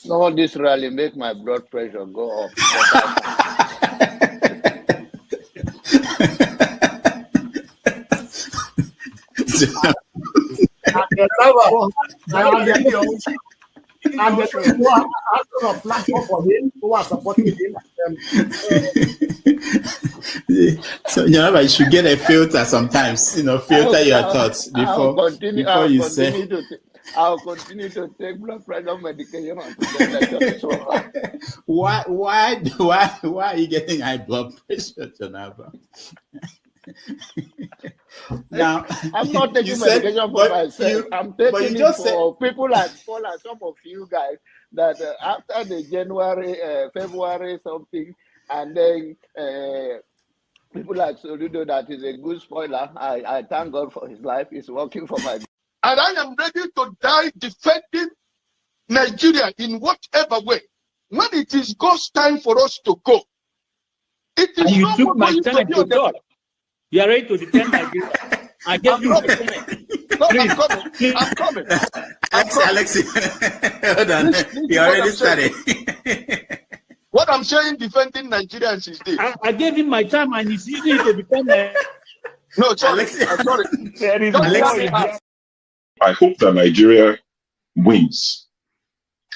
No, this rally make my blood pressure go up. So you should get a filter sometimes, filter your thoughts before you say. I'll continue to take blood pressure medication. Why are you getting high blood pressure, Anambra? Now, I'm not taking medication for myself. I'm taking it for people like some of you guys that after the January, February something, and then people like Soludo, that is a good spoiler. I thank God for his life. He's working for my. And I am ready to die defending Nigeria in whatever way. When it is God's time for us to go, it is. And you took my time to God. You are ready to defend Nigeria. I gave you my time. No, I'm coming. Alexi, hold on. You already started. What I'm saying, defending Nigerians is this. I gave him my time and he's using it to defend No, sorry. Alexi. Sorry. Alexi. I hope that Nigeria wins.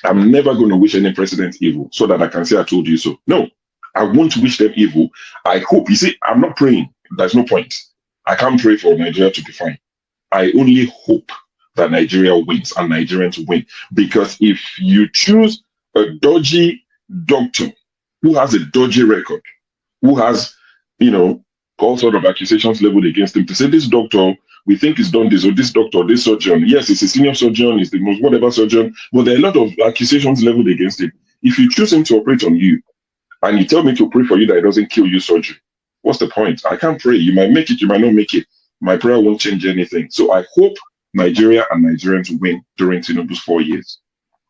I'm never going to wish any president evil so that I can say I told you so. No, I won't wish them evil. I hope. You see, I'm not praying. There's no point. I can't pray for Nigeria to be fine. I only hope that Nigeria wins and Nigerians win. Because if you choose a dodgy doctor who has a dodgy record, who has, all sort of accusations leveled against him, to say this doctor, we think he's done this, or this doctor, this surgeon. Yes, he's a senior surgeon, he's the most whatever surgeon, but there are a lot of accusations leveled against him. If you choose him to operate on you, and you tell me to pray for you that it doesn't kill you surgery, what's the point? I can't pray. You might make it, you might not make it. My prayer won't change anything. So I hope Nigeria and Nigerians win during Tinubu's 4 years.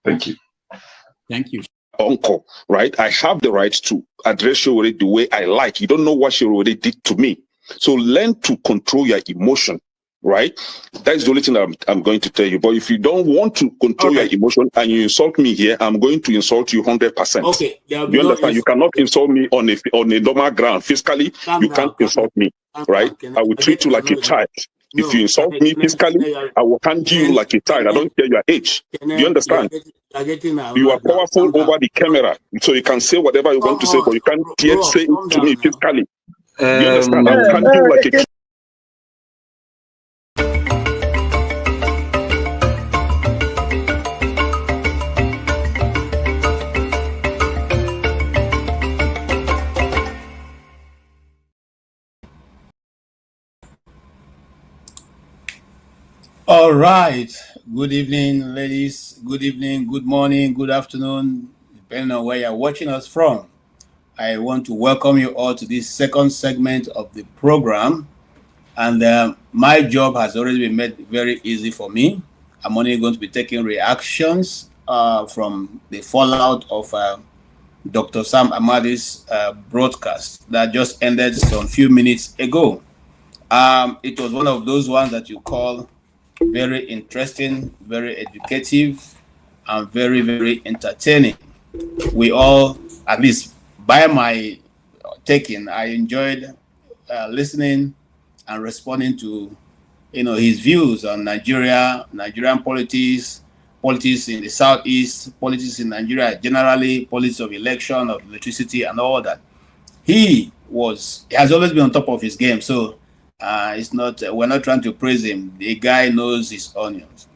Thank you. Thank you. Uncle, right? I have the right to address Sowore the way I like. You don't know what Sowore did to me. So learn to control your emotion, right? That's the only thing that I'm going to tell you. But if you don't want to control your emotion and you insult me here, I'm going to insult you 100%. Okay. You understand? You cannot insult me on a normal ground. Physically, you can't insult me, right? I will treat you like a child. If you insult me physically, I will handle you like a child. I don't care your age. Do you understand? You are powerful over the camera, so you can say whatever you want to say, but you can't yet say it to me physically. Do you understand? I will handle you like a child. All right. Good evening, ladies. Good evening, good morning, good afternoon, depending on where you're watching us from. I want to welcome you all to this second segment of the program. And my job has already been made very easy for me. I'm only going to be taking reactions from the fallout of Dr. Sam Amadi's broadcast that just ended some few minutes ago. It was one of those ones that you call very interesting, very educative, and very, very entertaining. We all, at least by my taking, I enjoyed listening and responding to, his views on Nigerian politics in the southeast, politics in Nigeria generally, politics of election, of electricity, and all that. He has always been on top of his game, so we're not trying to praise him. The guy knows his onions.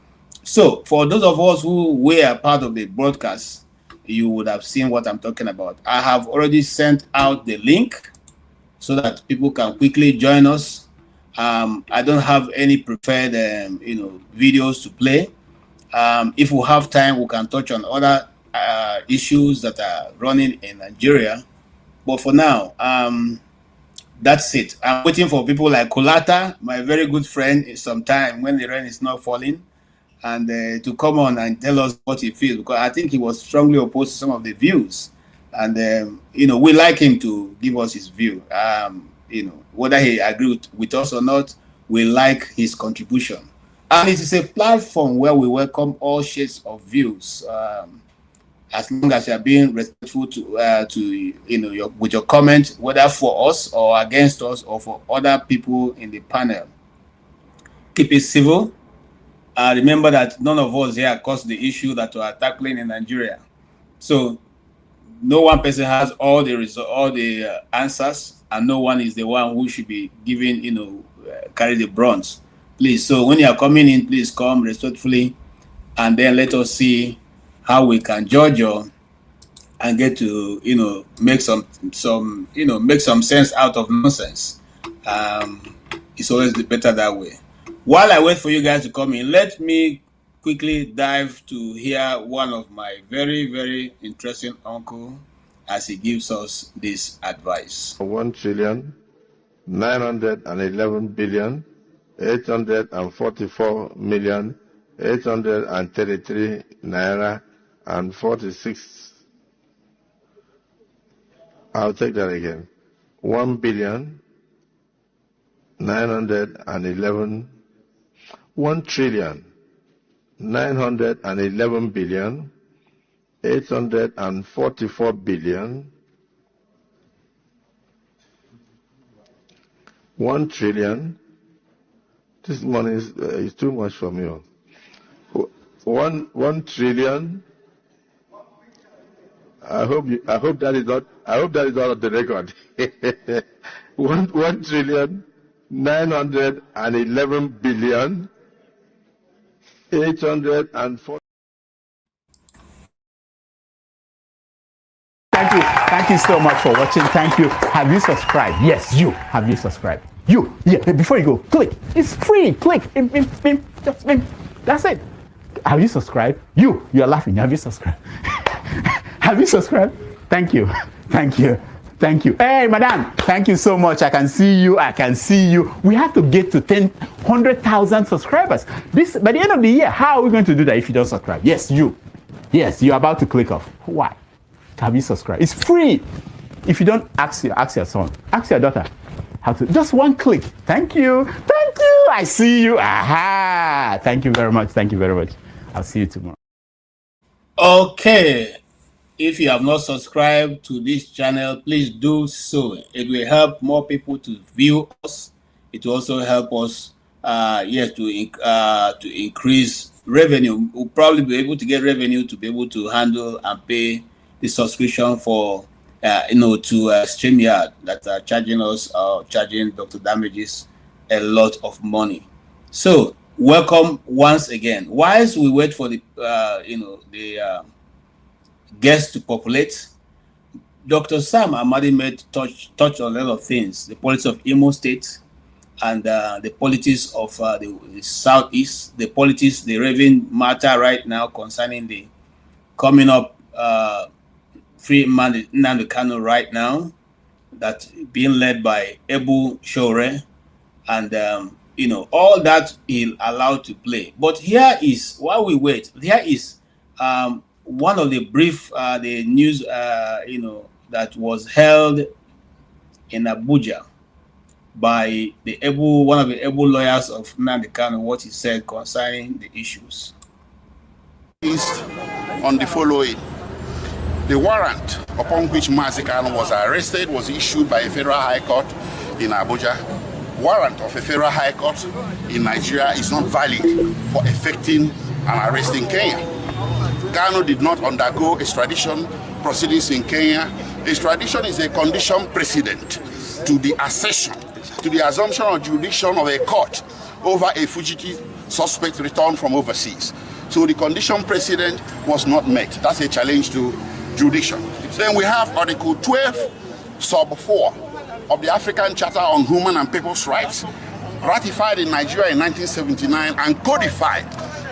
So for those of us who were part of the broadcast, you would have seen what I'm talking about. I have already sent out the link so that people can quickly join us. I don't have any prepared, videos to play. If we have time, we can touch on other issues that are running in Nigeria. But for now, that's it. I'm waiting for people like Kolata, my very good friend, sometime when the rain is not falling, and to come on and tell us what he feels, because I think he was strongly opposed to some of the views. And, you know, we like him to give us his view. You know, whether he agreed with us or not, we like his contribution. And it is a platform where we welcome all shades of views, as long as you are being respectful to you know, with your comment, whether for us or against us or for other people in the panel. Keep it civil. Remember that none of us here caused the issue that we are tackling in Nigeria. So no one person has all the answers, and no one is the one who should be giving, you know, carry the brunt. Please, so when you are coming in, please come respectfully, and then let us see how we can judge you and get to, you know, make some you know, make some sense out of nonsense. It's always better that way. While I wait for you guys to come in, let me quickly dive to hear one of my very, very interesting uncle as he gives us this advice. 1,911,844,833 naira and 46. I'll take that again. 1,911,844,833 1 trillion. This money is too much for me. 1 trillion. I hope that is not on the record. 1 trillion 911 billion 840. Thank you so much for watching. Thank you. Have you subscribed? Yes, you. Have you subscribed? You. Yeah, before you go, click. It's free. Click. Just that's it. Have you subscribed? You're laughing. Have you subscribed? Have you subscribed? Thank you. Thank you. Thank you. Hey, madam. Thank you so much. I can see you. We have to get to 100,000 subscribers. This by the end of the year. How are we going to do that if you don't subscribe? Yes, you. Yes, you're about to click off. Why? Have you subscribed? It's free. If you don't, ask your son, ask your daughter how to. Just one click. Thank you. Thank you. I see you. Aha. Thank you very much. Thank you very much. I'll see you tomorrow. Okay. If you have not subscribed to this channel, please do so. It will help more people to view us. It will also help us, to increase revenue. We'll probably be able to get revenue to be able to handle and pay the subscription for, to StreamYard that are charging us, charging Dr. Damages a lot of money. So welcome once again. Whilst we wait for the, guests to populate, Dr. Sam Amadi touch on a lot of things: the politics of Imo State and the politics of the Southeast, the politics, the raving matter right now concerning the coming up free Nnamdi Kanu right now, that being led by Sowore, and all that he'll allow to play. But here is, while we wait, here is one of the brief, the news, that was held in Abuja by one of the able lawyers of Nnamdi Kanu, what he said concerning the issues. On the following, the warrant upon which Nnamdi Kanu was arrested was issued by a federal high court in Abuja. Warrant of a federal high court in Nigeria is not valid for effecting an arrest in Kenya. Kanu did not undergo extradition proceedings in Kenya. Extradition is a condition precedent to the assumption of jurisdiction of a court over a fugitive suspect returned from overseas. So the condition precedent was not met. That's a challenge to jurisdiction. Then we have Article 12, Sub 4 of the African Charter on Human and People's Rights, ratified in Nigeria in 1979 and codified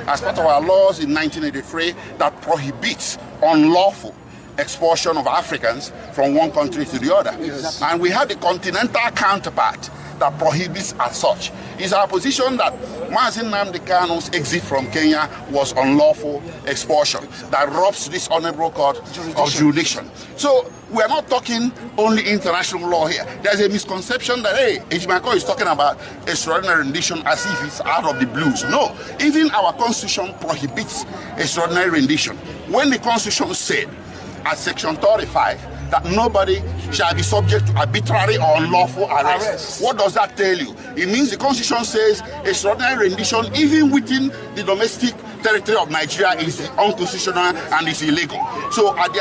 as part of our laws in 1983 that prohibits unlawful expulsion of Africans from one country to the other. Exactly. And we have the continental counterpart that prohibits as such. It's our position that Nnamdi Kanu's exit from Kenya was unlawful expulsion that robs this honorable court of jurisdiction. So we are not talking only international law here. There's a misconception that, hey, Ejimako is talking about extraordinary rendition as if it's out of the blues. No, even our constitution prohibits extraordinary rendition. When the constitution said at section 35 that nobody shall be subject to arbitrary or unlawful arrest. What does that tell you? It means the constitution says extraordinary rendition even within the domestic territory of Nigeria is unconstitutional and is illegal. So at the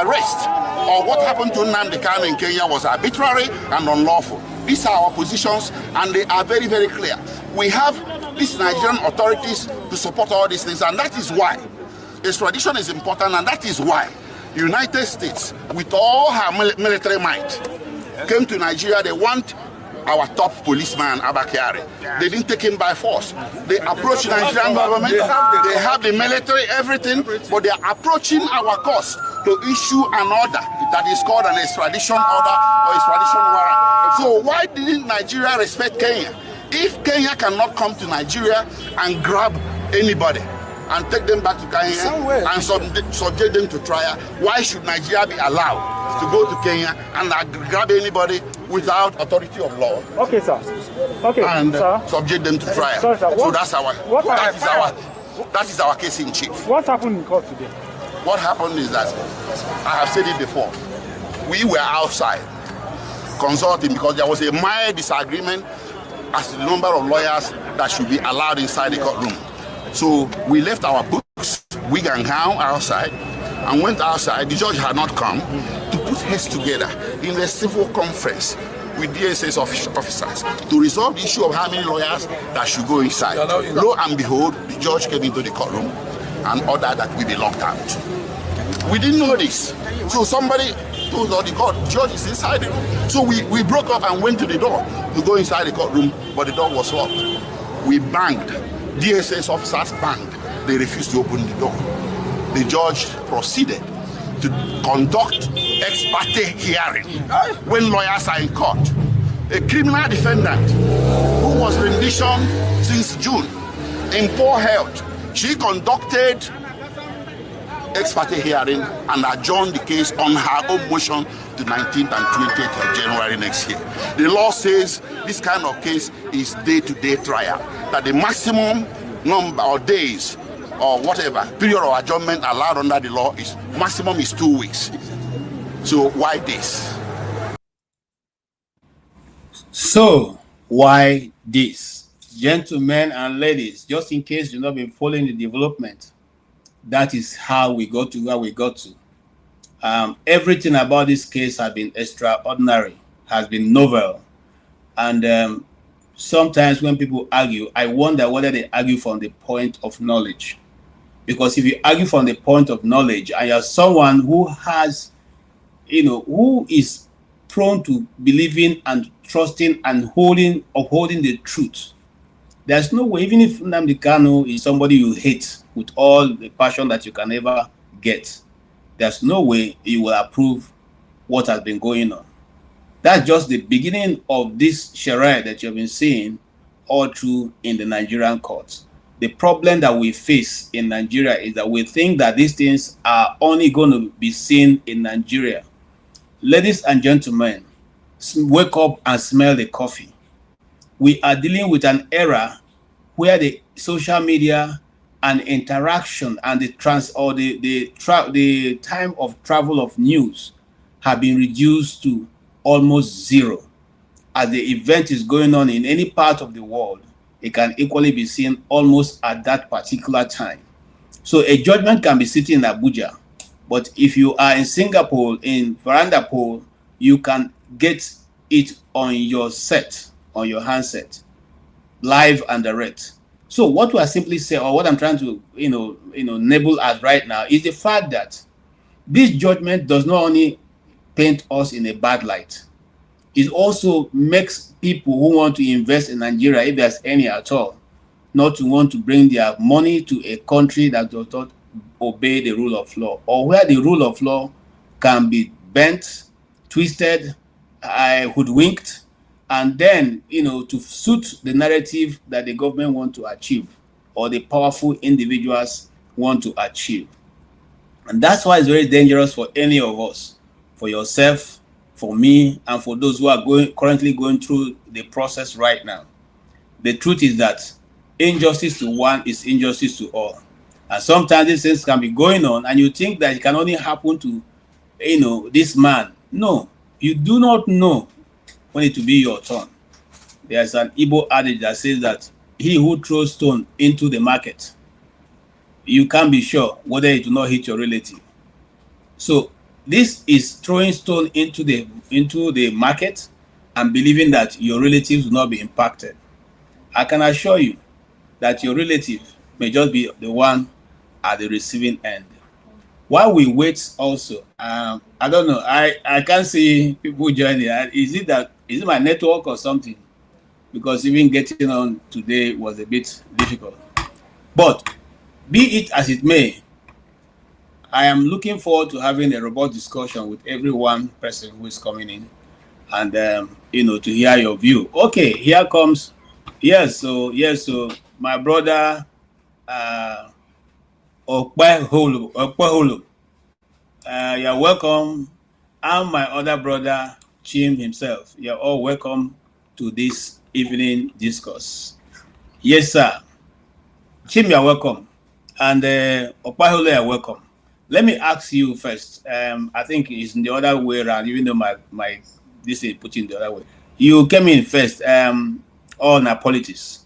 arrest or what happened to Nnamdi Kanu in Kenya was arbitrary and unlawful. These are our positions and they are very, very clear. We have these Nigerian authorities to support all these things, and that is why extradition is important, and that is why United States, with all her military might, came to Nigeria. They want our top policeman, Abakari. They didn't take him by force. They approached the Nigerian government. They have the military, everything, but they are approaching our courts to issue an order that is called an extradition order or extradition warrant. So why didn't Nigeria respect Kenya? If Kenya cannot come to Nigeria and grab anybody and take them back to Kenya and subject them to trial, why should Nigeria be allowed to go to Kenya and grab anybody without authority of law? Okay, sir. Okay, and sir. Subject them to trial. Sorry, sir. So that is our case in chief. What happened in court today? What happened is that I have said it before. We were outside consulting because there was a mild disagreement as to the number of lawyers that should be allowed inside the courtroom. So we left our books, wig and gown outside, and went outside. The judge had not come to put heads together in a civil conference with DSS officers to resolve the issue of how many lawyers that should go inside. Lo and behold, the judge came into the courtroom and ordered that we be locked out. We didn't know this. So somebody told us the judge is inside the room. So we broke up and went to the door to go inside the courtroom, but the door was locked. We banged. DSS officers banged. They refused to open the door. The judge proceeded to conduct ex parte hearing when lawyers are in court. A criminal defendant who was rendition since June in poor health, she conducted ex parte hearing and adjourned the case on her own motion to 19th and 20th of January next year. The law says this kind of case is day-to-day trial, that the maximum number of days or whatever period of adjournment allowed under the law is maximum is 2 weeks. So why this? So why this? Gentlemen and ladies, just in case you've not been following the development, that is how we got to where we got to. Everything about this case has been extraordinary, has been novel. And sometimes when people argue, I wonder whether they argue from the point of knowledge. Because if you argue from the point of knowledge and you're someone who has, who is prone to believing and trusting and upholding the truth, there's no way, even if Nnamdi Kanu is somebody you hate with all the passion that you can ever get, there's no way you will approve what has been going on. That's just the beginning of this charade that you've been seeing all through in the Nigerian courts. The problem that we face in Nigeria is that we think that these things are only going to be seen in Nigeria. Ladies and gentlemen, wake up and smell the coffee. We are dealing with an era where the social media and interaction and the time of travel of news have been reduced to almost zero. As the event is going on in any part of the world, it can equally be seen almost at that particular time. So a judgment can be sitting in Abuja, but if you are in Singapore, in Veranda Pole, you can get it on your set, on your handset, live and direct. So what we are simply saying, or what I'm trying to, nibble at right now, is the fact that this judgment does not only paint us in a bad light, it also makes people who want to invest in Nigeria, if there's any at all, not to want to bring their money to a country that does not obey the rule of law, or where the rule of law can be bent, twisted, hoodwinked, and then, to suit the narrative that the government want to achieve or the powerful individuals want to achieve. And that's why it's very dangerous for any of us, for yourself, for me, and for those who are currently going through the process right now. The truth is that injustice to one is injustice to all. And sometimes these things can be going on, and you think that it can only happen to, this man. No, you do not know when it will be your turn. There's an Igbo adage that says that he who throws stone into the market, you can't be sure whether it will not hit your relative. So this is throwing stone into the market and believing that your relatives will not be impacted. I can assure you that your relative may just be the one at the receiving end. While we wait also, I don't know, I can't see people joining. Is it my network or something? Because even getting on today was a bit difficult. But be it as it may, I am looking forward to having a robust discussion with every one person who is coming in, and to hear your view. Okay, here comes. Yes, so my brother Okpeholo, you're welcome, and my other brother Chim himself. You're all welcome to this evening discourse. Yes, sir. Chim, you're welcome, and Okpeholo, you're welcome. Let me ask you first. I think it's in the other way around, even though my this is put in the other way. You came in first. On politics.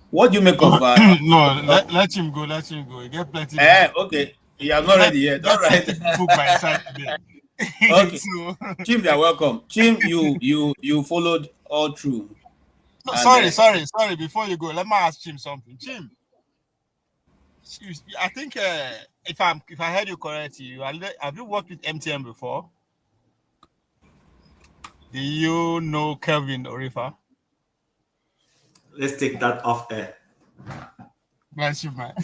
What do you make of? No, let him go. Let him go. You get plenty. Okay. You are not ready yet. All right. Okay. Chim, you're welcome. Chim, you followed all through. No, sorry. Before you go, let me ask Chim something. Chim, I think if I heard you correctly, have you worked with MTN before? Do you know Kelvin Orifa? Let's take that off air. Bless you, man.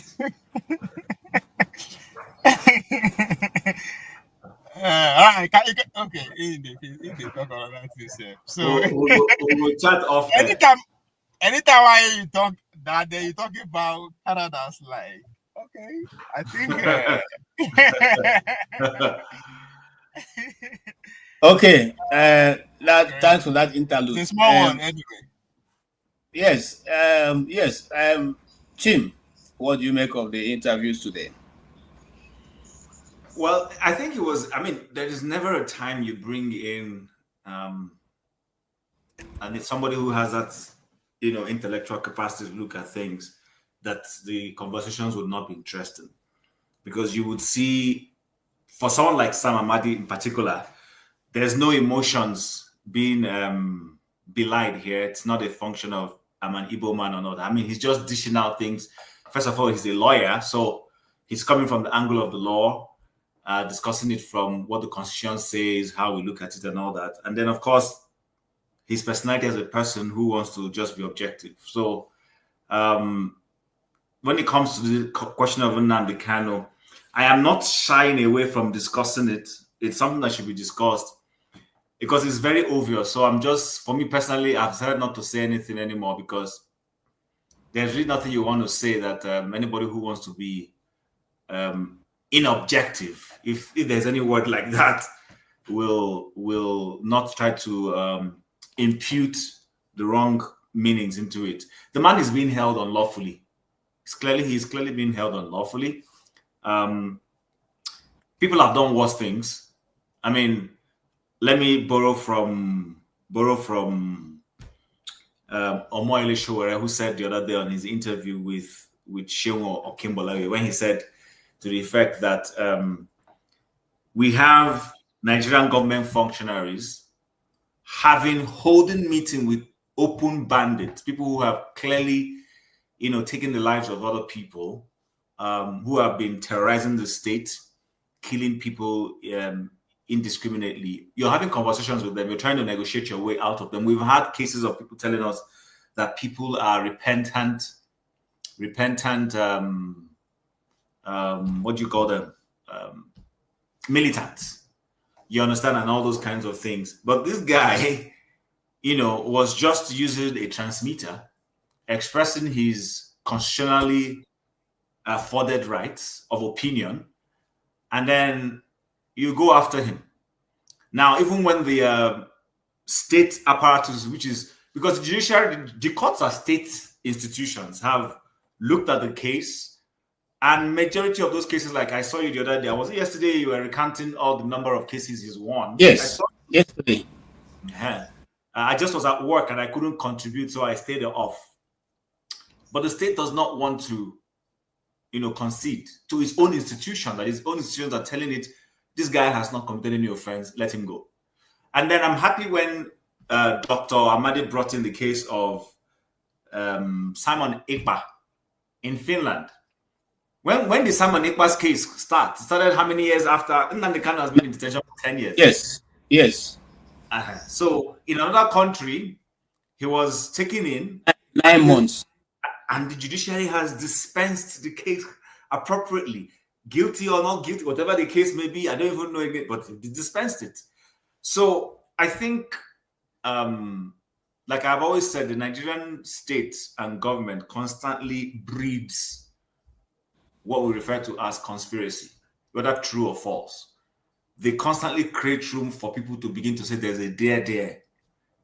All right. Okay. They talk about that this year. So we'll chat off air. Anytime you talk that day, you talk about Canada's like, okay, I think. Okay. Thanks for that interlude. The small one, anyway. Yes. Chim, what do you make of the interviews today? Well, I think there is never a time you bring in and it's somebody who has that, intellectual capacity to look at things, that the conversations would not be interesting. Because you would see, for someone like Sam Amadi in particular, there's no emotions being belied here. It's not a function of I'm an Igbo man or not. He's just dishing out things. First of all, he's a lawyer, so he's coming from the angle of the law, discussing it from what the Constitution says, how we look at it and all that. And then, of course, his personality as a person who wants to just be objective. So when it comes to the question of Nnamdi Kanu, I am not shying away from discussing it. It's something that should be discussed because it's very obvious. So for me personally, I've decided not to say anything anymore because there's really nothing you want to say that anybody who wants to be inobjective, if there's any word like that, will not try to impute the wrong meanings into it. The man is being held unlawfully. He's clearly being held unlawfully. People have done worse things. Let me borrow from Omoyele Sowore, who said the other day on his interview with Sheung Okimbolawe, when he said to the effect that we have Nigerian government functionaries holding meeting with open bandits, people who have clearly, taken the lives of other people, who have been terrorizing the state, killing people indiscriminately. You're having conversations with them. You're trying to negotiate your way out of them. We've had cases of people telling us that people are repentant repentant, what do you call them? Militants. You understand, and all those kinds of things. But this guy, was just using a transmitter, expressing his constitutionally afforded rights of opinion, and then you go after him. Now, even when the state apparatus, which is because the judiciary, the courts are state institutions, have looked at the case, and majority of those cases, like I saw you the other day, was it yesterday? You were recounting all the number of cases he's won. Yes, yesterday. Yeah. I just was at work and I couldn't contribute, so I stayed off. But the state does not want to, concede to its own institution, that its own institutions are telling it, this guy has not committed any offense, let him go. And then I'm happy when Dr. Amadi brought in the case of Simon Ekpa in Finland. When the Simon Ekpa's case started how many years after? Nnamdi Kanu has been in detention for 10 years. Yes. So in another country, he was taken in 9 months. And the judiciary has dispensed the case appropriately. Guilty or not guilty, whatever the case may be, I don't even know it, but they dispensed it. So I think, like I've always said, the Nigerian state and government constantly breeds what we refer to as conspiracy, whether true or false. They constantly create room for people to begin to say there's a dare there.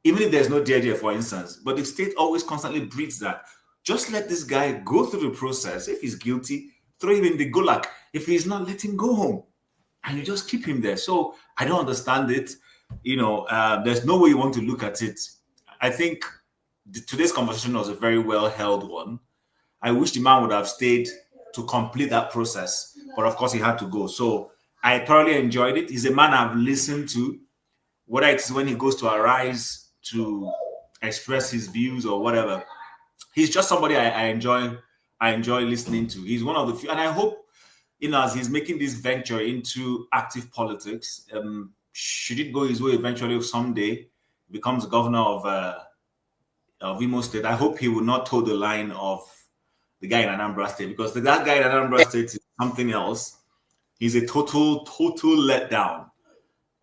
Even if there's no dare there, for instance. But the state always constantly breeds that. Just let this guy go through the process. If he's guilty, throw him in the gulag. If he's not, let him go home. And you just keep him there. So I don't understand it. There's no way you want to look at it. I think today's conversation was a very well-held one. I wish the man would have stayed to complete that process. But of course, he had to go. So I thoroughly enjoyed it. He's a man I've listened to, whether it's when he goes to Arise to express his views or whatever. He's just somebody I enjoy listening to. He's one of the few, and I hope, as he's making this venture into active politics, should it go his way eventually someday, becomes governor of Imo State, I hope he will not toe the line of the guy in Anambra State, because that guy in Anambra State is something else. He's a total letdown.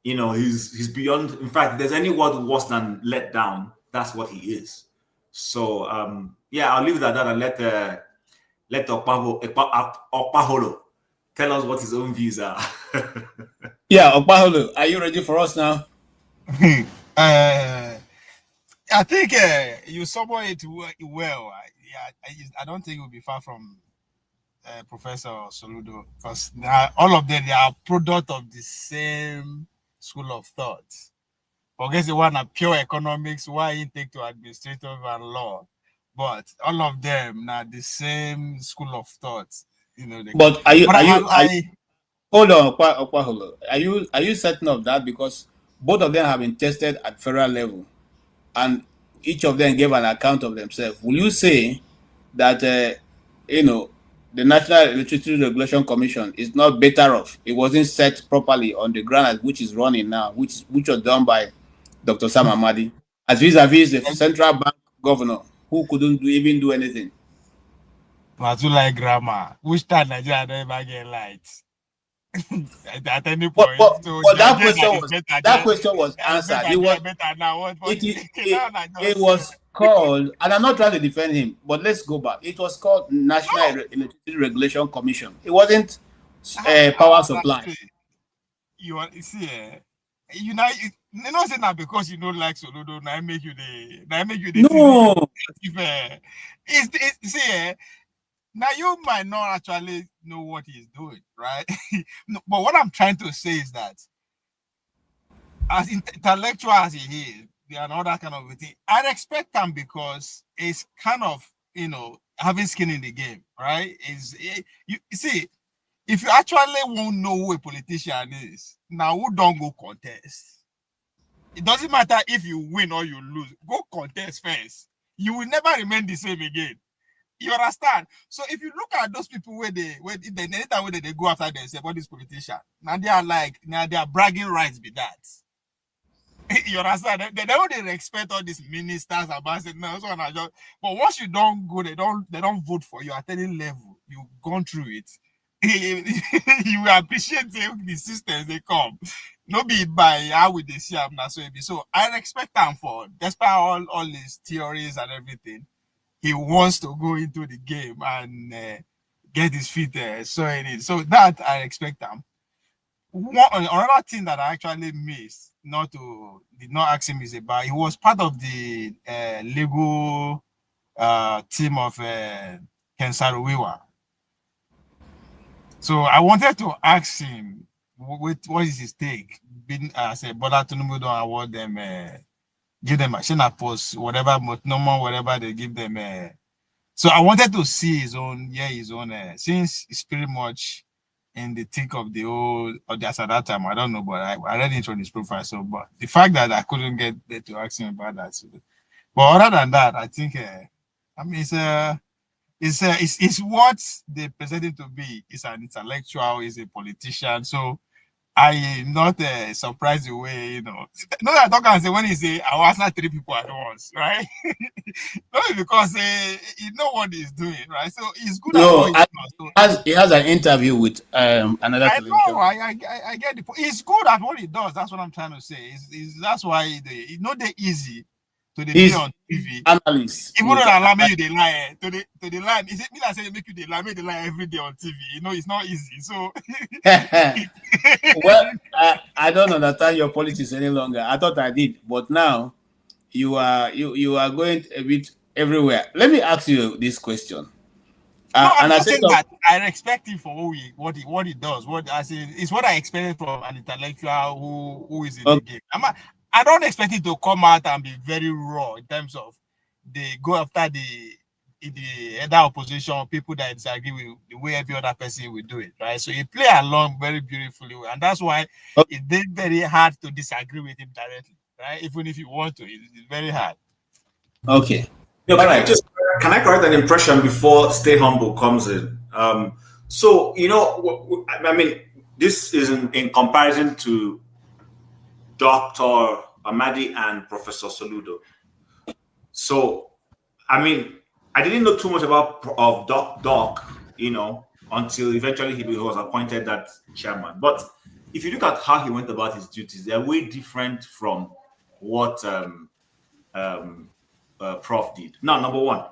He's beyond. In fact, if there's any word worse than letdown, that's what he is. So I'll leave it at that and let Okpaholo tell us what his own views are. Yeah, Okpaholo, are you ready for us now? I think you summarize it well. I don't think it will be far from Professor Soludo, because all of them, they are product of the same school of thought. Forget the one at pure economics, why he take to administrative and law, but all of them now the same school of thought. But hold on, Okpaholo. Are you certain of that? Because both of them have been tested at federal level, and each of them gave an account of themselves. Will you say that the National Electricity Regulation Commission is not better off? It wasn't set properly on the ground which is running now, which was done by Dr. Sam Amadi, as vis-a-vis the central bank governor who couldn't even do anything. But you like grammar. Which time Nigeria don't ever get lights? At any point. But that question was answered. It was called, and I'm not trying to defend him, but let's go back. It was called National Electricity Regulation Commission. It wasn't power supply. You see, you know say that because you don't like Soludo, now make you the no. Now you might not actually know what he's doing, right? But what I'm trying to say is that as intellectual as he is, and all that kind of thing, I'd expect him, because it's kind of, having skin in the game, right? You see, if you actually won't know who a politician is, now who don't go contest? It doesn't matter if you win or you lose. Go contest first. You will never remain the same again. You understand? So if you look at those people where they go after themselves, all these politicians, now they are bragging rights be that. You understand? They don't respect all these ministers about it. No, so just, but once you don't go, they don't vote for you at any level. You've gone through it. You will appreciate the systems they come. No be by how we they see them now. So I respect them for, despite all his theories and everything, he wants to go into the game and get his feet sowing it. So that I expect him. Another thing that I actually missed, did not ask him is about, he was part of the legal team of Ken Saro-Wiwa. So I wanted to ask him what is his take. I said, Bola Tinubu don't award them, give them a Shena post, whatever, but normal, whatever they give them. So I wanted to see his own, since it's pretty much in the thick of the whole, or that's at that time, I don't know, but I read it on his profile. So, but the fact that I couldn't get there to ask him about that. So, but other than that, I think, I mean, it's what they present him to be. He's an intellectual, he's a politician. So I am not surprised the way, not that I talk and say when he say I was not 3 people at once, right? Not because he know what he's doing, right? So he's good at what he does. He has an interview with another I television. know, I get the point. He's good at what he does. That's what I'm trying to say. That's why it's not that easy to be on TV. Analyst. Even though allow me you they lie to the lie. Is it me that say make you they lie every day on TV? It's not easy. So well, I don't understand your politics any longer. I thought I did, but now you are going a bit everywhere. Let me ask you this question. I'm not saying that I respect him for what he does. What I say is what I expected from an intellectual who is in the game. I don't expect it to come out and be very raw in terms of they go after the other opposition, people that disagree with the way every other person will do it, right? So he play along very beautifully, and that's why it's very hard to disagree with him directly, right? Even if you want to, it's very hard. Okay. No, can I correct an impression before Stay Humble comes in? So I mean, this is in comparison to Dr. Amadi and Professor Soludo. So, I mean, I didn't know too much about Doc, until eventually he was appointed that chairman. But if you look at how he went about his duties, they're way different from what Prof did. Now, number one,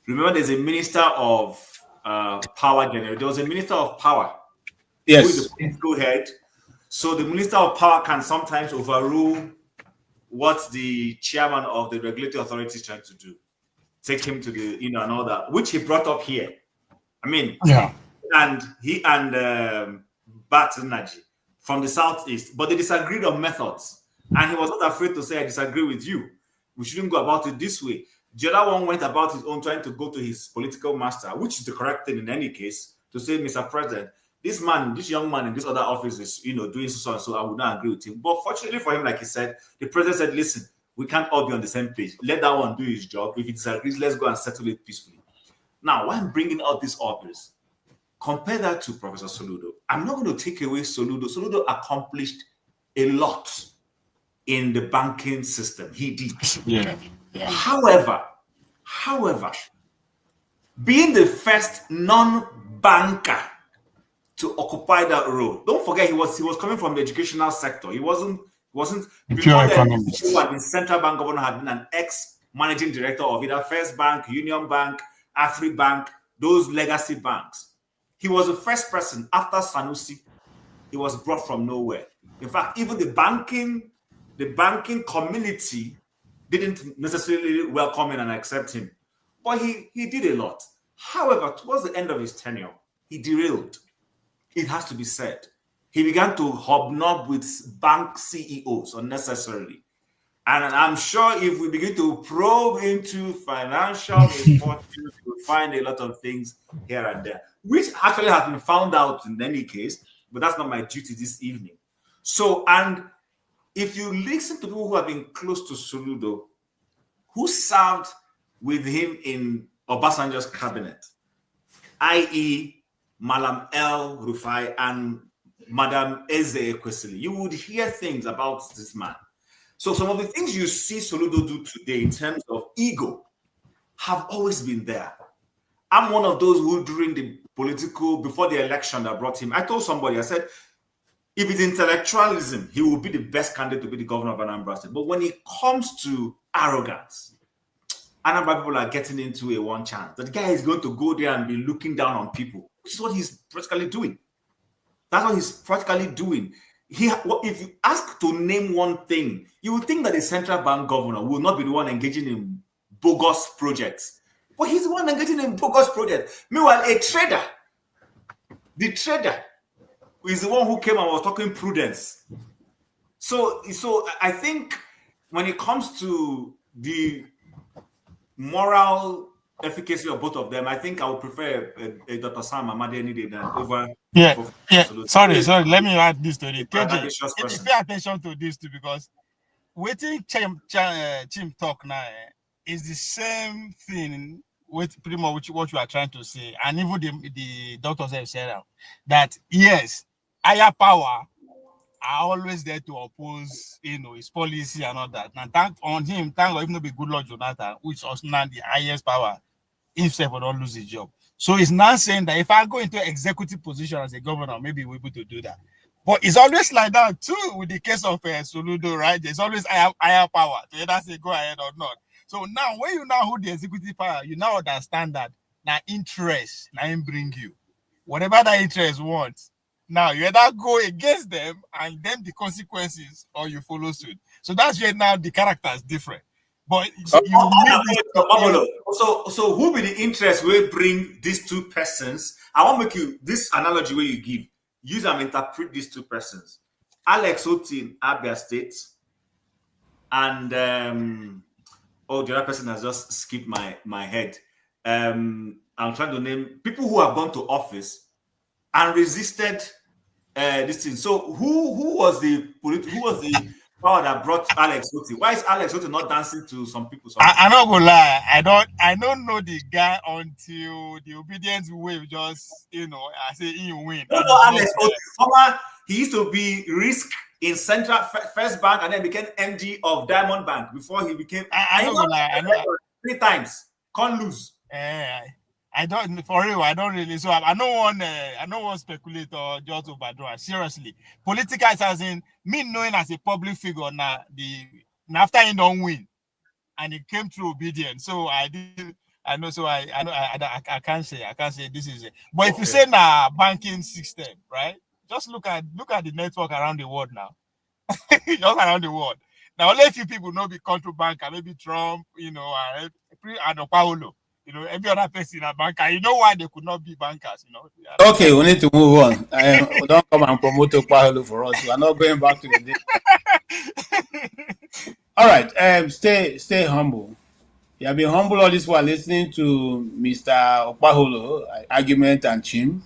remember there's a minister of power generation. There was a minister of power. Yes. Who is the political head. So the minister of power can sometimes overrule what the chairman of the regulatory authority is trying to do. Take him to the, and all that, which he brought up here. I mean, yeah. And he and Bat Naji from the southeast, but they disagreed on methods. And he was not afraid to say, I disagree with you. We shouldn't go about it this way. The other one went about his own, trying to go to his political master, which is the correct thing in any case, to say, Mr. President, this young man in this other office is, doing so and so. I would not agree with him. But fortunately for him, like he said, the president said, listen, we can't all be on the same page. Let that one do his job. If he disagrees, let's go and settle it peacefully. Now, why I'm bringing out these authors, compare that to Professor Soludo. I'm not going to take away Soludo. Soludo accomplished a lot in the banking system. He did. Yeah. However, being the first non-banker to occupy that role. Don't forget, he was coming from the educational sector. He wasn't before the central bank governor had been an ex-managing director of either First Bank, Union Bank, AfriBank, those legacy banks. He was the first person after Sanusi. He was brought from nowhere. In fact, even the banking community didn't necessarily welcome him and accept him. But he did a lot. However, towards the end of his tenure, he derailed. It has to be said. He began to hobnob with bank CEOs unnecessarily. And I'm sure if we begin to probe into financial misfortunes, we'll find a lot of things here and there, which actually has been found out in any case, but that's not my duty this evening. So, and if you listen to people who have been close to Soludo, who served with him in Obasanjo's cabinet, i.e., Malam El Rufai and Madam Eze Ekwesili, you would hear things about this man. So some of the things you see Soludo do today in terms of ego have always been there. I'm one of those who, during the before the election that brought him, I told somebody, I said, if it's intellectualism, he will be the best candidate to be the governor of Anambra State. But when it comes to arrogance, Anambra people are getting into a one chance. That guy is going to go there and be looking down on people, which is what he's practically doing. That's what he's practically doing. If you ask to name one thing, you would think that the central bank governor will not be the one engaging in bogus projects. But he's the one engaging in bogus projects. Meanwhile, the trader is the one who came and was talking prudence. So I think when it comes to the moral efficacy of both of them, I think I would prefer Dr. Sam Amadi any day than over. Yeah. Sorry. Let me add this to it. KJ, pay attention to this too, because waiting Chim talk now is the same thing with pretty much what you are trying to say, and even the doctors have said that yes, higher power are always there to oppose, his policy and all that. And thank God, even though be good Lord Jonathan, which was now the highest power, himself will not lose his job. So he's now saying that if I go into executive position as a governor, maybe we're able to do that. But it's always like that too with the case of Soludo, right? There's always higher power to either say go ahead or not. So now, when you now hold the executive power, you now understand that interest now bring you whatever that interest wants. Now you either go against them and then the consequences, or you follow suit. So that's where now the character is different. But so who be the interest will bring these two persons? I want to make you this analogy where you give. Use and interpret these two persons. Alex Otin, Abia State, and the other person has just skipped my head. I'm trying to name people who have gone to office and resisted this thing. So who was the power that brought Alex Otin? Why is Alex Otin not dancing to some people? I'm not gonna lie. I don't know the guy until the obedience wave just I say he win. Alex Otin, he used to be risk in Central First Bank and then became MD of Diamond Bank before he became. I know 3 times. Can't lose. I don't for real. I don't really. So I don't want speculate or just overdraw. Seriously, political as in me knowing as a public figure now. After he don't win, and it came through obedience. So I did. I know. So I know. I can't say. This is it. But if you say banking system, right? Just look at the network around the world now. Just around the world. Now only a few people know the control banker, maybe Trump, and Paulo. Every other person in a banker, why they could not be bankers, Okay, we need to move on. Don't come and promote Paulo for us. We are not going back to the day. All right, stay humble. You have been humble all this while listening to Mr. Opaholo argument and Chim.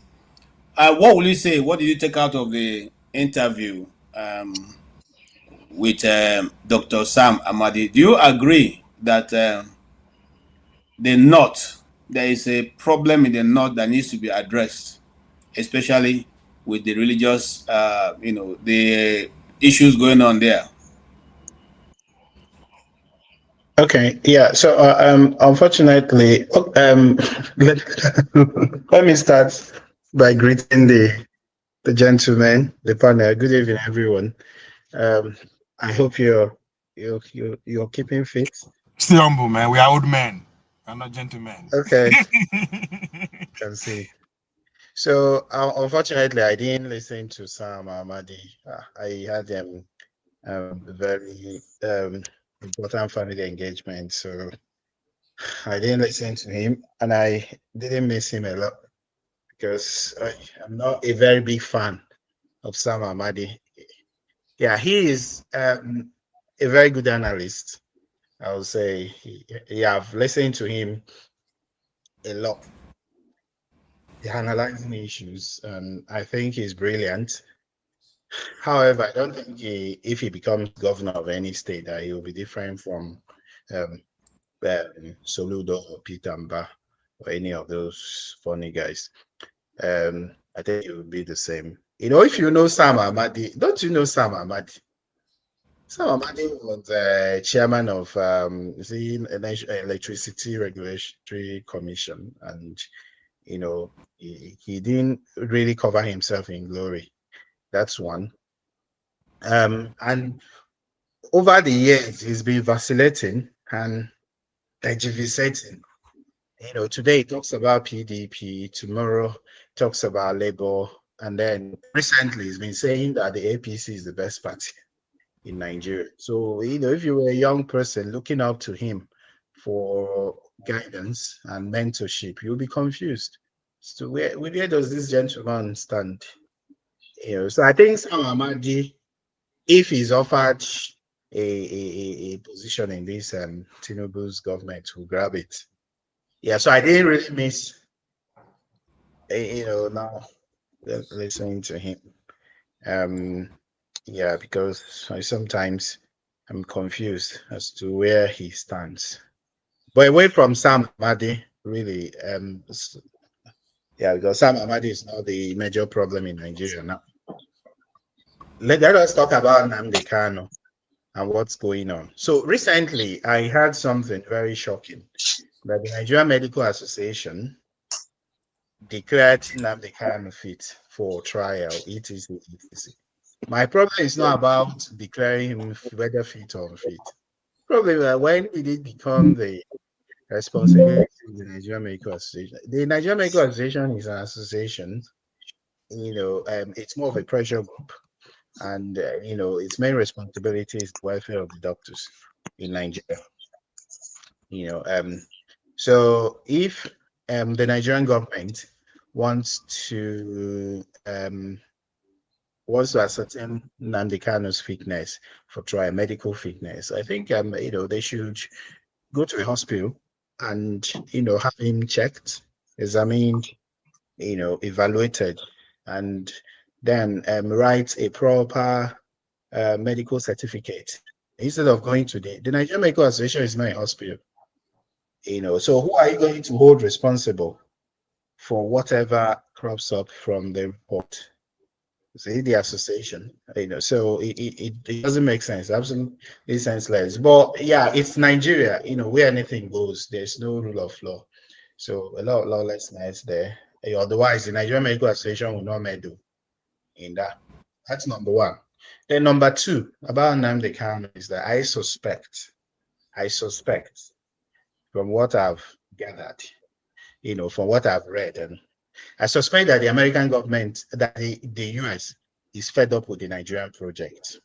What will you say? What did you take out of the interview with Dr. Sam Amadi? Do you agree that the North, there is a problem in the North that needs to be addressed, especially with the religious, the issues going on there? Okay, yeah. So, unfortunately, let me start by greeting the gentlemen, the panel. Good evening, everyone. I hope you're keeping fit. Stay humble, man. We are old men. I'm not gentlemen. Okay. Can see. So, unfortunately, I didn't listen to Sam Amadi. I had very important family engagement, so I didn't listen to him, and I didn't miss him a lot because I'm not a very big fan of Sam Amadi. Yeah, he is a very good analyst. I would say I've listened to him a lot. He's analyzing issues, and I think he's brilliant. However, I don't think if he becomes governor of any state, that he will be different from Soludo or Peter Mbah or any of those funny guys. I think it will be the same. If you know Sam Amadi, don't you know Sam Amadi? So Amadi was chairman of the Electricity Regulatory Commission, and he didn't really cover himself in glory. That's one. And over the years, he's been vacillating and tergiversating. Today he talks about PDP, tomorrow talks about Labour, and then recently he's been saying that the APC is the best party in Nigeria. So, if you were a young person looking up to him for guidance and mentorship, you'll be confused. So where does this gentleman stand? So I think Sam Amadi, if he's offered a position in this Tinubu's government, will grab it. Yeah, so I didn't really miss, now listening to him. Yeah, because sometimes I'm confused as to where he stands. But away from Sam Amadi, really, because Sam Amadi is not the major problem in Nigeria now. Let us talk about Nnamdi Kanu and what's going on. So recently, I heard something very shocking, that the Nigerian Medical Association declared Nnamdi Kanu fit for trial, etc. My problem is not about declaring him whether fit or unfit. Probably when did it become the responsibility of the Nigerian Medical Association? The Nigerian Medical Association is an association. It's more of a pressure group, and its main responsibility is the welfare of the doctors in Nigeria. So if the Nigerian government wants to ascertain Nnamdi Kanu's fitness for trial, medical fitness, I think they should go to a hospital and have him checked, examined, evaluated, and then write a proper medical certificate instead of going to the Nigerian Medical Association is not a hospital. So who are you going to hold responsible for whatever crops up from the report? See, the association, so it doesn't make sense, absolutely senseless. But yeah, it's Nigeria, where anything goes, there's no rule of law. So a lot of lawlessness there. Otherwise, the Nigerian Medical Association will not meddle in that. That's number one. Then number two, about Nnamdi Kanu is that I suspect, from what I've gathered, from what I've read, and I suspect that the American government, that the US is fed up with the Nigerian project,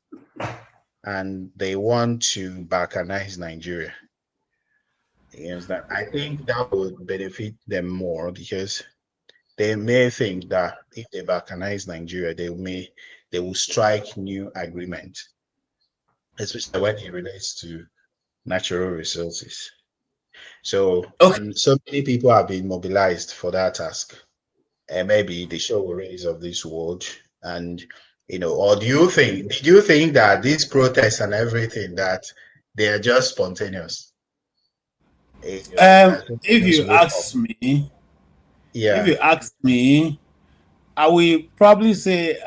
and they want to balkanize Nigeria. I think that would benefit them more, because they may think that if they balkanize Nigeria, they will strike new agreement, especially when it relates to natural resources. So, and so many people have been mobilized for that task. And maybe the Sowores of this world, and or did you think that these protests and everything, that they are just spontaneous? If you ask me, I will probably say,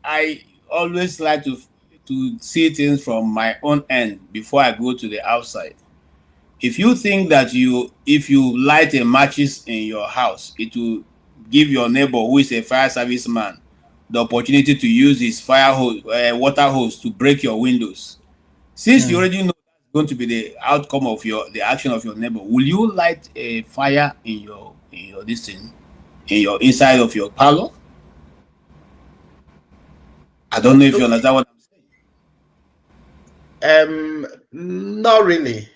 I always like to see things from my own end before I go to the outside. If you think that if you light a matches in your house, it will give your neighbor who is a fire service man the opportunity to use his fire hose, water hose, to break your windows. Since you already know that's going to be the outcome of the action of your neighbor, will you light a fire in your inside of your parlor? I don't know if you understand what I'm saying. Not really.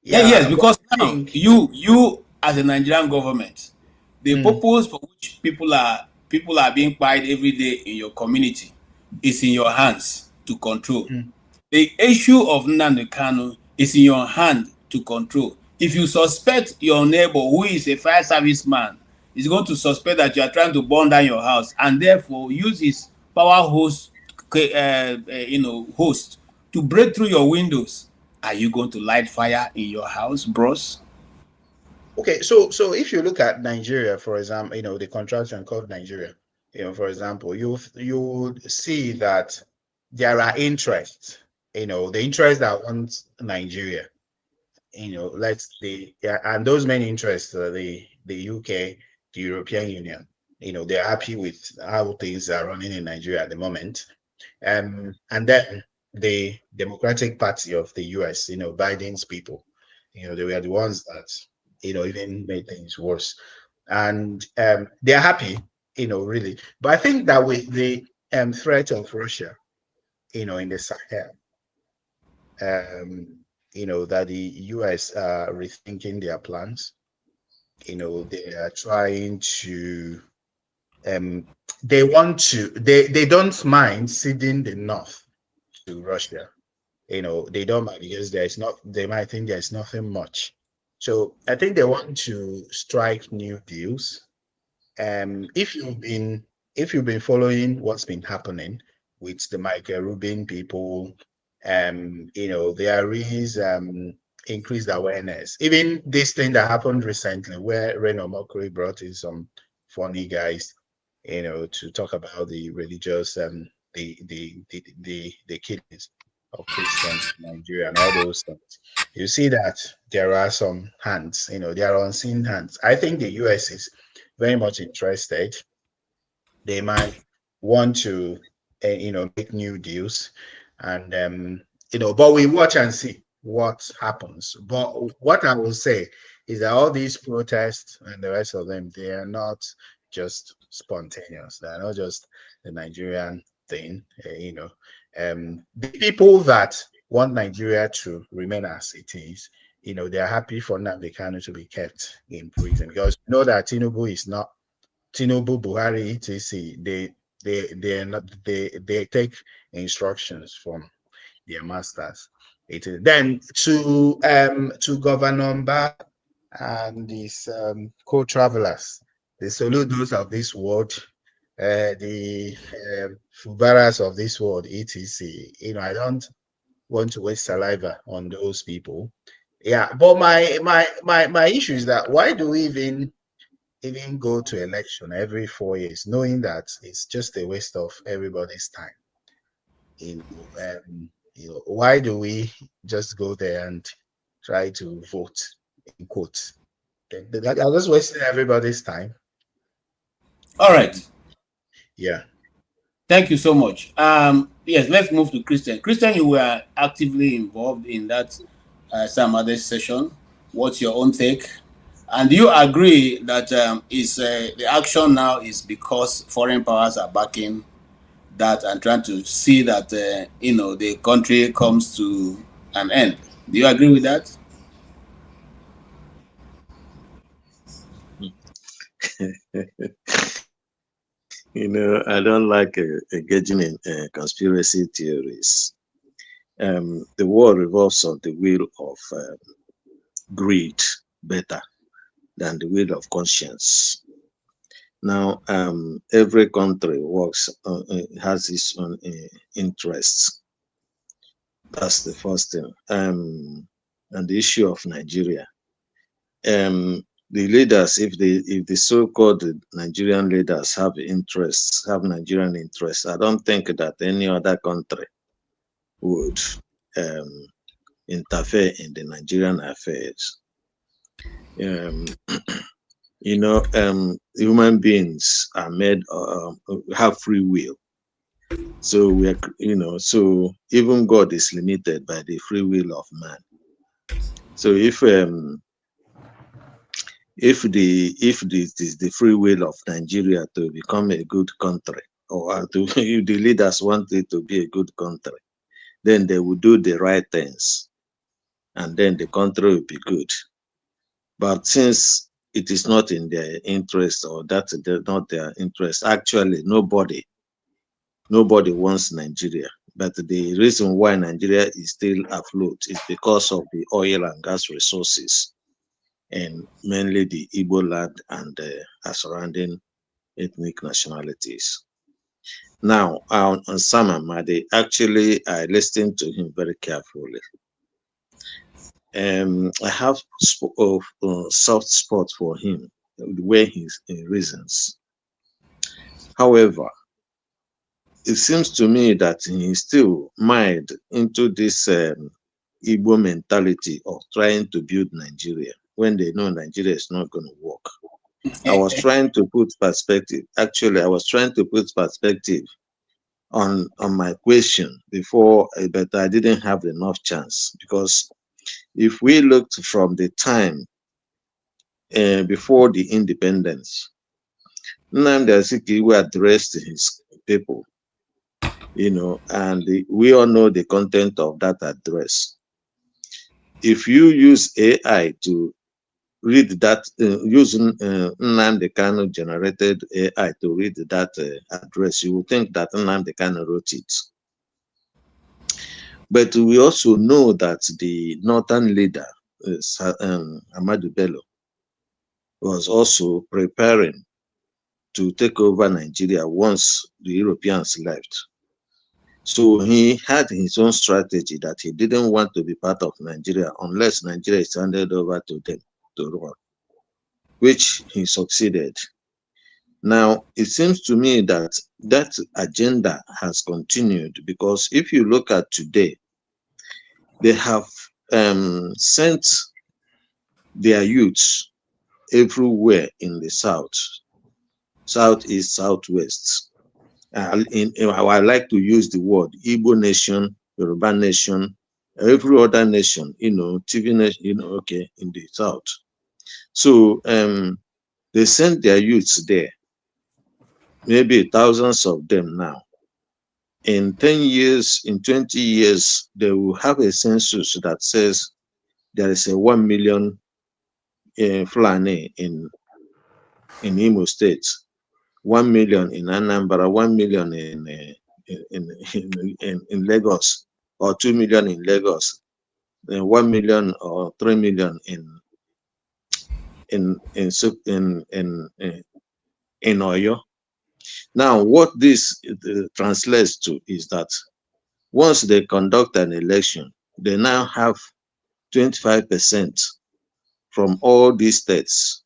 Yes, because now you as a Nigerian government, the purpose for which people are being paid every day in your community is in your hands to control. The issue of Nnamdi Kanu is in your hand to control. If you suspect your neighbor who is a fire service man is going to suspect that you are trying to burn down your house, and therefore use his power hose, host to break through your windows, are you going to light fire in your house, bros? Okay, so if you look at Nigeria, for example, the contraction called Nigeria, for example, you would see that there are interests, the interests that want Nigeria, and those main interests are the UK, the European Union. They're happy with how things are running in Nigeria at the moment. And then the Democratic Party of the US, Biden's people, they were the ones that, even made things worse. And they're happy, really. But I think that with the threat of Russia, in the Sahel, that the US are rethinking their plans. They are trying to, they don't mind ceding the north to Russia. They don't mind because they might think there's nothing much. So I think they want to strike new deals. If you've been following what's been happening with the Michael Rubin people, there is increased awareness. Even this thing that happened recently, where Reno Mokri brought in some funny guys, to talk about the religious the killings of Christians in Nigeria and all those things. You see that there are some hands, there are unseen hands. I think the US is very much interested. They might want to, make new deals, and but we watch and see what happens. But what I will say is that all these protests and the rest of them, they are not just spontaneous. They are not just the Nigerian thing. The people that want Nigeria to remain as it is, they are happy for Nnamdi Kanu to be kept in prison, because you know that Tinubu is not Tinubu, Buhari, etc. They take instructions from their masters. Then to Governor Mbah and his co-travelers, the Soludos of this world, the Fubaras of this world, etc. I don't want to waste saliva on those people. Yeah, but my issue is that why do we even go to election every 4 years, knowing that it's just a waste of everybody's time? Why do we just go there and try to vote, in quotes? They're just wasting everybody's time. All right. Yeah. Thank you so much. Yes, let's move to Christian. Christian, you were actively involved in that some other session. What's your own take? And do you agree that the action now is because foreign powers are backing that and trying to see that the country comes to an end? Do you agree with that? I don't like engaging in conspiracy theories. The world revolves on the wheel of greed better than the will of conscience. Now, every country has its own interests. That's the first thing. And the issue of Nigeria, the leaders, if the so-called Nigerian leaders have Nigerian interests, I don't think that any other country would interfere in the Nigerian affairs. Human beings are made have free will. So we are, so even God is limited by the free will of man. So if the free will of Nigeria to become a good country, or if the leaders want it to be a good country, then they will do the right things, and then the country will be good. But since it is not in their interest, or that's not their interest, actually nobody wants Nigeria. But the reason why Nigeria is still afloat is because of the oil and gas resources, and mainly the Igbo land and surrounding ethnic nationalities. Now, on Sam Amadi, actually, I listened to him very carefully. I have soft spot for him, the way he reasons. However, it seems to me that he still mired into this Igbo mentality of trying to build Nigeria when they know Nigeria is not going to work. I was trying to put perspective. Actually, I was trying to put perspective on my question before, but I didn't have enough chance, because if we looked from the time before the independence, Nnamdi Azikiwe addressed his people, you know, and we all know the content of that address. If you use AI to read that, using Nnamdi Kanu generated AI to read that address, you would think that Nnamdi Kanu wrote it. But we also know that the northern leader, Amadi Bello, was also preparing to take over Nigeria once the Europeans left. So he had his own strategy that he didn't want to be part of Nigeria unless Nigeria is handed over to them to run, which he succeeded. Now, it seems to me that that agenda has continued, because if you look at today, they have sent their youths everywhere in the south, southeast, southwest. I like to use the word Igbo nation, Yoruba nation, every other nation, you know, TV nation, you know, okay, in the south. So they sent their youths there, maybe thousands of them now. In 10 years, in 20 years, they will have a census that says there is a 1 million Fulani in Imo State, 1 million in Anambra, 1 million in Lagos, or 2 million in Lagos, 1 million or 3 million in Oyo. Now, what this translates to is that once they conduct an election, they now have 25% from all these states.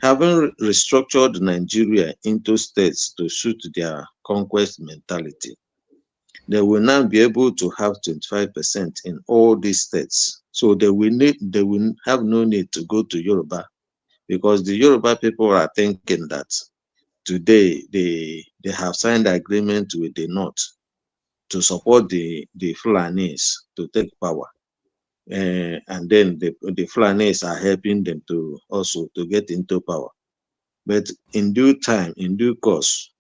Having restructured Nigeria into states to suit their conquest mentality, they will now be able to have 25% in all these states. So they will have no need to go to Yoruba, because the Yoruba people are thinking that today they have signed agreement with the North to support the Fulanis to take power. And then the Fulanis are helping them to also to get into power. But in due time, in due course,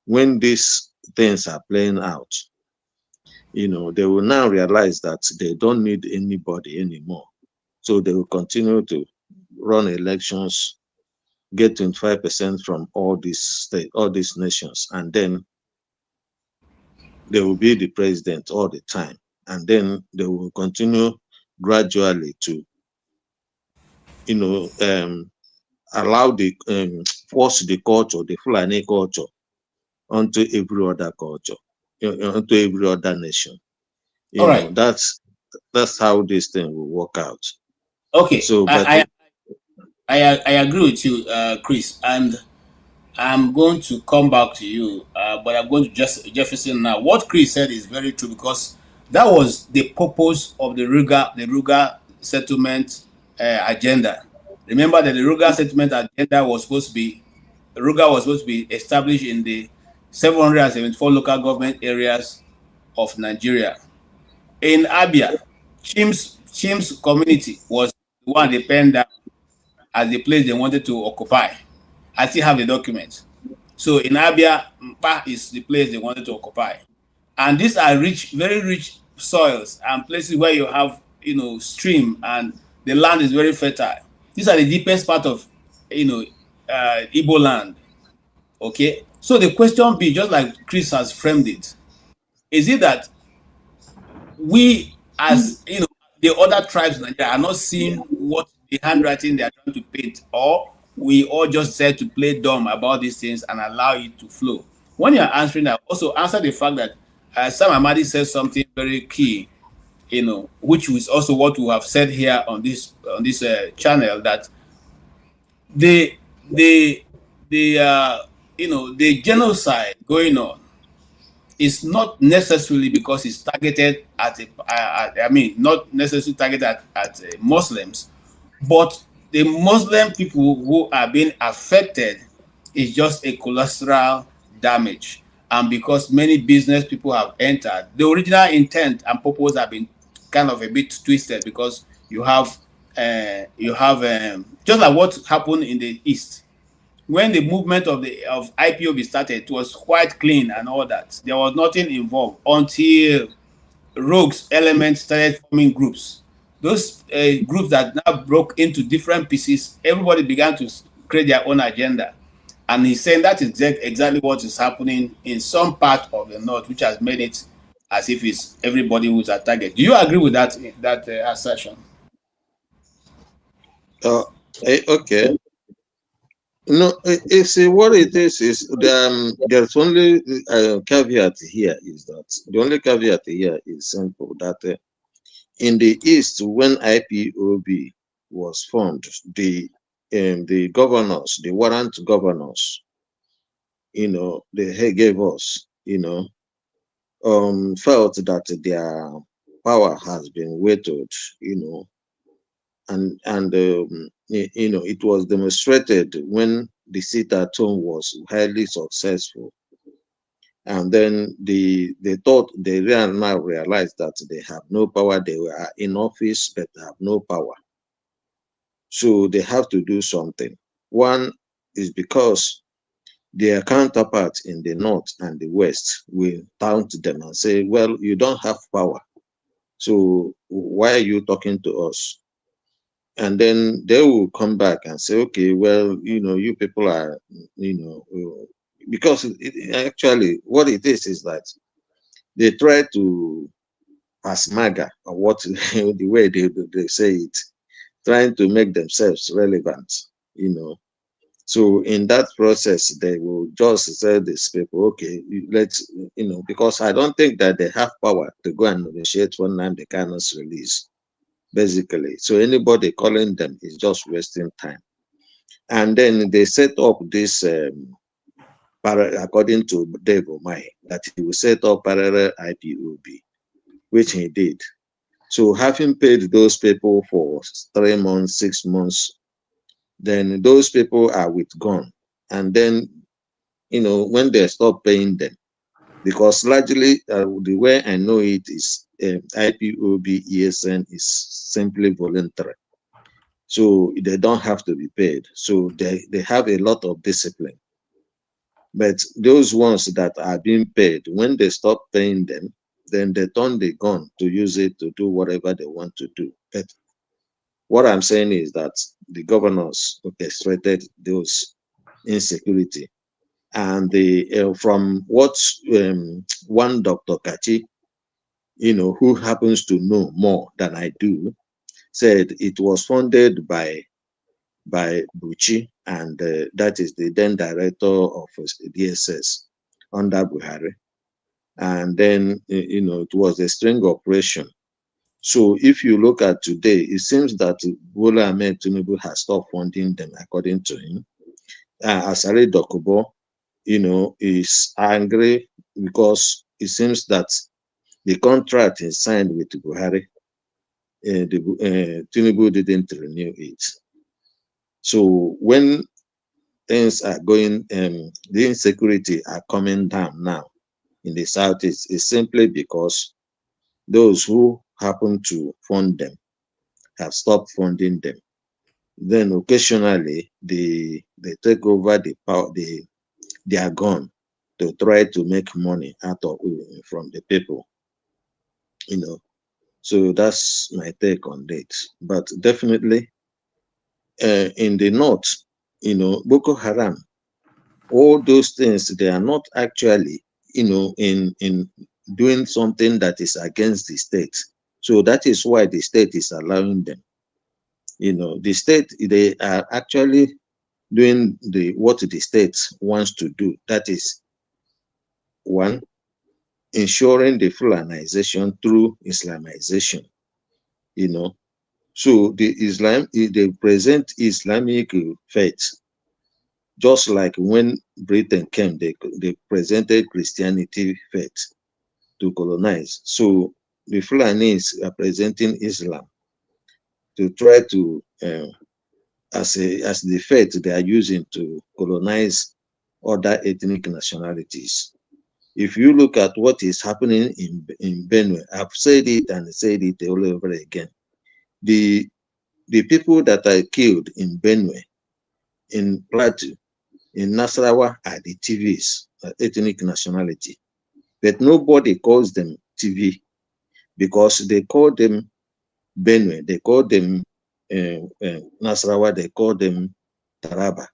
when these things are playing out, you know, they will now realize that they don't need anybody anymore. So they will continue to run elections, get 25% from all these states, all these nations, and then they will be the president all the time. And then they will continue gradually to, you know, allow the force the culture, the Fulani culture, onto every other culture, onto every other nation. You know, that's how this thing will work out. Okay, so but I agree with you, Chris, and I'm going to come back to you, but I'm going to just Jefferson now. What Chris said is very true, because that was the purpose of the Ruga settlement agenda. Remember that the Ruga settlement agenda was supposed to be established in the 774 local government areas of Nigeria. In Abia, Chim's community was the one they penned down as the place they wanted to occupy. I still have the document. So in Abia, Mbah is the place they wanted to occupy. And these are rich, very rich soils and places where you have, you know, stream, and the land is very fertile. These are the deepest part of, you know, Igbo land. Okay. So the question be, just like Chris has framed it, is it that we, as you know, the other tribes in Nigeria are not seeing what the handwriting they are trying to paint, or we all just said to play dumb about these things and allow it to flow? When you are answering that, also answer the fact that Sam Amadi says something very key, you know, which is also what we have said here on this channel, that the you know, the genocide going on it's not necessarily because it's targeted at not necessarily targeted at Muslims, but the Muslim people who are being affected is just a collateral damage. And because many business people have entered, the original intent and purpose have been kind of a bit twisted, because you have just like what happened in the East. When the movement of IPOB started, it was quite clean and all that. There was nothing involved until rogues elements started forming groups. Those groups that now broke into different pieces, everybody began to create their own agenda. And he's saying that is exactly what is happening in some part of the North, which has made it as if it's everybody who's a target. Do you agree with that assertion? Okay. No, see what it is there's only a caveat here, is that the only caveat here is simple, that in the East, when IPOB was formed, the governors, the warrant governors, they gave us, felt that their power has been weighted, and it was demonstrated when the sit at home was highly successful. And then they now realized that they have no power. They were in office, but have no power. So they have to do something. One is because their counterparts in the North and the West will taunt them and say, well, you don't have power, so why are you talking to us? And then they will come back and say, okay, well, you people are, because actually what it is that they try to, as MAGA, or what the way they say it, trying to make themselves relevant, So in that process, they will just tell these people, okay, let's, because I don't think that they have power to go and negotiate for Nnamdi Kanu's release, basically. So anybody calling them is just wasting time. And then they set up this, according to Dave Umahi, that he will set up parallel IPOB, which he did. So having paid those people for 3 months, 6 months, then those people are withdrawn. And then, when they stop paying them, because largely the way I know it is IPOB ESN is simply voluntary. So they don't have to be paid. So they have a lot of discipline. But those ones that are being paid, when they stop paying them, then they turn the gun to use it to do whatever they want to do. But what I'm saying is that the governors orchestrated those insecurity. And from what one Dr. Kachi, who happens to know more than I do, said it was funded by Buchi, and that is the then director of DSS under Buhari. And then, it was a string operation. So if you look at today, it seems that Bola Ahmed Tinubu has stopped funding them, according to him. Asari Dokubo, is angry because it seems that the contract is signed with Buhari. Tinubu didn't renew it. So when things are going, the insecurity are coming down now in the Southeast, is simply because those who happen to fund them have stopped funding them. Then occasionally they take over the power, they are gone to try to make money out of from the people. So that's my take on it. But definitely in the North, Boko Haram, all those things, they are not actually, in doing something that is against the state. So that is why the state is allowing them. The state, they are actually doing what the state wants to do. That is, one, ensuring the Fulanization through Islamization. So they present Islamic faith Just like when Britain came, they presented Christianity faith to colonize. So the Fulanis are presenting Islam to try to, as the faith they are using to colonize other ethnic nationalities. If you look at what is happening in Benue, I've said it and said it all over again. The people that are killed in Benue, in Plateau, in Nasarawa are the TVs, ethnic nationality. But nobody calls them TV because they call them Benue, they call them Nasarawa, they call them Taraba.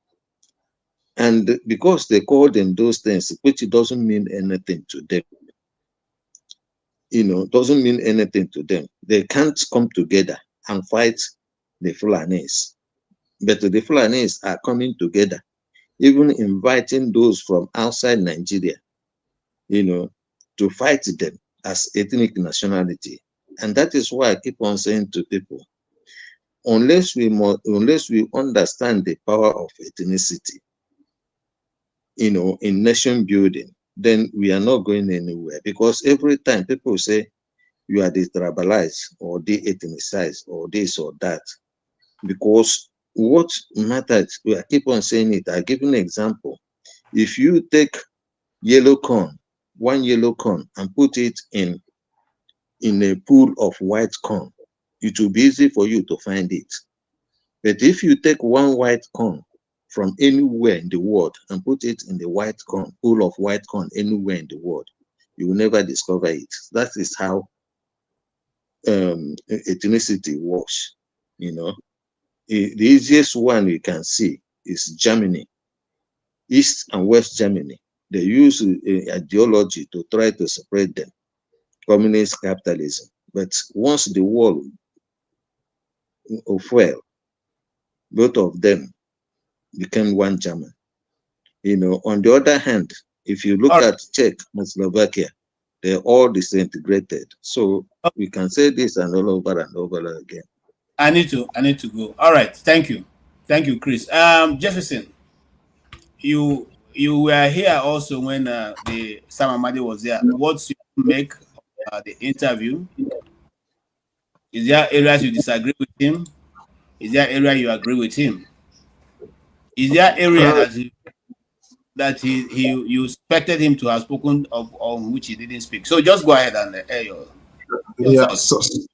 And because they call them those things, which doesn't mean anything to them, doesn't mean anything to them. They can't come together and fight the Fulanis. But the Fulanis are coming together, even inviting those from outside Nigeria, to fight them as ethnic nationality. And that is why I keep on saying to people, unless we understand the power of ethnicity, in nation building, then we are not going anywhere. Because every time people say you are de-tribalized or de-ethnicized or this or that, because what matters, I keep on saying it, I give an example. If you take yellow corn, one yellow corn, and put it in a pool of white corn, it will be easy for you to find it. But if you take one white corn from anywhere in the world and put it in the white corn, pool of white corn anywhere in the world, you will never discover it. That is how ethnicity works. The easiest one you can see is Germany, East and West Germany. They use ideology to try to separate them, communist capitalism. But once the wall fell, both of them became one German. On the other hand, if you look at Czech and Slovakia, they're all disintegrated. So we can say this and all over and over again. I need to go. All right, thank you, Chris. Jefferson, you were here also when the Sam Amadi was there. What's your make the interview? Is there areas you disagree with him? Is there area you agree with him? Is there area that you expected him to have spoken of on which he didn't speak? So just go ahead and air your thoughts.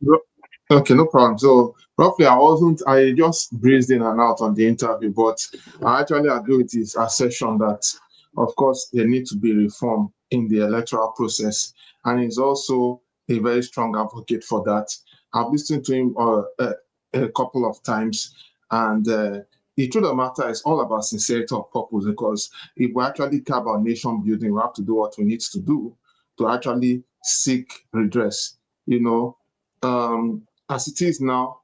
Okay, no problem. So roughly, I just breezed in and out on the interview, but I actually agree with his assertion that, of course, there need to be reform in the electoral process, and he's also a very strong advocate for that. I've listened to him a couple of times, and the truth of the matter is all about sincerity of purpose, because if we actually care about nation building, we have to do what we need to do to actually seek redress. As it is now,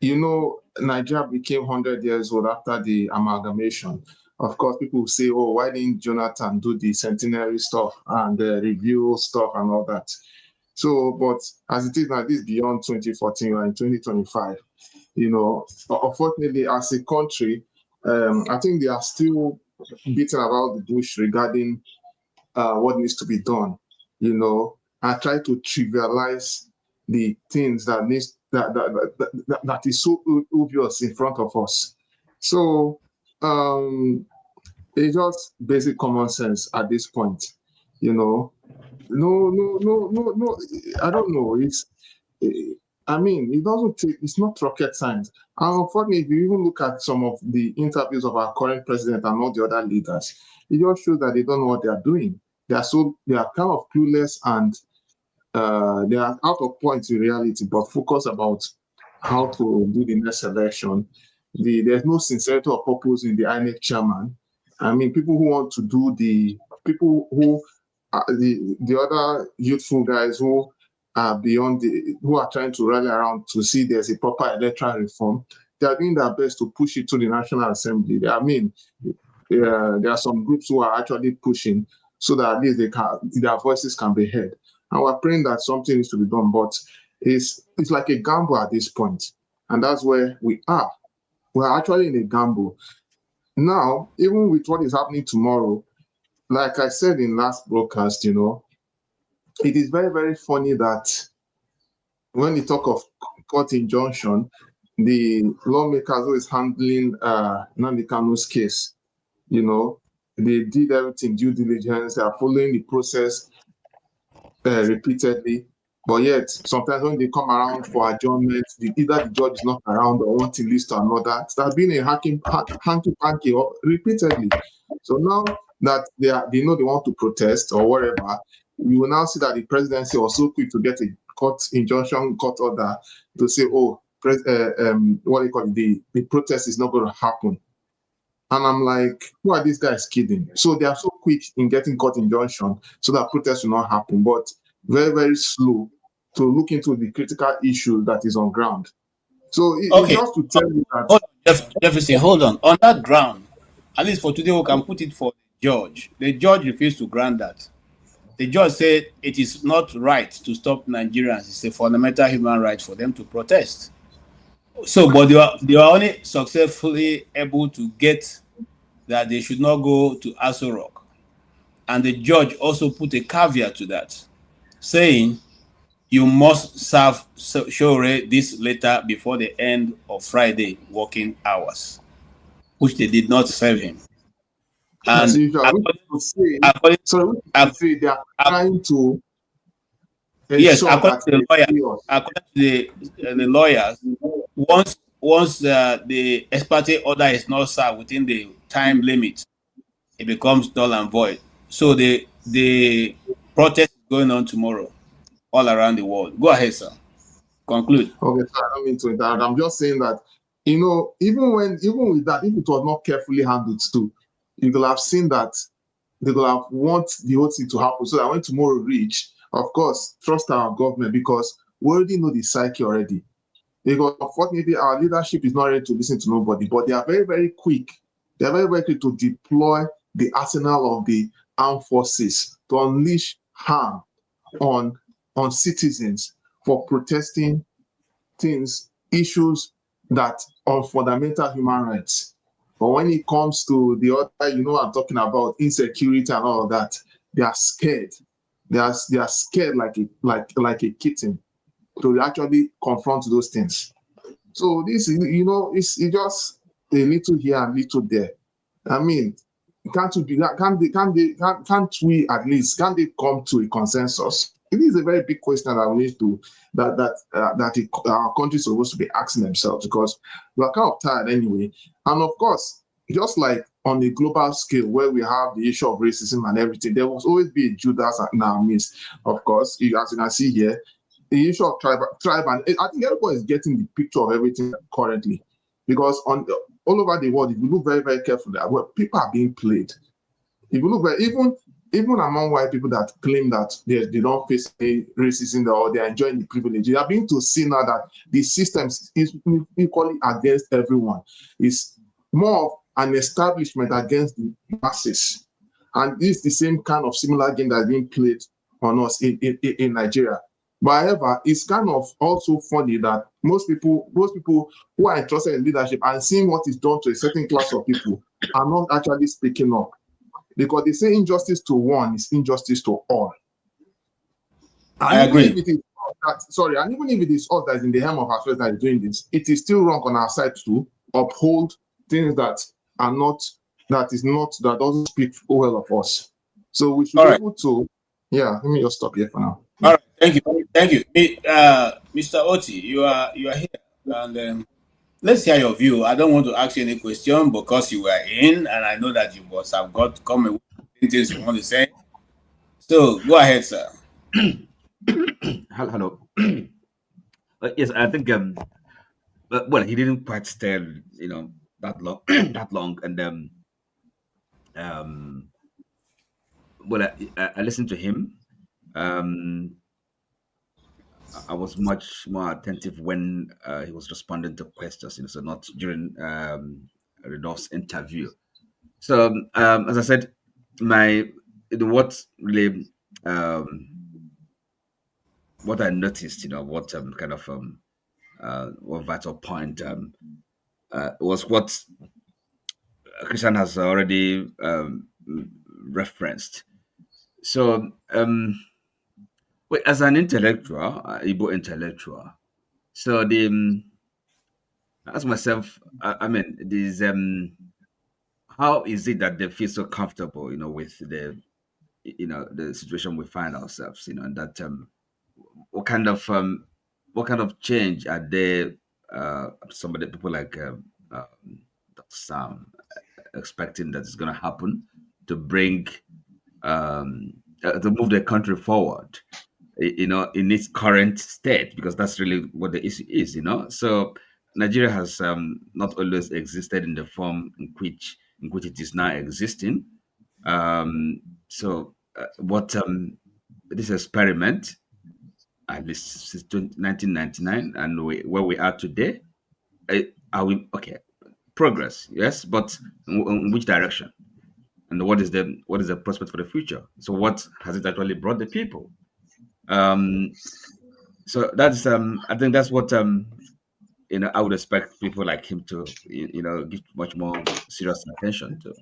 Nigeria became 100 years old after the amalgamation. Of course, people will say, oh, why didn't Jonathan do the centenary stuff and the review stuff and all that? So, but as it is now, this is beyond 2014 and 2025. Unfortunately, as a country, I think they are still beating about the bush regarding what needs to be done, and try to trivialize the things that is so obvious in front of us. So it's just basic common sense at this point. No. I don't know. It doesn't take. It's not rocket science. And unfortunately, if you even look at some of the interviews of our current president and all the other leaders, it just shows that they don't know what they are doing. They are kind of clueless, and they are out of point in reality, but focus about how to do the next election. There's no sincerity or purpose in the INEC chairman. People who want to do the other youthful guys who are who are trying to rally around to see there's a proper electoral reform, they are doing their best to push it to the National Assembly. There are some groups who are actually pushing so that at least their voices can be heard. And we're praying that something needs to be done, but it's like a gamble at this point. And that's where we are. We're actually in a gamble. now, even with what is happening tomorrow, like I said in last broadcast, you know, it is very, very funny that when you talk of court injunction, the lawmakers who is handling Nnamdi Kanu's case, you know, they did everything due diligence, they are following the process repeatedly. But yet, sometimes when they come around for adjournment, either the judge is not around or one thing leads to another. It has been a hanky-panky repeatedly. So now that they know they want to protest or whatever, you will now see that the presidency was so quick to get a court injunction, court order to say, oh, what do you call it? The protest is not going to happen. And I'm like, who are these guys kidding? So they are so quick in getting court injunction so that protests will not happen, but very, very slow to look into the critical issue that is on ground. So it's just to tell you that. Hold on, Jefferson, hold on. On that ground, at least for today, we can put it for the judge. The judge refused to grant that. The judge said it is not right to stop Nigerians. It's a fundamental human right for them to protest. So, but they were only successfully able to get that they should not go to Aso Rock. And the judge also put a caveat to that, saying you must serve Sowore this letter before the end of Friday working hours, which they did not serve him. And they are trying to. Yes, according to the lawyers, once the ex parte order is not served within the time limit, it becomes null and void. So the protest is going on tomorrow all around the world. Go ahead, sir. Conclude. Okay, sir, I don't mean to interrupt. I'm just saying that, you know, even with that, if it was not carefully handled too, you could have seen that they could have want the whole thing to happen so that when tomorrow reach, of course, trust our government because we already know the psyche already. Because unfortunately, our leadership is not ready to listen to nobody, but they are very, very quick. They are very, very quick to deploy the arsenal of the armed forces to unleash harm on citizens for protesting issues that are fundamental human rights. But when it comes to the other, you know what I'm talking about, insecurity and all of that, they are scared. They are scared like a kitten to actually confront those things. So this is, you know, it's just a little here and little there. I mean, can't we at least come to a consensus? It is a very big question that we need to our country is supposed to be asking themselves because we are kind of tired anyway. And of course, just like on a global scale where we have the issue of racism and everything, there will always be a Judas in our midst. Of course, as you can see here, the issue of tribe, and I think everybody is getting the picture of everything currently, because all over the world, if you look very, very carefully, people are being played. If you look very, even among white people that claim that they don't face any racism or they are enjoying the privilege, they are being to see now that the system is equally against everyone. It's more of an establishment against the masses, and this is the same kind of similar game that is being played on us in Nigeria. But however, it's kind of also funny that most people who are interested in leadership and seeing what is done to a certain class of people are not actually speaking up, because they say injustice to one is injustice to all. And I agree. And even if it is us that is in the helm of affairs that is doing this, it is still wrong on our side to uphold things that doesn't speak well of us. So we should be able to. Yeah, let me just stop here for now. All right, thank you. Mr. Oti, you are here, and let's hear your view. I don't want to ask you any question because you were in, and I know that you must have come away with things you want to say. So go ahead, sir. Hello. Yes, I think well, he didn't quite stay, that long, and well, I listened to him. I was much more attentive when he was responding to questions, so not during Rodolph's interview. So, as I said, what I noticed, what kind of what vital point was what Christian has already referenced. So, as an intellectual, Igbo intellectual, so I ask myself, I mean, this how is it that they feel so comfortable, with the situation we find ourselves, and that what kind of change are there? Some of the people like Dr. Sam expecting that is going to happen to bring to move the country forward, in its current state, because that's really what the issue is, So Nigeria has not always existed in the form in which it is now existing. So what this experiment, at least since 1999, and where we are today, are we okay? Progress, yes, but in which direction? And what is the prospect for the future? So what has it actually brought the people? So that's I think that's what I would expect people like him to give much more serious attention to,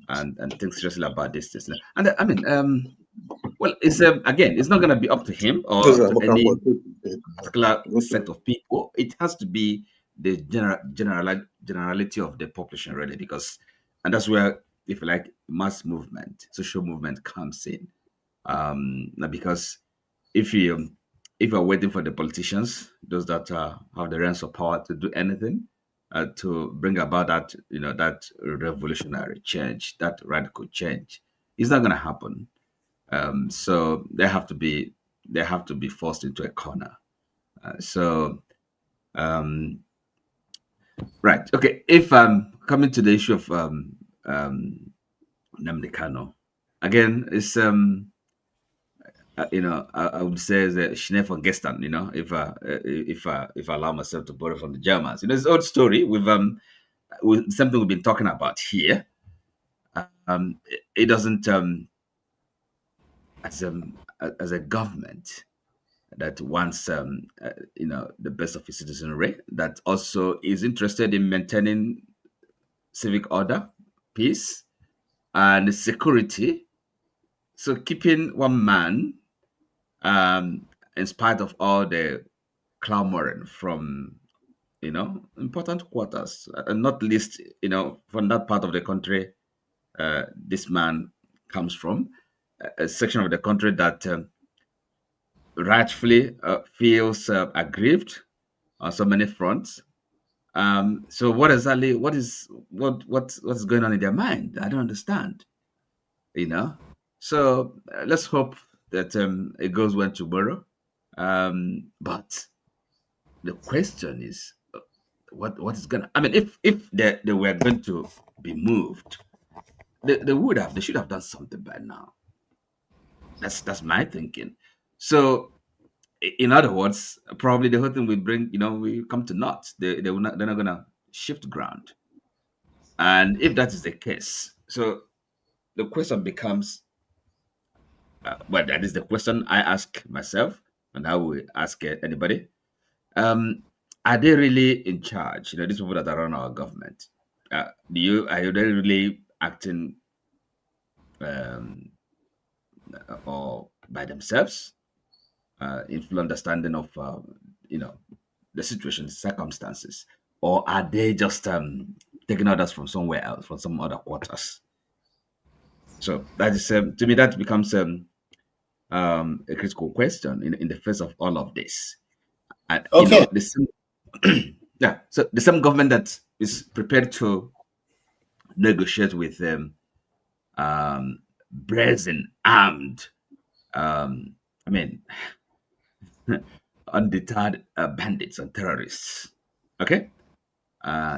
and think seriously about this. And I mean, well, it's again, it's not going to be up to him or to any particular set of people. It has to be the generality of the population, really, and that's where, if you like, mass movement, social movement comes in. Because if you're waiting for the politicians, those that have the reins of power, to do anything to bring about that that revolutionary change, that radical change, it's not going to happen. So they have to be forced into a corner. Right. Okay. If coming to the issue of Nnamdi Kanu, again, it's I would say the Schnee von gestern, if I allow myself to borrow from the Germans. It's an old story with something we've been talking about here. It doesn't as a government that wants the best of its citizenry, that also is interested in maintaining civic order, peace, and security. So keeping one man, in spite of all the clamoring from important quarters, and not least from that part of the country this man comes from, a section of the country that rightfully feels aggrieved on so many fronts. So what's going on in their mind? I don't understand. So let's hope that it goes well tomorrow. But the question is, what is gonna? I mean, if they were going to be moved, they should have done something by now. That's my thinking. So, in other words, probably the whole thing will bring, we come to naught. They're not gonna shift ground. And if that is the case, so the question becomes, well, that is the question I ask myself, and I will ask anybody. Are they really in charge? These people that are run our government. Are they really acting or by themselves, in full understanding of the situation, circumstances, or are they just taking orders from somewhere else, from some other quarters? So that is to me, that becomes a critical question in the face of all of this. And, okay. So the same government that is prepared to negotiate with brazen, armed, undeterred bandits and terrorists. Okay,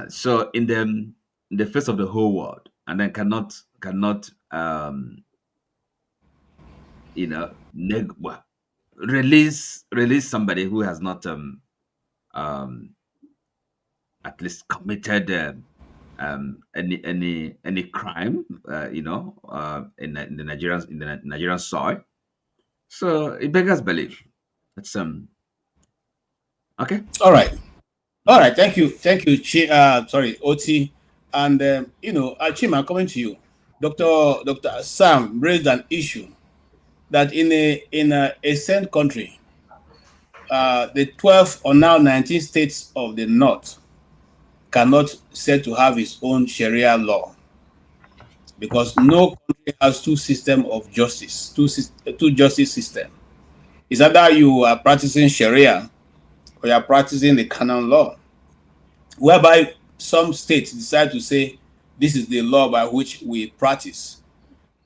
so in the face of the whole world, and then cannot release somebody who has not at least committed any crime, in the Nigerian soil. So it beggars belief. That's okay. All right. Thank you. Sorry, Oti. And Chima, coming to you, Dr. Sam raised an issue that in a said country, the 12 or now 19 states of the North cannot said to have its own Sharia law, because no country has two systems of justice, two justice system. It's either you are practicing Sharia or you are practicing the canon law, whereby some states decide to say this is the law by which we practice,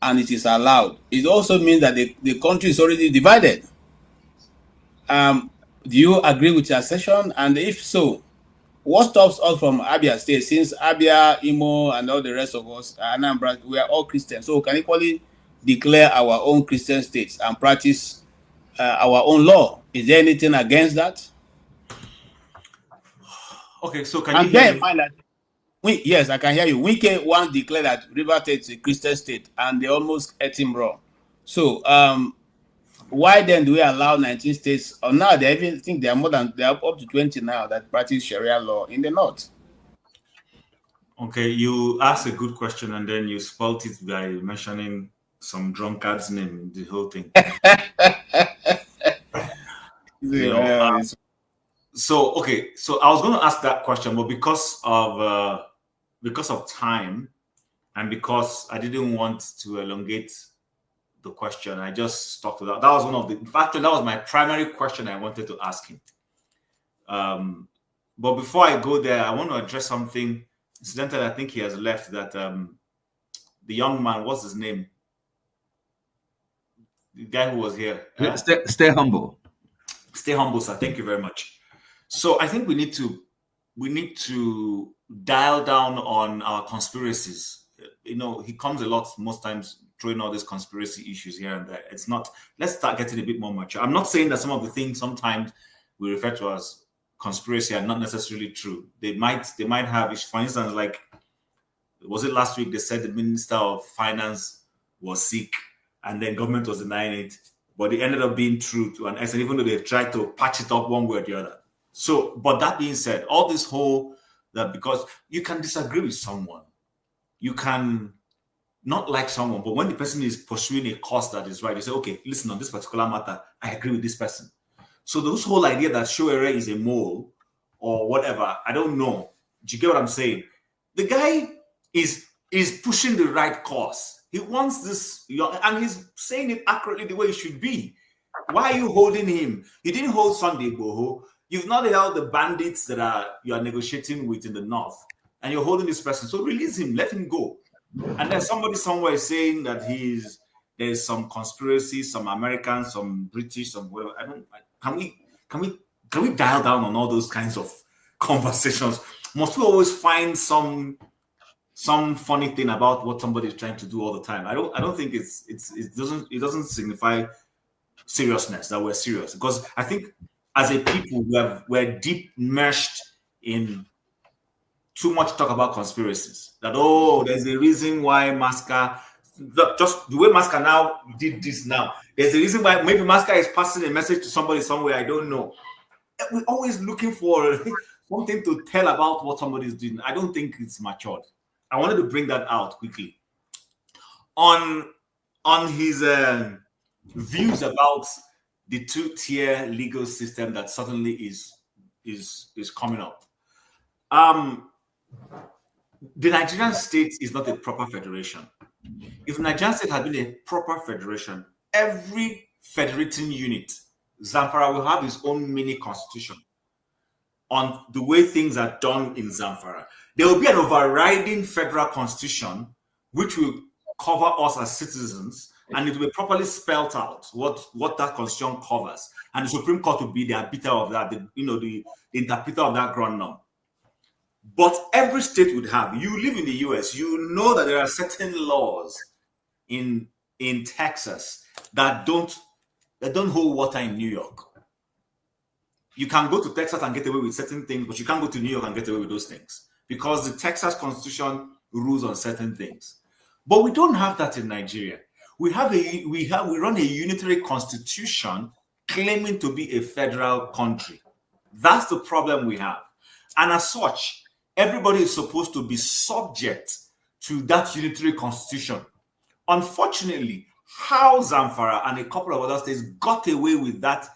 and it is allowed. It also means that the country is already divided. Do you agree with your assertion? And if so, what stops us from Abia State, since Abia, Imo, and all the rest of us, Anambra, we are all Christians, so we can equally declare our own Christian states and practice our own law? Is there anything against that? Okay, so can you hear me? Yes, I can hear you. Wike once declared that River State is a Christian state, and they almost ate him raw. So, why then do we allow 19 states, or now they even think they are up to 20 now that practice Sharia law in the North? Okay, you asked a good question and then you spoilt it by mentioning some drunkard's name in the whole thing. So I was going to ask that question, but because of time and because I didn't want to elongate the question, I just stuck with that. That was one of the, in fact, that was my primary question I wanted to ask him. But before I go there, I want to address something. Incidentally, I think he has left. That the young man, what's his name? The guy who was here. Stay humble. Stay humble, sir. Thank you very much. So I think we need to dial down on our conspiracies. You know, he comes a lot most times throwing all these conspiracy issues here and there. It's not, let's start getting a bit more mature. I'm not saying that some of the things sometimes we refer to as conspiracy are not necessarily true. They might have, for instance, like, was it last week they said the Minister of Finance was sick and then government was denying it, but it ended up being true to an extent, even though they've tried to patch it up one way or the other. So, but that being said, all this whole, that because you can disagree with someone, you can not like someone, but when the person is pursuing a cause that is right, you say, okay, listen, on this particular matter, I agree with this person. So this whole idea that Sowore is a mole or whatever, I don't know. Do you get what I'm saying? The guy is pushing the right cause. He wants this, and he's saying it accurately the way it should be. Why are you holding him? You didn't hold Sunday Igboho. You've not held the bandits that you are negotiating with in the north, and you're holding this person. So release him, let him go. And then somebody somewhere is saying that there's some conspiracy, some American, some British, some whatever. Can we dial down on all those kinds of conversations? Must we always find some funny thing about what somebody is trying to do all the time? I don't think it doesn't signify seriousness that we're serious, because I think as a people we're deep immersed in too much talk about conspiracies. That there's a reason why Masca, just the way Masca now did this now. There's a reason why maybe Masca is passing a message to somebody somewhere. I don't know. We're always looking for something to tell about what somebody is doing. I don't think it's matured. I wanted to bring that out quickly. On his views about the two-tier legal system that suddenly is coming up. The Nigerian state is not a proper federation. If Nigerian state had been a proper federation, every federating unit, Zamfara will have its own mini constitution on the way things are done in Zamfara. There will be an overriding federal constitution which will cover us as citizens, and it will be properly spelled out what that constitution covers. And the Supreme Court will be the arbiter of that, the interpreter of that ground norm. But every state would have. You live in the US, you know that there are certain laws in Texas that don't hold water in New York. You can go to Texas and get away with certain things, but you can't go to New York and get away with those things because the Texas Constitution rules on certain things. But we don't have that in Nigeria. We run a unitary constitution claiming to be a federal country. That's the problem we have. And as such, everybody is supposed to be subject to that unitary constitution. Unfortunately, how Zamfara and a couple of other states got away with that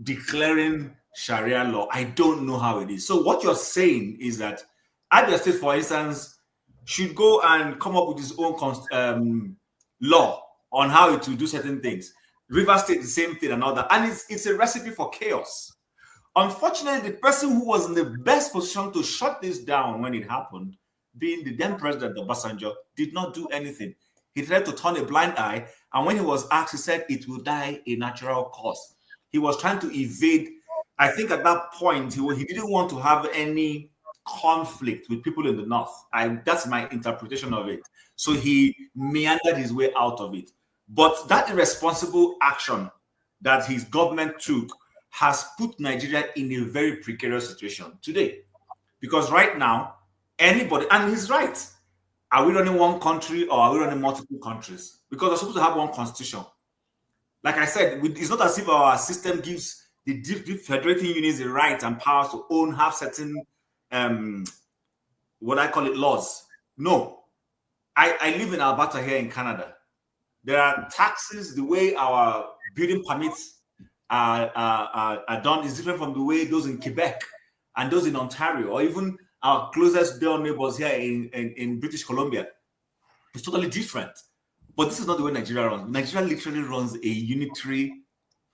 declaring Sharia law, I don't know how it is. So what you're saying is that Abia State, for instance, should go and come up with its own law on how to do certain things. River State, the same thing and all that. And it's a recipe for chaos. Unfortunately, the person who was in the best position to shut this down when it happened, being the then president of Obasanjo, did not do anything. He tried to turn a blind eye. And when he was asked, he said it will die a natural cause. He was trying to evade. I think at that point, he didn't want to have any conflict with people in the north. That's my interpretation of it. So he meandered his way out of it. But that irresponsible action that his government took has put Nigeria in a very precarious situation today. Because right now, anybody, and he's right, are we running one country or are we running multiple countries? Because we're supposed to have one constitution. Like I said, it's not as if our system gives the federating units the right and powers to have certain, what I call it, laws. No. I live in Alberta here in Canada. There are taxes, the way our building permits are done is different from the way those in Quebec and those in Ontario, or even our closest door neighbors here in British Columbia. It's totally different. But this is not the way Nigeria runs. Nigeria literally runs a unitary,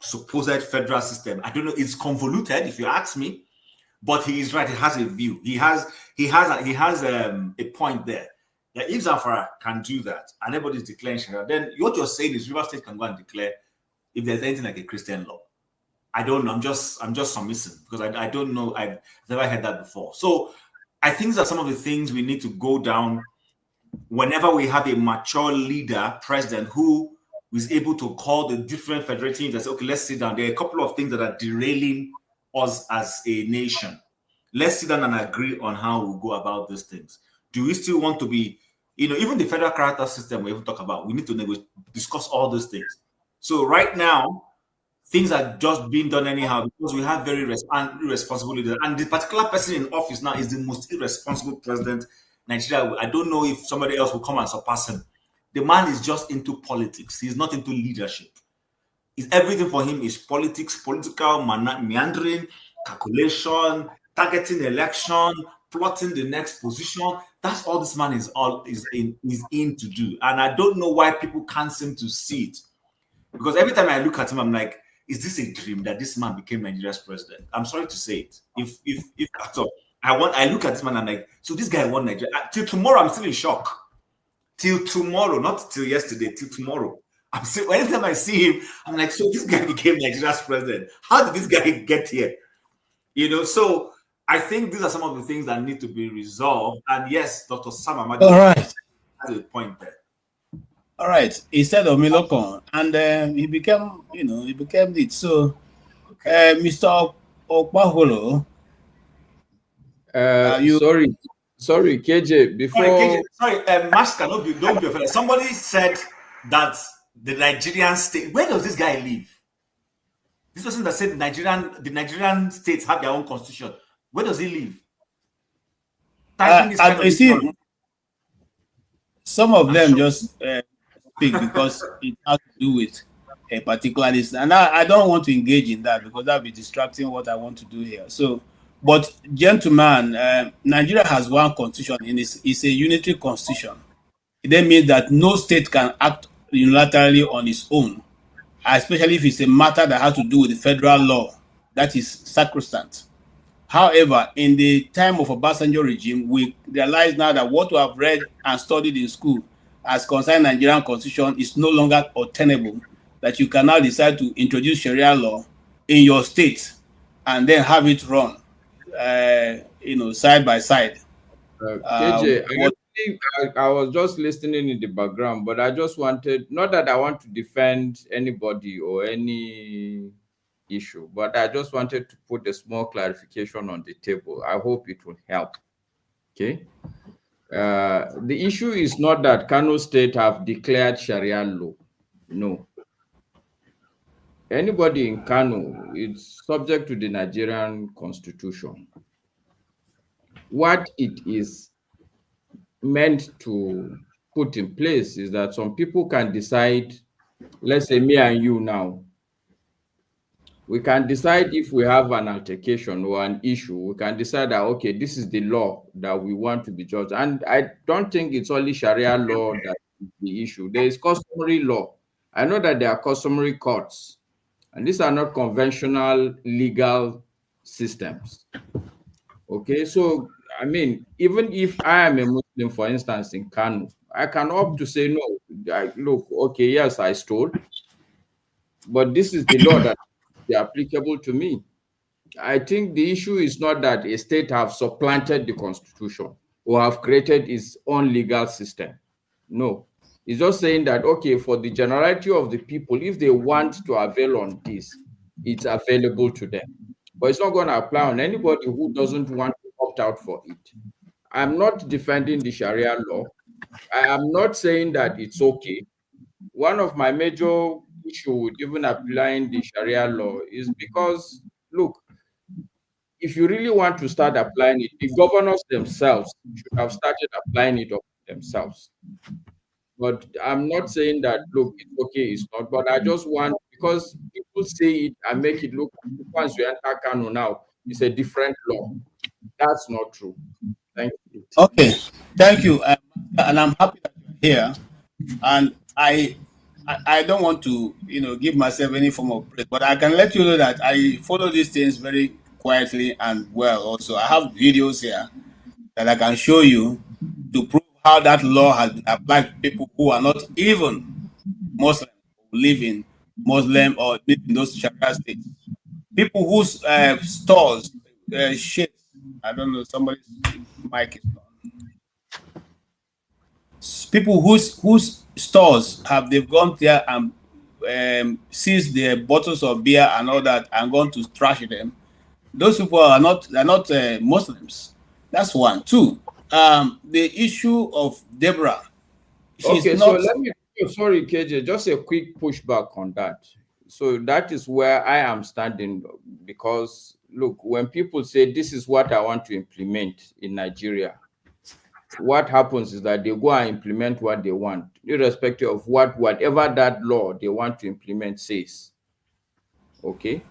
supposed federal system. I don't know, it's convoluted if you ask me, but he is right. He has a view. He has a point there. That if Zamfara can do that and everybody's declaring Sharia, then what you're saying is River State can go and declare if there's anything like a Christian law. I don't know. I'm just submissive because I don't know. I've never heard that before. So I think these are some of the things we need to go down whenever we have a mature leader, president, who is able to call the different federating units and say, okay, let's sit down. There are a couple of things that are derailing us as a nation. Let's sit down and agree on how we'll go about these things. Do we still want to be, even the federal character system we even talk about, we need to discuss all those things. So right now, things are just being done anyhow because we have very irresponsible leaders. And the particular person in office now is the most irresponsible president Nigeria. I don't know if somebody else will come and surpass him. The man is just into politics. He's not into leadership. Everything for him is politics, political meandering, calculation, targeting election, plotting the next position. That's all this man is in to do. And I don't know why people can't seem to see it. Because every time I look at him, I'm like, is this a dream that this man became Nigeria's president? I'm sorry to say it. If at all, I look at this man and I'm like, so this guy won Nigeria. Till tomorrow, I'm still in shock. Till tomorrow, not till yesterday, till tomorrow. I'm still, anytime I see him, I'm like, so this guy became Nigeria's president. How did this guy get here? So I think these are some of the things that need to be resolved. And yes, Dr. Sam Amadi has a point there. All right. He said Omilokon, and he became it. So, Mr. Okpaholo, sorry, KJ. Before, Master, don't be offended. Somebody said that the Nigerian state. Where does this guy live? This person that said the Nigerian states have their own constitution. Where does he live? I see. Some of them just speak because it has to do with a particular list, and I don't want to engage in that because that'll be distracting what I want to do here. So, but gentlemen, Nigeria has one constitution, and it's a unitary constitution. It then means that no state can act unilaterally on its own, especially if it's a matter that has to do with the federal law. That is sacrosanct. However, in the time of Obasanjo regime, we realize now that what we have read and studied in school as concerned Nigerian constitution is no longer obtainable, that you can now decide to introduce Sharia law in your state and then have it run, side by side. KJ, I was just listening in the background, but I just wanted, not that I want to defend anybody or any issue, but I just wanted to put a small clarification on the table. I hope it will help. Okay. The issue is not that Kano State have declared Sharia law. No. Anybody in Kano is subject to the Nigerian constitution. what it is meant to put in place is that some people can decide, let's say me and you now, we can decide if we have an altercation or an issue, we can decide that, okay, this is the law that we want to be judged. And I don't think it's only Sharia law that is the issue. There is customary law. I know that there are customary courts, and these are not conventional legal systems. Okay, so I mean, even if I am a Muslim, for instance, in Kanu, I can opt to say, no, look, okay, yes, I stole, but this is the law that is applicable to me. I think the issue is not that a state have supplanted the constitution or have created its own legal system. No, it's just saying that, okay, for the generality of the people, if they want to avail on this, it's available to them. But it's not going to apply on anybody who doesn't want to opt out for it. I'm not defending the Sharia law. I am not saying that it's okay. One of my major issues with even applying the Sharia law is because, look, if you really want to start applying it, the governors themselves should have started applying it themselves. But I'm not saying that, look, it's okay, it's not. But I just want, because people say it and make it look, once you enter Kanu now, it's a different law. That's not true. Thank you. Okay, thank you. And I'm happy that you're here. And I don't want to, give myself any form of praise, but I can let you know that I follow these things very quietly and well. Also, I have videos here that I can show you to prove how that law has been applied to people who are not even Muslim, who live in Muslim or live in those Sharia states. People whose stores, shit, I don't know, somebody's mic is on. People whose stores they've gone there and seized their bottles of beer and all that and gone to trash them. Those people are not Muslims. That's one. Two, the issue of Deborah. Okay, so let me, sorry, KJ, just a quick pushback on that. So that is where I am standing, because look, when people say this is what I want to implement in Nigeria, what happens is that they go and implement what they want, irrespective of whatever that law they want to implement says. Okay,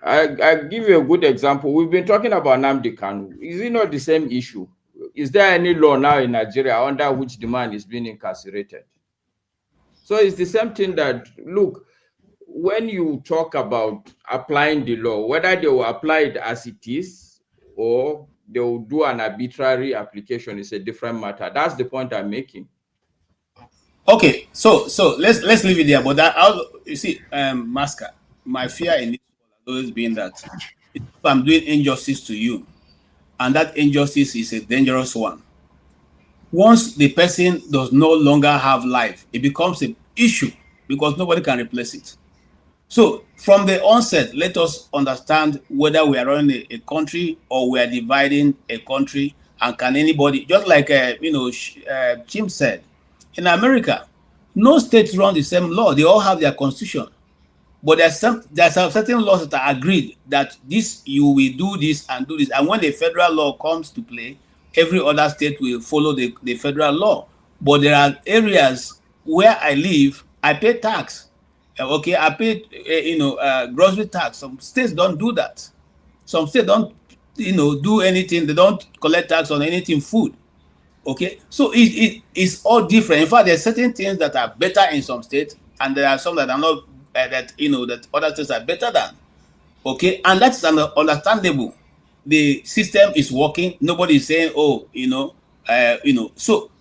I give you a good example. We've been talking about Nnamdi Kanu. Is it not the same issue? Is there any law now in Nigeria under which the man is being incarcerated? So it's the same thing that, look, when you talk about applying the law, whether they will apply it as it is or they will do an arbitrary application is a different matter. That's the point I'm making. Okay, so let's leave it there. But you see, Masker, my fear in this has always been that if I'm doing injustice to you, and that injustice is a dangerous one, once the person does no longer have life, it becomes an issue because nobody can replace it. So from the onset, let us understand whether we are running a country or we are dividing a country, and can anybody, just like Jim said, in America, no states run the same law. They all have their constitution, but there's certain laws that are agreed that this you will do this and do this, and when the federal law comes to play, every other state will follow the federal law. But there are areas where I live, I pay tax. Okay, I pay grocery tax. Some states don't do that. Some states don't do anything. They don't collect tax on anything food. Okay, so it's all different. In fact, there are certain things that are better in some states, and there are some that are not that other states are better than. Okay, and that's understandable. The system is working. Nobody is saying, So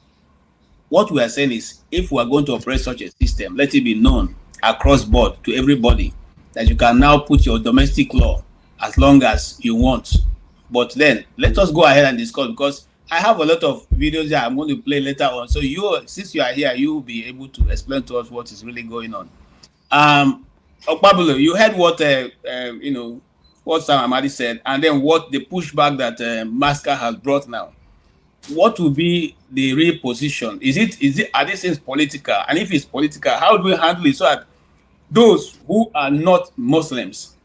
what we are saying is, if we are going to operate such a system, let it be known across board to everybody that you can now put your domestic law as long as you want. But then let us go ahead and discuss, because I have a lot of videos that I'm going to play later on. So since you are here, you will be able to explain to us what is really going on. Okpabolo, you heard what Sam Amadi said, and then what the pushback that Masker has brought now. What will be the real position? Are these things political? And if it's political, how do we handle it so that those who are not Muslims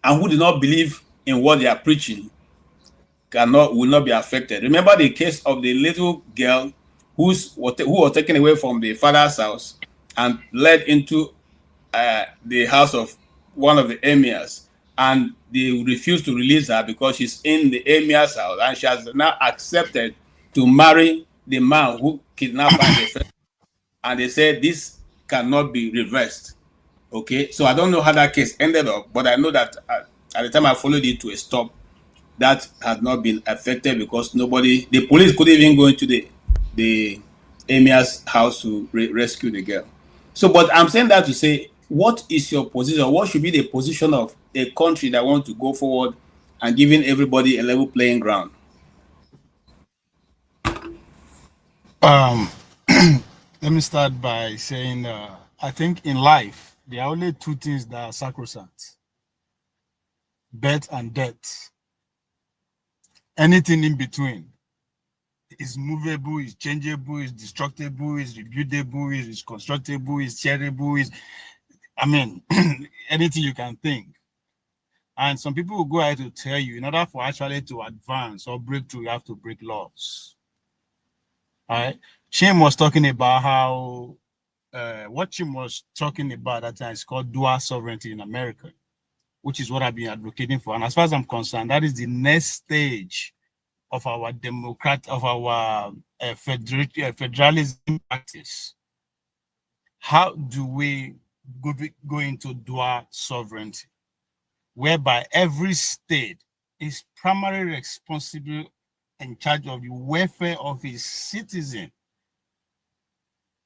and who do not believe in what they are preaching will not be affected. Remember the case of the little girl who was taken away from the father's house and led into the house of one of the emirs, and they refused to release her because she's in the emir's house, and she has now accepted to marry the man who kidnapped her. And they said this cannot be reversed. Okay, so I don't know how that case ended up, but I know that at the time I followed it to a stop, that had not been affected because the police couldn't even go into the emir's house to rescue the girl. So, but I'm saying that to say, what is your position? What should be the position of a country that wants to go forward and giving everybody a level playing ground? Let me start by saying, I think in life, there are only two things that are sacrosanct: birth and death. Anything in between is movable, is changeable, is destructible, is rebuildable, is constructible, is shareable, anything you can think. And some people will go ahead to tell you, in order for actually to advance or break through, you have to break laws. All right. Chim was talking about how what Chim was talking about at that time is called dual sovereignty in America, which is what I've been advocating for. And as far as I'm concerned, that is the next stage of our federalism practice. How do we go into dual sovereignty, whereby every state is primarily responsible in charge of the welfare of its citizen?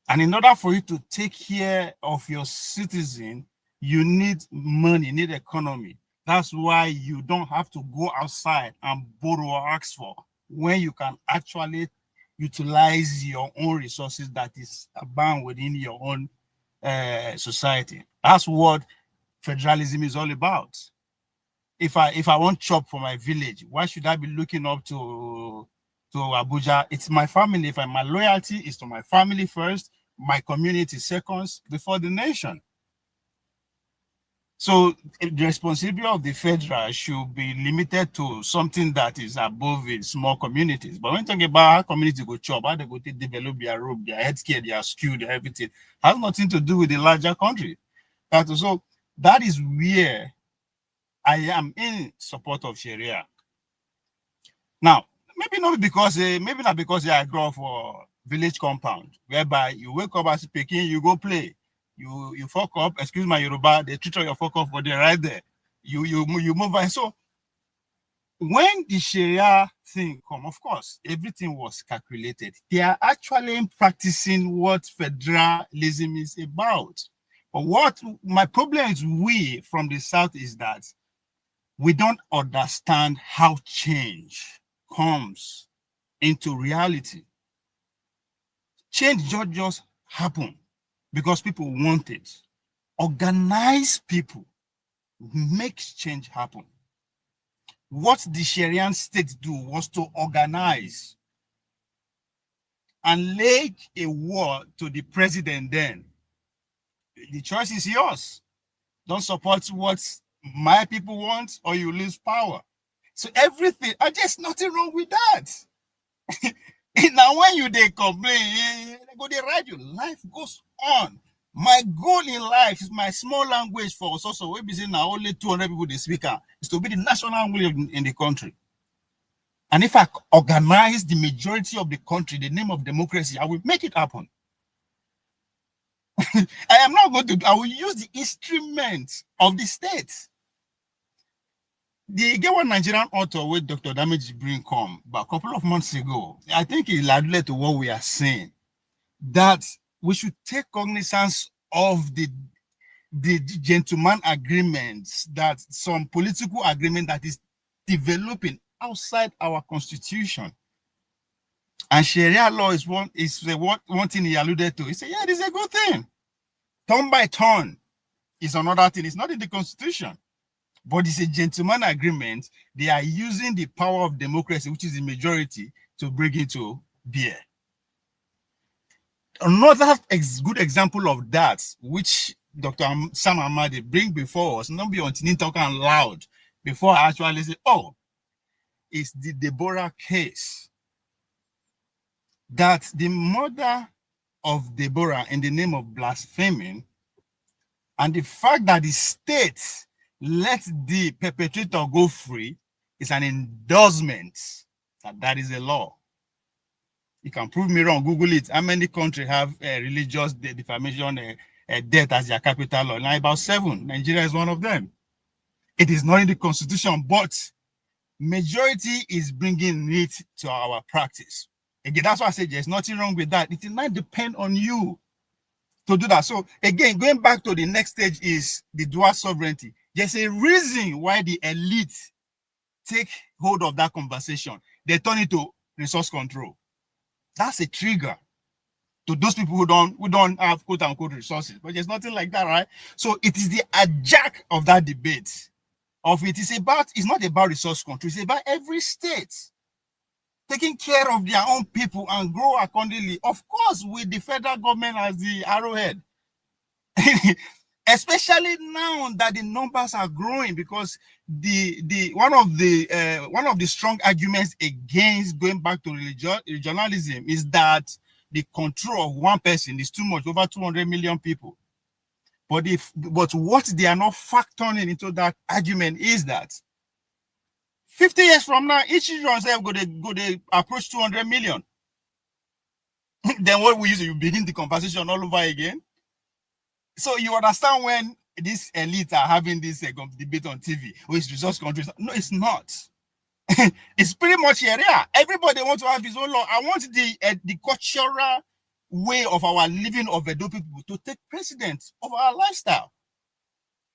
And in order for you to take care of your citizen, you need money, you need economy. That's why you don't have to go outside and borrow or ask for, when you can actually utilize your own resources that is abound within your own society. That's what federalism is all about. If I want chop for my village, why should I be looking up to Abuja? It's my family. If my loyalty is to my family first, my community seconds, before the nation. So the responsibility of the federal should be limited to something that is above in small communities. But when you talk about how communities go chop, how they go to develop their road, their healthcare, their skill, their everything, has nothing to do with the larger country. So that is where I am in support of Sharia. Now, maybe not because I grew up for village compound, whereby you wake up as Peking, you go play. You fuck up, excuse my Yoruba, they treat your fuck up for the right there. You move on. So when the Sharia thing come, of course, everything was calculated. They are actually practicing what federalism is about. But what my problem is, we from the South, is that we don't understand how change comes into reality. Change just happen because people want it. Organized people makes change happen. What the Syrian state do was to organize and lay a word to the president. Then the choice is yours. Don't support what my people want, or you lose power. So everything, just nothing wrong with that. Now when they complain, they write you, life goes on. My goal in life is my small language for so we be saying now only 200 people they speak is to be the national language in the country. And if I organize the majority of the country, the name of democracy, I will make it happen. I will use the instruments of the state. The get one Nigerian author with Dr. Damage bring come, but a couple of months ago, I think it led to what we are saying, that we should take cognizance of the gentleman agreements, that some political agreement that is developing outside our constitution. And Sharia law is one thing he alluded to. He said, yeah, this is a good thing. Turn by turn is another thing. It's not in the constitution, but it's a gentleman agreement. They are using the power of democracy, which is the majority, to bring it to bear. Another good example of that, which Dr. Sam Amadi bring before us, not be on talking loud before I actually say, oh, is the Deborah case. That the murder of Deborah in the name of blaspheming, and the fact that the state let the perpetrator go free is an endorsement that is a law. You can prove me wrong, Google it. How many countries have religious defamation death as their capital law? Now about 7. Nigeria is one of them. It is not in the constitution, but majority is bringing it to our practice. Again, that's why I said there's nothing wrong with that. It will not depend on you to do that. So again, going back to the next stage is the dual sovereignty. There's a reason why the elite take hold of that conversation. They turn it to resource control. That's a trigger to those people who don't have quote unquote resources. But there's nothing like that, right? So it is the adjunct of that debate. It's not about resource control, it's about every state taking care of their own people and grow accordingly. Of course, with the federal government as the arrowhead. Especially now that the numbers are growing, because one of the strong arguments against going back to regionalism is that the control of one person is too much, over 200 million people. But what they are not factoring into that argument is that 50 years from now, each region go to approach 200 million. Then what we use, you begin the conversation all over again. So you understand when these elites are having this debate on TV, which resource countries. No, it's not. It's pretty much here. Everybody wants to have his own law. I want the cultural way of our living of Edo people to take precedence of our lifestyle.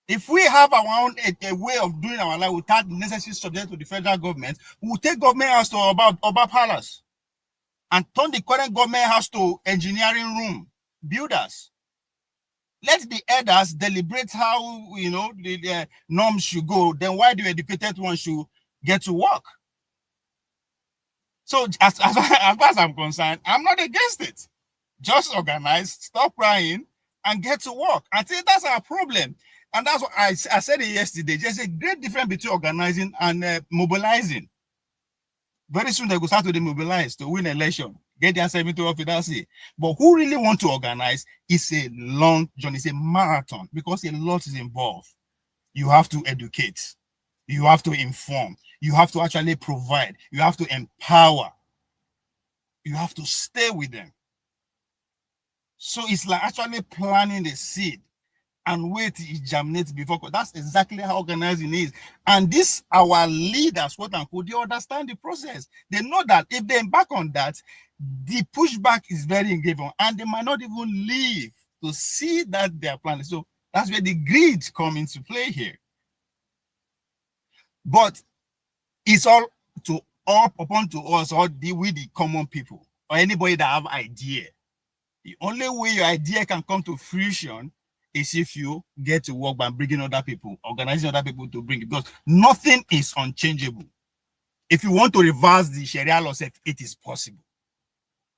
If we have our own a way of doing our life without necessarily subject to the federal government, we will take government house to Oba Palace and turn the current government house to engineering room builders. Let the elders deliberate how the norms should go. Then why the educated ones should get to work? So as far as I'm concerned, I'm not against it. Just organize, stop crying, and get to work. I think that's our problem. And that's what I said it yesterday. There's a great difference between organizing and mobilizing. Very soon they will start to demobilize to win election, get their 70 off without say. But who really want to organize is a long journey, it's a marathon, because a lot is involved. You have to educate, you have to inform, you have to actually provide, you have to empower, you have to stay with them. So it's like actually planting the seed and wait till it germinates before. That's exactly how organizing is. And this, our leaders, quote unquote, they understand the process. They know that if they embark on that, the pushback is very engaging, and they might not even live to see that they are planning. So that's where the greed come into play here. But it's all upon to us, or with the common people, or anybody that have idea. The only way your idea can come to fruition is if you get to work by bringing other people, organizing other people to bring it, because nothing is unchangeable. If you want to reverse the Sharia law, it is possible.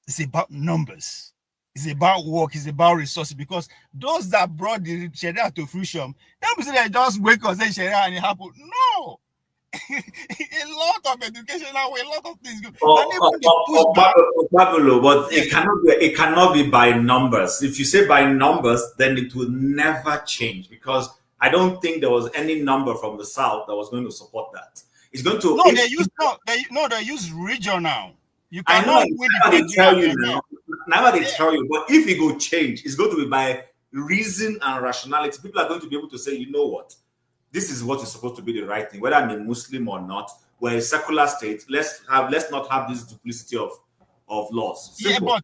It's about numbers. It's about work. It's about resources, because those that brought the Sharia to fruition, they just wake up and say Sharia and it happened. No. A lot of education now, a lot of things. But it cannot be by numbers. If you say by numbers, then it will never change, because I don't think there was any number from the south that was going to support that. It's going to. No, they use regional. You I know. They tell you now. Now they tell you, but if it go change, it's going to be by reason and rationality. People are going to be able to say, you know what? This is what is supposed to be the right thing, whether I'm a Muslim or not. We're a secular state. Let's not have this duplicity of laws. Simple. Yeah, but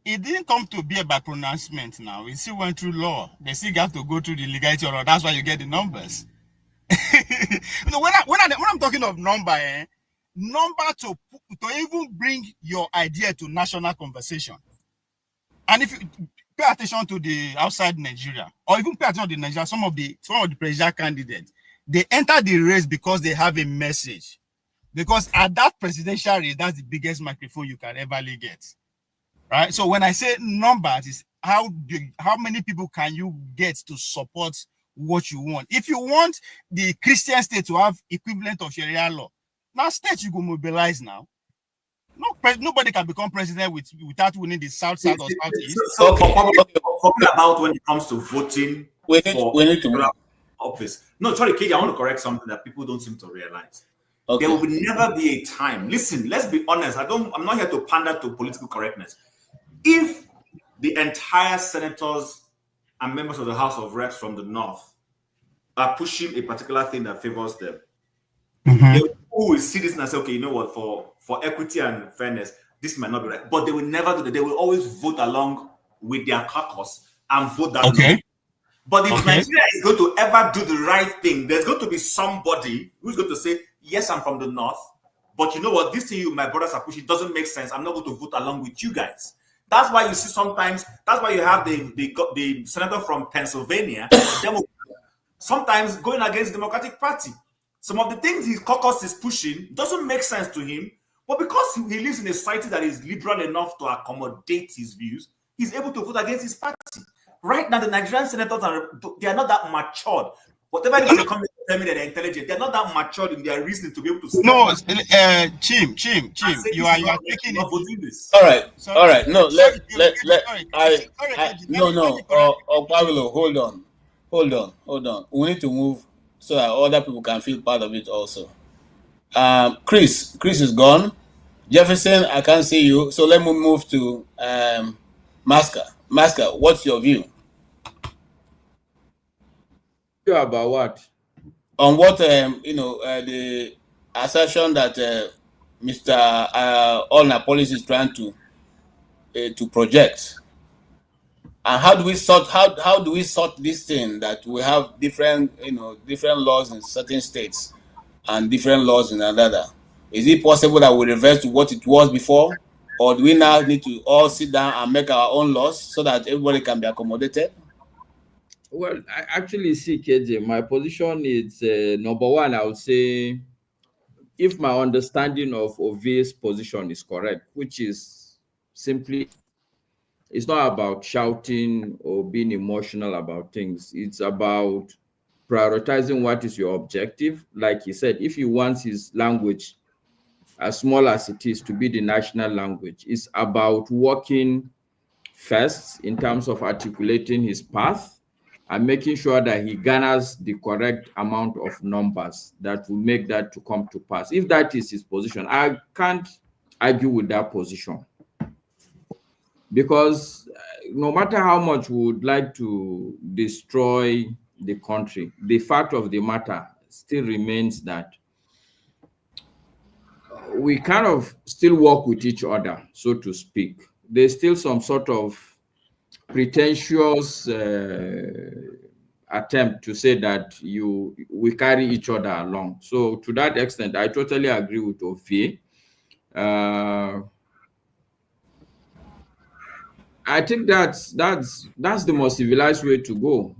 it didn't come to be by pronouncement now. It still went through law. They still have to go through the legality, or that's why you get the numbers. When I'm talking of number, number to even bring your idea to national conversation. And if you pay attention to the outside Nigeria, or even pay attention to Nigeria, some of the presidential candidates, they enter the race because they have a message. Because at that presidential race, that's the biggest microphone you can ever get. Right? So when I say numbers, is how many people can you get to support what you want? If you want the Christian state to have equivalent of Sharia law, Now state you go mobilize now. Nobody can become president without winning the south or southeast. So talking about when it comes to voting we need to office. No, sorry, KJ, I want to correct something that people don't seem to realize. Okay. There will never be a time. Listen, let's be honest. I'm not here to pander to political correctness. If the entire senators and members of the House of Reps from the North are pushing a particular thing that favors them, they will see this and say, okay, you know what, for equity and fairness, this might not be right. But they will never do that. They will always vote along with their caucus and vote that way. But if Nigeria is going to ever do the right thing, there's going to be somebody who's going to say, yes, I'm from the North, but you know what, this thing my brothers are pushing doesn't make sense. I'm not going to vote along with you guys. That's why you see sometimes, that's why you have the senator from Pennsylvania, sometimes going against the Democratic Party. Some of the things his caucus is pushing doesn't make sense to him, but because he lives in a society that is liberal enough to accommodate his views, he's able to vote against his party. Right now, the Nigerian senators they are not that matured. Whatever they come and tell me that they're intelligent, they're not that matured in their reasoning to be able to. No, Chim, you are taking this. All right. No, Pablo, hold on. We need to move so that other people can feel part of it also. Chris is gone. Jefferson, I can't see you, so let me move to Maska, what's your view? About what? On what the assertion that Mr. Olna policy is trying to project, and how do we sort this thing that we have different laws in certain states and different laws in another? Is it possible that we revert to what it was before, or do we now need to all sit down and make our own laws so that everybody can be accommodated? Well, I actually see, KJ, my position is number one, I would say, if my understanding of Ovie's position is correct, which is simply, it's not about shouting or being emotional about things. It's about prioritizing what is your objective. Like he said, if he wants his language, as small as it is, to be the national language, it's about working first in terms of articulating his path and making sure that he garners the correct amount of numbers that will make that to come to pass. If that is his position, I can't argue with that position. Because no matter how much we would like to destroy the country, the fact of the matter still remains that we kind of still work with each other, so to speak. There's still some sort of pretentious attempt to say that we carry each other along. So to that extent, I totally agree with Ovie. I think that's the most civilized way to go.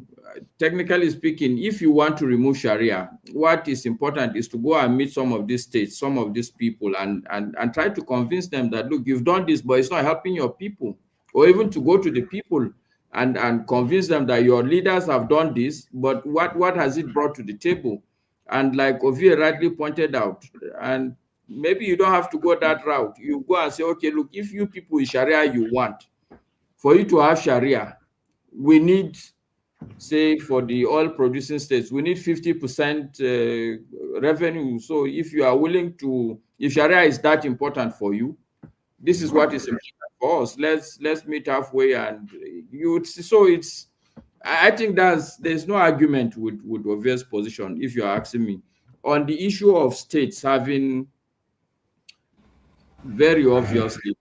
Technically speaking, if you want to remove Sharia, what is important is to go and meet some of these states, some of these people, and try to convince them that, look, you've done this, but it's not helping your people. Or even to go to the people and convince them that your leaders have done this, but what has it brought to the table? And like Ovie rightly pointed out, and maybe you don't have to go that route. You go and say, okay, look, if you people in Sharia you want, for you to have Sharia, we need, say, for the oil producing states, we need 50% revenue. So if you are willing to, if Sharia is that important for you, this is what is important for us. Let's meet halfway, and I think there's no argument with Ovie's position, if you're asking me. On the issue of states having very obviously,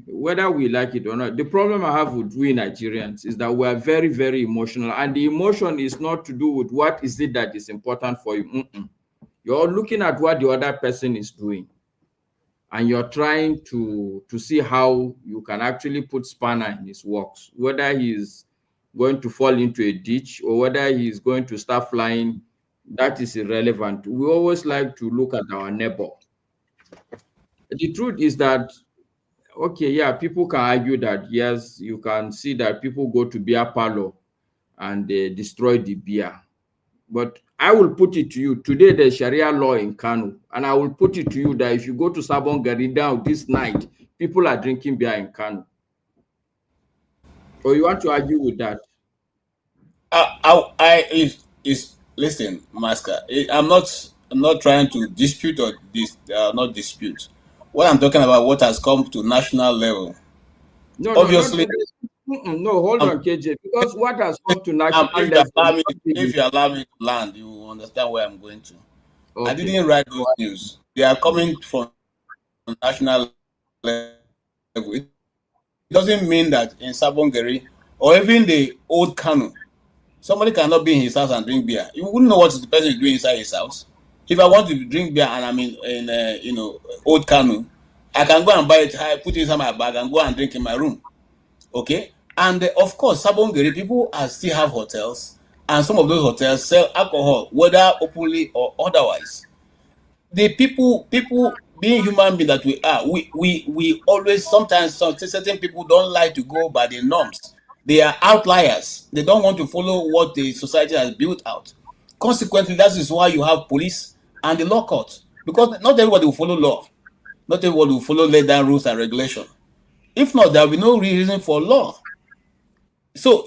whether we like it or not, the problem I have with we Nigerians is that we are very, very emotional, and the emotion is not to do with what is it that is important for you. You're looking at what the other person is doing, and you're trying to see how you can actually put spanner in his works, whether he's going to fall into a ditch or whether he's going to start flying. That is irrelevant. We always like to look at our neighbor. The truth is that, okay, yeah, people can argue that, yes, you can see that people go to beer parlor and they destroy the beer. But I will put it to you. Today, there's Sharia law in Kanu. And I will put it to you that if you go to Sabon Gari down this night, people are drinking beer in Kanu. Or you want to argue with that? Listen, Master. I'm not trying to dispute or not dispute. What I'm talking about, what has come to national level. No, obviously. No, hold on, KJ. Because what has come to national level. If you allow me to land, you will understand where I'm going to. Okay. I didn't write those news. They are coming from national level. It doesn't mean that in Sabon Gari or even the old Kanu, somebody cannot be in his house and drink beer. You wouldn't know what the person is doing inside his house. If I want to drink beer and I'm in old Kanu, I can go and buy it, put it inside my bag and go and drink in my room. Okay? And of course, Sabon Gari, people still have hotels, and some of those hotels sell alcohol, whether openly or otherwise. The people being human beings that we are, we always, sometimes certain people don't like to go by the norms. They are outliers. They don't want to follow what the society has built out. Consequently, that is why you have police and the law court, because not everybody will follow law. Not everybody will follow laid down rules and regulation. If not, there will be no reason for law. So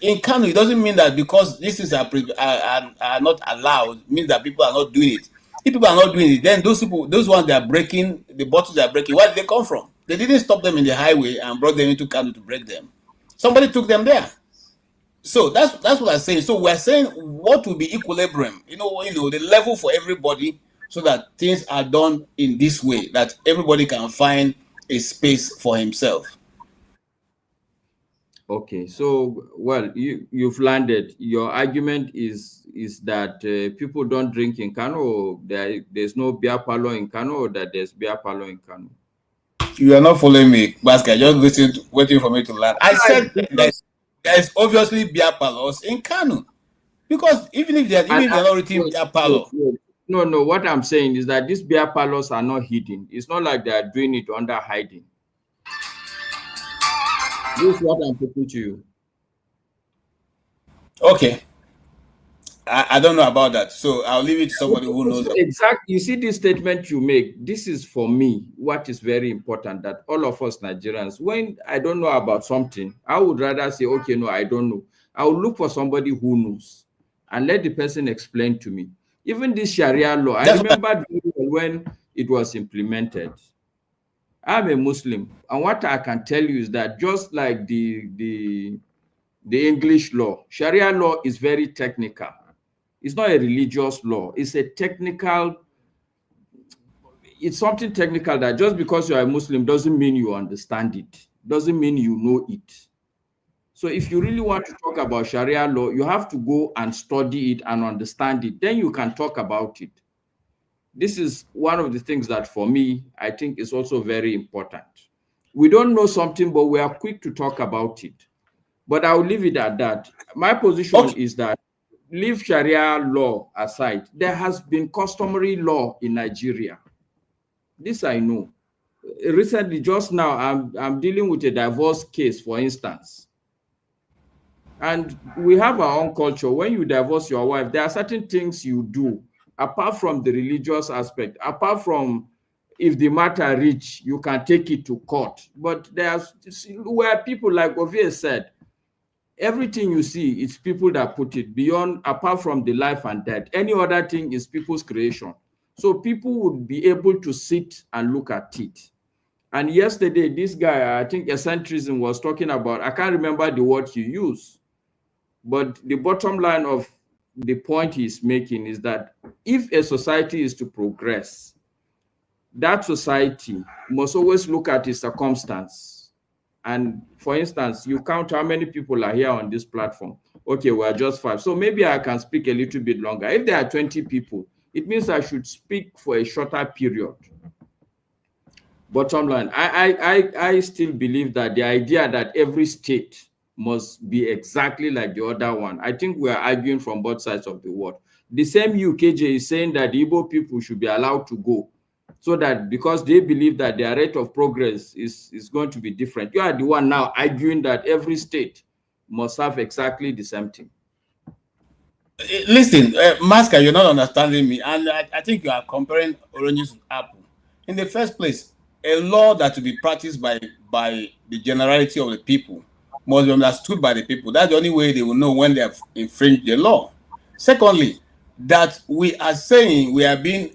in Kano, it doesn't mean that because this is are not allowed, means that people are not doing it. If people are not doing it, then those ones that are breaking, the bottles they are breaking, where did they come from? They didn't stop them in the highway and brought them into Kano to break them. Somebody took them there. So that's what I'm saying. So we're saying what will be equilibrium, the level for everybody, so that things are done in this way, that everybody can find a space for himself. Okay, so well, you've landed. Your argument is that people don't drink in Kano, or there's no beer parlor in Kano, or that there's beer parlor in Kano. You are not following me, Basket. Just waiting for me to land. I said there's obviously beer parlors in Kano, because even if they're not written beer parlor. No. What I'm saying is that these beer parlors are not hidden. It's not like they are doing it under hiding. This is what I'm putting to you. Okay. I don't know about that. So I'll leave it to somebody who knows. Exactly. You see this statement you make, this is for me what is very important, that all of us Nigerians, when I don't know about something, I would rather say, okay, no, I don't know. I will look for somebody who knows and let the person explain to me. Even this Sharia law, I remember when it was implemented. I'm a Muslim, and what I can tell you is that just like the English law, Sharia law is very technical. It's not a religious law. It's a technical. It's something technical that just because you are a Muslim doesn't mean you understand it. Doesn't mean you know it. So if you really want to talk about Sharia law, you have to go and study it and understand it. Then you can talk about it. This is one of the things that for me, I think is also very important. We don't know something, but we are quick to talk about it. But I'll leave it at that. My position is that leave Sharia law aside. There has been customary law in Nigeria. This I know. Recently, just now, I'm dealing with a divorce case, for instance. And we have our own culture. When you divorce your wife, there are certain things you do, apart from the religious aspect, apart from if the matter reach, you can take it to court. But there's where people, like Ovie said, everything you see, it's people that put it beyond, apart from the life and death. Any other thing is people's creation. So people would be able to sit and look at it. And yesterday, this guy, I think eccentricism was talking about, I can't remember the word he used, but the bottom line of the point he's making is that if a society is to progress, that society must always look at its circumstance. And for instance, you count how many people are here on this platform. Okay, we are just 5. So maybe I can speak a little bit longer. If there are 20 people, it means I should speak for a shorter period. Bottom line, I still believe that the idea that every state must be exactly like the other one, I think we are arguing from both sides of the word. The same UKJ is saying that the Igbo people should be allowed to go, so that because they believe that their rate of progress is going to be different. You are the one now arguing that every state must have exactly the same thing. Listen, Masker, you're not understanding me, and I think you are comparing oranges with apple. In the first place, a law that will be practiced by the generality of the people must be understood by the people. That's the only way they will know when they have infringed the law. Secondly, that we are saying we are being,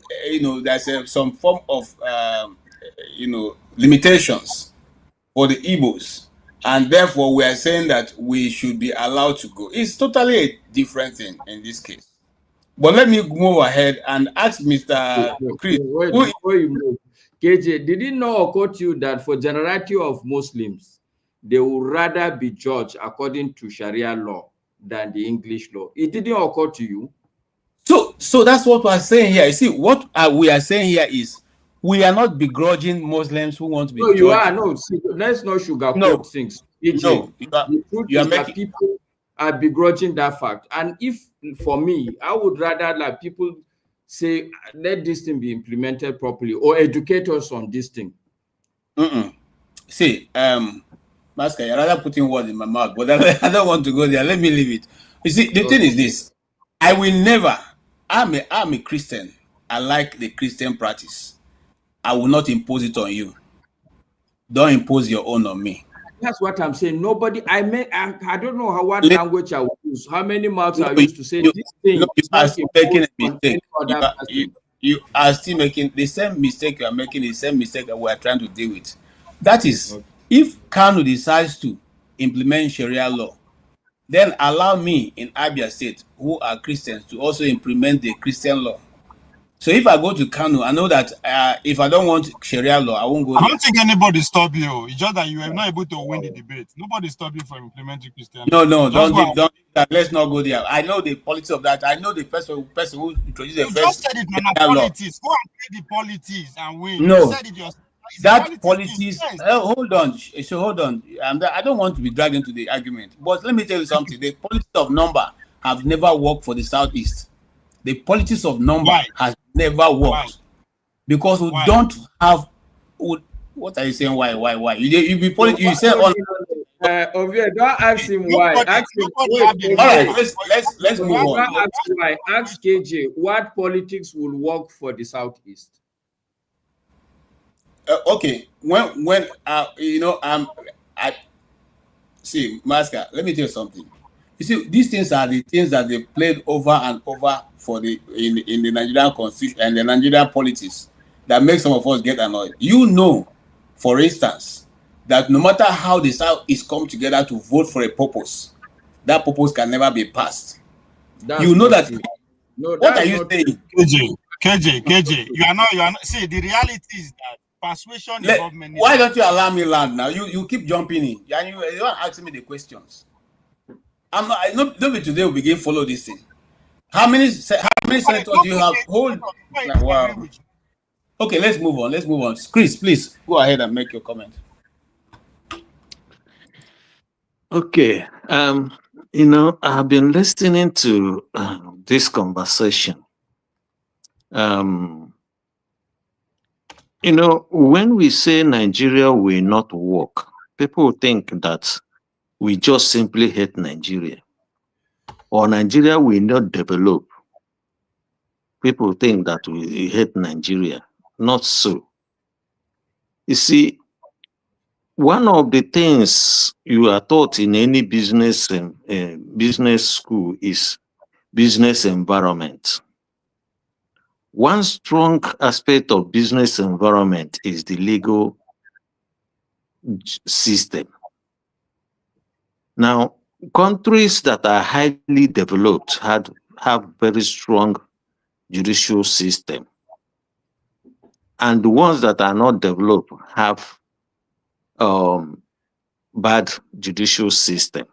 there's some form of, limitations for the Igbos, and therefore we are saying that we should be allowed to go. It's totally a different thing in this case. But let me move ahead and ask Mr. Chris. Before you move, KJ, did it not occur to you that for generality of Muslims, they would rather be judged according to Sharia law than the English law? It didn't occur to you? So that's what we are saying here. You see, what we are saying here is we are not begrudging Muslims who want to be judged. You are. No, see, let's not sugarcoat things. KJ, no, the truth is that people are begrudging that fact. And if, for me, I would rather like people say, let this thing be implemented properly or educate us on this thing. See, Masker, you're rather putting words in my mouth, but I don't want to go there. Let me leave it. You see, the thing is this. I will never, I'm a Christian. I like the Christian practice. I will not impose it on you. Don't impose your own on me. That's what I'm saying. Nobody, I don't know what language I will use, how many marks I used to say this thing. You are still making a mistake. You are still making the same mistake you are making, the same mistake that we are trying to deal with. That is, if Kanu decides to implement Sharia law, then allow me in Abia State, who are Christians, to also implement the Christian law. So if I go to Kanu, I know that if I don't want Sharia law, I won't go there. I don't think anybody stop you. It's just that you are not able to win the debate. Nobody stop you from implementing Christian law. No, don't. Let's not go there. I know the politics of that. I know the person who introduced the you first just said it, politics. Go and play the politics and win. No. You said it yourself. That politics. Hold on. So hold on. I don't want to be dragged into the argument, but let me tell you something. The politics of number have never worked for the Southeast. The politics of number has never worked because we don't have. What are you saying? Why? You be politics. You say all. Don't ask him why. Ask him. All right, let's move on. Ask why. Ask KJ what politics will work for the Southeast. Okay, when I see Masker. Let me tell you something. You see, these things are the things that they played over and over for in the Nigerian constitution and the Nigerian politics that make some of us get annoyed. You know, for instance, that no matter how the South is come together to vote for a purpose, that purpose can never be passed. You know that. No, what are you saying? KJ, you are not. See, the reality is that persuasion is government. Why don't you allow me land now? You keep jumping in and you are asking me the questions. Nobody today will begin follow this thing. How many senators do you have? Hold. Wow. Okay, let's move on. Chris, please go ahead and make your comment. Okay. I've been listening to this conversation. When we say Nigeria will not work, people think that we just simply hate Nigeria, or Nigeria will not develop. People think that we hate Nigeria. Not so. You see, one of the things you are taught in any business school is business environment. One strong aspect of business environment is the legal system. Now, countries that are highly developed have very strong judicial system, and the ones that are not developed have bad judicial system.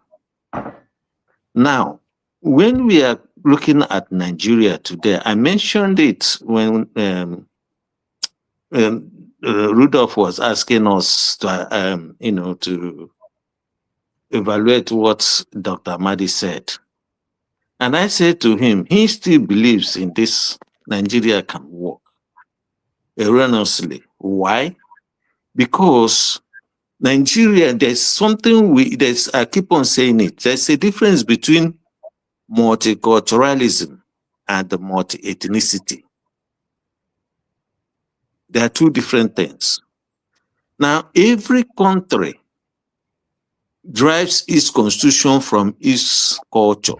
Now, when we are looking at Nigeria today, I mentioned it when Rudolph was asking us to evaluate what Dr. Amadi said. And I said to him, he still believes in this Nigeria can work erroneously. Why? Because Nigeria, there's something I keep on saying it. There's a difference between multiculturalism and multi-ethnicity. They are two different things. Now, every country drives its constitution from its culture,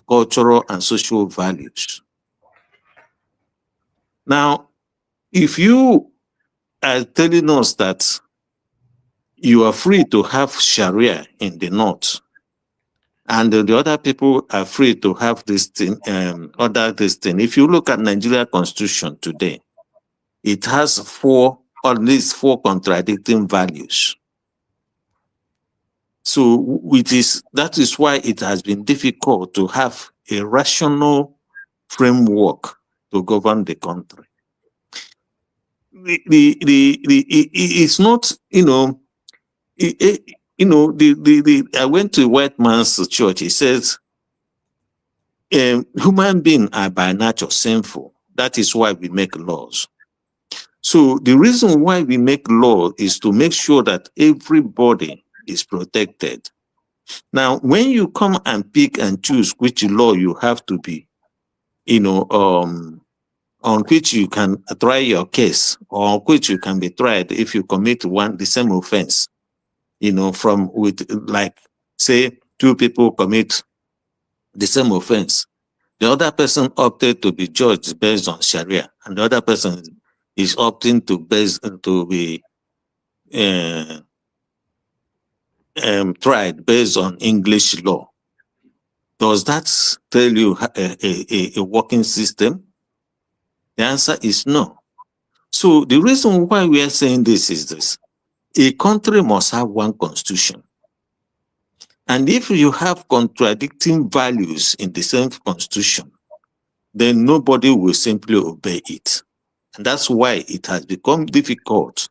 cultural and social values. Now, if you are telling us that you are free to have Sharia in the north, and the other people are free to have this thing, this thing. If you look at Nigeria Constitution today, it has at least four contradicting values. So that is why it has been difficult to have a rational framework to govern the country. It's not, I went to a white man's church. He says, human beings are by nature sinful. That is why we make laws. So the reason why we make law is to make sure that everybody is protected. Now, when you come and pick and choose which law you have to be, on which you can try your case, or on which you can be tried if you commit the same offense, say two people commit the same offense. The other person opted to be judged based on Sharia, and the other person is opting to be tried based on English law. Does that tell you a working system? The answer is no. So the reason why we are saying this is this. A country must have one constitution. And if you have contradicting values in the same constitution, then nobody will simply obey it. And that's why it has become difficult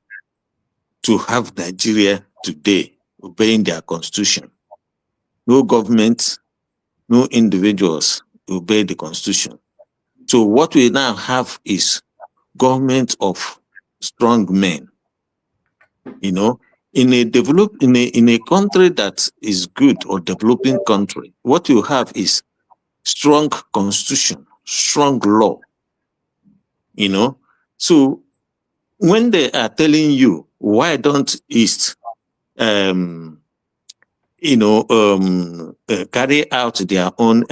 to have Nigeria today obeying their constitution. No government, no individuals obey the constitution. So what we now have is government of strong men. In a country that is good or developing country, what you have is strong constitution, strong law. So when they are telling you why don't East carry out their own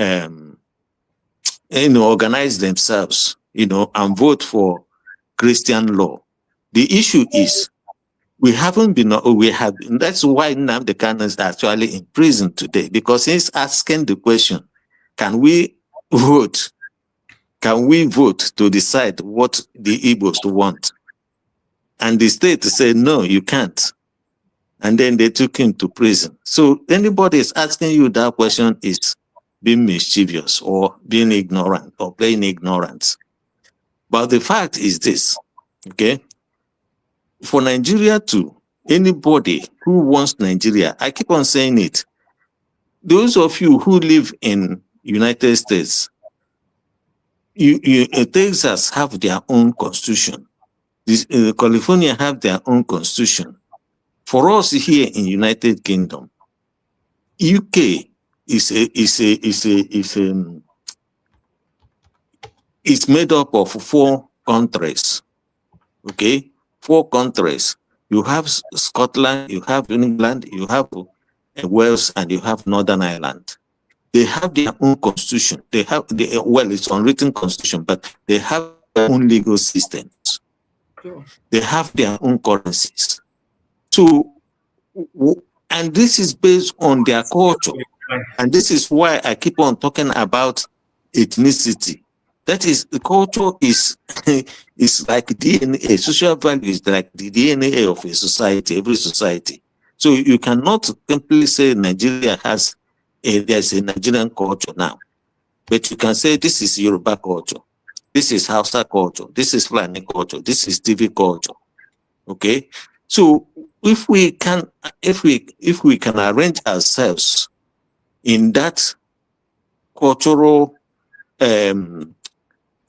organize themselves, and vote for Christian law. The issue is that's why Nnamdi Kanu is actually in prison today, because he's asking the question, can we vote? Can we vote to decide what the Igbos want? And the state said, no, you can't. And then they took him to prison. So anybody is asking you that question is being mischievous or being ignorant or playing ignorance. But the fact is this, okay? For Nigeria anybody who wants Nigeria, I keep on saying it, those of you who live in United States, Texas have their own constitution. California have their own constitution. For us here in United Kingdom, UK is made up of 4 countries. Okay, 4 countries. You have Scotland, you have England, you have Wales, and you have Northern Ireland. They have their own constitution. It's unwritten constitution, but they have their own legal systems. Sure. They have their own currencies. So, and this is based on their culture. And this is why I keep on talking about ethnicity. That is, the culture is like DNA. Social value is like the DNA of a society, every society. So you cannot simply say Nigeria there's a Nigerian culture now. But you can say this is Yoruba culture. This is Hausa culture. This is Fulani culture. This is TV culture. Okay? So if we can arrange ourselves in that cultural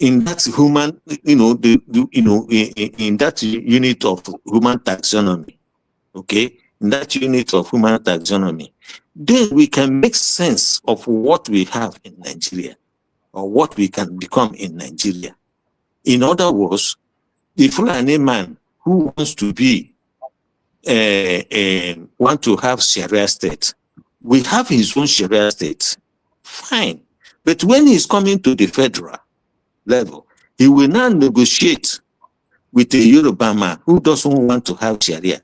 in that human, in that unit of human taxonomy, okay, in that unit of human taxonomy, then we can make sense of what we have in Nigeria or what we can become in Nigeria. In other words, the Fulani man who wants to be, want to have Sharia state, we have his own Sharia state, fine. But when he's coming to the federal level, he will now negotiate with a Yoruba man who doesn't want to have Sharia.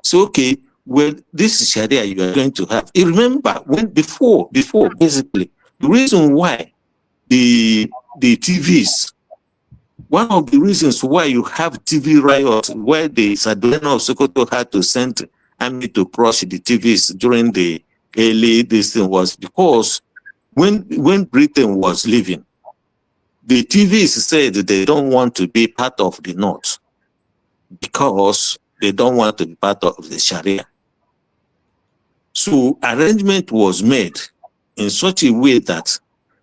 So, okay, well, this is Sharia you are going to have. You remember when before, basically, the reason why the TVs, one of the reasons why you have TV riots, where the Sadona of Sokoto had to send army to crush the TVs during the early this thing was because when Britain was leaving, the TVs said they don't want to be part of the North because they don't want to be part of the Sharia. So arrangement was made in such a way that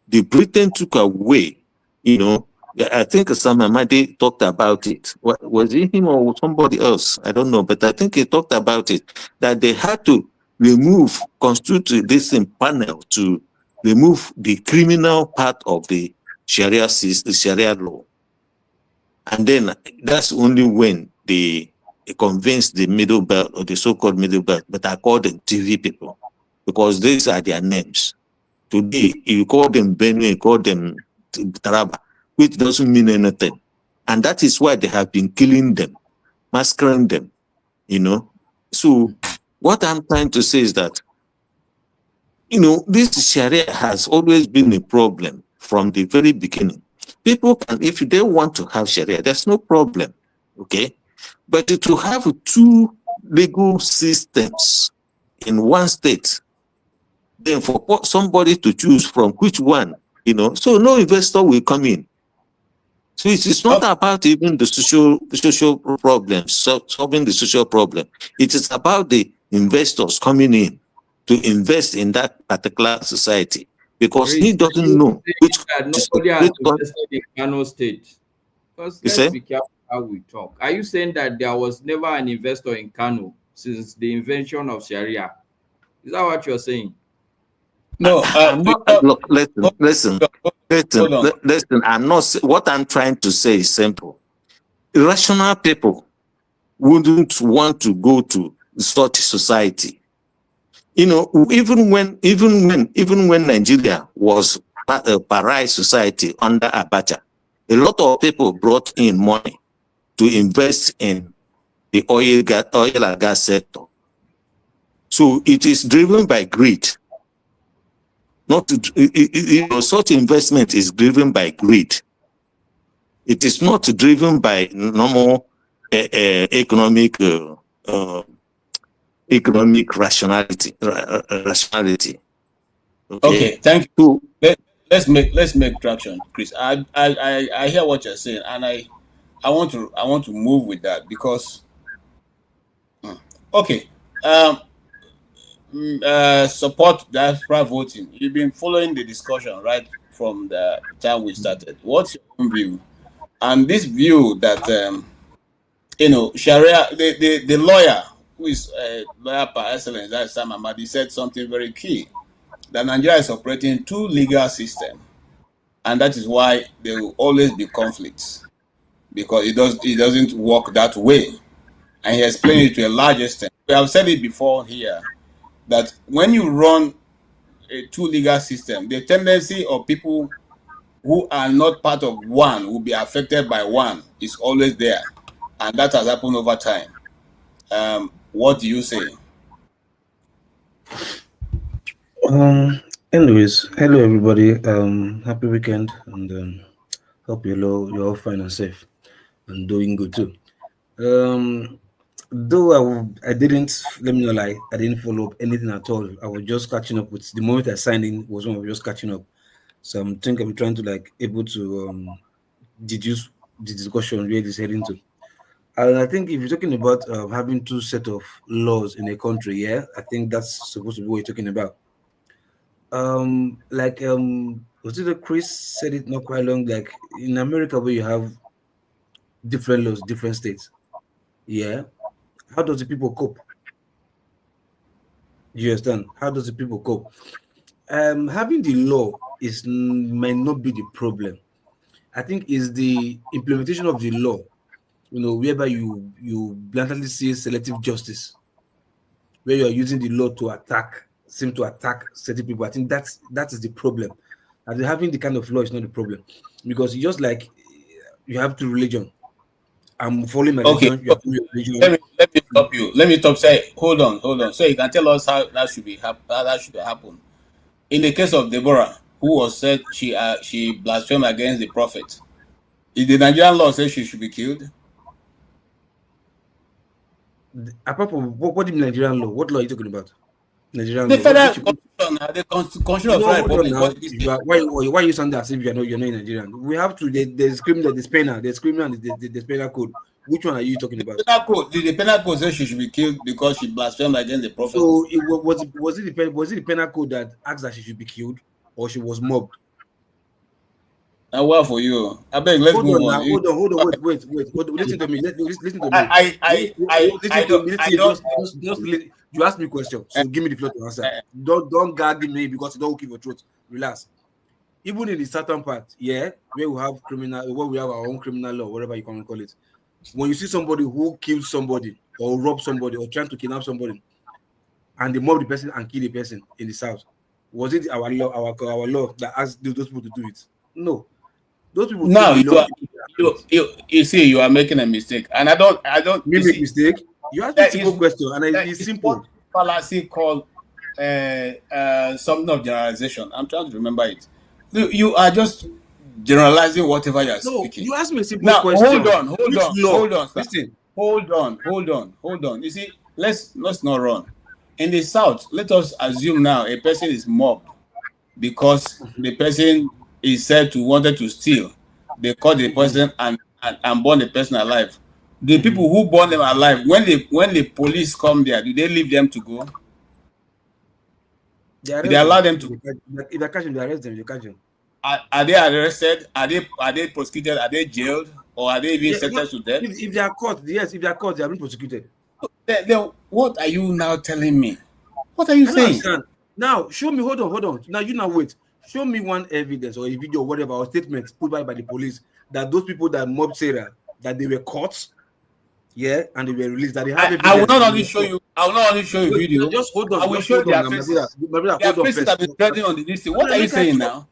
the Britain took away, you know, I think Sam Amadi talked about it. Was it him or somebody else? I don't know, but I think he talked about it, that they had to constitute this panel to remove the criminal part of the Sharia system, the Sharia law. And then that's only when they convinced the middle belt or the so-called middle belt, but I call them TV people because these are their names. Today, you call them Benue, you call them Taraba, which doesn't mean anything. And that is why they have been killing them, massacring them, you know. So what I'm trying to say is that, you know, this Sharia has always been a problem from the very beginning. People can, if they want to have Sharia, there's no problem, okay? But to have two legal systems in one state, then for somebody to choose from which one, you know, so no investor will come in. So it is not about even the social problems, solving the social problem. It is about the investors coming in to invest in that particular society because he doesn't know which. Nobody has invested in Kano State. Because let's be careful how we talk. Are you saying that there was never an investor in Kano since the invention of Sharia? Is that what you're saying? No, look, listen. I'm not. What I'm trying to say is simple. Irrational people wouldn't want to go to such society. You know, even when Nigeria was a pariah society under Abacha, a lot of people brought in money to invest in the oil and gas sector. So it is driven by greed. Not you know, such investment is driven by greed. It is not driven by normal economic rationality. Okay, thank you. Let's make traction, Chris. I hear what you're saying, and I want to move with that because okay. Support diaspora voting. You've been following the discussion right from the time we started. What's your own view? And this view that you know, Sharia, the lawyer who is lawyer par excellence, that's Sam Amadi, said something very key, that Nigeria is operating two legal systems, and that is why there will always be conflicts because it doesn't work that way. And he explained it to a large extent. We have said it before here, that when you run a two legal system, the tendency of people who are not part of one will be affected by one is always there. And that has happened over time. What do you say? Anyways, hello everybody. Happy weekend, and hope you're all fine and safe and doing good too. Though I didn't, let me not lie, I didn't follow up anything at all. I was just catching up with the moment I signed in was when I was just catching up. So I'm trying to like able to deduce the discussion where it's heading to. And I think if you're talking about having two set of laws in a country, yeah, I think that's supposed to be what you're talking about. Was it that Chris said it not quite long, like in America where you have different laws, different states, yeah. How does the people cope? You understand? How does the people cope? Having the law might not be the problem. I think is the implementation of the law, whereby you blatantly see selective justice, where you are using the law to attack certain people. I think that is the problem. And having the kind of law is not the problem, because it's just like you have two religions. I'm following my religion. You are following your religion. Let me stop you. Let me stop. Say, hold on. So you can tell us how that should happen. In the case of Deborah, who was said she blasphemed against the prophet, did the Nigerian law say she should be killed? Apart from what is Nigerian law? What law are you talking about? Nigerian the law. Federal Constitution, the Constitution of the Republic. Why are you sounding as if you're not in Nigerian? We have to. There's criminal, there's penal, and there's penal code. Which one are you talking about? The penal code says she should be killed because she blasphemed against the prophet. So was it the penal code that asked that she should be killed, or she was mobbed? And well for you. I beg, let's move on. Hold on, wait. Listen to me. Listen to me. You asked me a question, so give me the floor to answer. Don't gag me because you don't keep your throat. Relax. Even in the certain part, where we have our own criminal law, whatever you can call it. When you see somebody who kills somebody or rob somebody or trying to kidnap somebody, and they mob the person and kill the person in the south, was it our law that asked those people to do it? No. Those people. Now you see, you are making a mistake, and I don't make mistake. You asked me a simple question, and it's simple. Fallacy called something of generalization. I'm trying to remember it. You are just generalizing whatever you are speaking. You asked me a simple question. Hold on. Listen. Hold on. You see, let's not run. In the south, let us assume now a person is mobbed because the person is said to wanted to steal. They caught the person and burn the person alive. The people who burn them alive, when the police come there, do they leave them to go? They allow them to. If they catch them, they arrest them. You catch them. Are they arrested? Are they prosecuted? Are they jailed? Or are they even sentenced to death? If they are caught, yes. If they are caught, they are being prosecuted. Then what are you now telling me? What are you saying? Now, show me. Hold on. Now wait. Show me one evidence or a video, or whatever, or statement put by the police that those people that mobbed Sarah, that they were caught, and they were released. That they have. I will not only show you. I will not only show you video. Just hold on. I will show their faces. Their faces have been trending on the list. What are you saying now?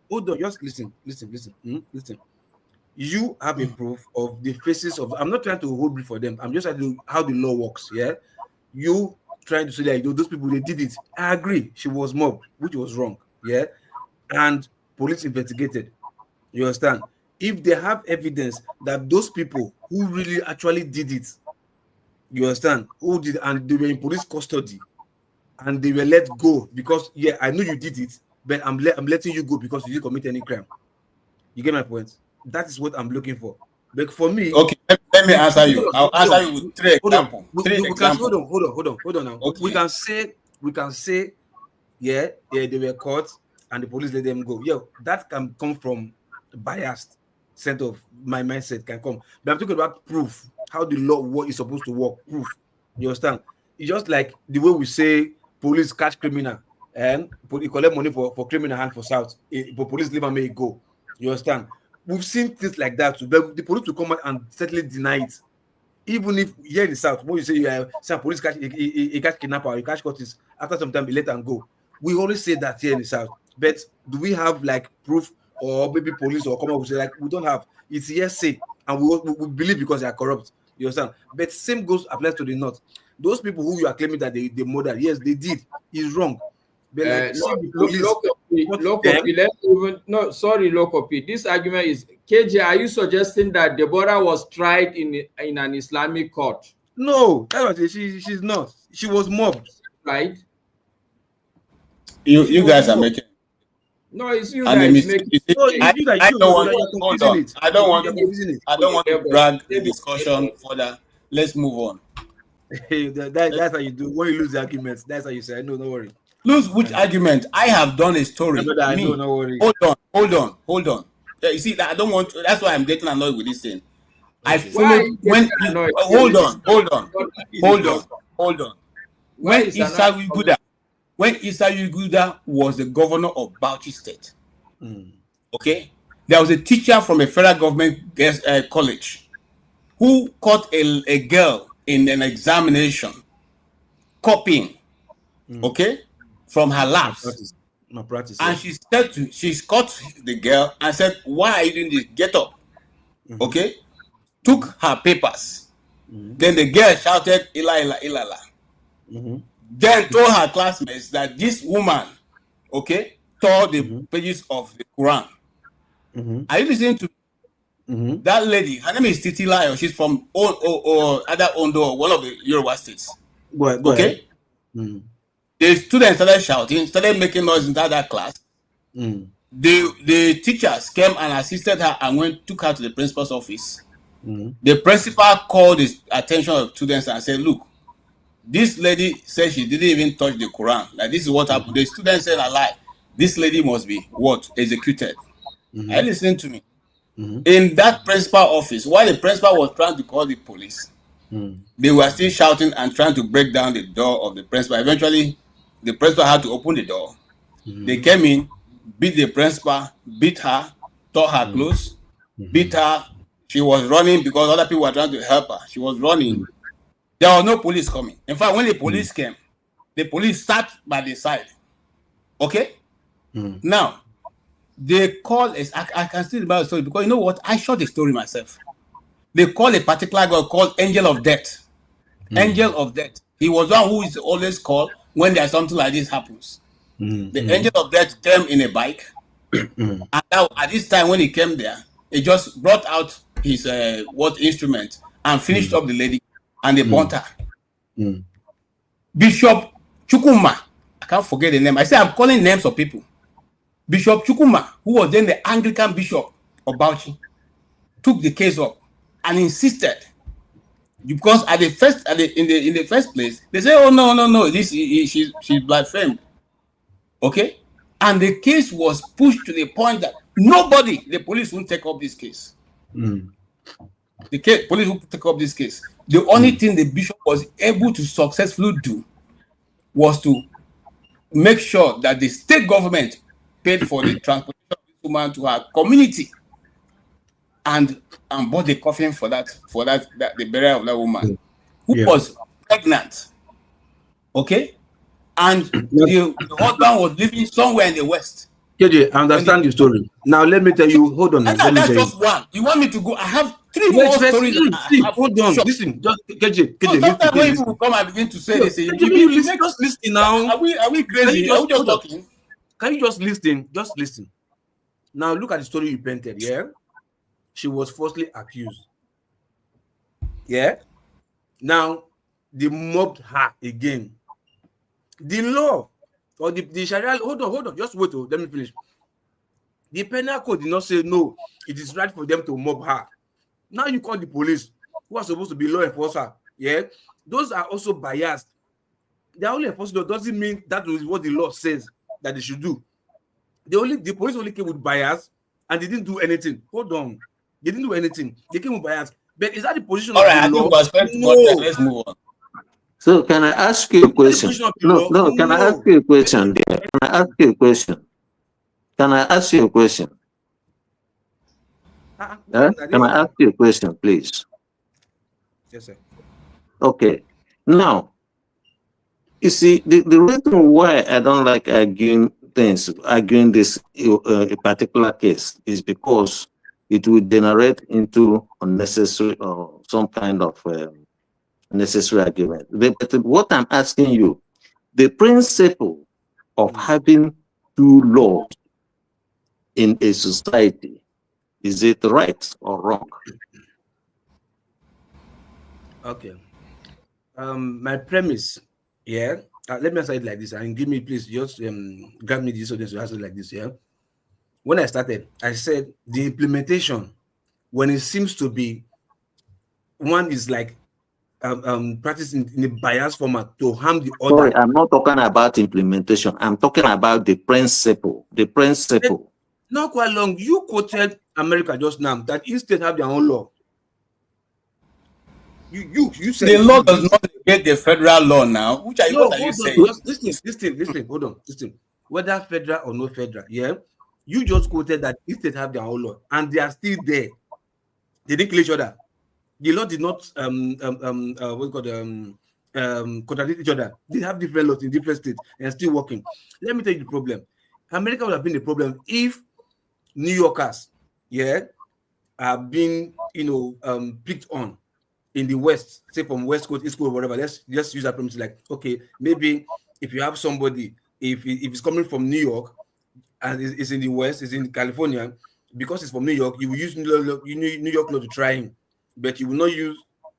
Hold on. Just listen. Listen. You have a proof of the faces of. I'm not trying to hold brief for them. I'm just trying to how the law works. You trying to say that those people they did it. I agree. She was mobbed, which was wrong. And police investigated. You understand? If they have evidence that those people who really actually did it, you understand, who did, and they were in police custody, and they were let go because I know you did it, but I'm letting you go because you didn't commit any crime. You get my point? That is what I'm looking for. But for me, okay, let me answer you. I'll answer you with three examples. Hold on now. Okay. We can say, they were caught and the police let them go. That can come from biased set of my mindset can come. But I'm talking about proof, how the law is supposed to work. Proof. You understand? It's just like the way we say police catch criminal and you collect money for criminal hand for south. But police leave and make it go. You understand? We've seen things like that too. But the police will come out and certainly deny it. Even if here in the south, when you say some police catch kidnapper or you catch cultists, after some time, they let them go. We always say that here in the south. But do we have like proof or maybe police or come up with say like we don't have? It's hearsay, and we believe because they are corrupt. You understand? But same applies to the north. Those people who you are claiming that they murdered, yes, they did. It's wrong. But like, Lokopi. This argument is KJ. Are you suggesting that Deborah was tried in an Islamic court? No, she's not. She was mobbed, right? You guys are making. No, it's you guys making. I don't want to drag the discussion further. Let's move on. That's how you do. When you lose the arguments, that's how you say, no worry. Lose which argument? I have done a story. No worry. Hold on. You see, I don't want to, that's why I'm getting annoyed with this thing. I followed when hold on. When Isa Guda when Isa Yuguda was the governor of Bauchi State. Okay, there was a teacher from a federal government college who caught a girl in an examination copying, okay, from her labs. Malpractice, and she said she caught the girl and said, "Why are you doing this? Get up." Okay, took her papers. Then the girl shouted, "Ila, ila, ila, ila." Then told her classmates that this woman, okay, tore the pages of the Quran. Are you listening to that lady? Her name is Titi Layo. She's from other Ondo, one of the Yoruba states. Go ahead. The students started shouting, started making noise in that class. The teachers came and assisted her and took her to the principal's office. The principal called the attention of students and said, "Look, this lady said she didn't even touch the Quran. Like, this is what happened." The students said, "A lie. This lady must be what? Executed." Are you listening to me? In that principal office, while the principal was trying to call the police, they were still shouting and trying to break down the door of the principal. Eventually, the principal had to open the door. They came in, beat the principal, beat her, tore her clothes, beat her. She was running because other people were trying to help her. She was running. There was no police coming. In fact, when the police came, the police sat by the side. Okay? Now, they call us. I can still remember the story because you know what? I shot the story myself. They call a particular guy called Angel of Death. Angel of Death. He was one who is always called when there's something like this happens. The Angel of Death came in a bike. And now, at this time when he came there, he just brought out his instrument and finished up the lady and they burnt her. Bishop Chukuma, I can't forget the name. I say I'm calling names of people. Bishop Chukuma, who was then the Anglican bishop of Bauchi, took the case up and insisted, because in the first place they say, "Oh no, she's blasphemed." Okay, and the case was pushed to the point that the police won't take up this case. Police won't take up this case. The only thing the bishop was able to successfully do was to make sure that the state government paid for the transportation of this woman to her community and bought the coffin for the burial of that woman who was pregnant. Okay, and the husband was living somewhere in the west. KJ, I understand the story. Now let me tell you. Hold on. That's just one. You want me to go? I have three more stories. Hold on. Listen, just KJ. Sometimes when people come and begin to say this, just listen now. Are we crazy? Are we just talking? Can you just listen? Just listen. Now look at the story you painted. Yeah, she was falsely accused. Yeah. Now they mobbed her again. The law or the Sharia. Hold on. Just wait. Let me finish. The penal code did not say no. It is right for them to mob her. Now you call the police, who are supposed to be law enforcer. Yeah, those are also biased. They are only enforcing. Doesn't mean that is what the law says that they should do. The police only came with bias and they didn't do anything. Hold on, they didn't do anything. They came with bias. But is that the position of the law? No. Let's move on. So can I ask you a question? No. Can I ask you a question? Can I ask you a question? Can I ask you a question? Can I ask you a question, please? Yes, sir. Okay. Now, you see, the reason why I don't like arguing this a particular case is because it will generate into unnecessary or some kind of necessary argument. But what I'm asking you, the principle of having two laws in a society, is it right or wrong? Okay. My premise, yeah. Let me answer it like this, and give me, please, just grab me this audience to answer it like this, yeah. When I started, I said the implementation, when it seems to be one is like practicing in a biased format to harm the other. Sorry, I'm not talking about implementation. I'm talking about the principle. The principle. Not quite long. You quoted America just now that each state have their own law. You said the law does not negate the federal law now. What are you saying? Just listen. Hold on. Listen. Whether federal or no federal, yeah. You just quoted that each state have their own law, and they are still there. They didn't kill each other. The law did not contradict each other. They have different laws in different states and still working. Let me tell you the problem. America would have been the problem if New Yorkers, have been, picked on in the West, say from West Coast, East Coast, whatever. Let's just use that premise. Like, okay, maybe if you have somebody, if it's coming from New York and it's in the West, it's in California, because it's from New York, you will use New York law to try him, but you will not use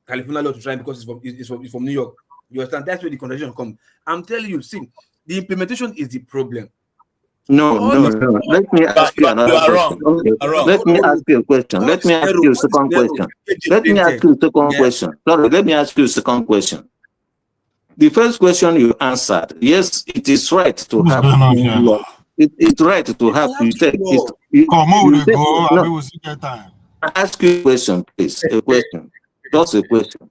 California law to try him because it's from New York. You understand? That's where the contradiction comes. I'm telling you, see, the implementation is the problem. No. Let me ask you another question. Let me ask you a question. Let me ask you a second question. Let me ask you a second question. Sorry, let me ask you a second question. The first question you answered, yes, it is right to have law. It's right to have. You said I ask you a question, please. A question. Just a question.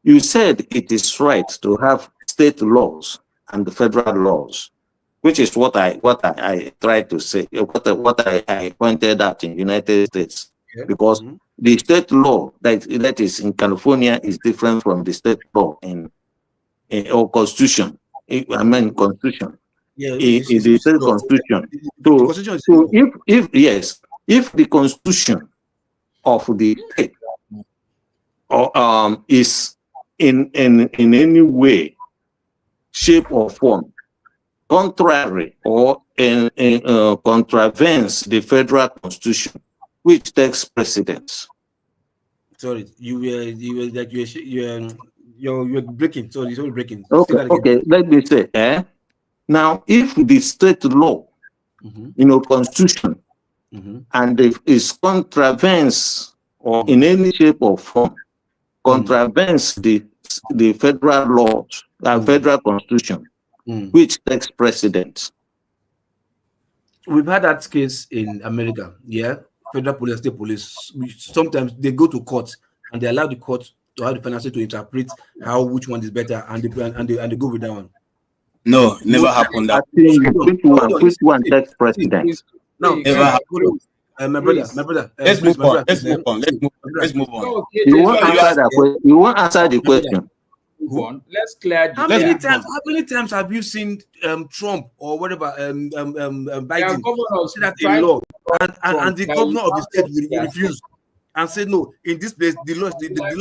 You said it is right to have state laws and the federal laws, which is what I tried to say, what I pointed out in the United States, because the state law that is in California is different from the state law in or constitution. I mean constitution. It's the state constitution. So if the constitution of the state is in any way, shape or form contrary or contravenes the federal constitution, which takes precedence. Sorry, you're breaking. Sorry, you're breaking. Okay. Let me say, now if the state law, constitution, and if it contravenes or in any shape or form contravenes the federal laws, federal constitution, which takes precedence. We've had that case in America, federal police, state police. Sometimes they go to court and they allow the court to have the financial to interpret which one is better, and they go with that one. No, never happened. That which one takes precedence? No, never happened. My brother. Let's move on. Let's move on. You won't answer the question. Let's clear. How many times have you seen Trump or whatever Biden say that in law, and the governor of the state will refuse and say no, in this place the law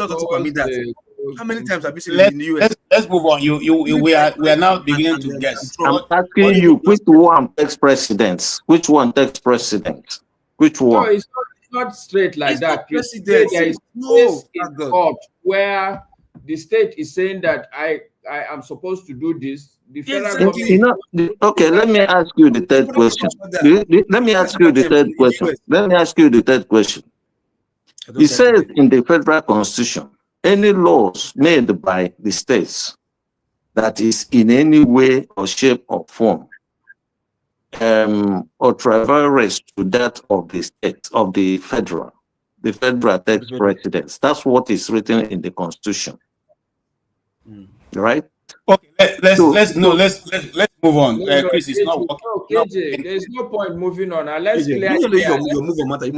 doesn't permit that. How many times have you seen it in the US? Let's move on. We are now beginning to guess. I'm asking you, which one takes precedence? Which one takes precedence? Which one? No, it's not straight like that. There is in court where the state is saying that I am supposed to do this. The federal government. Okay, let me ask you the third question. Let me ask you the third question. It says in the federal constitution, any laws made by the states that is in any way or shape or form or traverse to that of the state, of the federal takes precedence. That's what is written in the constitution. Right? Okay, let's move on. Chris, it's not working. KJ, there's no point moving on. Let's clear. You move on matter.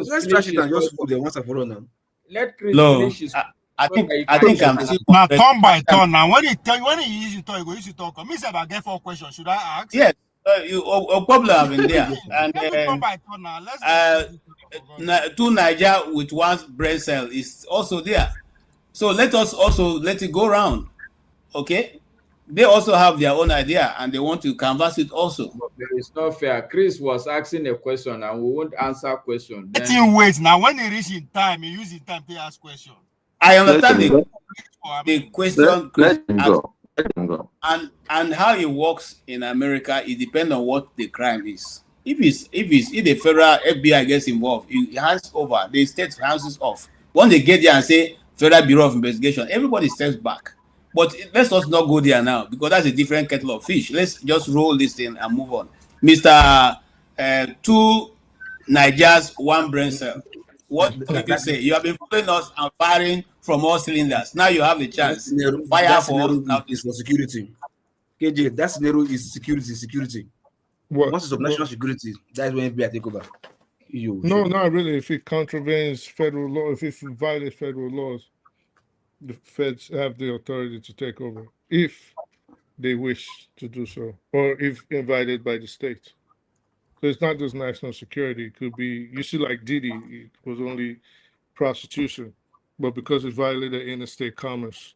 Let's trash it and just move the once and for all now. Let Chris finish his. I think I'm still now turn by turn. Now when he use it, he go use it talk. Me say I get 4 questions. Should I ask? Yes. You probably have been there. And turn by turn now. Let's 2 Niger with 1 brain cell is also there. So let us also let it go round. Okay? They also have their own idea and they want to canvass it also. But it's not fair. Chris was asking a question and we won't answer question. Let him wait. Now when he reach in time, he use his time to ask question. I understand the question, let him go. And how it works in America, it depends on what the crime is. If the federal FBI gets involved, it hands over, the state hands off. When they get there and say Federal Bureau of Investigation, everybody steps back. But let's us not go there now because that's a different kettle of fish. Let's just roll this in and move on. Mr. 2 Nigers, 1 brain cell. What did you say? You have been following us and firing from all cylinders. Now you have the chance. That scenario is for security. KJ, that scenario is security. Once it's of national security, that's when FBI take over. No, not really. If it contravenes federal law, if it violates federal laws, the feds have the authority to take over if they wish to do so, or if invited by the state. So it's not just national security. It could be, you see, like Diddy, it was only prostitution, but because it violated interstate commerce.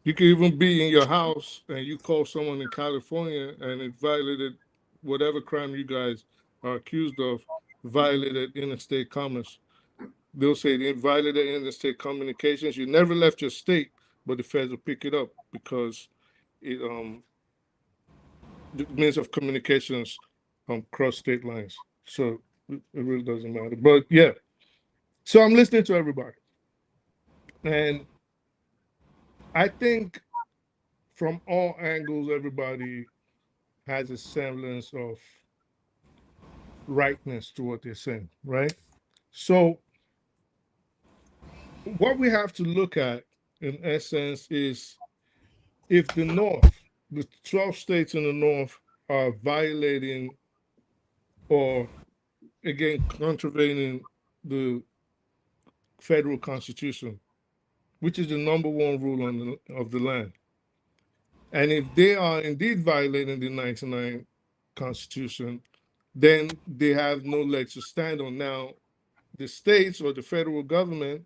You could even be in your house and you call someone in California and it violated whatever crime you guys are accused of, violated interstate commerce. They'll say it violated interstate communications. You never left your state, but the feds will pick it up because it the means of communications cross state lines. So it really doesn't matter. But yeah, so I'm listening to everybody, and I think from all angles, everybody has a semblance of rightness to what they're saying, right? So what we have to look at, in essence, is if the North, the 12 states in the North, are violating or, again, contravening the federal constitution, which is the #1 rule of the land. And if they are indeed violating the 99 Constitution, then they have no legs to stand on. Now, the states or the federal government,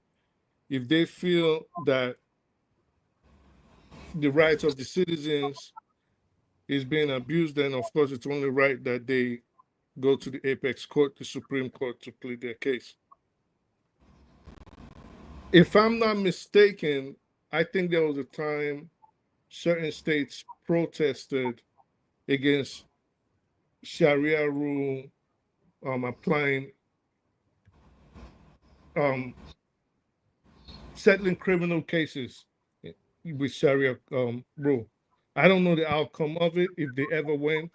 if they feel that the rights of the citizens is being abused, then of course it's only right that they go to the apex court, the Supreme Court, to plead their case. If I'm not mistaken, I think there was a time certain states protested against Sharia rule applying, settling criminal cases with Sharia rule. I don't know the outcome of it, if they ever went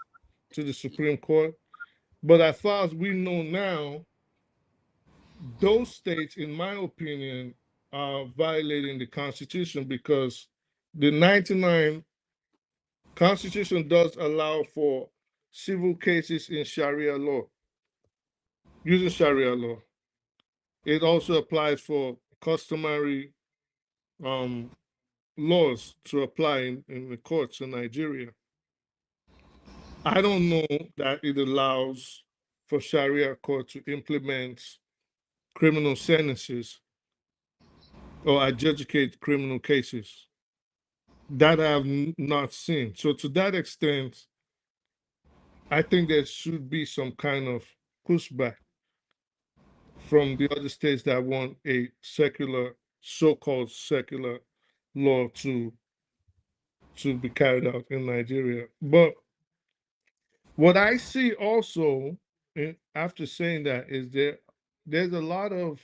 to the Supreme Court. But as far as we know now, those states, in my opinion, are violating the Constitution because the 99 Constitution does allow for civil cases in Sharia law, using Sharia law. It also applies for customary laws to apply in the courts in Nigeria. I don't know that it allows for Sharia court to implement criminal sentences or adjudicate criminal cases. That I have not seen. So to that extent, I think there should be some kind of pushback from the other states that want a secular, so-called secular law to be carried out in Nigeria. But what I see also, after saying that, is there's a lot of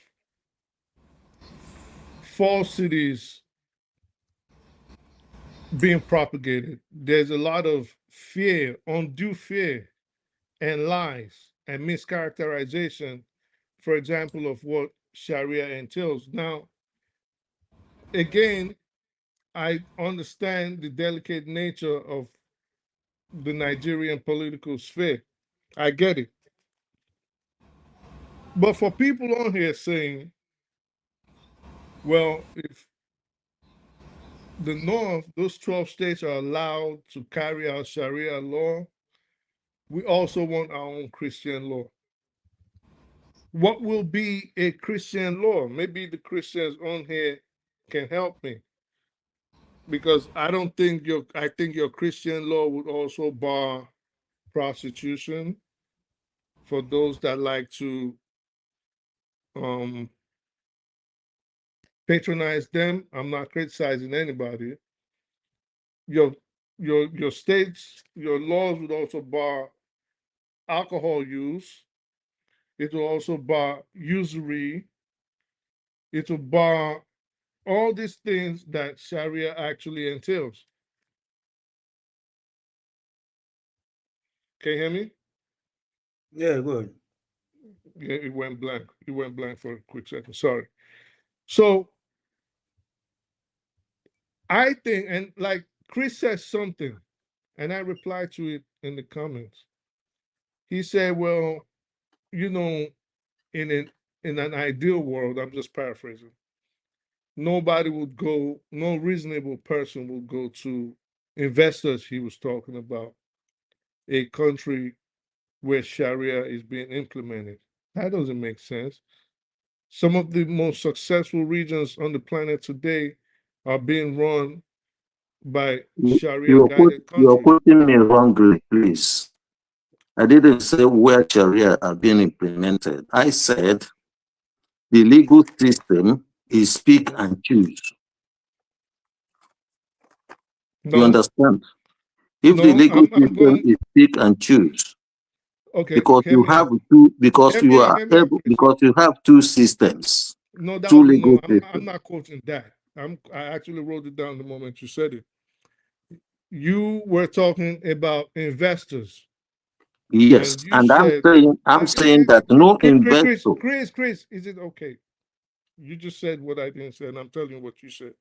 falsities being propagated. There's a lot of fear, undue fear, and lies and mischaracterization, for example, of what Sharia entails. Now, again, I understand the delicate nature of the Nigerian political sphere. I get it. But for people on here saying, well, if the North, those 12 states are allowed to carry out Sharia law, we also want our own Christian law. What will be a Christian law? Maybe the Christians on here can help me, because I think your Christian law would also bar prostitution for those that like to patronize them. I'm not criticizing anybody. Your states, your laws would also bar alcohol use. It will also bar usury. It will bar all these things that Sharia actually entails. Can you hear me? Yeah, good. Yeah, it went blank. It went blank for a quick second. Sorry. So I think, and like Chris says something, and I replied to it in the comments. He said, well, you know, in an ideal world, I'm just paraphrasing, nobody would go, no reasonable person would go to investors, he was talking about, a country where Sharia is being implemented. That doesn't make sense. Some of the most successful regions on the planet today are being run by Sharia-guided You're countries. quoting me wrongly, please. I didn't say where Sharia are being implemented. I said the legal system is speak and choose. No, you understand? If the no, legal I'm system going. is pick and choose, Okay, because hear you me have out. two, because Hear you me out. are Hear me out, able, please. because you have two systems, No, that two was legal no. I'm systems. not quoting that. I actually wrote it down the moment you said it. You were talking about investors, Yes, and you and I'm said, saying, that no investor. Chris, is it okay? You just said what I didn't say, and I'm telling you what you said.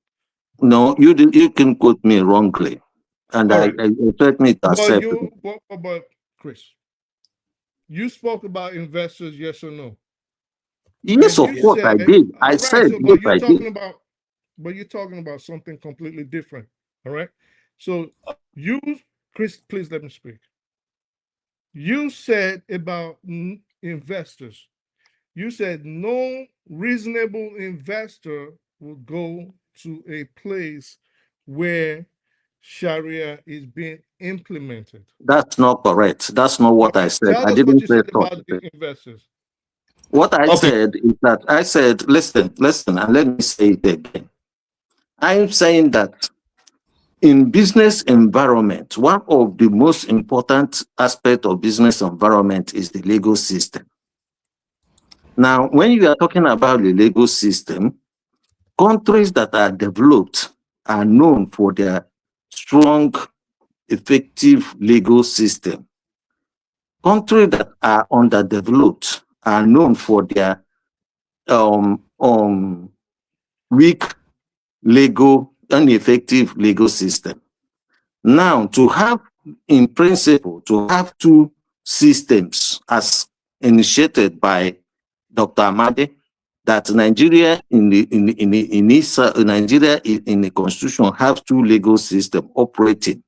No, you can quote me wrongly, and All I right. expect me to But accept it. but Chris, you spoke about investors, yes or no? Yes, And of you course I said, did. I all right. said So, yes, I did. but you're talking about something completely different. All right. So you, Chris, please let me speak. You said about investors. You said no reasonable investor will go to a place where Sharia is being implemented. That's not correct. That's not what I said. Tell I us what didn't you say said such about a the thing. investors. What I said is that I said, listen, and let me say it again. I'm saying that in business environment, one of the most important aspects of business environment is the legal system. Now, when you are talking about the legal system, countries that are developed are known for their strong, effective legal system. Countries that are underdeveloped are known for their weak ineffective legal system. Now, to have, in principle, to have two systems as initiated by Dr. Amadi, that Nigeria in the constitution has two legal systems operating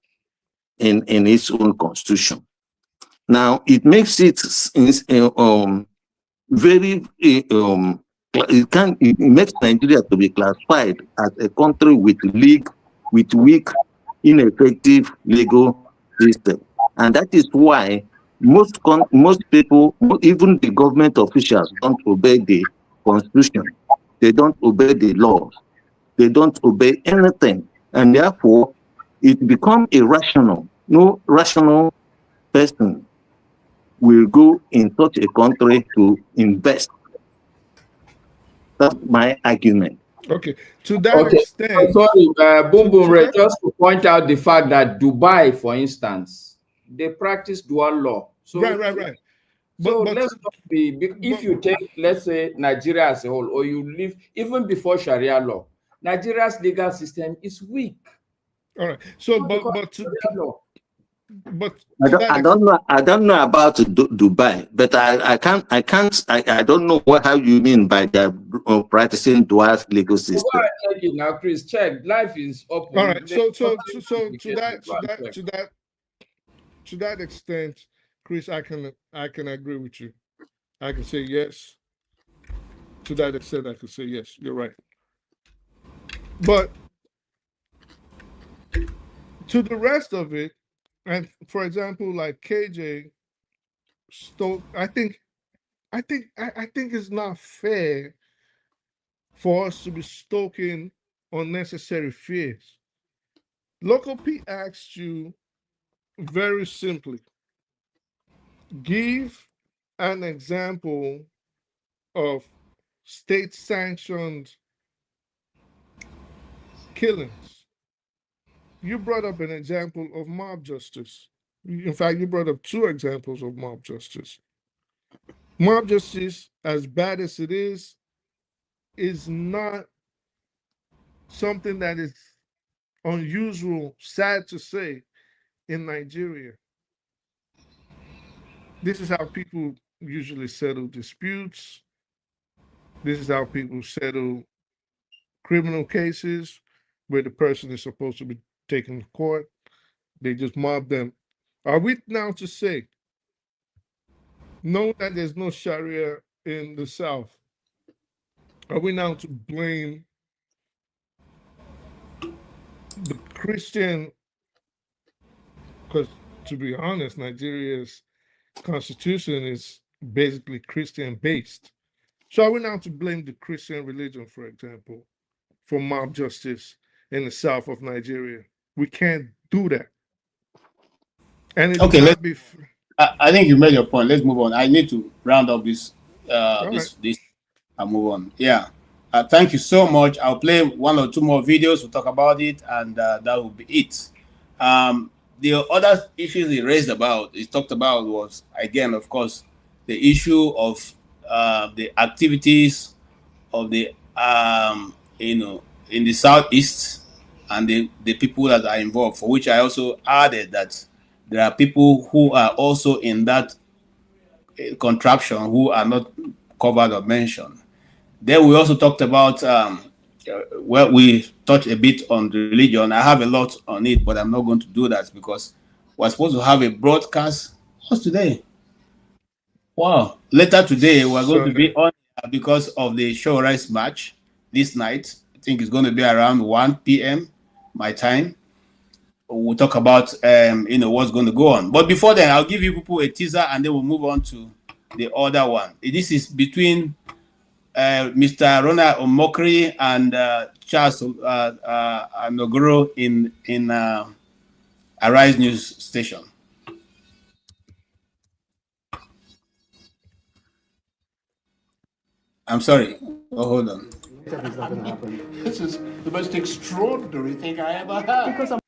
in its own constitution. Now, it makes it very it makes Nigeria to be classified as a country with weak, ineffective legal system, and that is why most people, even the government officials, don't obey the constitution. They don't obey the laws. They don't obey anything, and therefore it becomes irrational. No rational person will go in such a country to invest. That's my argument. Okay, to that Okay, extent, sorry, Boom Boom to Ray, that, just to point out the fact that Dubai, for instance, they practice dual law. So, right. So But let's not be, if you take, let's say, Nigeria as a whole, or you live even before Sharia law, Nigeria's legal system is weak. all right. So, Not because of Sharia law. I don't know about Dubai, but I don't know how you mean by the practicing dual legal system. Go ahead, check it now, Chris. Check. Life is open. All right. So to that extent, Chris, I can agree with you. I can say yes. To that extent, I can say yes. You're right. But to the rest of it, and for example, like KJ Stoke, I think it's not fair for us to be stoking unnecessary fears. Local P asked you very simply, give an example of state-sanctioned killings. You brought up an example of mob justice. In fact, you brought up two examples of mob justice. Mob justice, as bad as it is not something that is unusual, sad to say, in Nigeria. This is how people usually settle disputes. This is how people settle criminal cases where the person is supposed to be taken to court. They just mob them. Are we now to say, knowing that there's no Sharia in the South, are we now to blame the Christian? Because to be honest, Nigeria's constitution is basically Christian based. So are we now to blame the Christian religion, for example, for mob justice in the south of Nigeria? We can't do that. And it okay, not be. I think you made your point. Let's move on. I need to round up this this and move on. Yeah. Thank you so much. I'll play 1 or 2 more videos. We'll talk about it, and that will be it. The other issues he raised about, he talked about, was again, of course, the issue of the activities of the in the southeast and the people that are involved. For which I also added that there are people who are also in that contraption who are not covered or mentioned. Then we also talked about well, we touched a bit on the religion. I have a lot on it, but I'm not going to do that because we're supposed to have a broadcast. What's today? Wow. Later today, we're going to be on because of the show race match this night. I think it's going to be around 1 p.m. my time. We'll talk about what's going to go on. But before then, I'll give you people a teaser and then we'll move on to the other one. This is between Mr. Ronald Omokri and Charles Nogoro in Arise News Station. I'm sorry. Oh, hold on. This is the most extraordinary thing I ever heard. Because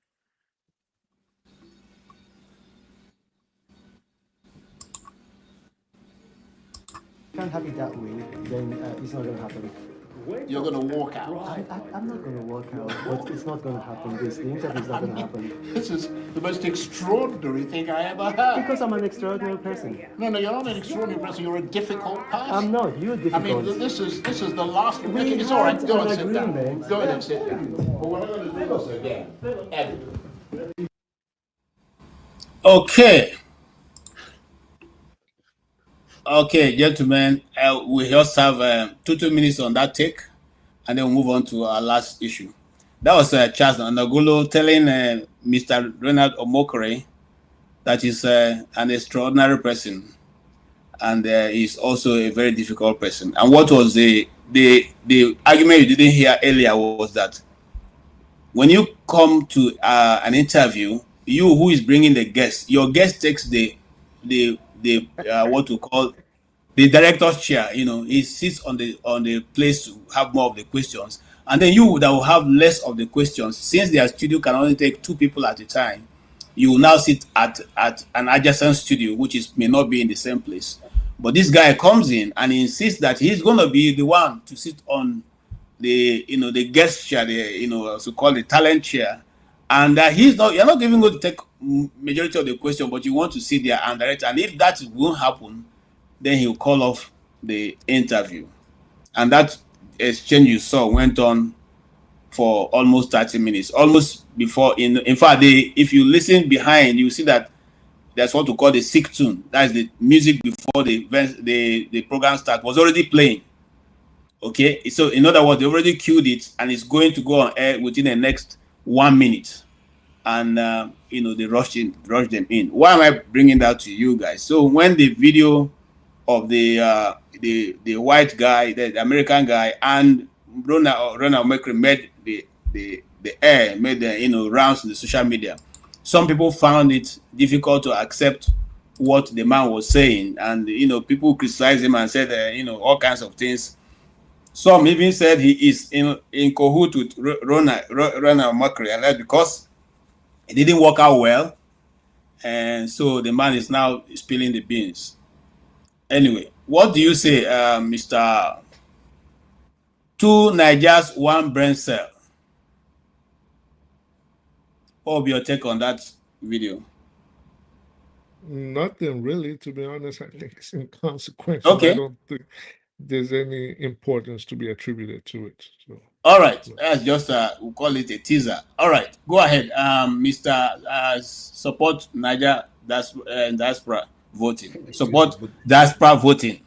can't have it that way, then it's not going to happen. You're going to walk out. I'm not going to walk out, but it's not going to happen. The interview is not going to happen. This is the most extraordinary thing I ever heard. Because I'm an extraordinary person. No, you're not an extraordinary person. You're a difficult person. I'm not. You're difficult. I mean, this is the last. It's all right. Go and sit down. Go ahead and sit down. But we're not going to do this again. Ever. Okay. Okay, gentlemen, we just have 2 minutes on that take, and then we'll move on to our last issue. That was Charles Nogolo telling Mr. Ronald Omokri that he's an extraordinary person, and he's also a very difficult person. And what was the argument you didn't hear earlier was that when you come to an interview, you who is bringing the guest, your guest takes the what we call the director's chair. He sits on the place to have more of the questions, and then you that will have less of the questions. Since their studio can only take 2 people at a time, you will now sit at an adjacent studio, which may not be in the same place. But this guy comes in and he insists that he's going to be the one to sit on the guest chair, as we call the talent chair. And you're not even going to take majority of the question, but you want to sit there and direct. And if that won't happen, then he'll call off the interview. And that exchange you saw went on for almost 30 minutes, almost before. In fact, if you listen behind, you see that there's what we call the sick tune. That's the music before the program start was already playing. Okay, so in other words, they already queued it, and it's going to go on air within the next 1 minute, and they rush them in. Why am I bringing that to you guys? So when the video of the white guy, the American guy, and Ronald Omokri made the rounds in the social media, some people found it difficult to accept what the man was saying, and people criticized him and said all kinds of things. Some even said he is in cahoot with Ronald Omokri, and that's because it didn't work out well, and so the man is now spilling the beans. Anyway, what do you say, Mr. 2 Nigerians, 1 brain cell? What will be your take on that video? Nothing really, to be honest. I think it's inconsequential. Okay. I don't think there's any importance to be attributed to it. So. All right, that's just we'll call it a teaser. All right, go ahead, Mr. Support Niger diaspora voting. Support diaspora voting.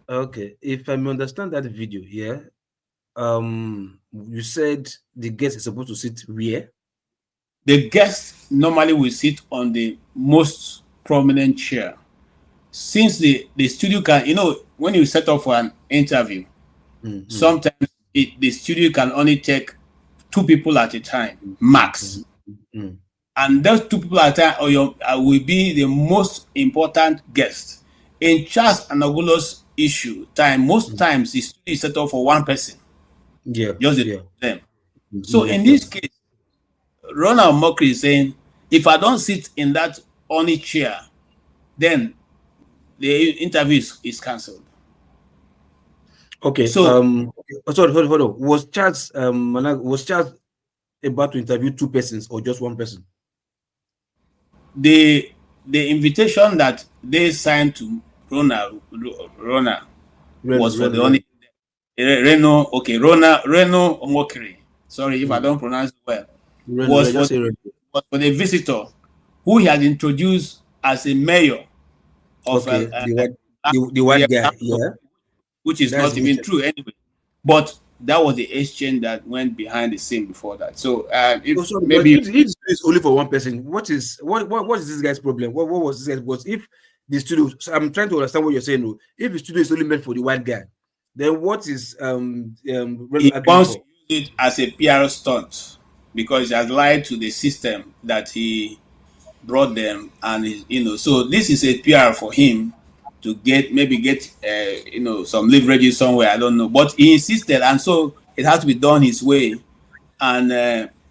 Okay, if I may understand that video, yeah. You said the guest is supposed to sit where? The guest normally will sit on the most prominent chair. Since the studio can, when you set up for an interview, sometimes the studio can only take 2 people at a time, max. And those 2 people at a time will be the most important guest. In Charles Anagulo's issue time, most times the studio is set up for 1 person. Yeah. Just them. So in this case, Ronald Mokri is saying, if I don't sit in that only chair, then the interview is cancelled. Okay. So sorry, hold on. Was Charles about to interview 2 persons or just 1 person? The invitation that they signed to Rona was for the only Reno Omokri. Sorry if I don't pronounce it well. Was for the visitor who he had introduced as a mayor of the white guy, yeah, which is not even true anyway. But that was the exchange that went behind the scene before that. So maybe it's only for 1 person. What is this guy's problem? What was this guy? Was if the studio? So I'm trying to understand what you're saying. No, if the studio is only meant for the white guy, then what is he wants to use it as a PR stunt because he has lied to the system that he brought them, and so this is a PR for him to get some leverage somewhere. I don't know, but he insisted, and so it has to be done his way. And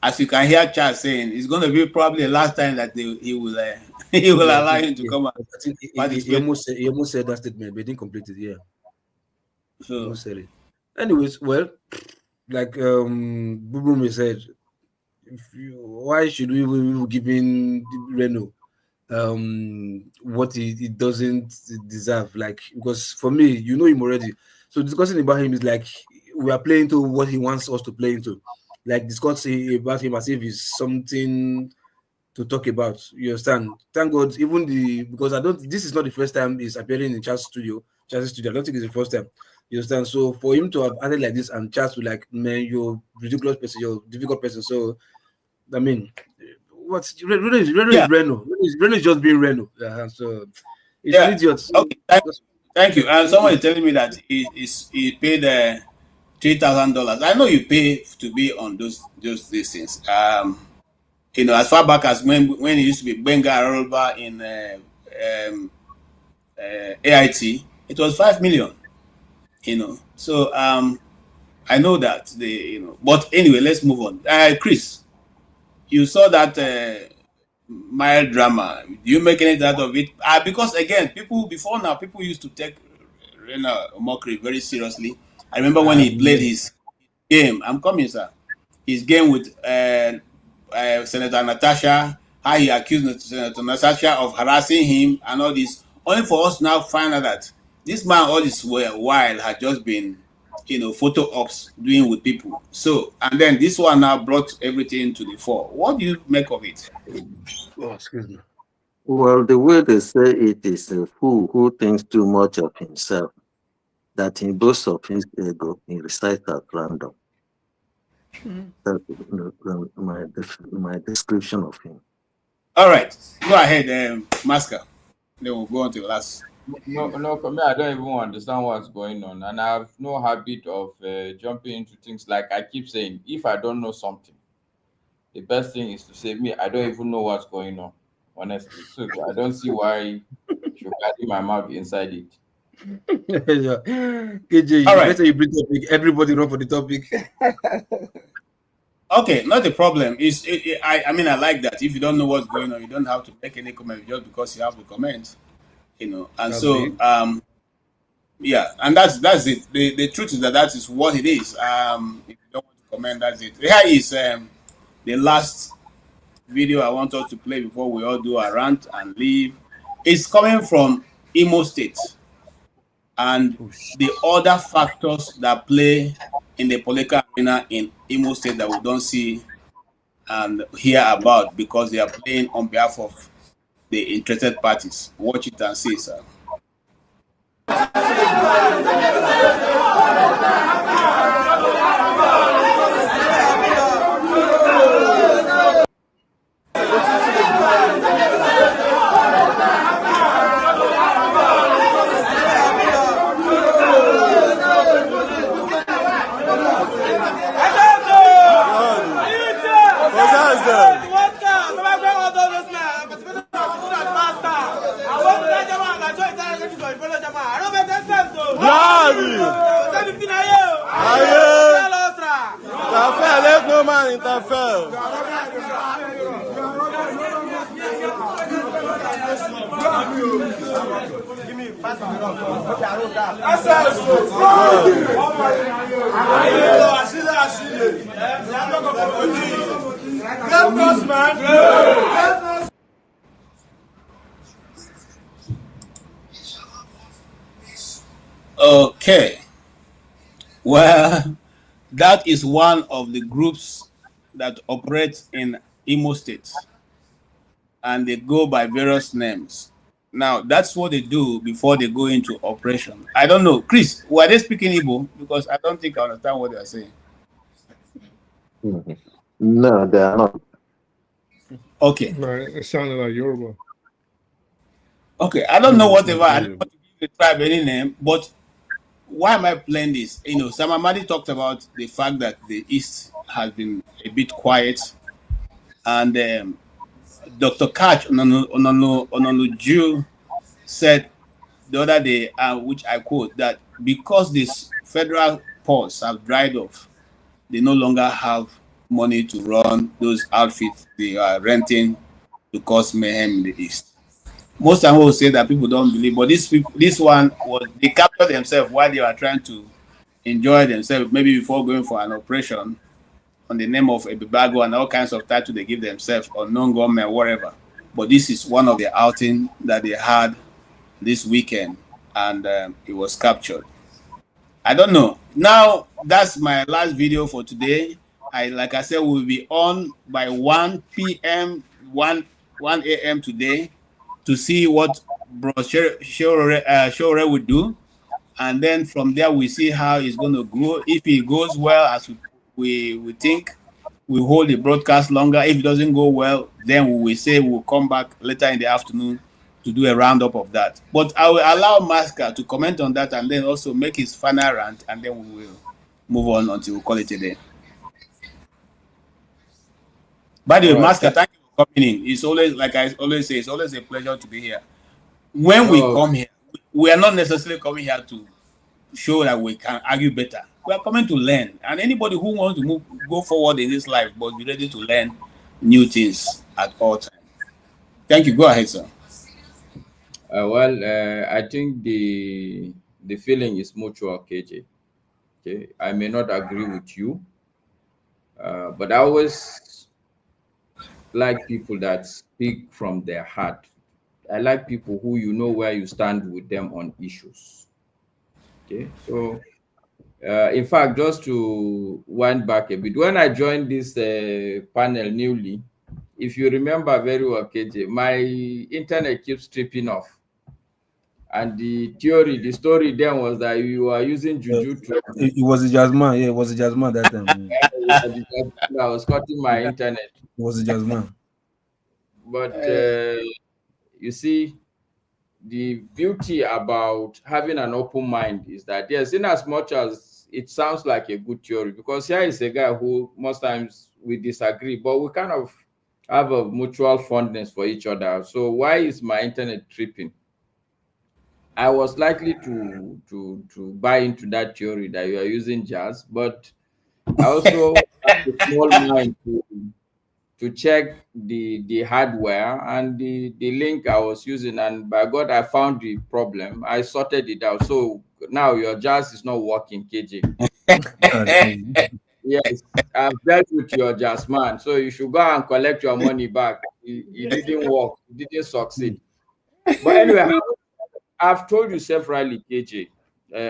as you can hear Charles saying, it's going to be probably the last time that he will allow him to come out. He almost said that statement, but he didn't complete it. Yeah. So anyways, well, like Bubumi said, why should we be giving Reno what he doesn't deserve? Like, because for me, you know him already. So discussing about him is like we are playing to what he wants us to play into. Like discussing about him as if he's something to talk about. You understand? Thank God, because this is not the first time he's appearing in Charles' studio. I don't think it's the first time. You understand? So for him to have acted like this and Charles to like, man, you're ridiculous person, you're a difficult person. So I mean, Reno is Reno. Reno is just being Reno. So it's an idiot. Okay, thank you. And someone is telling me that he paid $3,000. I know you pay to be on these things. As far back as when it used to be Benga Aroba in AIT, it was 5 million. So I know that but anyway, let's move on. Chris, you saw that mild drama. Do you make anything out of it? Because again, people used to take Rena Omokri very seriously. I remember when he played his game. I'm coming, sir. His game with Senator Natasha, how he accused Senator Natasha of harassing him and all this. Only for us now find out that this man all this while had just been, photo ops doing with people. So, and then this one now brought everything to the fore. What do you make of it? Oh, excuse me. Well, the way they say it is a fool who thinks too much of himself, that in boasts of his ego, he recites at random. That's my description of him. All right, go ahead, Masker. Then we'll go on to the last. No, for me, I don't even understand what's going on, and I have no habit of jumping into things. Like I keep saying, if I don't know something, the best thing is to say, me, I don't even know what's going on, honestly. So I don't see why you should carry my mouth inside it. KJ, all right. You bring topic, everybody run for the topic. Okay, not a problem. I mean, I like that. If you don't know what's going on, you don't have to make any comment just because you have to comment, And that's so, yeah, and that's it. The truth is that is what it is. If you don't want to comment, that's it. Here is the the last video I want us to play before we all do a rant and leave is coming from Imo State and the other factors that play in the political arena in Imo State that we don't see and hear about because they are playing on behalf of the interested parties. Watch it and see, sir. Okay, well, that is one of the groups that operate in Imo State, and they go by various names. Now, that's what they do before they go into operation. I don't know, Chris, were they speaking Igbo? Because I don't think I understand what they are saying. No, they are not. Okay. Right, it sounded like Yoruba. Okay, I don't know whatever. I don't want to give the tribe any name, but why am I playing this? You know, Sam Amadi talked about the fact that the East has been a bit quiet, and Dr. Catch Ononuju said the other day, which I quote, that because these federal ports have dried off, they no longer have money to run those outfits they are renting to cause mayhem in the East. Most time will say that people don't believe, but this one was, they captured themselves while they were trying to enjoy themselves, maybe before going for an operation on the name of Ebibago and all kinds of titles they give themselves, unknown government, whatever. But this is one of the outings that they had this weekend, and it was captured. I don't know. Now, that's my last video for today. Like I said, we'll be on by 1 p.m., 1 a.m. today to see what Bro Sowore would do. And then from there, we see how it's going to go. If it goes well, as we think, we hold the broadcast longer. If it doesn't go well, then we will say we'll come back later in the afternoon to do a roundup of that. But I will allow Maska to comment on that and then also make his final rant, and then we will move on until we call it a day. By the way, Maska, thank you for coming in. It's always, like I always say, it's always a pleasure to be here. When we come here, we are not necessarily coming here to show that we can argue better. We are coming to learn. And anybody who wants to go forward in this life must be ready to learn new things at all times. Thank you. Go ahead, sir. I think the feeling is mutual, KJ. Okay, I may not agree with you, but I always like people that speak from their heart. I like people who you know where you stand with them on issues. Okay, so in fact, just to wind back a bit, when I joined this panel newly, if you remember very well, KJ, my internet keeps tripping off. And the story then was that you are using juju to... It was a jazz man, yeah, it was a jazz man that time. I was cutting my internet. It was a jazz man. But you see, the beauty about having an open mind is that, yes, in as much as it sounds like a good theory, because here is a guy who most times we disagree, but we kind of have a mutual fondness for each other. So why is my internet tripping? I was likely to buy into that theory that you are using jazz, but I also have a small mind to check the hardware and the link I was using, and by God, I found the problem. I sorted it out. So now your jazz is not working, KJ. Yes, I've dealt with your just man, so you should go and collect your money back. It didn't work, it didn't succeed. But anyway, I've told you severally, KJ.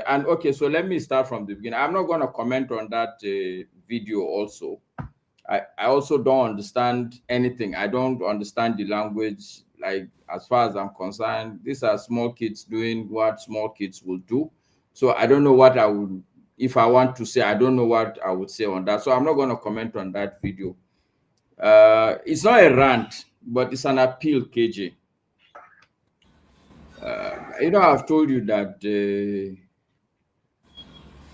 And okay, so let me start from the beginning. I'm not going to comment on that video also. I also don't understand anything. I don't understand the language. Like, as far as I'm concerned, these are small kids doing what small kids will do. So I don't know what I would, if I want to say, I don't know what I would say on that. So I'm not going to comment on that video. It's not a rant, but it's an appeal, KJ. I've told you that,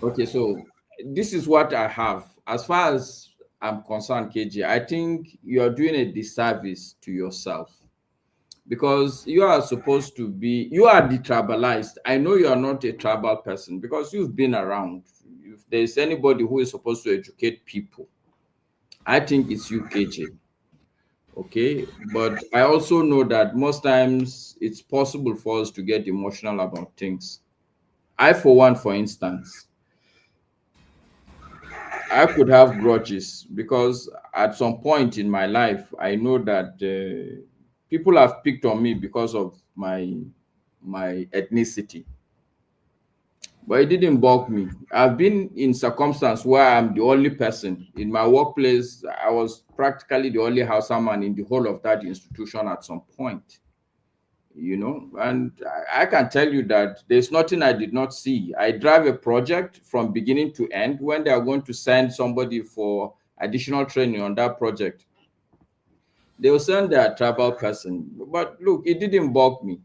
okay, so this is what I have. As far as I'm concerned, KJ, I think you're doing a disservice to yourself, because you are supposed to be, you are detribalized. I know you are not a tribal person because you've been around. If there's anybody who is supposed to educate people, I think it's you, KJ. Okay, but I also know that most times it's possible for us to get emotional about things. I, for one, for instance, I could have grudges because at some point in my life, I know that people have picked on me because of my ethnicity. But it didn't bug me. I've been in circumstances where I'm the only person. In my workplace, I was practically the only Hausa man in the whole of that institution at some point. And I can tell you that there's nothing I did not see. I drive a project from beginning to end. When they are going to send somebody for additional training on that project, they will send their tribal person. But look, it didn't bug me,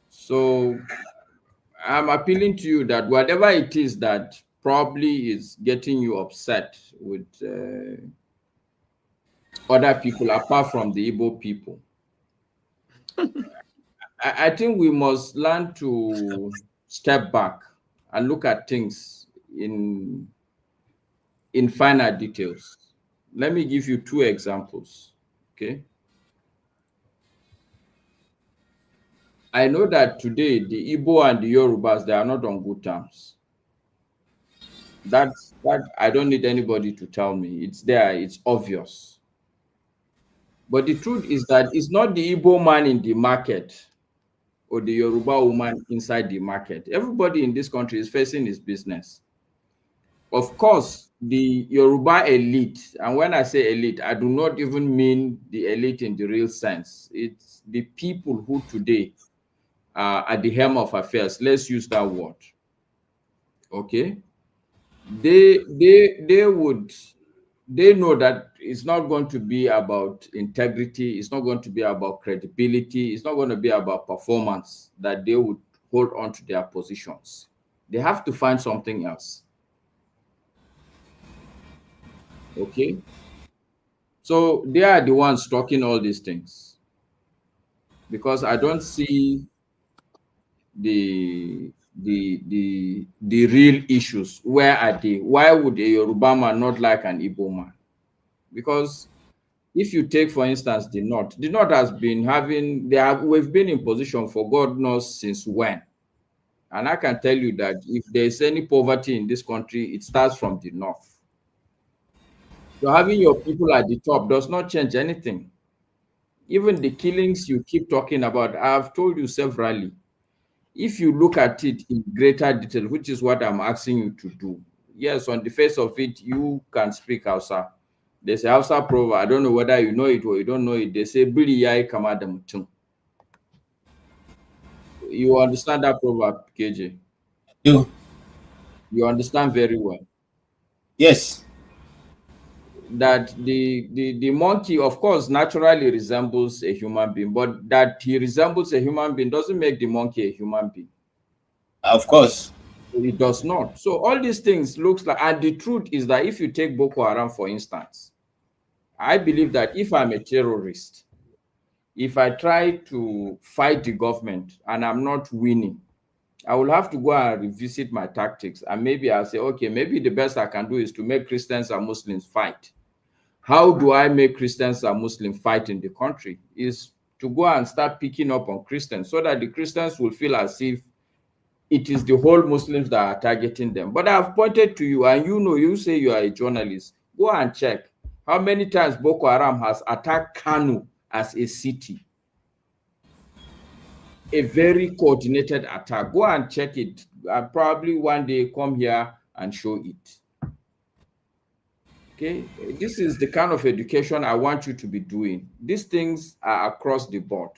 So I'm appealing to you that whatever it is that probably is getting you upset with other people apart from the Igbo people, I think we must learn to step back and look at things in finer details. Let me give you two examples, okay? I know that today the Igbo and the Yorubas, they are not on good terms. That I don't need anybody to tell me. It's there, it's obvious. But the truth is that it's not the Igbo man in the market or the Yoruba woman inside the market. Everybody in this country is facing his business. Of course, the Yoruba elite, and when I say elite, I do not even mean the elite in the real sense. It's the people who today are at the helm of affairs. Let's use that word. Okay? They know that it's not going to be about integrity, it's not going to be about credibility, it's not going to be about performance that they would hold on to their positions. They have to find something else. Okay? So they are the ones talking all these things, because I don't see the real issues. Where are they? Why would a Yoruba man not like an Igbo man? Because if you take, for instance, the North has been having, we've been in position for God knows since when. And I can tell you that if there's any poverty in this country, it starts from the North. So having your people at the top does not change anything. Even the killings you keep talking about, I've told you severally. If you look at it in greater detail, which is what I'm asking you to do, yes, on the face of it, you can speak Hausa. There's a Hausa proverb, I don't know whether you know it or you don't know it. They say, Bili yai kamada mutum. You understand that proverb, KJ? You understand very well. Yes. That the monkey, of course, naturally resembles a human being, but that he resembles a human being doesn't make the monkey a human being. Of course. It does not. So all these things looks like, and the truth is that if you take Boko Haram, for instance, I believe that if I'm a terrorist, if I try to fight the government and I'm not winning, I will have to go and revisit my tactics. And maybe I'll say, okay, maybe the best I can do is to make Christians and Muslims fight. How do I make Christians and Muslims fight in the country? Is to go and start picking up on Christians so that the Christians will feel as if it is the whole Muslims that are targeting them. But I've pointed to you, and you say you are a journalist. Go and check how many times Boko Haram has attacked Kanu as a city. A very coordinated attack. Go and check it. I'll probably one day come here and show it. Okay, this is the kind of education I want you to be doing. These things are across the board.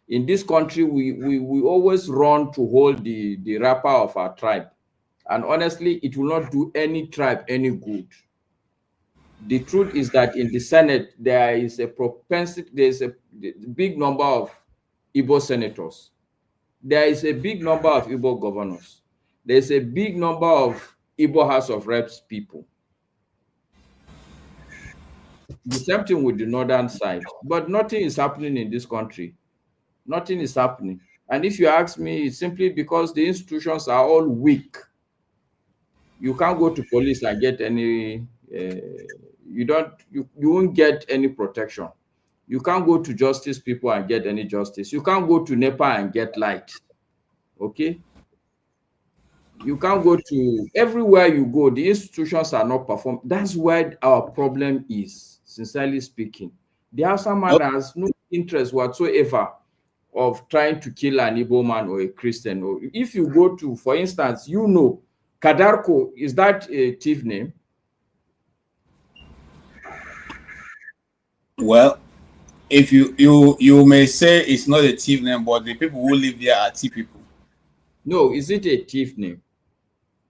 In this country, we always run to hold the wrapper of our tribe. And honestly, it will not do any tribe any good. The truth is that in the Senate, there is a propensity, there's a big number of Igbo senators. There is a big number of Igbo governors. There's a big number of Igbo House of Reps people. The same thing with the northern side. But nothing is happening in this country. Nothing is happening. And if you ask me, it's simply because the institutions are all weak. You can't go to police and get any, you won't get any protection. You can't go to justice people and get any justice. You can't go to NEPA and get light. Okay? You can't go to everywhere you go. The institutions are not performing. That's where our problem is, sincerely speaking. The Hausa man has no interest whatsoever of trying to kill an Igbo man or a Christian. Or if you go to, for instance, Kadarko, is that a thief name? Well, if you may say it's not a thief name, but the people who live there are thief people. No, is it a thief name?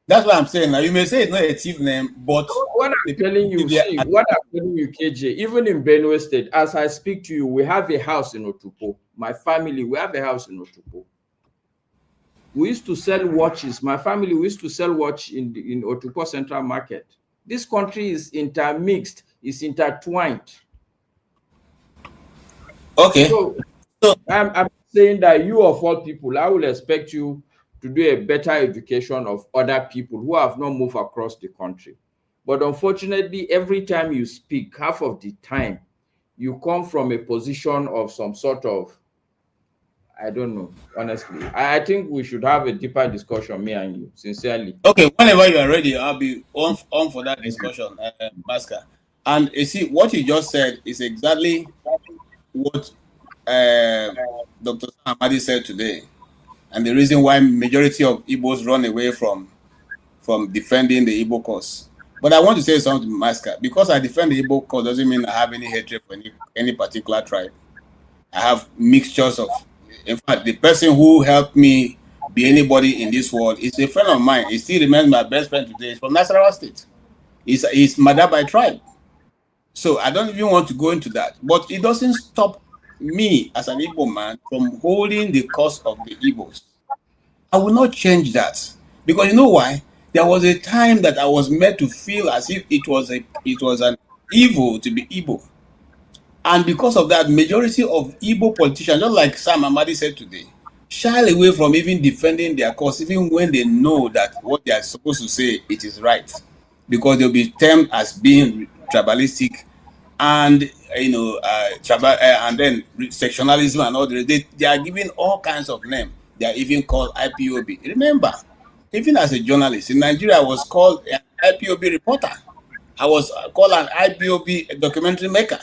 That's what I'm saying. Now you may say it's not a thief name, but what I'm telling you, KJ, even in Benue State, as I speak to you, we have a house in Otupo. My family, we have a house in Otupo. We used to sell watches. My family, we used to sell watch in Otupo Central Market. This country is intermixed, is intertwined. Okay. So I'm saying that you of all people, I will expect you to do a better education of other people who have not moved across the country. But unfortunately, every time you speak, half of the time, you come from a position of some sort of, I don't know, honestly. I think we should have a deeper discussion, me and you, sincerely. Okay, whenever you are ready, I'll be on for that discussion, Masker. And you see, what you just said is exactly what Dr. Amadi said today. And the reason why majority of Igbos run away from defending the Igbo cause. But I want to say something, Masker. Because I defend the Igbo cause doesn't mean I have any hatred for any particular tribe. I have mixtures of, in fact, the person who helped me be anybody in this world is a friend of mine. He still remains my best friend today. He's from Nasarawa State. He's Madabai tribe. So I don't even want to go into that. But it doesn't stop me as an Igbo man from holding the cause of the Igbos. I will not change that. Because you know why? There was a time that I was made to feel as if it was an evil to be Igbo. And because of that, majority of Igbo politicians, just like Sam Amadi said today, shy away from even defending their cause, even when they know that what they are supposed to say, it is right. Because they'll be termed as being tribalistic and, and then sectionalism and all that. They are given all kinds of names. They are even called IPOB. Remember, even as a journalist in Nigeria, I was called an IPOB reporter. I was called an IPOB documentary maker.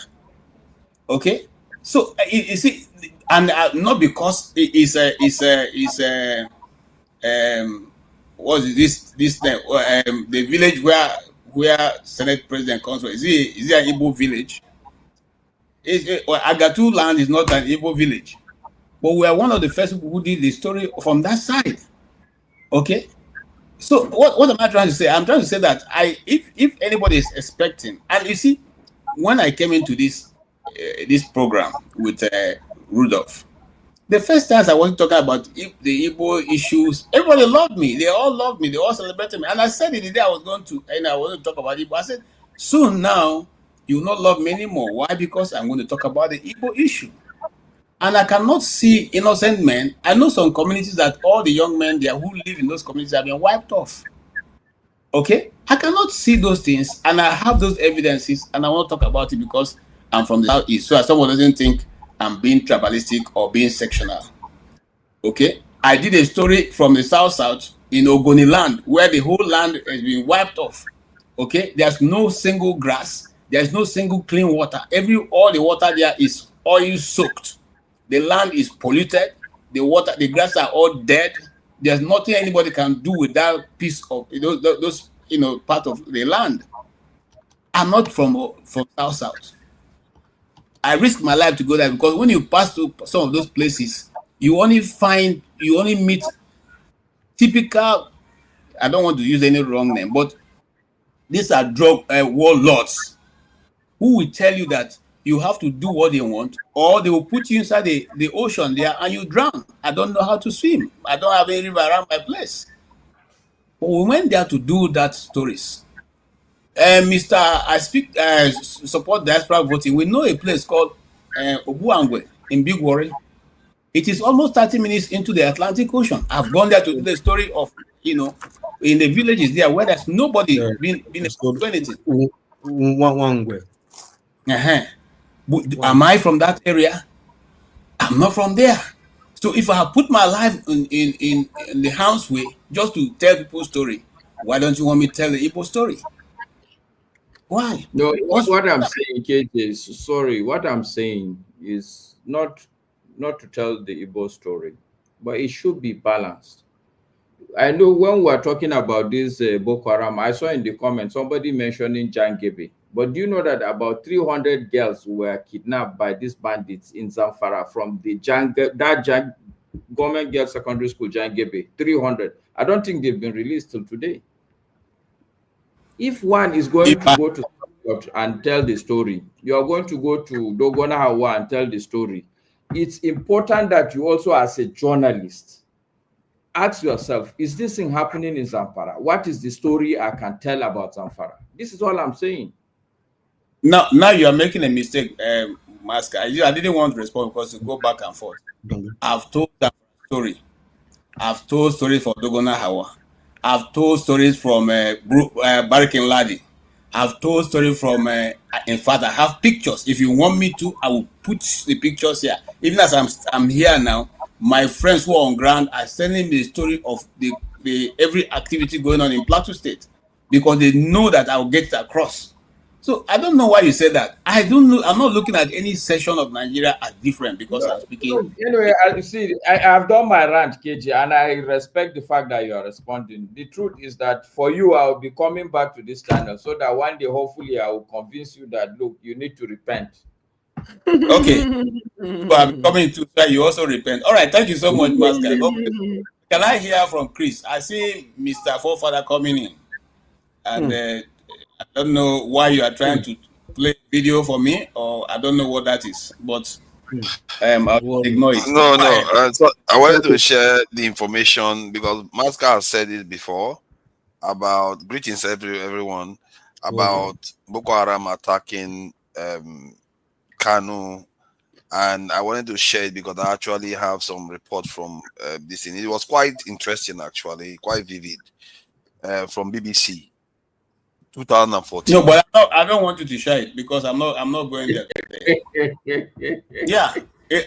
Okay, so you see, and not because what is this name? The village where Senate President comes from, is it an Igbo village? Agatu land is not an Igbo village, but we are one of the first people who did the story from that side. Okay, so what am I trying to say? I'm trying to say that if anybody is expecting, and you see, when I came into this program with Rudolph, the first times I was talking about the Igbo issues, everybody loved me. They all loved me. They all celebrated me. And I said it the day I was going to talk about Igbo. I said, soon now, you will not love me anymore. Why? Because I'm going to talk about the Igbo issue. And I cannot see innocent men. I know some communities that all the young men there who live in those communities have been wiped off. Okay? I cannot see those things, and I have those evidences, and I want to talk about it because I'm from the Southeast, so someone doesn't think I'm being tribalistic or being sectional. Okay? I did a story from the south in Ogoni land, where the whole land has been wiped off. Okay, there's no single grass, there's no single clean water. All the water there is oil soaked. The land is polluted. The grass are all dead. There's nothing anybody can do with that piece of those part of the land. I'm not from south. I risk my life to go there, because when you pass through some of those places, you only meet typical, I don't want to use any wrong name, but these are drug warlords who will tell you that you have to do what they want, or they will put you inside the ocean there and you drown. I don't know how to swim. I don't have any river around my place. But we went there to do that stories. I support diaspora voting. We know a place called Obuangwe in Big Warri. It is almost 30 minutes into the Atlantic Ocean. I've gone there to do the story of, in the villages there where there's nobody been able to do anything. One. Am I from that area? I'm not from there. So if I have put my life in the harm's way just to tell people's story, why don't you want me to tell the Igbo story? Why? No, what I'm saying, KJ, is sorry. What I'm saying is not to tell the Igbo story, but it should be balanced. I know when we're talking about this Boko Haram, I saw in the comments somebody mentioning Jangebe. But do you know that about 300 girls were kidnapped by these bandits in Zamfara from the government girls secondary school, Jangebe? 300. I don't think they've been released till today. If one is going to go to and tell the story, you are going to go to Dogona Hawa and tell the story. It's important that you also, as a journalist, ask yourself, is this thing happening in Zamfara? What is the story I can tell about Zamfara? This is all I'm saying. Now you are making a mistake, Masker. I didn't want to respond because you go back and forth. I've told that story. I've told stories for Dogona Hawa. I've told stories from Barikin Ladi. I've told stories from, in fact, I have pictures. If you want me to, I will put the pictures here. Even as I'm here now, my friends who are on ground are sending me the story of the every activity going on in Plateau State, because they know that I will get it across. So I don't know why you said that. I don't know. I'm not looking at any section of Nigeria as different because I'm speaking. Anyway, I've done my rant, KJ, and I respect the fact that you are responding. The truth is that for you, I'll be coming back to this channel so that one day, hopefully, I will convince you that, look, you need to repent. Okay. So I'm coming to say you also repent. All right. Thank you so much, Masker. Can I hear from Chris? I see Mr. Forefather coming in. And I don't know why you are trying to play video for me, or I don't know what that is, but I'll ignore it. No. So I wanted to share the information because Masker has said it before about greetings everyone about Boko Haram attacking Kanu, and I wanted to share it because I actually have some report from this thing. It was quite interesting, actually, quite vivid, from BBC. 2014. No, but I don't want you to share it because I'm not going there today. Yeah,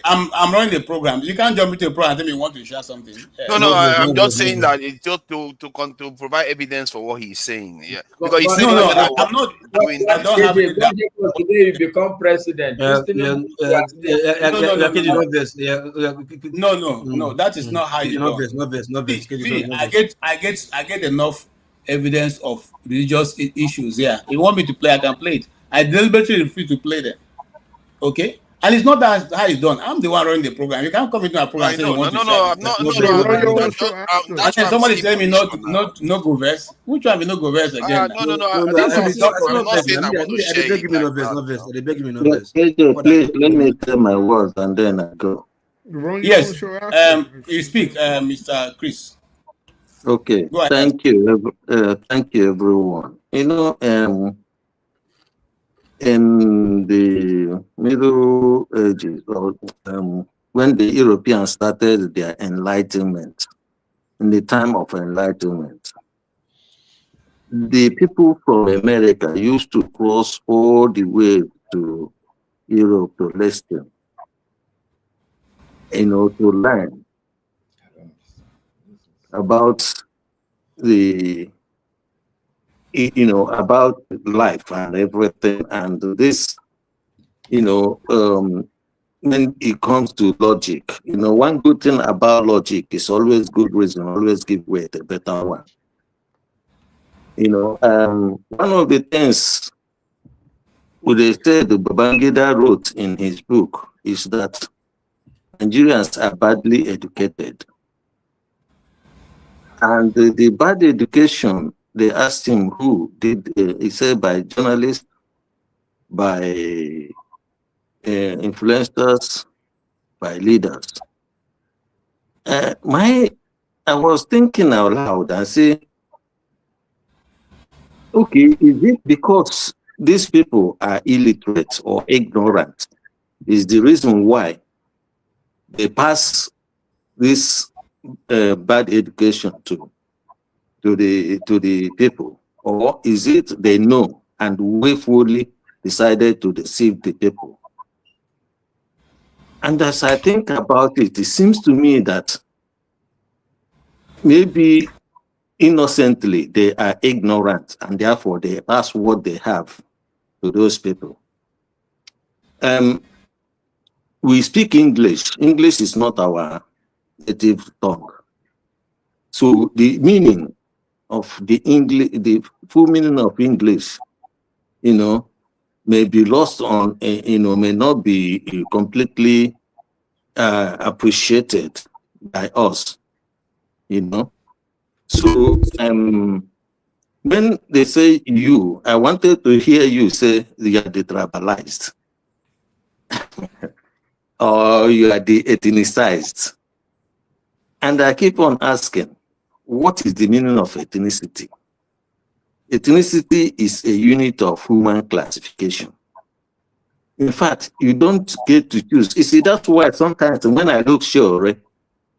I'm running the program. You can't jump into the program and tell me you want to share something. No, I'm just saying that it's just to provide evidence for what he's saying. Yeah, because he's saying I'm not doing. I don't have it. Today you become president. No, that is not how you do. I get enough evidence of religious issues here. You want me to play, I can play it. I deliberately refuse to play them. Okay? And it's not that how it's done. I'm the one running the program. You can't come into a program and say you want to share. And somebody tell me not go verse. Which one will not go verse again? Please let me tell my words and then I go. Yes. You speak, Mr. Chris. Okay, thank you, everyone. You know, in the Middle Ages, when the Europeans started their enlightenment, in the time of enlightenment, the people from America used to cross all the way to Europe to listen, to learn. about the, you know, about life and everything. And this, you know, when it comes to logic, you know, one good thing about logic is always good reason, always give way to a better one. You know, one of the things they said Babangida wrote in his book is that Nigerians are badly educated. And the bad education, they asked him who did, he said by journalists, by influencers, by leaders. I was thinking out loud and say, okay, is it because these people are illiterate or ignorant is the reason why they pass this bad education to the people, or is it they know and willfully decided to deceive the people? And as I think about it, it seems to me that maybe innocently they are ignorant and therefore they pass what they have to those people. We speak English. English is not our native tongue. So the meaning of the English, the full meaning of English, you know, may be lost on, you know, may not be completely appreciated by us, you know. So when they say you, I wanted to hear you say you are detribalized or you are de-ethnicized. And I keep on asking, what is the meaning of ethnicity? Ethnicity is a unit of human classification. In fact, you don't get to choose. You see, that's why sometimes when I look Sowore,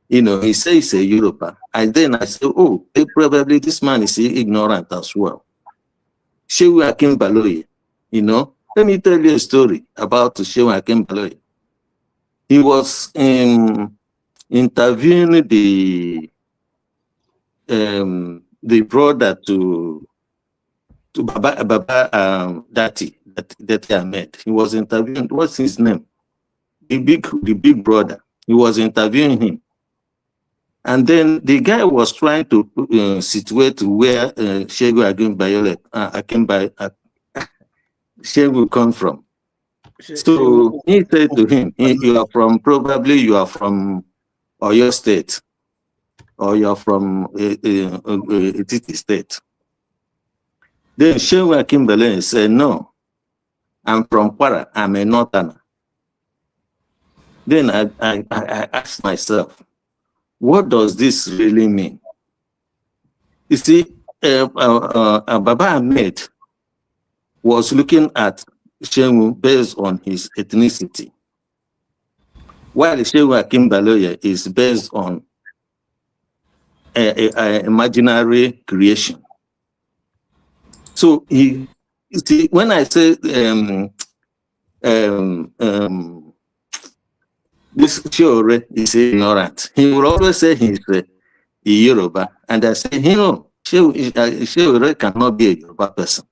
you know, he says he's a Yoruba, and then I say, oh, probably this man is ignorant as well. Shehu Akinbaloye, you know, let me tell you a story about Shehu Akinbaloye. He was interviewing the brother to Baba that I met. He was interviewing, what's his name? The big brother. He was interviewing him. And then the guy was trying to situate where Shehu Shehu come from. So he said to him, you are from Oyo State, or you are from Etiti State. Then Shehu Akinbaloye said, no, I'm from Kwara, I'm a Northerner. Then I asked myself, what does this really mean? You see, Baba Ahmed was looking at Shehu based on his ethnicity, while Shehu Akinbaloye is based on an imaginary creation. So you see, when I say this Sowore is ignorant, he will always say he's a Yoruba, and I say, you know, Sowore cannot be a Yoruba person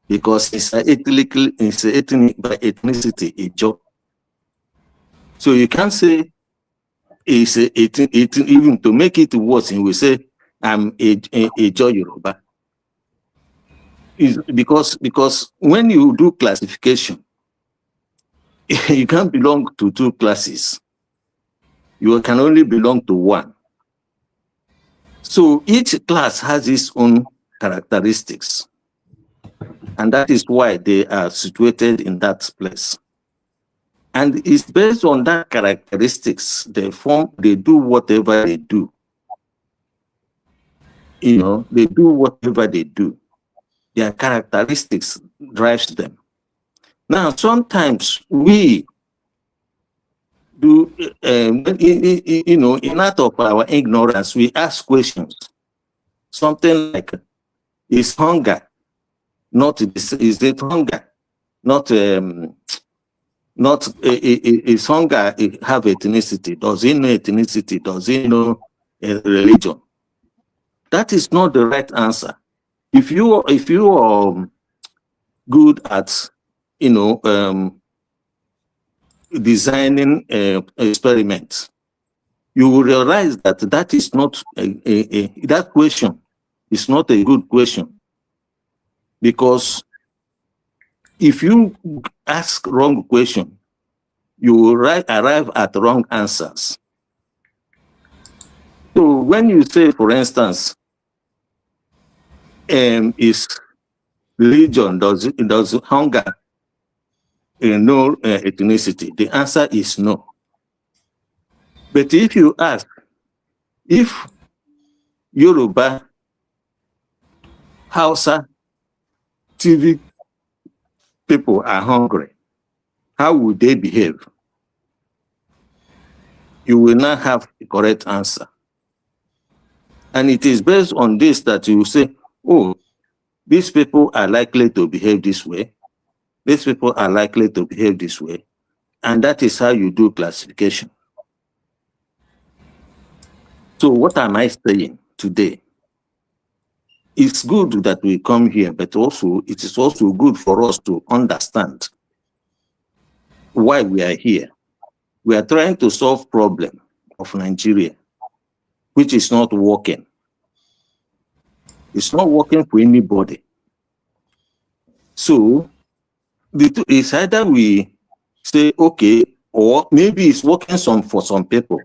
because he's ethnic by ethnicity a Ijo. So you can't say he's even to make it worse, he will say I'm a Ijo Yoruba. Because when you do classification, you can't belong to two classes. You can only belong to one. So each class has its own characteristics. And that is why they are situated in that place. And it's based on that characteristics, they do whatever they do. You know, they do whatever they do. Their characteristics drives them. Now, sometimes we do, you know, in out of our ignorance, we ask questions. Something like, is hunger not, is it hunger? Not, is hunger have ethnicity? Does it know ethnicity? Does it know religion? That is not the right answer. If you are good at, designing experiments, you will realize that that is not that question is not a good question, because if you ask wrong question, you will arrive at wrong answers. So when you say, for instance, is religion, does hunger no ethnicity? The answer is no. But if you ask, if Yoruba, Hausa, TV people are hungry, how would they behave? You will not have the correct answer. And it is based on this that you say, oh, these people are likely to behave this way. These people are likely to behave this way. And that is how you do classification. So what am I saying today? It's good that we come here, but also it is also good for us to understand why we are here. We are trying to solve problem of Nigeria, which is not working. It's not working for anybody. So it's either we say, okay, or maybe it's working for some people.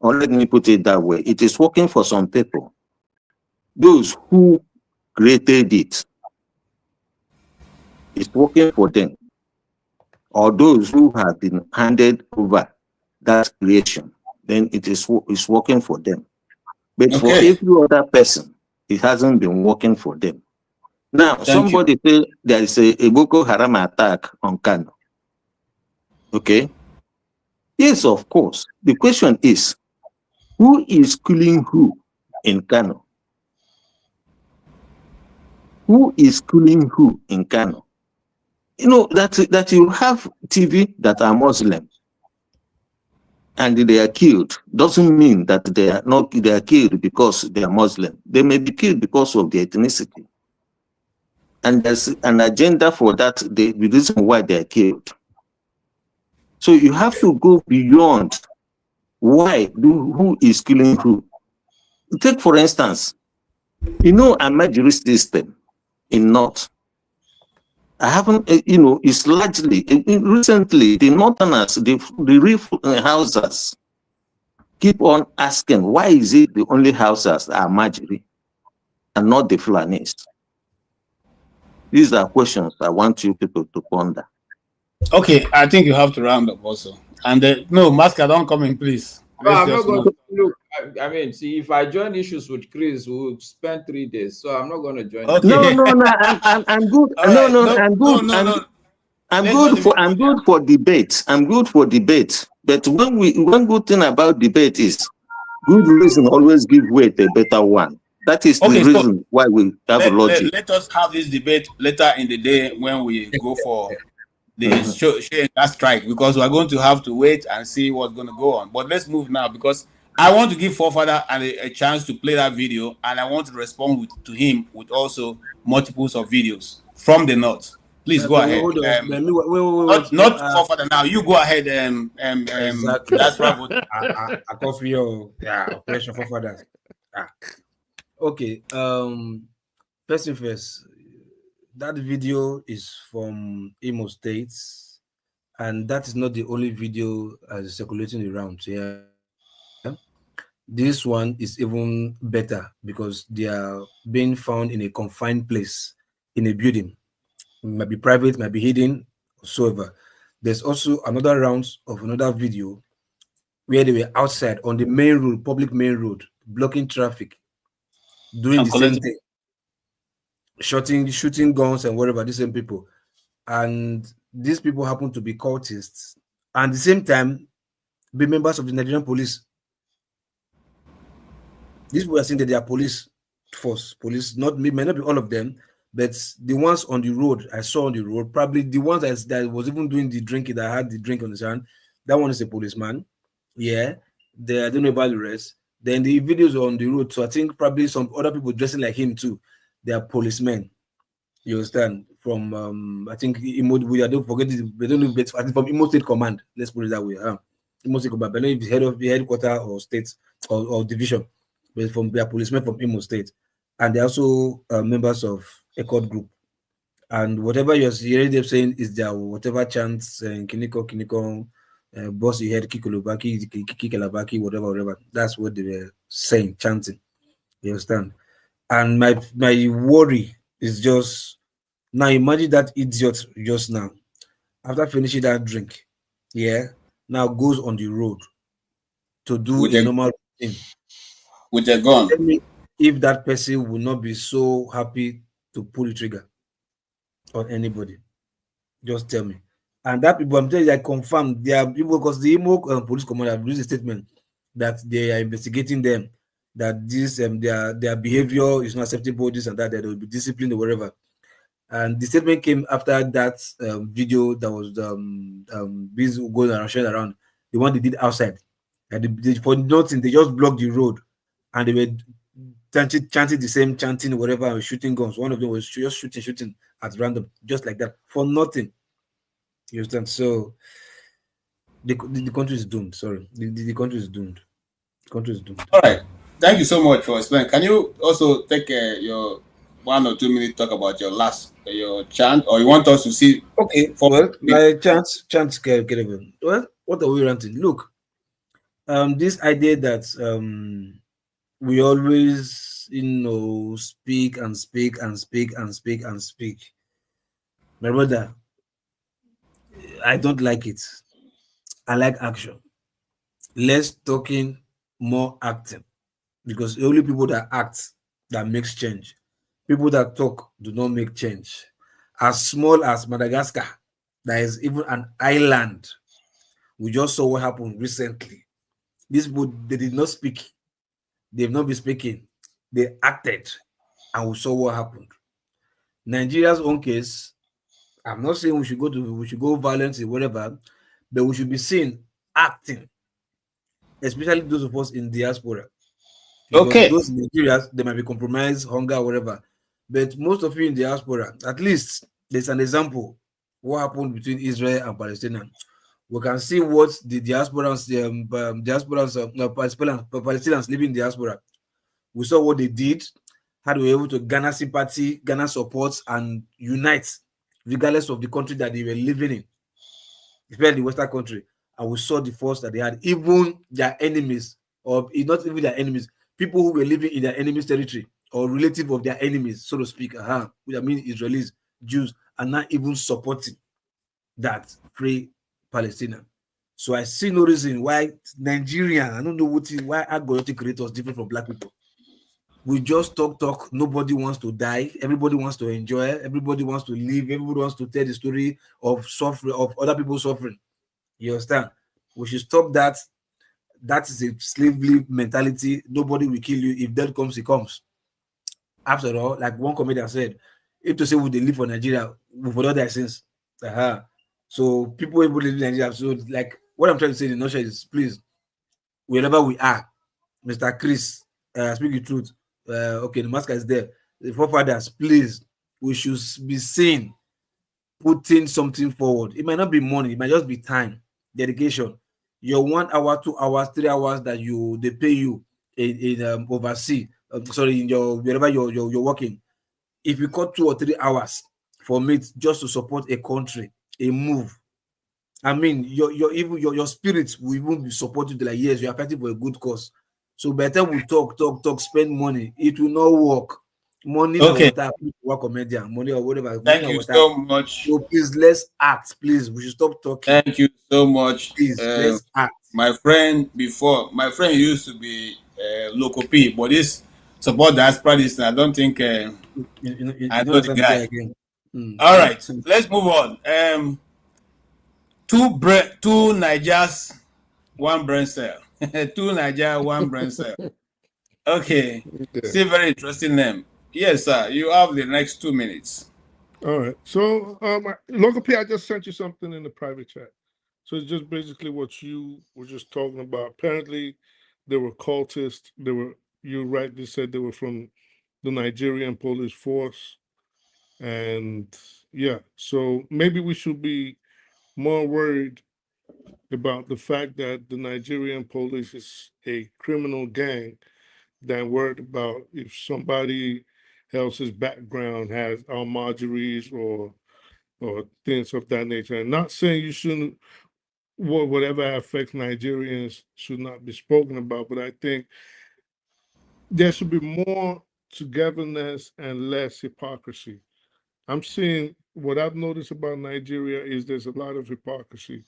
Or let me put it that way. It is working for some people. Those who created it, it's working for them. Or those who have been handed over that creation, then it's working for them. But for every other person, it hasn't been working for them. Now, somebody say there is a Boko Haram attack on Kanu. Okay? Yes, of course. The question is, who is killing who in Kanu? Who is killing who in Kanu? You know, that you have TV that are Muslim and they are killed doesn't mean that they are killed because they are Muslim. They may be killed because of their ethnicity. And there's an agenda for that, the reason why they are killed. So you have to go beyond who is killing who. Take, for instance, Amadi system in North. I haven't, it's largely, recently, the Northerners, the Hausas keep on asking, why is it the only Hausas are Majiri and not the Fulanis? These are questions I want you people to ponder. Okay, I think you have to round up also. And no, Masker, don't come in, please. I'm not going to look. I mean, see, if I join issues with Chris, we would spend 3 days. So I'm not going to join. Okay. No, I'm good. I'm good for debate. I'm good for debate. But one good thing about debate is good reason always give way to a better one. That is the reason why we have a logic. Let us have this debate later in the day when we go for the show that strike, because we're going to have to wait and see what's going to go on. But let's move now, because I want to give Forefather a chance to play that video, and I want to respond to him with also multiples of videos from the North. Please go ahead. Not Forefather now. You go ahead. Exactly. That's right. I call for your operation Forefather. Okay. First and first, that video is from Imo State, and that is not the only video circulating around here. This one is even better because they are being found in a confined place in a building. It might be private, might be hidden, whatsoever. There's also another round of another video where they were outside on the main road, public main road, blocking traffic, doing the same thing, shooting guns and whatever, the same people. And these people happen to be cultists and at the same time be members of the Nigerian police. These people are saying that they are police force, police, may not be all of them, but the ones on the road, I saw on the road, probably the ones that was even doing the drinking, that had the drink on his hand, that one is a policeman. Yeah, I don't know about the rest. Then the videos are on the road. So I think probably some other people dressing like him too. They are policemen. You understand? From I think Imo, I don't forget it, they don't know, I think from Imo State Command. Let's put it that way. Imo State Command. I don't know if it's head of the headquarter or state or division, but from they are policemen from Imo State, and they're also members of a court group. And whatever you're hearing them saying is their whatever chants and kiniko, boss you heard kikolobaki, kikalabaki, whatever. That's what they were saying, chanting. You understand? And my worry is just now imagine that idiot just now, after finishing that drink, now goes on the road to do with a normal thing. With a gun. Tell me if that person will not be so happy to pull the trigger on anybody. Just tell me. And that people, I'm telling you, I confirm they are people because the Imo police commander have released a statement that they are investigating them, that this their behavior is not acceptable, this and that they will be disciplined or whatever. And the statement came after that video that was busy going around, sharing around, the one they did outside. And they for nothing, they just blocked the road and they were chanting the same chanting, whatever, shooting guns. One of them was just shooting at random, just like that, for nothing. You understand? So the country is doomed. Sorry, the country is doomed. The country is doomed. All right. Thank you so much for explaining. Can you also take your 1 or 2 minutes talk about your chant, or you want us to see? Okay. Well, my chant. Well, what are we ranting? Look, this idea that we always, speak. My brother, I don't like it. I like action. Less talking, more acting. Because the only people that act that makes change. People that talk do not make change. As small as Madagascar, there is even an island. We just saw what happened recently. These people, they did not speak. They've not been speaking. They acted, and we saw what happened. Nigeria's own case, I'm not saying we should go violence or whatever, but we should be seen acting, especially those of us in diaspora. Because those in Nigeria, they might be compromised, hunger, whatever. But most of you in diaspora, at least there's an example what happened between Israel and Palestine. We can see what the Palestinians living in diaspora. We saw what they did, how they were able to garner sympathy, garner support, and unite, regardless of the country that they were living in, especially the Western country. And we saw the force that they had, even their enemies, or not even their enemies, people who were living in their enemies' territory, or relative of their enemies, so to speak, which I mean Israelis, Jews, are not even supporting that free Palestine. So I see no reason why Nigeria, I don't know why algorithmic creators different from black people. We just talk. Nobody wants to die. Everybody wants to enjoy. Everybody wants to live. Everybody wants to tell the story of suffering, of other people suffering. You understand? We should stop that. That is a slavery mentality. Nobody will kill you. If death comes, it comes. After all, like one comedian said, if to say would they live for Nigeria, we would not die since. So people able to live in Nigeria. So like what I'm trying to say in a nutshell is, please, wherever we are, Mr. Chris, speak the truth. Okay, the master is there. The forefathers, please, we should be seen putting something forward. It might not be money, it might just be time, dedication. Your 1 hour, 2 hours, 3 hours that they pay you in overseas. In your wherever you're working. If you cut 2 or 3 hours for it just to support a country, a move, I mean, your spirits will even be supported. Like, yes, you are fighting for a good cause. So by the time we talk, spend money, it will not work. Money or water, work on media, money or whatever. Thank you so much. So please, let's act. Please, we should stop talking. Thank you so much. Please, let's act. My friend used to be local P, but this support diaspora, I don't think I know the guy. All right, let's move on. Two Nigerians, one brain cell. Two Nigeria, one brain cell. Okay, still very interesting name. Yes, sir. You have the next 2 minutes. All right. So, local P, I just sent you something in the private chat. So it's just basically what you were just talking about. Apparently, they were cultists. You rightly said they were from the Nigerian police force. And yeah, so maybe we should be more worried about the fact that the Nigerian police is a criminal gang than worried about if somebody else's background has Almajiris or things of that nature. And not saying you shouldn't, whatever affects Nigerians should not be spoken about, but I think there should be more togetherness and less hypocrisy. I'm seeing what I've noticed about Nigeria is there's a lot of hypocrisy.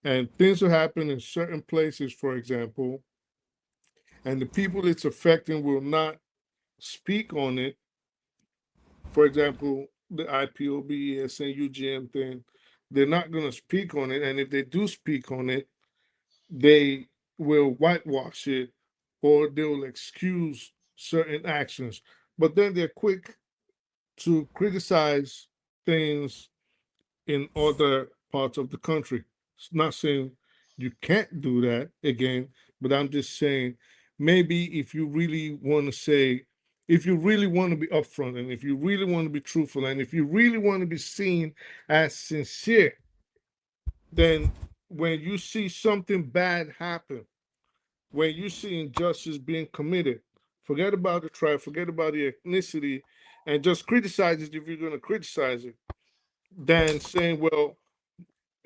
And things will happen in certain places, for example, and the people it's affecting will not speak on it. For example, the IPOB, ESN, UGM thing, they're not going to speak on it. And if they do speak on it, they will whitewash it or they will excuse certain actions. But then they're quick to criticize things in other parts of the country. It's not saying you can't do that again, but I'm just saying maybe if you really want to say, if you really want to be upfront and if you really want to be truthful and if you really want to be seen as sincere, then when you see something bad happen, when you see injustice being committed, forget about the tribe, forget about the ethnicity, and just criticize it if you're going to criticize it, than saying, well,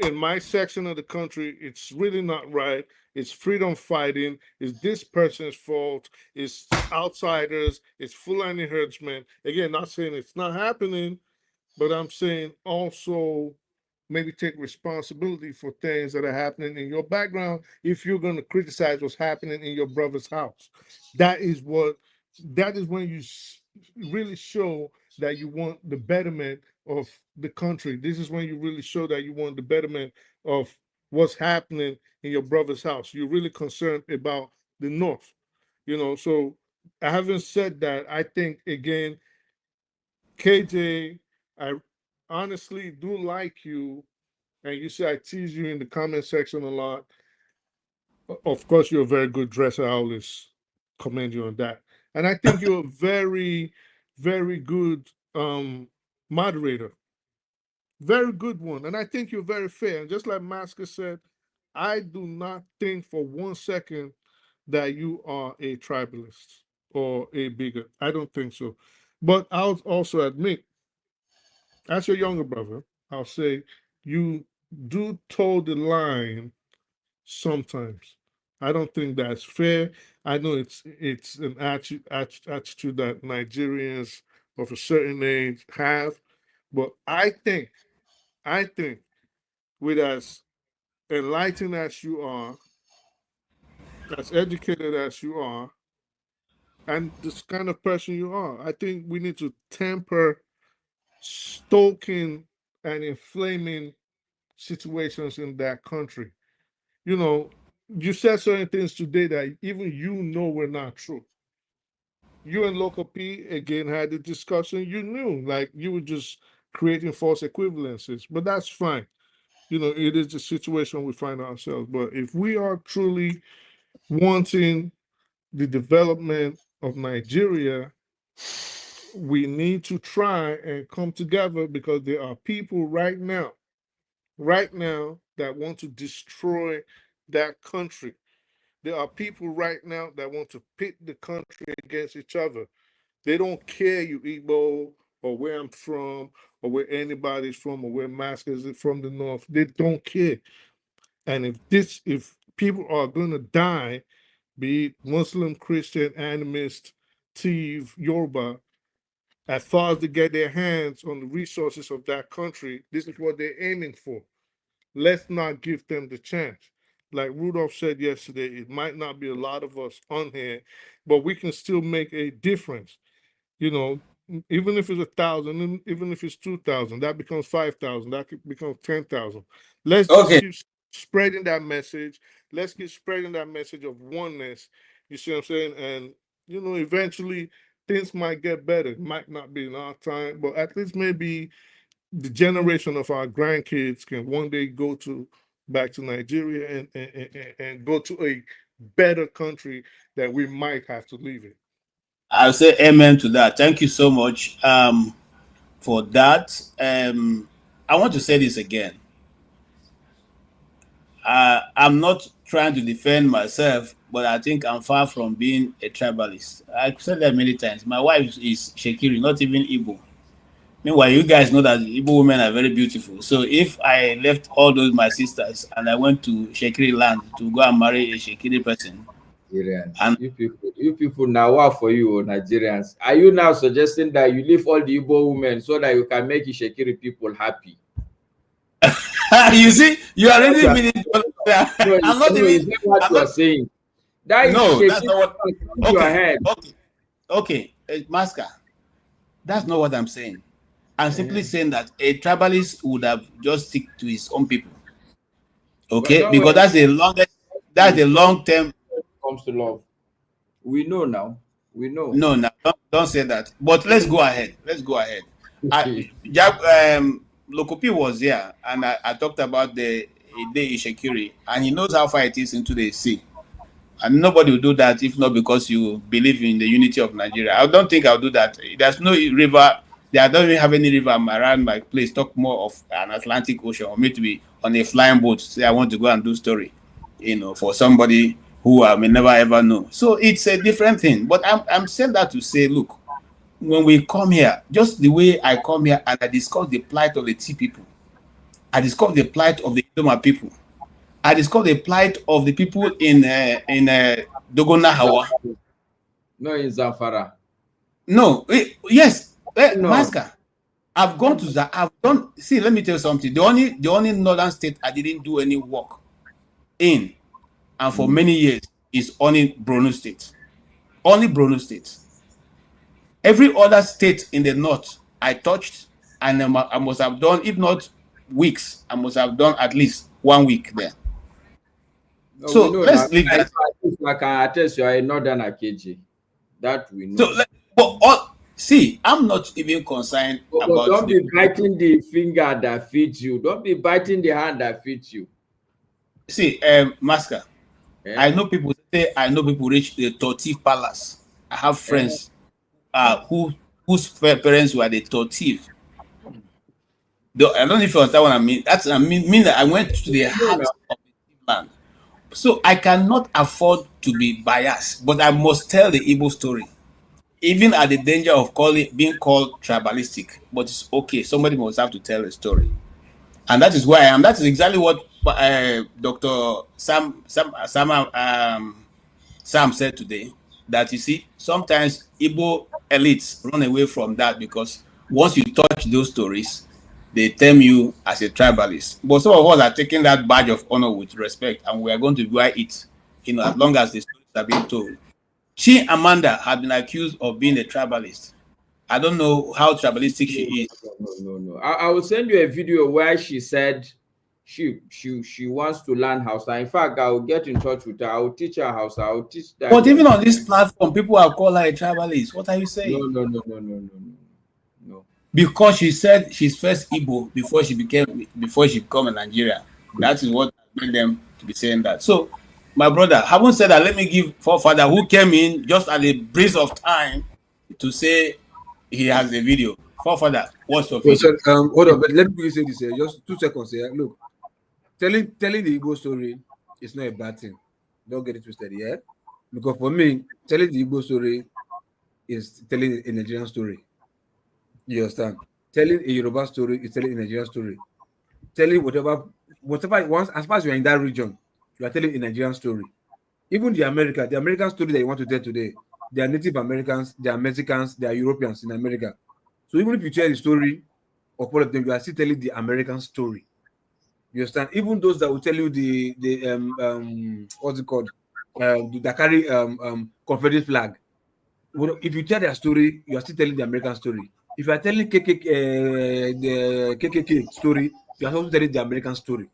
in my section of the country, it's really not right. It's freedom fighting. It's this person's fault. It's outsiders. It's Fulani herdsmen. Again, not saying it's not happening, but I'm saying also maybe take responsibility for things that are happening in your background if you're going to criticize what's happening in your brother's house. That is when you really show that you want the betterment of the country. This is when you really show that you want the betterment of what's happening in your brother's house. You're really concerned about the North, So having said that, I think again, KJ, I honestly do like you, and you say I tease you in the comment section a lot. Of course, you're a very good dresser. I always commend you on that. And I think you're a very, very good moderator. Very good one. And I think you're very fair. And just like Masker said, I do not think for 1 second that you are a tribalist or a bigot. I don't think so. But I'll also admit, as your younger brother, I'll say you do toe the line sometimes. I don't think that's fair. I know it's an attitude that Nigerians of a certain age have, but I think with as enlightened as you are, as educated as you are, and this kind of person you are, I think we need to temper stoking and inflaming situations in that country. You said certain things today that even were not true. You and Local P again had the discussion. You knew, like you were just creating false equivalences, but that's fine. It is the situation we find ourselves. But if we are truly wanting the development of Nigeria, we need to try and come together because there are people right now that want to destroy that country. There are people right now that want to pit the country against each other. They don't care you Igbo or where I'm from or where anybody's from or where Masker is from the North. They don't care. And if people are going to die, be it Muslim, Christian, animist, Tiv, Yoruba, as far as they get their hands on the resources of that country, this is what they're aiming for. Let's not give them the chance. Like Rudolph said yesterday, it might not be a lot of us on here, but we can still make a difference. Even if it's 1,000, even if it's 2,000, that becomes 5,000, that becomes 10,000. Let's just keep spreading that message. Let's keep spreading that message of oneness. You see what I'm saying? And eventually things might get better. It might not be in our time, but at least maybe the generation of our grandkids can one day go back to Nigeria and go to a better country that we might have to live in. I'll say amen to that. Thank you so much for that. I want to say this again. I'm not trying to defend myself, but I think I'm far from being a tribalist. I've said that many times. My wife is Shekiri, not even Igbo. Meanwhile, you guys know that Igbo women are very beautiful. So if I left all those my sisters and I went to Shekiri land to go and marry a Shekiri person, and you people now what for you Nigerians? Are you now suggesting that you leave all the Igbo women so that you can make Shekiri people happy? You see, you are already meaning. I'm not even what you are saying. That no, is that's not what. Your head. Okay, Masker. That's not what I'm saying. I'm simply saying that a tribalist would have just stick to his own people. Okay, because that's the longest. That's the long term. Comes to love, we know now. We know. No, don't say that. But let's go ahead. Let's go ahead. Lokopi was here, and I talked about the day Ishekiri, and he knows how far it is into the sea. And nobody will do that if not because you believe in the unity of Nigeria. I don't think I'll do that. There's no river. I don't even have any river around my place. Talk more of an Atlantic Ocean, or me to be on a flying boat. Say I want to go and do story, for somebody who I may never ever know. So it's a different thing. But I'm saying that to say, look, when we come here, just the way I come here and I discuss the plight of the T people, I discuss the plight of the Idoma people, I discuss the plight of the people in Dogona Hawa. No, in Zamfara. No, yes, No. Masker. I've gone to that. I've done. See, let me tell you something. The only northern state I didn't do any work in, and for many years, is only Borno State. Only Borno State. Every other state in the north I touched, and I must have done, if not weeks, I must have done at least 1 week there. No, so let's leave that. I can attest you are a northern AKG. That we know. So, see, I'm not even concerned about. Don't be biting the finger that feeds you. Don't be biting the hand that feeds you. See, Masker, I know people say I know people reach the Tortif Palace. I have friends whose parents were the Tortif. I don't know if you understand what I mean. I mean that I went to the heart of the land. So I cannot afford to be biased, but I must tell the Igbo story, even at the danger of being called tribalistic. But it's okay. Somebody must have to tell a story, and that is where I am. That is exactly what Dr. Sam said today. That you see, sometimes Igbo elites run away from that because once you touch those stories, they term you as a tribalist. But some of us are taking that badge of honor with respect, and we are going to wear it, as long as the stories are being told. Amanda had been accused of being a tribalist. I don't know how tribalistic she is. No. I will send you a video where she said she wants to learn Hausa. In fact, I will get in touch with her. I will teach her Hausa. I will teach that. But even on this platform, people have called her a tribalist. What are you saying? No. Because she said she's first Igbo before she became a Nigerian. That is what made them to be saying that. So, my brother, having said that, let me give forefather who came in just at the breeze of time to say he has a video. Forefather, what's your video? Hold on, but let me say this here. Just 2 seconds here. Look, telling the Igbo story is not a bad thing. Don't get it twisted, yeah? Because for me, telling the Igbo story is telling a Nigerian story. You understand? Telling a Yoruba story is telling a Nigerian story. Telling whatever once, as far as you're in that region, you are telling a Nigerian story. Even the American story that you want to tell today, they are Native Americans, they are Mexicans, they are Europeans in America. So even if you tell the story of all of them, you are still telling the American story. You understand? Even those that will tell you the what's it called? That carry Confederate flag. If you tell their story, you are still telling the American story. If you are telling the KKK story, you are also telling the American story.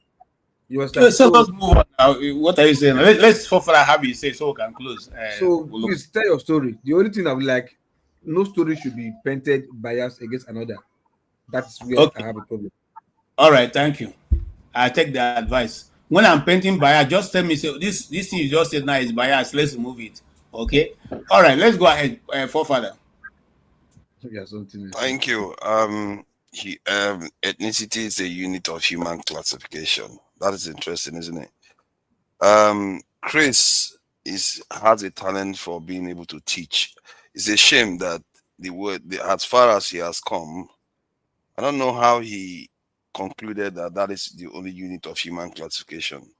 You understand? So let's move on now. What are you saying? Let's have you say so we can close. Please tell your story. The only thing I would like, no story should be painted biased against another. That's where I have a problem. All right, thank you. I take the advice. when I'm painting bias, just tell me, so this thing you just said now is bias. Let's remove it. Okay. All right. Let's go ahead, forefather. Thank you. Ethnicity is a unit of human classification. That is interesting, isn't it? Chris has a talent for being able to teach. It's a shame that as far as he has come, I don't know how he concluded that is the only unit of human classification.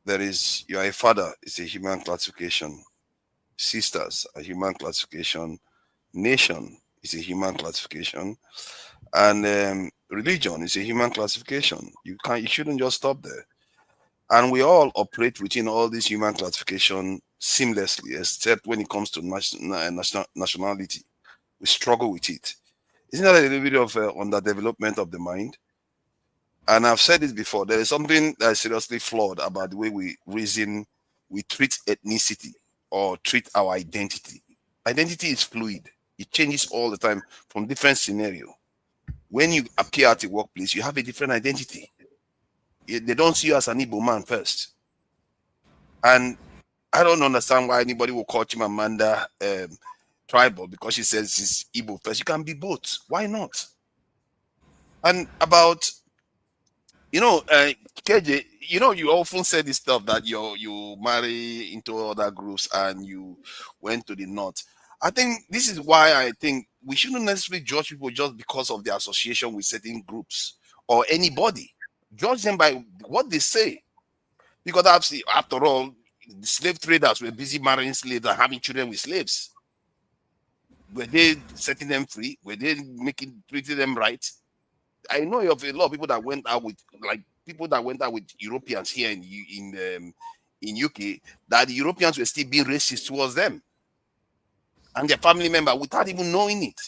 You are a father, it's a human classification. Sisters, a human classification. Nation is a human classification. And religion is a human classification. You shouldn't just stop there. And we all operate within all these human classification seamlessly, except when it comes to nationality. We struggle with it. Isn't that a little bit of underdevelopment of the mind? And I've said it before, there is something that is seriously flawed about the way we reason, we treat ethnicity or treat our identity. Identity is fluid. It changes all the time from different scenario. When you appear at a workplace, you have a different identity. They don't see you as an Igbo man first. And I don't understand why anybody will call Chimamanda tribal because she says she's Igbo first. You can be both. Why not? And about, KJ, you often say this stuff that you marry into other groups and you went to the north. I think this is why I think we shouldn't necessarily judge people just because of their association with certain groups or anybody. Judge them by what they say. Because after all, the slave traders were busy marrying slaves and having children with slaves. Were they setting them free? Were they treating them right? I know of a lot of people that went out with Europeans here in UK, that the Europeans were still being racist towards them and their family member without even knowing it.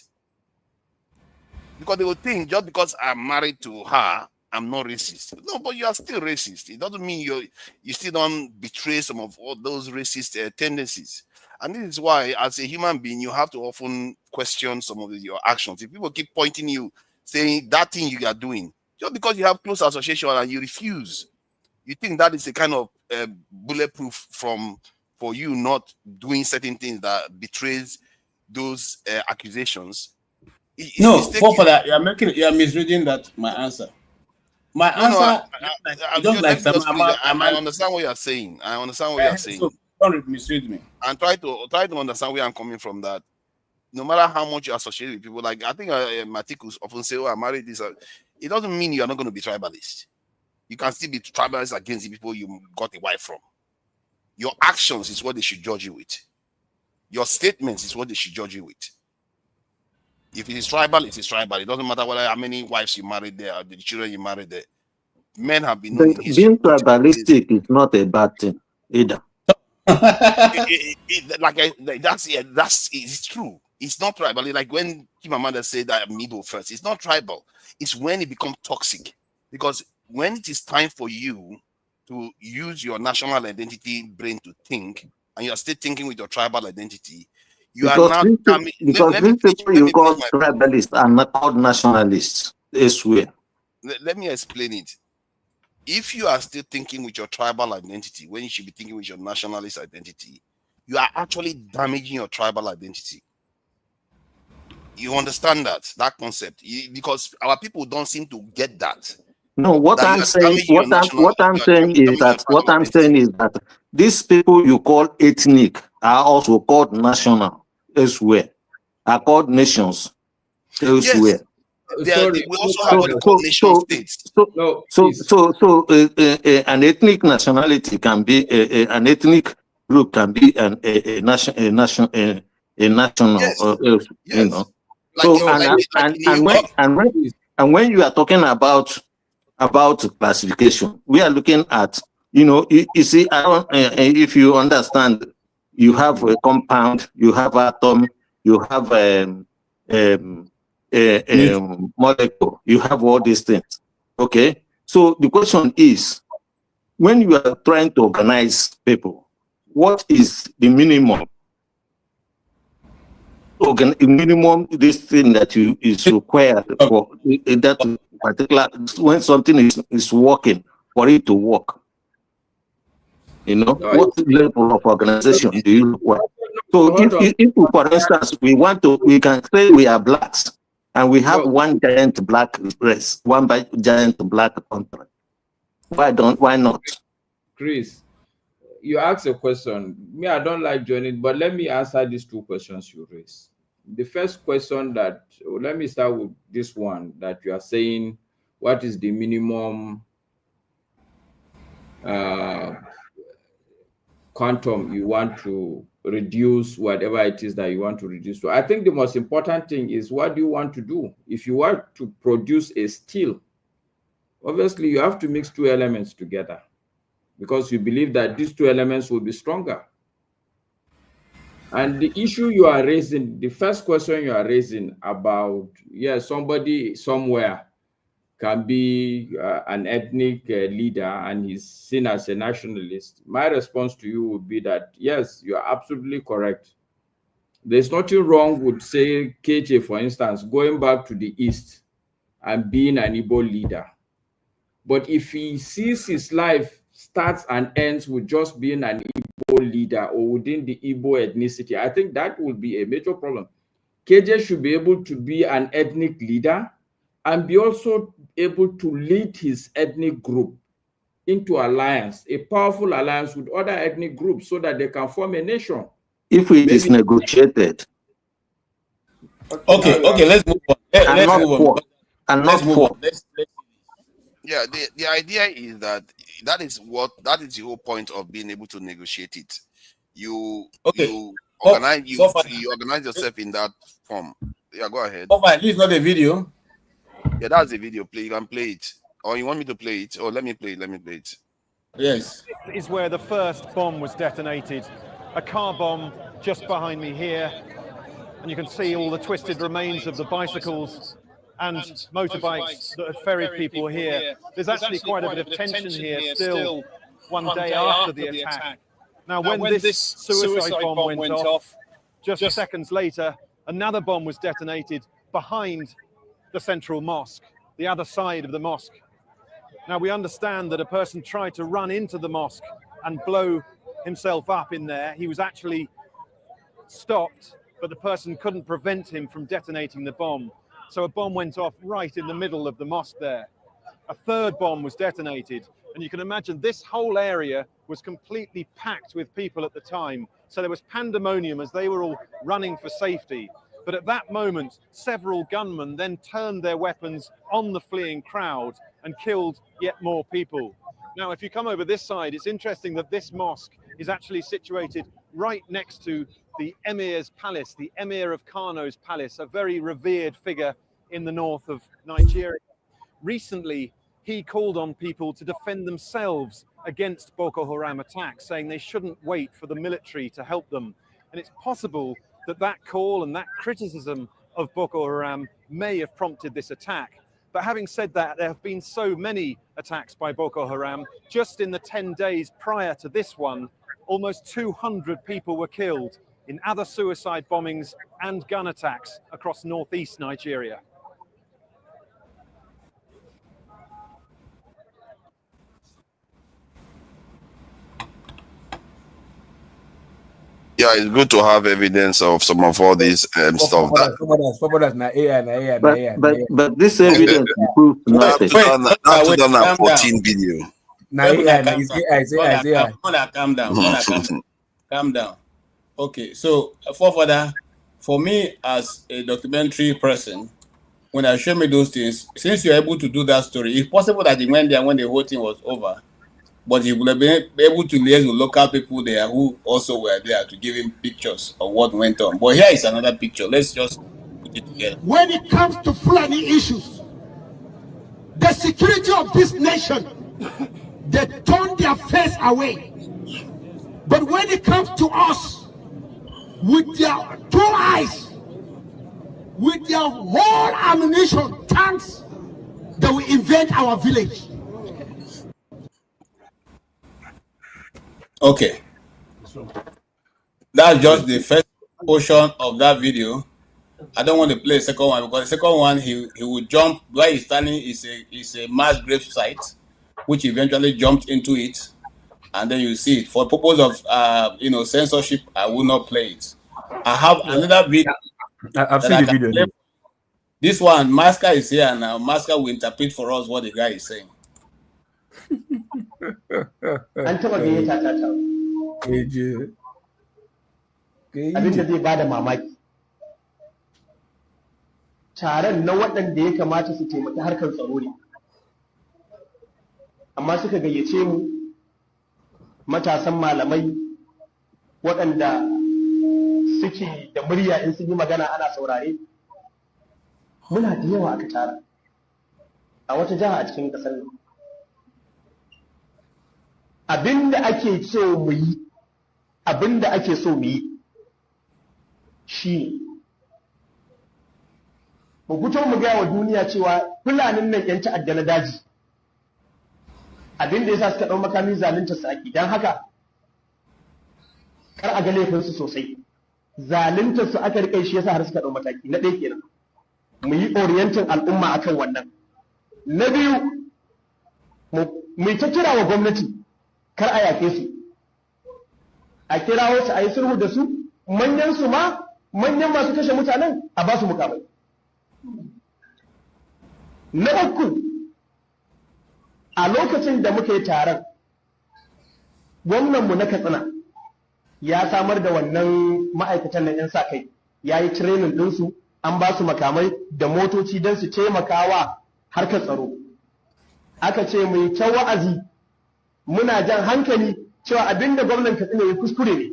Because they would think just because I'm married to her, I'm not racist. No, but you are still racist. It doesn't mean you still don't betray some of all those racist tendencies. And this is why, as a human being, you have to often question some of your actions. If people keep pointing you, saying that thing you are doing, just because you have close association and you refuse, you think that is a kind of bulletproof for you not doing certain things that betrays those accusations. For that, you are misreading my answer. My answer, I understand what you are saying. I understand what you are saying. So don't misread me. And try to understand where I'm coming from. That no matter how much you associate with people, like I think Matikus often say, "Oh, I married this." It doesn't mean you are not going to be tribalist. You can still be tribalist against the people you got a wife from. Your actions is what they should judge you with. Your statements is what they should judge you with. If it is tribal, it is tribal. It doesn't matter how many wives you married there or the children you married there. Men have been known in history. Being tribalistic is not a bad thing either. It's true. It's not tribal. Like when Chimamanda said that I'm Igbo first, it's not tribal. It's when it becomes toxic. Because when it is time for you to use your national identity brain to think, and you are still thinking with your tribal identity, Because these people you call tribalists are not called nationalists. I swear. Let me explain it. If you are still thinking with your tribal identity when you should be thinking with your nationalist identity, you are actually damaging your tribal identity. You understand that concept? Because our people don't seem to get that. No, what I'm saying is that these people you call ethnic are also called national elsewhere, are called nations elsewhere. We also have what they call nation states. An ethnic nationality can be an ethnic group can be a national. Yes. You know. And when you are talking about classification, we are looking at, you see, if you understand, you have a compound, you have atom, you have molecule, you have all these things. Okay, so the question is, when you are trying to organize people, what is the minimum this thing that is required for that particular, when something is working, for it to work? You know, what level of organization do you require? So if for instance, we can say we are blacks and we have one giant black race, one giant black country. Why not? Chris, you asked a question. Me, I don't like joining, but let me answer these two questions you raised. The first question let me start with this one that you are saying, what is the minimum quantum you want to reduce, whatever it is that you want to reduce to? I think the most important thing is, what do you want to do? If you want to produce a steel, obviously you have to mix two elements together because you believe that these two elements will be stronger. And the issue you are raising, the first question you are raising about, somebody somewhere can be an ethnic leader and he's seen as a nationalist, my response to you would be that, yes, you are absolutely correct. There's nothing wrong with, say, KJ, for instance, going back to the East and being an Igbo leader. But if he sees his life starts and ends with just being an Igbo leader or within the Igbo ethnicity, I think that will be a major problem. KJ should be able to be an ethnic leader and be also able to lead his ethnic group into alliance, a powerful alliance with other ethnic groups so that they can form a nation. If it is negotiated. Okay, let's move on. Let's move on. Yeah, the idea is that is the whole point of being able to negotiate it. You organize yourself in that form. Yeah, go ahead. At least not a video. Yeah, that's a video. You can play it. Or you want me to play it? Or let me play it. Yes. This is where the first bomb was detonated. A car bomb just behind me here. And you can see all the twisted remains of the bicycles and motorbikes that had ferried people here. There's actually quite a bit of tension here still one day after the attack. Now, when this suicide bomb went off, just seconds later, another bomb was detonated behind the central mosque, the other side of the mosque. Now, we understand that a person tried to run into the mosque and blow himself up in there. He was actually stopped, but the person couldn't prevent him from detonating the bomb. So a bomb went off right in the middle of the mosque there. A third bomb was detonated. And you can imagine this whole area was completely packed with people at the time. So there was pandemonium as they were all running for safety. But at that moment, several gunmen then turned their weapons on the fleeing crowd and killed yet more people. Now, if you come over this side, it's interesting that this mosque is actually situated right next to the Emir's palace, the Emir of Kano's palace, a very revered figure in the north of Nigeria. Recently, he called on people to defend themselves against Boko Haram attacks, saying they shouldn't wait for the military to help them. And it's possible that that call and that criticism of Boko Haram may have prompted this attack. But having said that, there have been so many attacks by Boko Haram. Just in the 10 days prior to this one, almost 200 people were killed in other suicide bombings and gun attacks across northeast Nigeria. Yeah, it's good to have evidence of some of all this stuff. But this evidence proves nothing. That 2014 video. Calm down. Okay, so for me as a documentary person, when I show me those things, since you're able to do that story, it's possible that he went there when the whole thing was over. But he would have been able to liaise with local people there who also were there to give him pictures of what went on. But here is another picture. Let's just put it together. When it comes to Fulani issues, the security of this nation, they turn their face away. But when it comes to us, with their 2 eyes, with their whole ammunition, tanks, they will invade our village. Okay, that's just the first portion of that video. I don't want to play the second one because the second one he would jump where he's standing is a mass grave site, which eventually jumped into it, and then you see it. For purpose of censorship, I will not play it. I have another video. I've seen the video. Play. This one, Masker is here now. Masker will interpret for us what the guy is saying. Abin da zai bada mamaki taron na waɗanda ya kamata su taimaki harkar tsaro ne, amma suka gayyace mu matasan malamai waɗanda suke da murya in sun yi magana ana saurare. Muna da yawa aka tara a wata jiha a cikin ƙasar nan. Abinda ake so mu yi shi mu fito mu gaya wa duniya cewa fulanin nan yan ta'adda na daji abinda yasa suka ɗau makami zalunta su aki, don haka kar a ga laifinsu sosai. Zalunta su aka rike shi yasa har suka ɗau mataki. Na ɗaya kenan mu yi orientin al'umma akan wannan. Na biyu mu ta kira wa gwamnati kar a yake su, a kirawo su a yi sulhu da su, manyan masu kashe mutanen a ba su mukamai. Na uku, a lokacin da muka yi taron, gwamnanmu na Katsina ya samar da wannan ma'aikatan na 'yan sa kai, ya yi training ɗinsu, an ba su makamai da motoci don su taimakawa harkar tsaro. Aka ce mu yi ta wa'azi, muna jan hankali cewa abinda gwamnan Katsina ya kuskure ne,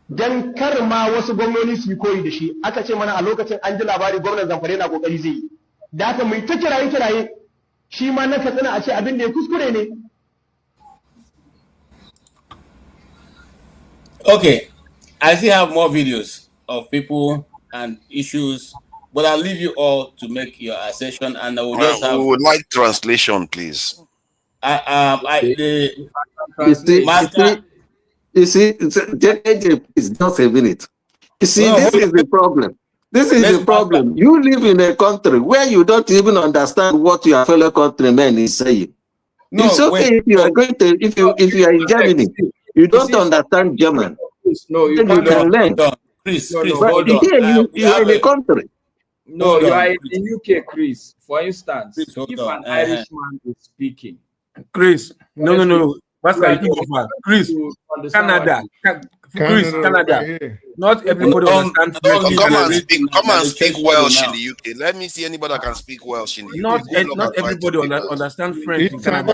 don kar ma wasu gwamnoni su yi koyi da shi. Aka ce mana a lokacin an ji labari gwamnan Zamfara na kokari zai yi, da haka mu yi ta kiraye shi ma na Katsina a ce abinda ya kuskure ne. Okay, I still have more videos of people and issues, but I'll leave you all to make your assertion, and I will just have. We would like translation, please. You see, it's just a minute. You see, this is the problem. This is the problem. You live in a country where you don't even understand what your fellow countrymen is saying. No, it's okay if you are going to, if you are in Germany, you don't understand German. No, you can learn. Chris, here you are in a country. No, you are in the UK, Chris. For instance, if an Irishman is speaking, Chris, no. Chris, Canada. Not everybody understands French. Come and speak Welsh in the UK. Let me see anybody that can speak Welsh in the UK. Not everybody understands French in Canada.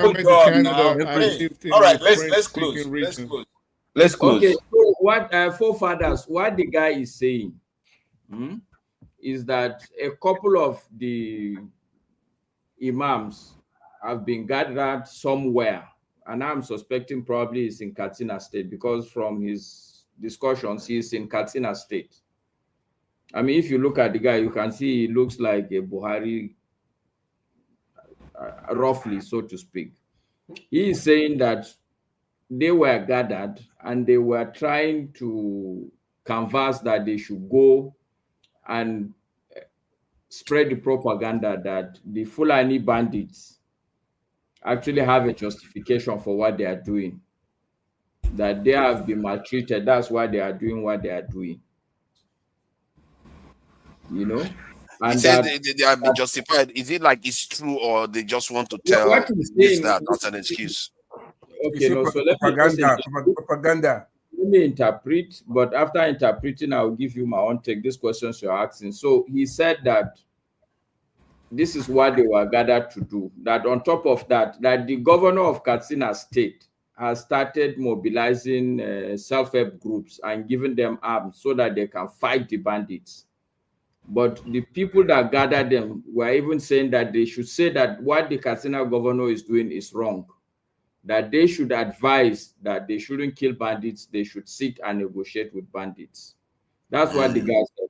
All right, let's close. Let's close. Okay, so what forefathers, what the guy is saying is that a couple of the imams have been gathered somewhere, and I'm suspecting probably it's in Katsina State, because from his discussions, he's in Katsina State. I mean, if you look at the guy, you can see he looks like a Buhari, roughly, so to speak. He is saying that they were gathered and they were trying to canvass that they should go and spread the propaganda that the Fulani bandits actually have a justification for what they are doing, that they have been maltreated. That's why they are doing what they are doing. You know? And he said they have been justified. Is it like it's true, or they just want to tell this that that's an excuse? Okay, no, so propaganda. Let me interpret, but after interpreting, I will give you my own take. These questions you're asking. So he said that this is what they were gathered to do. That on top of that, that the governor of Katsina State has started mobilizing self-help groups and giving them arms so that they can fight the bandits. But the people that gathered them were even saying that they should say that what the Katsina governor is doing is wrong, that they should advise that they shouldn't kill bandits, they should sit and negotiate with bandits. That's what the guy said.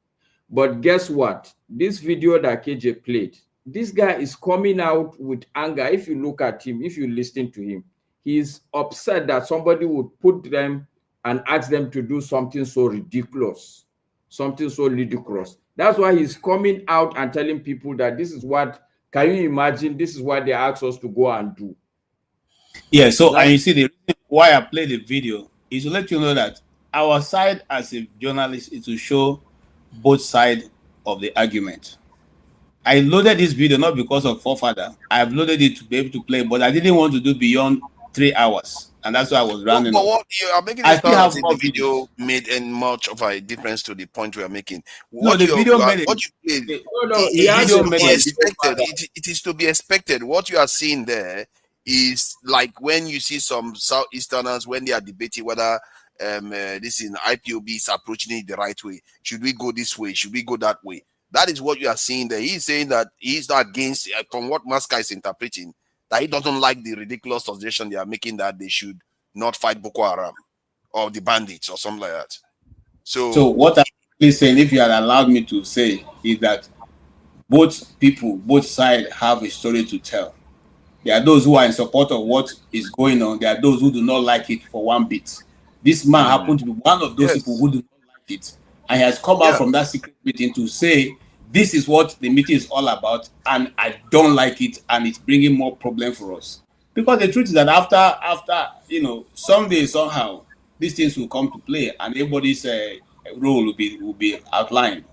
But guess what? This video that KJ played, this guy is coming out with anger. If you look at him, if you listen to him, he's upset that somebody would put them and ask them to do something so ridiculous, something so ludicrous. That's why he's coming out and telling people that this is what Can you imagine? This is what they asked us to go and do. Yeah, so and you see the reason why I played the video is to let you know that our side as a journalist is to show both sides of the argument. I loaded this video not because of forefather. I've loaded it to be able to play, but I didn't want to do beyond 3 hours. And that's why I was running. But what you are making it sound as if the video made any much of a difference to the point we are making. What no, the video made it. What you played, it is to be expected. What you are seeing there is like when you see some Southeasterners when they are debating whether this in IPOB is approaching it the right way. Should we go this way? Should we go that way? That is what you are seeing there. He's saying that he's not against, from what Maska is interpreting, that he doesn't like the ridiculous suggestion they are making that they should not fight Boko Haram or the bandits or something like that. So what I'm saying, if you had allowed me to say, is that both people, both sides have a story to tell. There are those who are in support of what is going on. There are those who do not like it for one bit. This man happened to be one of those people who do not like it. And he has come out from that secret meeting to say, this is what the meeting is all about, and I don't like it, and it's bringing more problem for us. Because the truth is that after someday, somehow, these things will come to play, and everybody's role will be outlined.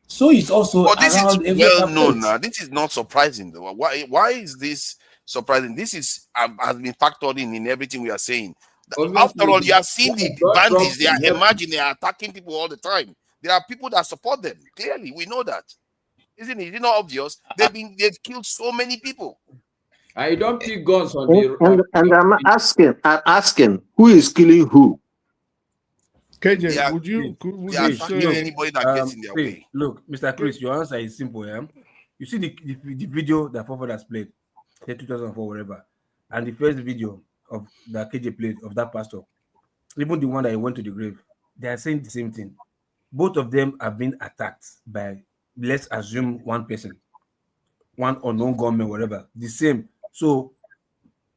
So it's also this is well known now. This is not surprising though. Why is this surprising? This is has been factored in everything we are saying. Obviously, after all, you have seen the bandits. They are emerging. They are attacking people all the time. There are people that support them. Clearly, we know that. Isn't it? It's not obvious. They've killed so many people. I don't pick guns on and I'm asking, who is killing who? KJ, would you say anybody that gets in their way? Look, Mr. Chris, your answer is simple. Yeah? You see the video that Papa has played, 2004, whatever, and the first video of that KJ played of that pastor, even the one that he went to the grave, they are saying the same thing. Both of them have been attacked by, let's assume, one person, one unknown government, whatever. The same. So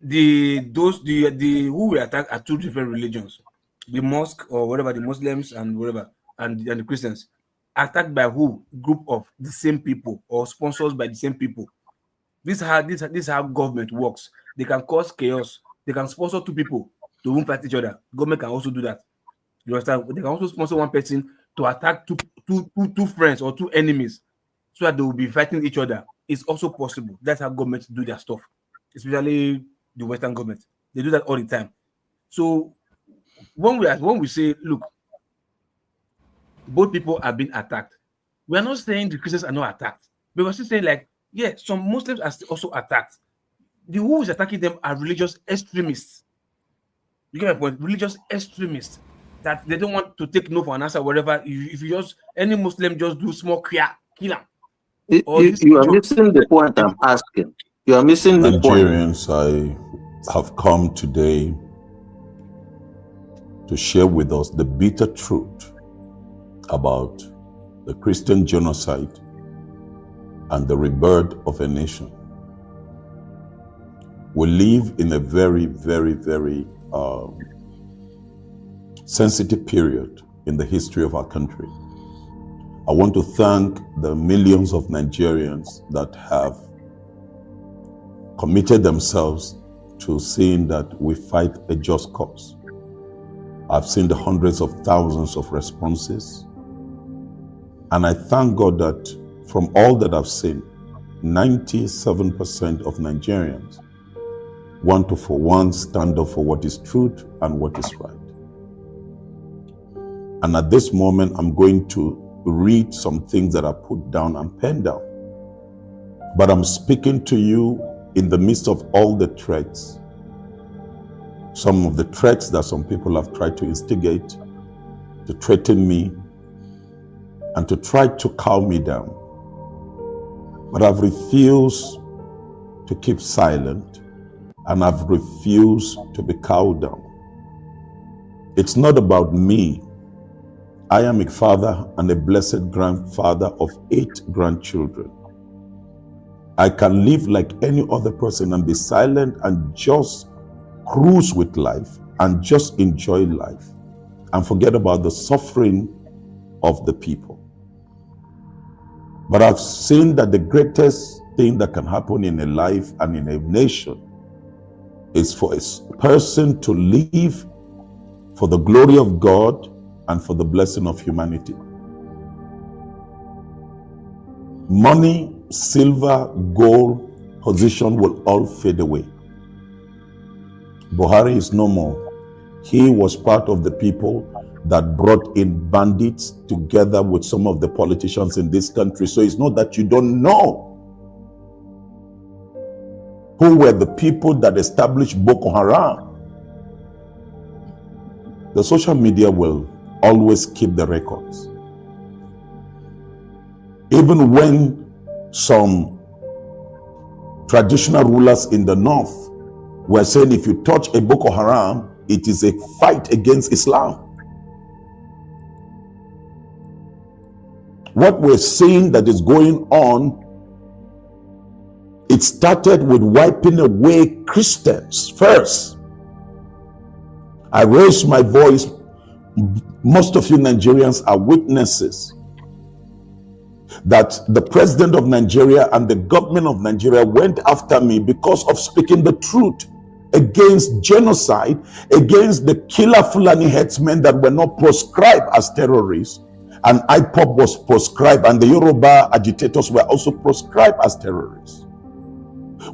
the who were attacked are two different religions. The mosque or whatever, the Muslims and whatever, and the Christians. Attacked by who? Group of the same people or sponsors by the same people. This is how government works. They can cause chaos. They can sponsor two people to won't fight each other. Government can also do that. You understand? They can also sponsor one person to attack two friends or two enemies so that they will be fighting each other. It's also possible. That's how governments do their stuff, especially the Western government. They do that all the time. So when we say, look, both people have been attacked, we are not saying the Christians are not attacked. We are still saying, like, yeah, some Muslims are also attacked. The who is attacking them are religious extremists. You get my point? Religious extremists. That they don't want to take no for an answer, whatever. If you just any Muslim just do small kill them. You are missing the point I'm asking. You are missing the point. Nigerians, I have come today to share with us the bitter truth about the Christian genocide and the rebirth of a nation. We live in a very, very, very sensitive period in the history of our country. I want to thank the millions of Nigerians that have committed themselves to seeing that we fight a just cause. I've seen the hundreds of thousands of responses, and I thank God that from all that I've seen, 97% of Nigerians want to, for one, stand up for what is truth and what is right. And at this moment, I'm going to read some things that I put down and penned down. But I'm speaking to you in the midst of all the threats. Some of the threats that some people have tried to instigate, to threaten me, and to try to calm me down. But I've refused to keep silent, and I've refused to be cowed down. It's not about me. I am a father and a blessed grandfather of 8 grandchildren. I can live like any other person and be silent and just cruise with life and just enjoy life and forget about the suffering of the people. But I've seen that the greatest thing that can happen in a life and in a nation is for a person to live for the glory of God and for the blessing of humanity. Money, silver, gold, position will all fade away. Buhari is no more. He was part of the people that brought in bandits together with some of the politicians in this country. So it's not that you don't know who were the people that established Boko Haram. The social media will always keep the records. Even when some traditional rulers in the north were saying if you touch a Boko Haram, it is a fight against Islam. What we're seeing that is going on, it started with wiping away Christians first. I raised my voice. Most of you Nigerians are witnesses that the president of Nigeria and the government of Nigeria went after me because of speaking the truth against genocide, against the killer Fulani headsmen that were not proscribed as terrorists, and IPOB was proscribed, and the Yoruba agitators were also proscribed as terrorists.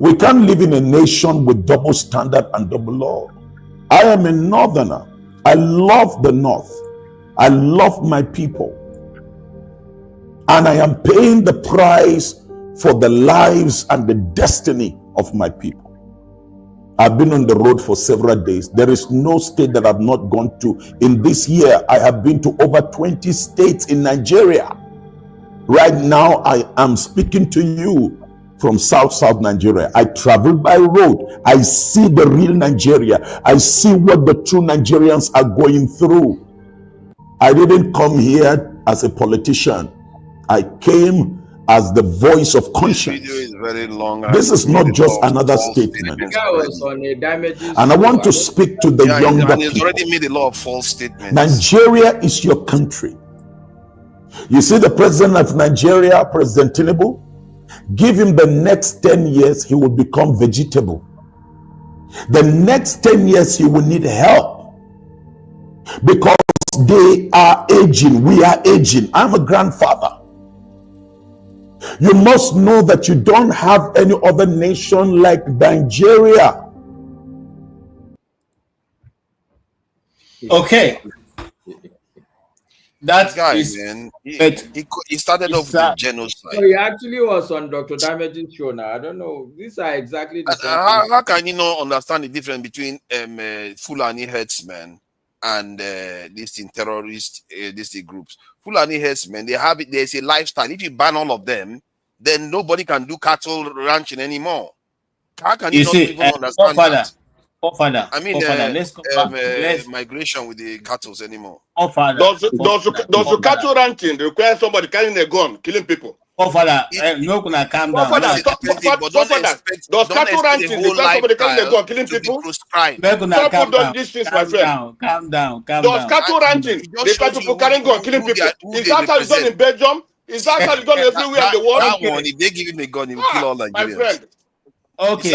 We can't live in a nation with double standard and double law. I am a northerner. I love the north. I love my people. And I am paying the price for the lives and the destiny of my people. I've been on the road for several days. There is no state that I've not gone to. In this year, I have been to over 20 states in Nigeria. Right now, I am speaking to you from South Nigeria. I travel by road. I see the real Nigeria. I see what the true Nigerians are going through. I didn't come here as a politician. I came as the voice of conscience. This video is very long. This is not just another statement. And I want to speak to the younger and he's people. already made a lot of false statements. Nigeria is your country. You see the president of Nigeria, President Tinubu, give him the next 10 years, he will become vegetable. The next 10 years, he will need help because they are aging. We are aging. I'm a grandfather. You must know that you don't have any other nation like Nigeria. Okay. That guy, is, man, he started off with the genocide. So he actually was on Dr. Damage's show now. I don't know. These are exactly the same How can you not understand the difference between Fulani herdsmen and these terrorist groups? Fulani herdsmen, they have it. There's a lifestyle. If you ban all of them, then nobody can do cattle ranching anymore. How can you not even understand that? I mean, let's go back. Migration with the cattle anymore. Does the cattle ranching require somebody carrying a gun, killing people? No, gonna calm down. Does cattle ranching require somebody carrying a gun, killing people? Stop doing these things, my friend. Calm down. Does cattle ranching require people carrying gun, killing people? Is that how it's done in Belgium? Is that how it's done everywhere in the world? That one, if they give him a gun, he will kill all Nigerians. My friend. Okay.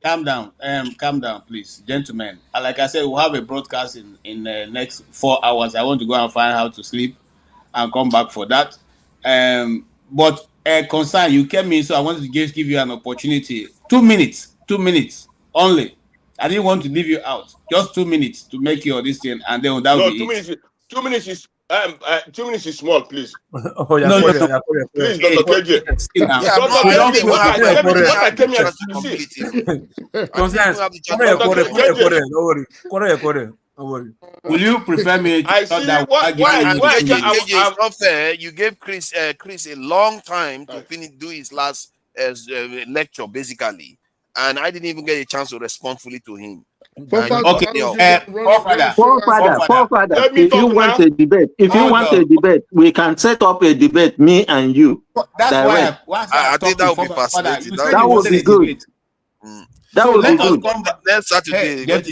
Calm down, please, gentlemen. Like I said, we'll have a broadcast in the next 4 hours. I want to go and find how to sleep and come back for that. But concern, you came in, so I wanted to give you an opportunity. 2 minutes only. I didn't want to leave you out. Just 2 minutes to make your this thing, and then that will be 2 minutes. 2 minutes is 2 minutes is small, please. Oh, yeah, no. Please, Dr. KJ. Will you prefer me? I see why you gave Chris a long time to do his last lecture, basically, and I didn't even get a chance to respond fully to him. Forefather, if you want a debate, we can set up a debate, me and you. That's why I think that would be fascinating. That would be good. That would be good. Next Saturday, If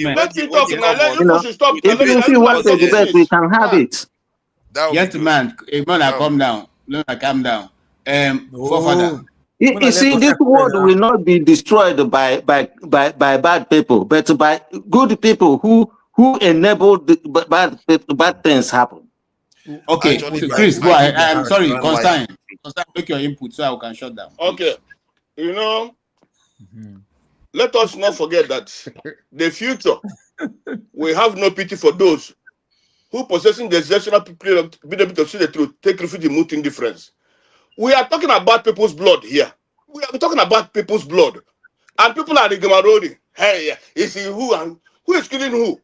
you want a debate, we can have it. Gentlemen, calm down. Calm down. Forefather, You see, this world will not be destroyed by bad people, but by good people who enable bad things happen. Okay, so Chris, go ahead. I'm sorry, Constantine, make your input so I can shut down. Okay, you know, let us not forget that the future we have no pity for those who possessing the exceptional people being able to see the truth, take refuge in muting difference. We are talking about people's blood here. We are talking about people's blood. And people are the hey, is he who and who is killing who?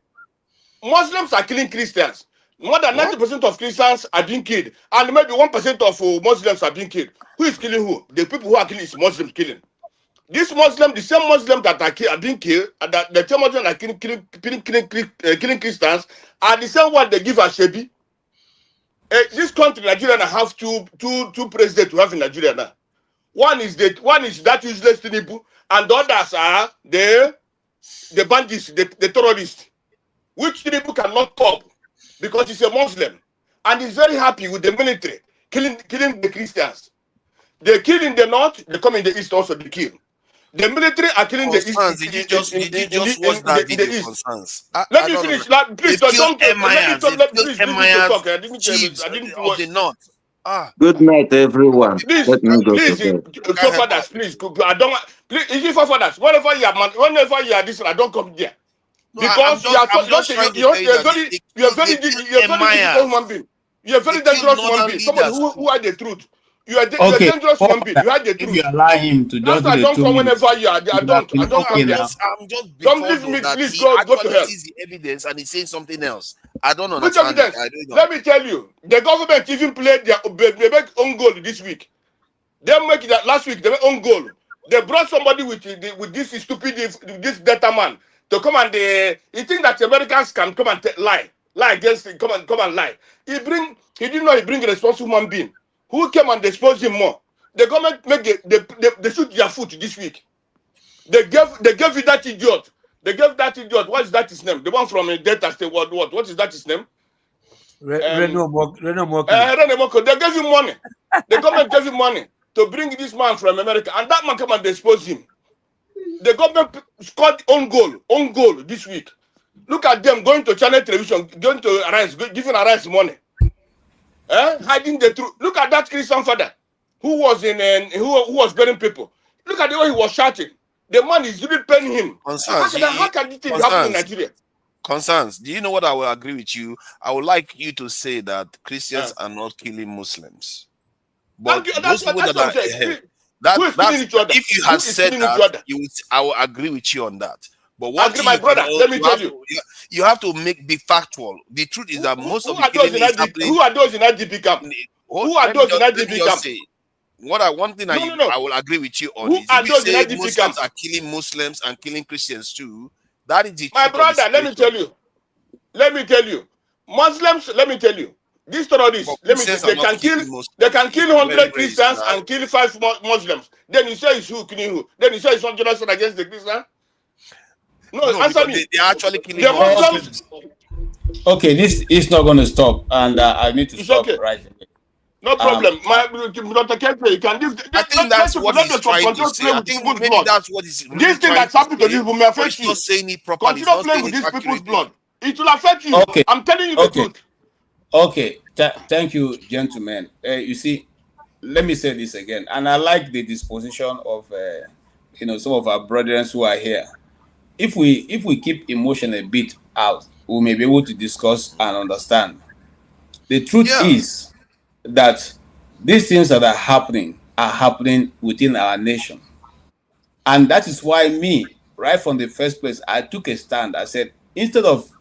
Muslims are killing Christians. More than 90% of Christians are being killed. And maybe 1% of Muslims are being killed. Who is killing who? The people who are killing is Muslims killing. This Muslim, the same Muslims that are being killed, that the same Muslims that are killing Christians, are the same one they give a Shebi. This country, Nigeria, have two presidents to have in Nigeria now. One is that useless Tinubu, and the others are the bandits, the terrorists, which Tinubu cannot cope because he's a Muslim, and he's very happy with the military killing the Christians. They kill in the north, they come in the east also. They kill. The military are killing the east. Did you just watch that video? Let me finish. Please don't let me talk. I didn't not. Good night, everyone. Please, let me go please, to bed. fathers, please. I don't want. Please, is it for fathers? Whenever you are this, I don't come here because you are very difficult human being. You are very dangerous human being. Somebody who are the truth. You are a dangerous human being. You had the truth. If you allow him to just I don't come whenever you are. I don't come here. I'm just Don't leave me, please. Go to hell. Sees the evidence and he's saying something else. I don't Which understand. evidence? Let me tell you, the government even played they make own goal this week. They make that last week. They make own goal. They brought somebody with this stupid this data man to come and he think that Americans can come and lie against him, come and lie. He didn't know he bring a responsible human being. Who came and exposed him more? The government they shoot their foot this week. They gave you that idiot. They gave that idiot. What is that his name? The one from Delta State. What is that his name? Reno Moko. They gave him money. The government gave him money to bring this man from America, and that man came and exposed him. The government scored own goal this week. Look at them going to channel television, going to Arise, giving Arise money. Hiding the truth. Look at that Christian father who was who was burning people. Look at the way he was shouting. The man is really paying him. How can this thing happen in Nigeria? Concerns. Do you know what I will agree with you? I would like you to say that Christians are not killing Muslims. But that's what I'm saying. If you had said that, I will agree with you on that. But what my brother, let me tell you. You have to be factual. The truth is that most of the killing is happening. Who are those in IDP camp? Who are those in IDP camp? One thing I will agree with you on is if you say Muslims are killing Muslims and killing Christians too, that is the truth. My brother, let me tell you. Muslims, let me tell you. These terrorists, they can kill 100 Christians and kill 5 Muslims. Then you say it's who killing who? Then you say it's not genocide against the Christians? No, answer me. They are actually killing the Muslims. Okay, this is not going to stop, and I need to stop right away. No problem. Dr. Kempe, you can give. I think that's what he's trying to say. I think maybe that's what he's really this thing that's happening to these people may affect you. Not saying it properly. Continue playing with these people's blood. It will affect you. Okay. I'm telling you the truth. Okay. Thank you, gentlemen. You see, let me say this again, and I like the disposition of some of our brethren who are here. If we keep emotion a bit out, we may be able to discuss and understand. The truth is that these things that are happening within our nation. And that is why right from the first place, I took a stand. I said, instead of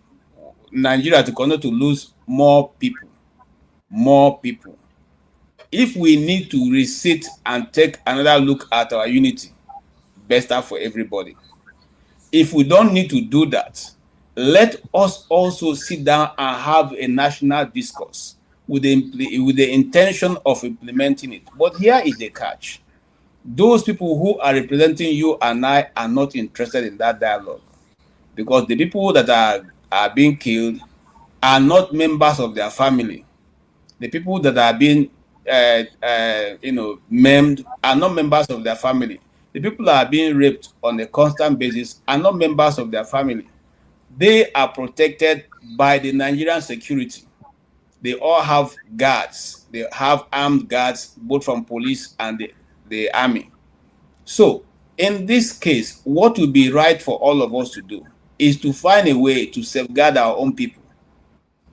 Nigeria to continue to lose more people, if we need to resit and take another look at our unity, better for everybody. If we don't need to do that, let us also sit down and have a national discourse with the intention of implementing it. But here is the catch. Those people who are representing you and I are not interested in that dialogue, because the people that are being killed are not members of their family. The people that are being maimed are not members of their family. The people that are being raped on a constant basis are not members of their family. They are protected by the Nigerian security. They all have guards. They have armed guards, both from police and the army. So, in this case, what would be right for all of us to do is to find a way to safeguard our own people.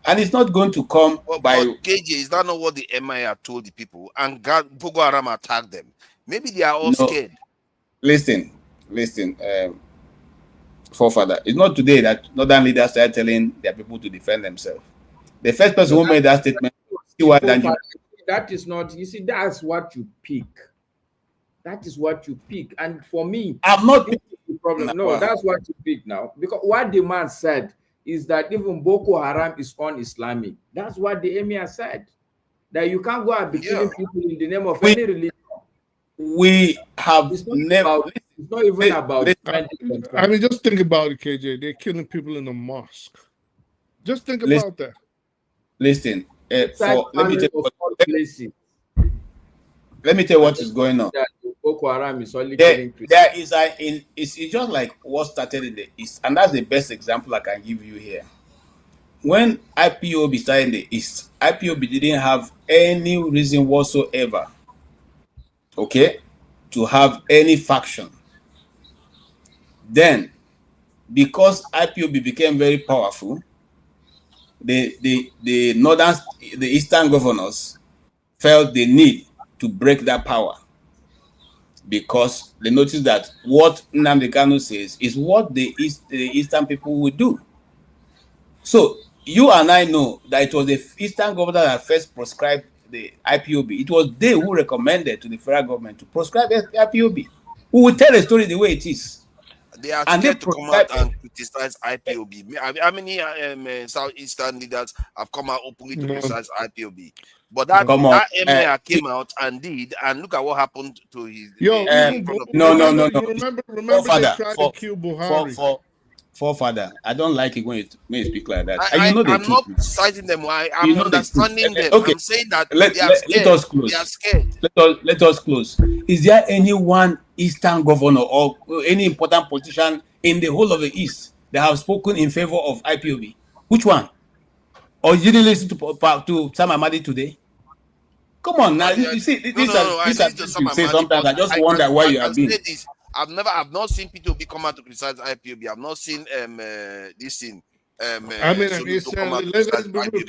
And it's not going to come by... KJ, is that not what the MIA told the people? And Boko Haram attacked them. Maybe they are all scared. Listen, forefather. It's not today that northern leaders started telling their people to defend themselves. The first person who made that statement... That is not... You see, that's what you pick. That is what you pick. And for me... I'm not... The problem. No, that's what you pick now. Because what the man said is that even Boko Haram is un-Islamic. That's what the emir said. That you can't go and be killing people in the name of any religion. We have never... It's not even about... I mean, just think about it, KJ. They're killing people in the mosque. Just think about that. Listen, let me tell you what is going on. Boko Haram is only there is it's just like what started in the East, and that's the best example I can give you here. When IPOB started in the East, IPOB didn't have any reason whatsoever, okay, to have any faction. Then, because IPOB became very powerful, the Eastern governors felt the need to break that power, because they noticed that what Nnamdi Kanu says is what the Eastern people would do. So you and I know that it was the Eastern governor that first prescribed the IPOB. It was they who recommended to the federal government to prescribe IPOB. We will tell the story the way it is. They are scared to come out and criticize IPOB. How many Southeastern leaders have come out openly to criticize IPOB? But that emir came out and did, and look at what happened to his... No. Remember they tried to kill Buhari. Forefather, I don't like it when you speak like that. I'm not citing them. I'm understanding them. Okay. I'm saying that Let us close. They are scared. Let us close. Is there any one Eastern governor or any important politician in the whole of the East that have spoken in favor of IPOB? Which one? Or you didn't listen to Sam Amadi today? Come on now. You see, these are things you say sometimes. I just wonder where you have been. I've not seen people come out to criticize IPOB. I've not seen this thing. I mean, let's be real.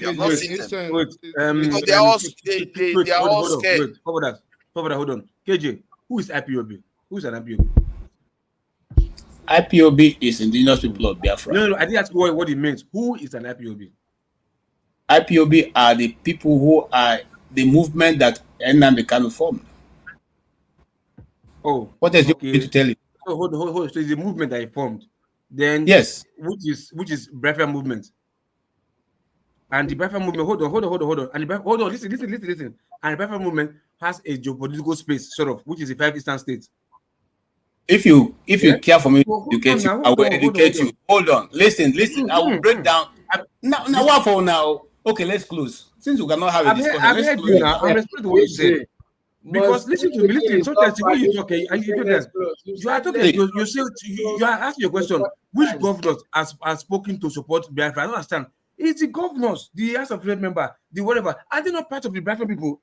Because they are all scared. Hold on. KJ, who is IPOB? Who is an IPOB? IPOB is Indigenous People of Biafra. No, I didn't ask what it means. Who is an IPOB? IPOB are the people who are the movement that Nnamdi Kanu formed. Oh, what else you want me to tell you? So hold on. So it's the movement that he formed. Then yes, which is Biafra movement. And the Biafra movement. Hold on. And hold on. Listen. And the Biafra movement has a geopolitical space, sort of, which is the 5 Eastern states. If you care for me to educate you, I will educate you. Hold on. Listen. I will break down. Now what for now? Okay, let's close. Since we cannot have a discussion, I've heard you now. I'm respecting what you say. Because listen to me. Sometimes when you talk, and you do that, you are talking. You are asking your question. Which governors are spoken to support Biafra? I don't understand. It's the governors, the House of member, the whatever. Are they not part of the Biafra people?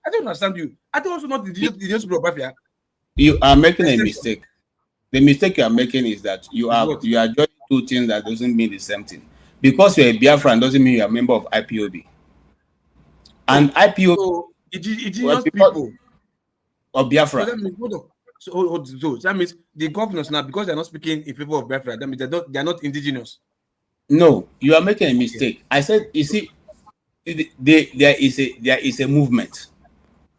I don't understand you. Are they also not the people of Biafra? You are making a mistake. The mistake you are making is that you are joining two things that doesn't mean the same thing. Because you're a Biafran doesn't mean you're a member of IPOB. And IPOB. So it's not people of Biafra. So that means the governors now, because they're not speaking in favor of Biafra, that means they're not indigenous. No, you are making a mistake. Okay. I said, you see, there is a movement.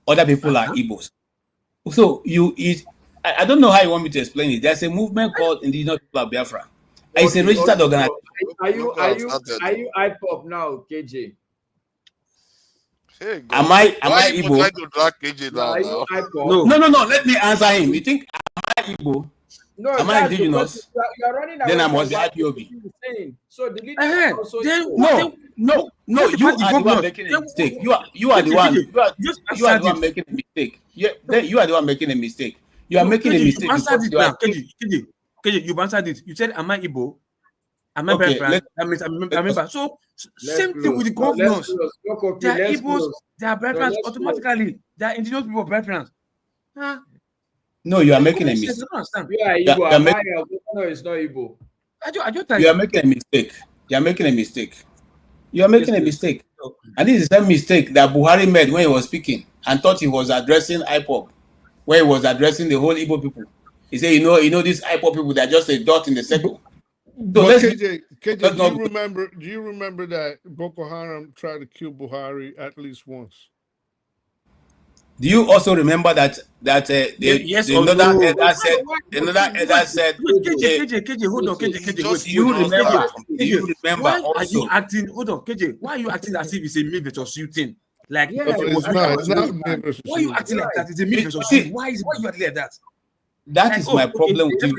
Other people are Igbos. So I don't know how you want me to explain it. There's a movement called Indigenous People of Biafra. It's a registered organization. Are you IPOB now, KJ? Hey, am I Igbo? To drag KJ down No. Let me answer him. You think am I Igbo? No, Am I that's the indigenous? question. You are running away Then I from must be what IPOB. you're saying. So the leader also No, you are the one making a mistake. You are the one. You are the one making a mistake. Then you are the one making a mistake. You are making a mistake. You answered it now. KJ, you've answered it. You said, am I Igbo? Am I Biafran? That means I'm a member. So same thing with the governors. They are Igbos, they are Biafrans automatically. They are indigenous people, Biafrans. No, you are making a mistake. You are Igbo. No, it's not Igbo. You are making a mistake. You are making a mistake. You are making a mistake. And this is the same mistake that Buhari made when he was speaking and thought he was addressing IPOB, where he was addressing the whole Igbo people. He said, you know, these IPOB people, they're just a dot in the circle. But KJ, do you remember that Boko Haram tried to kill Buhari at least once? Do you also remember that another elder said KJ, hold on, KJ, you remember why also, are you acting? Hold on, KJ, why are you acting as if it's a me versus you thing? Like, it's not me versus why are you acting like that? It's a me versus you. Why you acting like that? That is my problem with you.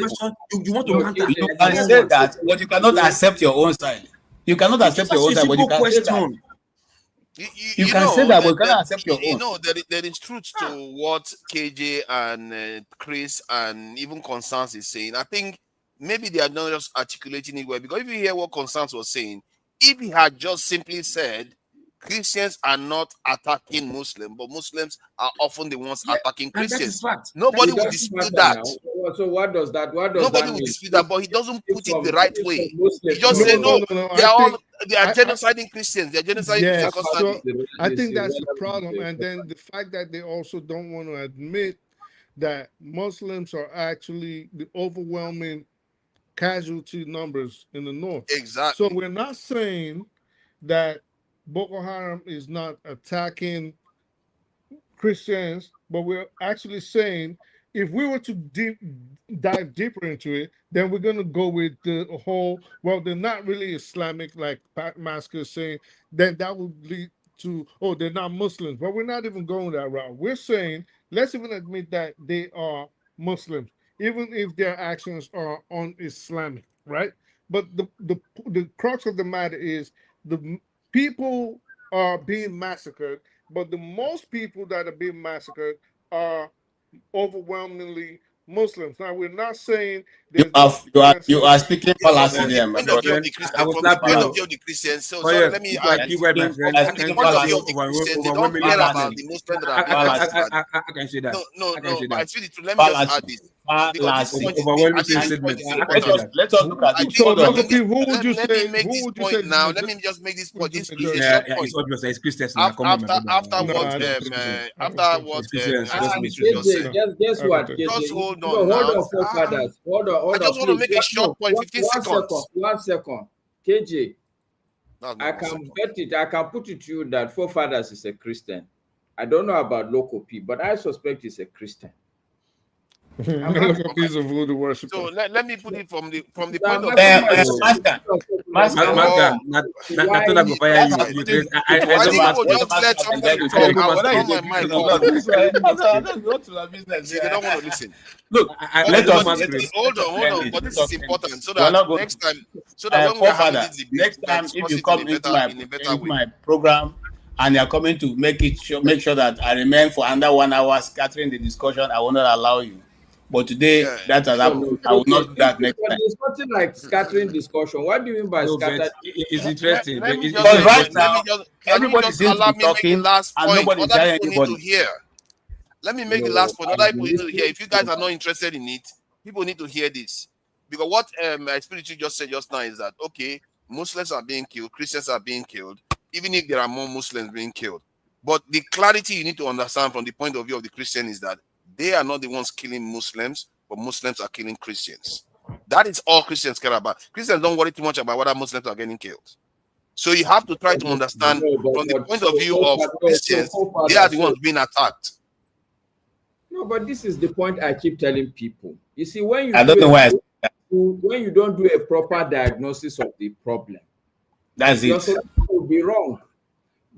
You want to counter. You can say that, but you cannot accept your own side. You cannot accept your own side, but you can say that. You can say that, but you cannot accept your own. You know, there is truth to what KJ and Chris and even Constance is saying. I think maybe they are not just articulating it well, because if you hear what Constance was saying, if he had just simply said Christians are not attacking Muslims, but Muslims are often the ones attacking Christians, nobody would dispute that. So what does that? Nobody would dispute that, but he doesn't put it the right way. He just No, said, no, no, no, they are genociding Christians. They are genociding Yes, Christians. so I think that's the problem. And then the fact that they also don't want to admit that Muslims are actually the overwhelming casualty numbers in the north. Exactly. So we're not saying that Boko Haram is not attacking Christians, but we're actually saying if we were to dive deeper into it, then we're going to go with the whole, well, they're not really Islamic, like Pat Masker is saying, then that would lead to, oh, they're not Muslims. But we're not even going that route. We're saying, let's even admit that they are Muslims, even if their actions are un-Islamic, right? But the crux of the matter is the people are being massacred, but the most people that are being massacred are overwhelmingly Muslims. Now, we're not saying you are speaking fallacy there, my brother. From the point of view of the Christians, so let me add, from the point of view of the Christians, they don't care about the Muslims that are I can say that. No, but I feel it. Let me just add this. Because this point let's look at it. Let me just make this point. This is a short point. It's Christians. After what guess what? Just hold on now. Hold on. I just want to make a short point. 15 seconds. 1 second. KJ, I can bet it. I can put it to you that forefathers is a Christian. I don't know about local people, but I suspect he's a Christian. So let me put it from the point of they don't want to listen. Look, hold on, but this is important so that next time, when we have this debate, next time if you come into my program and you're coming to make sure that I remain for under 1 hour scattering the discussion, I will not allow you. But today, that has happened. I will not do that next time. There's nothing like scattering discussion. What do you mean by scattering? It's interesting. Because right now, everybody seems to be talking, and nobody's hearing anybody. Let me make the last point. Other people need to hear. If you guys are not interested in it, people need to hear this. Because what my spiritual just said just now is that, okay, Muslims are being killed, Christians are being killed, even if there are more Muslims being killed. But the clarity you need to understand from the point of view of the Christian is that they are not the ones killing Muslims, but Muslims are killing Christians. That is all Christians care about. Christians don't worry too much about whether Muslims are getting killed. So you have to try to understand from the point of view of Christians, they are the ones being attacked. No, but this is the point I keep telling people. You see, when you when you don't do a proper diagnosis of the problem, that's it. Your solution will be wrong.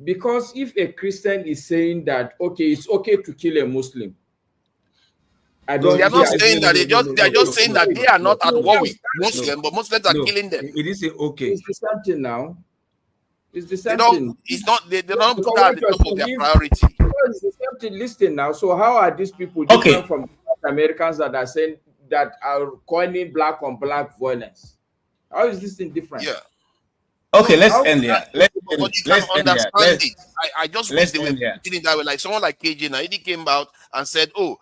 Because if a Christian is saying that, okay, it's okay to kill a Muslim, They are not saying that. They are just saying that they are not at war with Muslims, but Muslims are killing them. It is okay. It's the same thing now. It's the same thing. thing. It's not. They don't put that at the top of their priority. It's the same thing. Listen now. So how are these people different from Americans that are saying that are coining black on black violence? How is this thing different? Yeah. Okay, let's end here. But you can understand it. I just wish they were putting it that way. Like someone like KJ now, he came out and said, "Oh,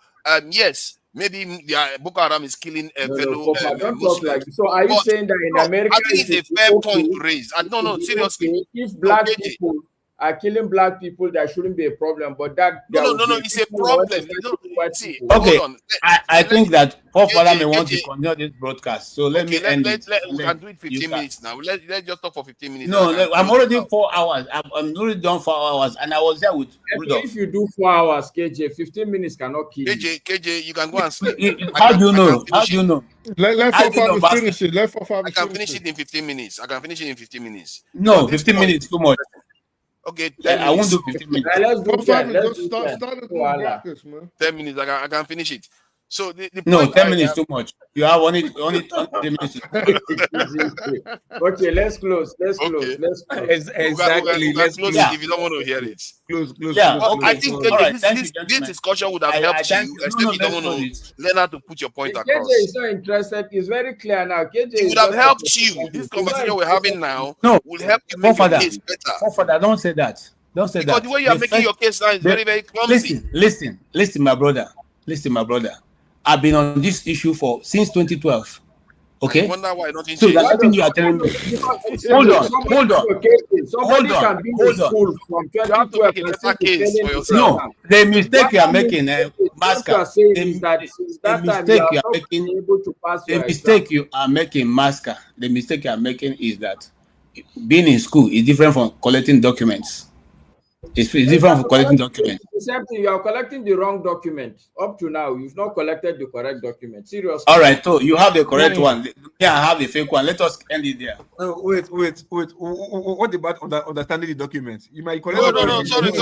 yes, maybe Boko Haram is killing fellow Muslims." So are you saying that in America? I think it's a fair point to raise. No, seriously. If black people are killing black people, there shouldn't be a problem. But that no, it's a problem. See, okay, hold on. I think that Father may want to continue this broadcast. So let me end it. We can do it 15 minutes now. Let's just talk for 15 minutes. No, I'm already 4 hours. I'm already done 4 hours, and I was there with Rudolph. If you do 4 hours, KJ, 15 minutes cannot kill you. KJ, you can go and sleep. How do you know? How do you know? Let Father finish it. I can finish it in 15 minutes. No, 15 minutes too much. Okay, I won't do 15 minutes. Let's do 10. Let's do 10. 10 minutes. I can finish it. So no, 10 minutes too much. You have only 10 minutes. Okay, let's close. Exactly. Let's close it if you don't want to hear it. Close. Yeah, I think this discussion would have helped you, especially if you don't want to learn how to put your point across. KJ is not interested. It's very clear now. KJ it would have helped you. This conversation we're having now will help you make your case better. Father, don't say that. Don't say that. Because the way you are making your case now is very, very clumsy. Listen, my brother. I've been on this issue since 2012. Okay. I wonder why nothing so that's something you are telling me. Hold on. Somebody can be in school from 2012. No, the mistake you are making, Masker. The mistake you are making is that being in school is different from collecting documents. It's different from collecting documents. The same thing, you are collecting the wrong document. Up to now, you've not collected the correct document. Seriously. All right, so you have the correct one. Yeah, I have the fake one. Let us end it there. Wait. What about understanding the document? You might collect. No. Sorry.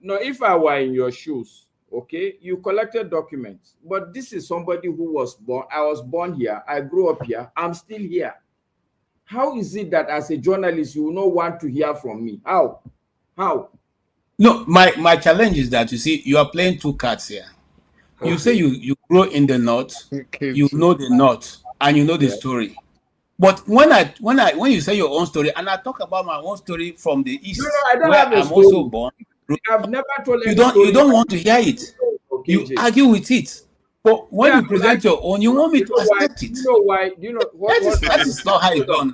No, if I were in your shoes, okay, you collected documents, but this is somebody who was born. I was born here. I grew up here. I'm still here. How is it that as a journalist you will not want to hear from me? How? No, my challenge is that you see you are playing two cards here. Okay. You say you grow in the north, you know the north, and you know the story. But when you say your own story, and I talk about my own story from the east, I don't where have a I'm story. also born, I've never told you don't want to hear it. Okay, you argue with it. But when you present your own, you want me to accept it. You know why? Do you know what? That is not how it's done.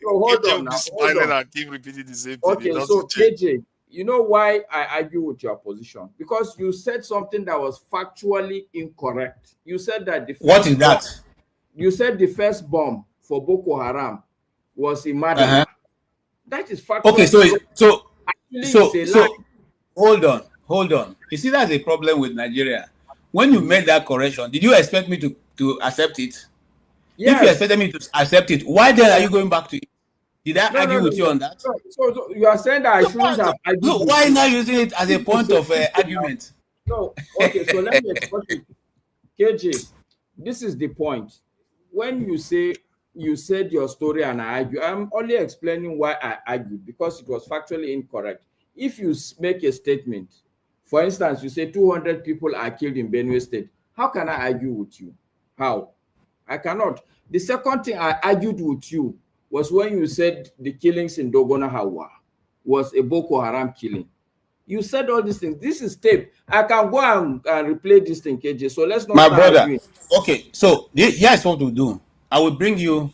Hold on now. Keep repeating the same thing. Okay, so KJ, you know why I argue with your position? Because you said something that was factually incorrect. You said that what is that? You said the first bomb for Boko Haram was in Madi. That is factually okay. So hold on. You see, that's a problem with Nigeria. When you made that correction, did you expect me to accept it? Yes. If you expected me to accept it, why then are you going back to it? Did I argue with you on that? So you are saying that I shouldn't have argued. No, why not using it as a point of argument? No, okay, so let me explain. KJ, this is the point. When you say you said your story and I argue, I'm only explaining why I argued because it was factually incorrect. If you make a statement, for instance, you say 200 people are killed in Benue State. How can I argue with you? How? I cannot. The second thing I argued with you was when you said the killings in Dogona Hawa was a Boko Haram killing. You said all these things. This is tape. I can go and replay this thing, KJ. So let's not. My brother. Arguing. Okay, so here's what we'll do. I will bring you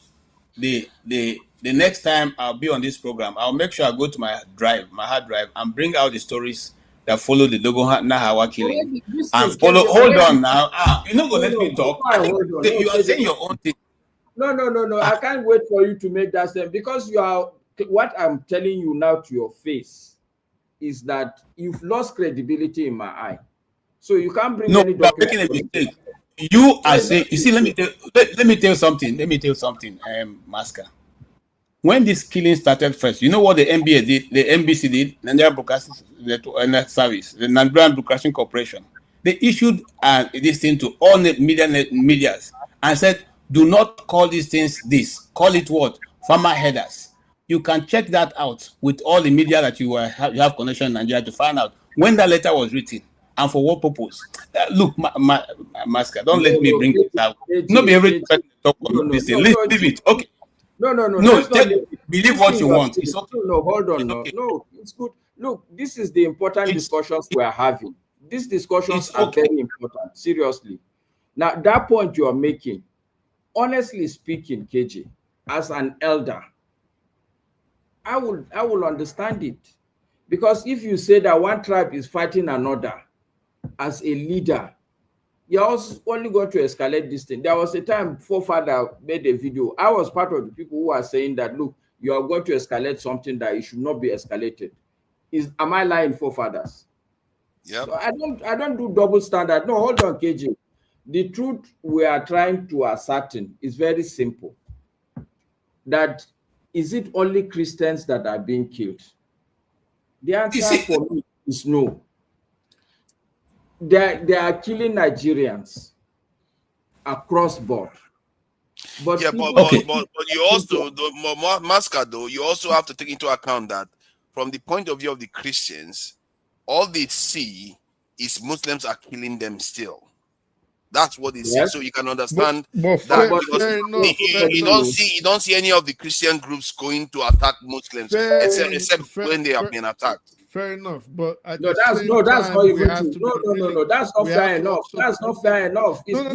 the next time I'll be on this program. I'll make sure I go to my hard drive, and bring out the stories that follow the Dogona Hawa killing. And follow. Hold on now. You're not gonna let me talk. You are saying your own thing. No. I can't wait for you to make that statement because you are. What I'm telling you now to your face is that you've lost credibility in my eye. So you can't bring any document. Making a mistake. You are saying. You see. Let me tell you something. Masker. When this killing started first, you know what the NBA did? The NBC did, Nigerian Broadcasting Service, the Nigerian Broadcasting Corporation. They issued this thing to all medias and said, do not call these things this. Call it what? Farmer headers. You can check that out with all the media that you have connection in Nigeria to find out when that letter was written and for what purpose. Look, Masker, don't let me bring this out. Not be every person talk on this thing. Leave it. Okay. No. Believe what you want. It's okay. No, hold on. No, it's good. Look, this is the important discussions we are having. These discussions are very important. Seriously. Now, that point you are making, honestly speaking, KJ, as an elder, I will understand it. Because if you say that one tribe is fighting another as a leader, you're also only going to escalate this thing. There was a time forefather made a video. I was part of the people who are saying that, look, you are going to escalate something that it should not be escalated. Am I lying, forefathers? Yeah. So I don't do double standard. No, hold on, KJ. The truth we are trying to ascertain is very simple. That is it only Christians that are being killed? The answer for me is no. They are killing Nigerians across board. But yeah, but you also, Masker, though, you also have to take into account that from the point of view of the Christians, all they see is Muslims are killing them still. That's what they see. So you can understand that you don't see any of the Christian groups going to attack Muslims except when they are being attacked. Fair enough, but that's not even true. No, that's not fair enough. That's not fair enough. Let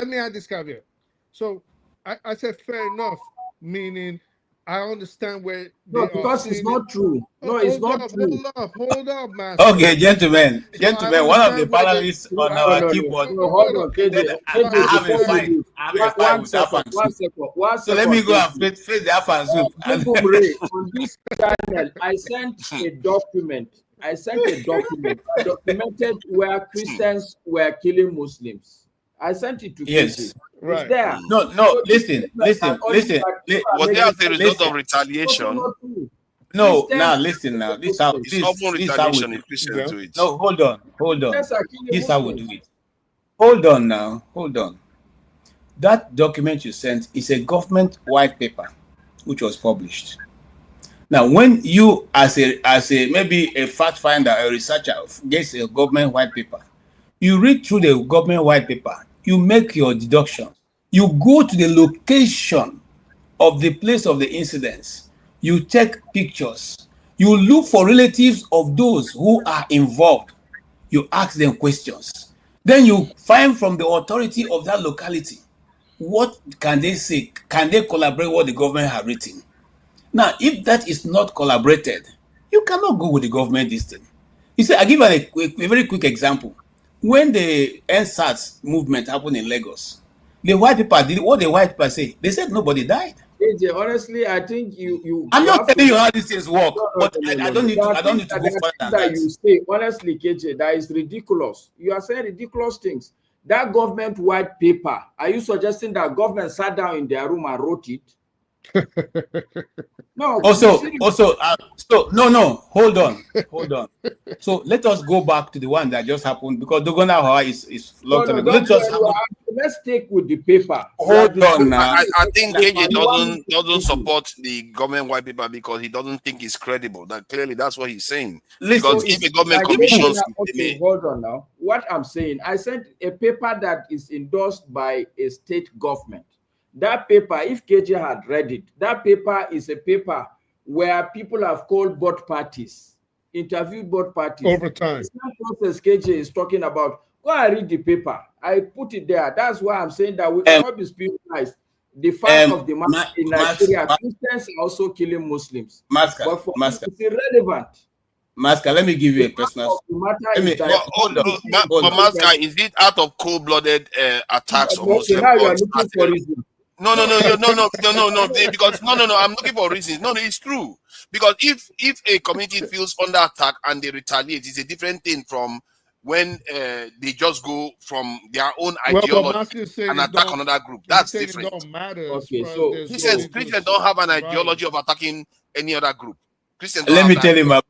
me add this caveat. So I said fair enough, meaning I understand where. No, because it's not true. No, it's not true. Hold up, man. Okay, gentlemen, one of the panelists on our keyboard. Hold on, KJ. One second. So let me go and face the Afan soup. On this channel, I sent a document. I documented where Christians were killing Muslims. I sent it to KJ. Right. There. No, listen. Was there as a result of retaliation? No, now listen now. This how retaliation if Christians do it. No, hold on. This how we do it. Hold on. That document you sent is a government white paper which was published. Now, when you as a maybe a fact finder, a researcher gets a government white paper, you read through the government white paper, you make your deduction, you go to the location of the place of the incidents, you take pictures, you look for relatives of those who are involved, you ask them questions, then you find from the authority of that locality, what can they say? Can they collaborate what the government has written? Now, if that is not collaborated, you cannot go with the government this thing. You see, I give a very quick example. When the NSAS movement happened in Lagos, the white people did what the white people say. They said nobody died. AJ, honestly, I think you. I'm not telling you how these things work, but I don't need to go further than that. You say, honestly, KJ, that is ridiculous. You are saying ridiculous things. That government white paper, are you suggesting that government sat down in their room and wrote it? No. No. Hold on. So let us go back to the one that just happened because Dogona is long time ago. Let's take with the paper. Hold on now. I think KJ doesn't support the government white paper because he doesn't think it's credible. That clearly that's what he's saying. Because if the government commissions, hold on now. What I'm saying, I sent a paper that is endorsed by a state government. That paper, if KJ had read it, that paper is a paper where people have called both parties, interviewed both parties. Over time. It's not process KJ is talking about. Go and read the paper. I put it there. That's why I'm saying that we cannot be spiritualized. The fact of the matter in Nigeria, Christians are also killing Muslims. But for it's irrelevant. Masker, let me give you a personal. Hold on. But Masker, is it out of cold-blooded attacks on Muslims? Now you are looking for reasons. No. Because I'm looking for reasons. No, it's true. Because if a community feels under attack and they retaliate, it's a different thing from when they just go from their own ideology and attack another group. That's different. It don't matter. Okay, so Christians don't have an ideology of attacking any other group. Christians don't Let have me that. tell you, my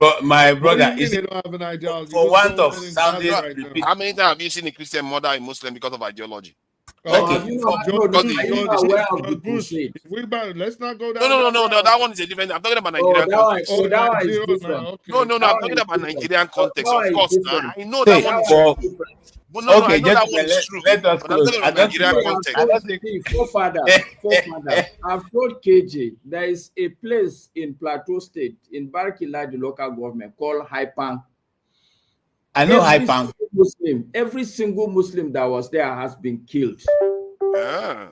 What do brother, you mean they don't have an ideology? for What's want going of on in sounding Ghana right now? repeat. How many times have you seen a Christian murder a Muslim because of ideology? Oh, Okay, have you for, not, George no, Bush, are you George not aware of the Bush. crusade? If we about, let's not go No, down no, no, that no, no. route. That one is a different. I'm talking about Oh, Nigerian that one, context. oh, that one is Nigeria different. now. Okay. No, no, no. That I'm one talking is about different. Nigerian context. That Of one is course, now different. I know say, that one is That one true. is different. But no, no, I okay, know that one gentlemen, is true. let us But I'm close. talking I about don't Nigerian think context. I don't think I've told KJ there is a place in Plateau State in Barkila, the local government, called Haipang. I know Haipang. Every single Muslim that was there has been killed. Yeah.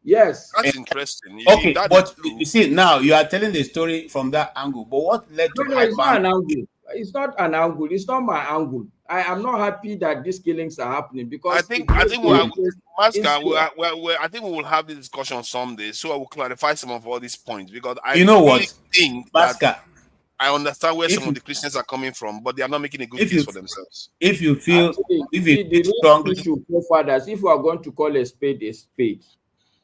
Yes. That's interesting. Okay, That but is true. you see, now you are telling the story from that angle. But what led to No, it's not an Haipang? angle. It's not an angle. It's not my angle. I am not happy that these killings are happening because I think we are, Masca, I think we will have this discussion someday, so I will clarify some of all these points because I You know really what, think Masca, that I understand where if some you of the Christians are coming from, but they are not making a good if case you for themselves. if you feel Actually, if see, you the feel real strongly, issue, forefathers, if we are going to call a spade,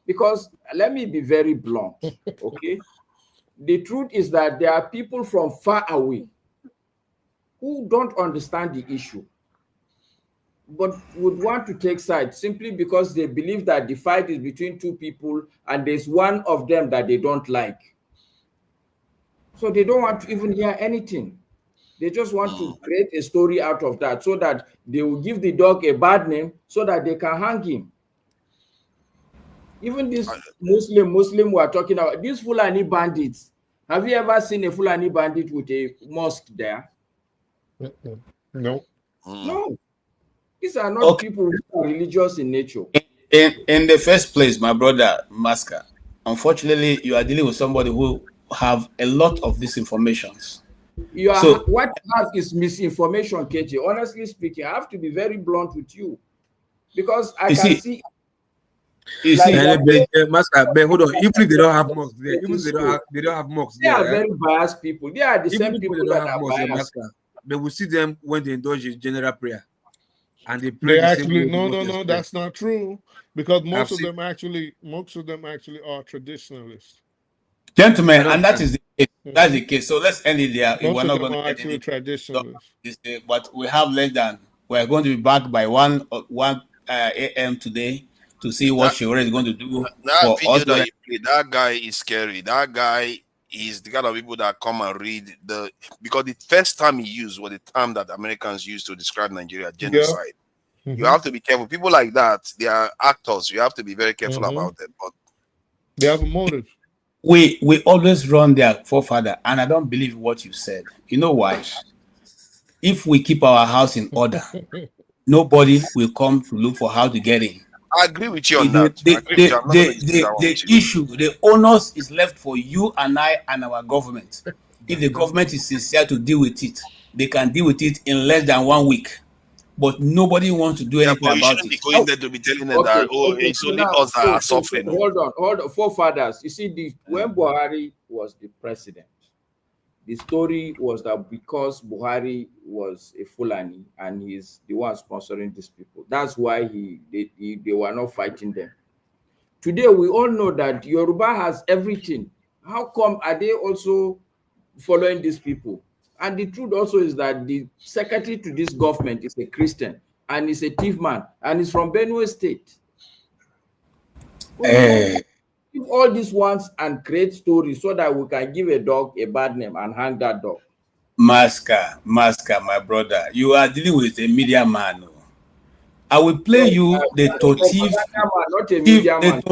because let me be very blunt, okay? The truth is that there are people from far away who don't understand the issue, but would want to take sides simply because they believe that the fight is between two people and there's one of them that they don't like. So they don't want to even hear anything. They just want to create a story out of that so that they will give the dog a bad name so that they can hang him. Even this Muslim we are talking about, these Fulani bandits. Have you ever seen a Fulani bandit with a mosque there? No. No. These are not okay. people who are religious in nature. In the first place, my brother Masca, unfortunately, you are dealing with somebody who have a lot of these informations. So What you have is misinformation, KJ. Honestly speaking, I have to be very blunt with you because I can see. You like see, Master, but hold on. Even if they don't have mocks there, even if they don't have mocks they there, are very biased people. They are the even same if people they don't that have are mocks there, biased. Master, but we see them when they indulge in general prayer, and they pray They the same actually way the no, Muslims pray. that's not true because I've most of seen- them actually are traditionalists. gentlemen, and that is the case. That's the case. So let's end it there. Most We're of not them going are to end actually it traditionalists. this day, but we have less than. We're going to be back by 1 a.m. today to see what Sowore is going to do That for video us. that you played, that guy is scary. That guy is the kind of people that come and read because the first time he used was the term that Americans use to describe Nigeria, genocide. You have to be careful. People like that, they are actors. You have to be very careful about them. But they have a motive. We always run their forefather, and I don't believe what you said. You know why? If we keep our house in order, nobody will come to look for how to get in. I agree with you on that. The issue, the onus is left for you and I and our government. If the government is sincere to deal with it, they can deal with it in less than 1 week. But nobody wants to do anything about it. Be going there to be telling them that it's only us that are suffering. Hold on. Forefathers, you see, when Buhari was the president, the story was that because Buhari was a Fulani and he's the one sponsoring these people, that's why they were not fighting them. Today, we all know that Yoruba has everything. How come are they also following these people? And the truth also is that the secretary to this government is a Christian and is a thief man and is from Benue State. Give all these ones and create stories so that we can give a dog a bad name and hang that dog. Masca, my brother, you are dealing with a media man. I will play you the Totif. Not a media man.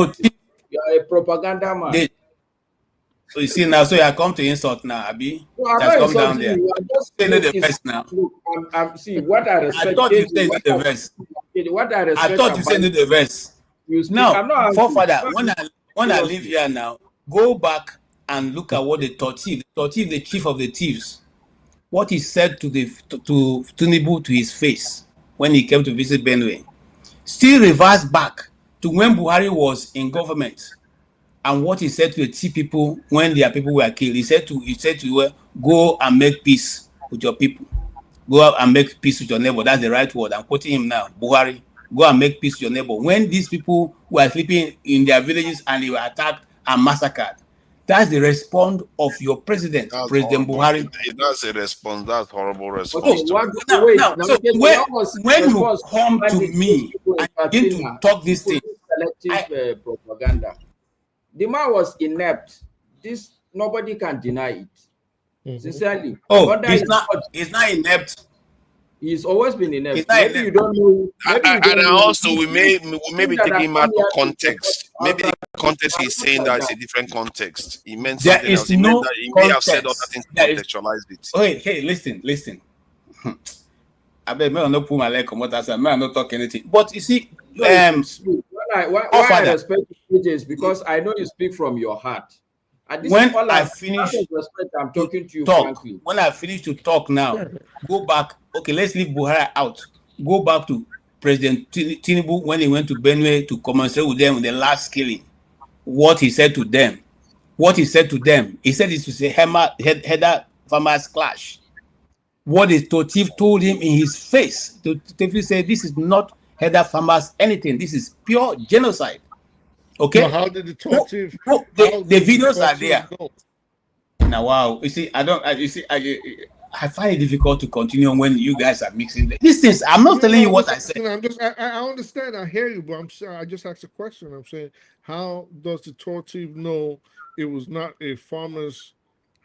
You are a propaganda man. So you see now, so you come to insult now, Abi. No, I'm just not come down there. The verse now. See what I respect. I thought you said the verse. What I respect. I thought you said the verse. Now, forefather, when I leave here now, go back and look at what the Totif, the chief of the thieves, what he said to Tinubu to his face when he came to visit Benue. Still reverse back to when Buhari was in government. And what he said to the T people when their people were killed, he said to go and make peace with your people. Go out and make peace with your neighbor. That's the right word. I'm quoting him now. Buhari, go and make peace with your neighbor. When these people were sleeping in their villages and they were attacked and massacred, That's the response of your president, That's President horrible. Buhari. That's a response. That's horrible response. Okay, to what? it. Wait. Now, so when you come to me and begin to talk this thing, selective propaganda. The man was inept. This nobody can deny it. Sincerely. Oh, he's not inept. He's always been inept. Maybe you don't know. And also, we may be taking him out of context. Maybe the context he's saying that is a different context. He meant something else. He meant that he may have said other things to contextualize it. Okay, hey, listen. I bet me not put my leg on what I said. I not talk anything. But you see, why I respect you is because I know you speak from your heart. And this when is all I finish, respect, I'm talking to you frankly. When I finish to talk now, go back. Okay, let's leave Buhari out. Go back to President Tinubu when he went to Benue to commensurate with them with the last killing. What he said to them. He said it was a header farmers clash. What the Totif told him in his face. Totif said, this is not header farmers anything. This is pure genocide. Okay. So how did the Totif? The videos are there. Now, wow. You see, I find it difficult to continue when you guys are mixing these things. I'm not telling you what I said. I understand. I hear you, but I just asked a question. I'm saying, how does the Totif know it was not a farmers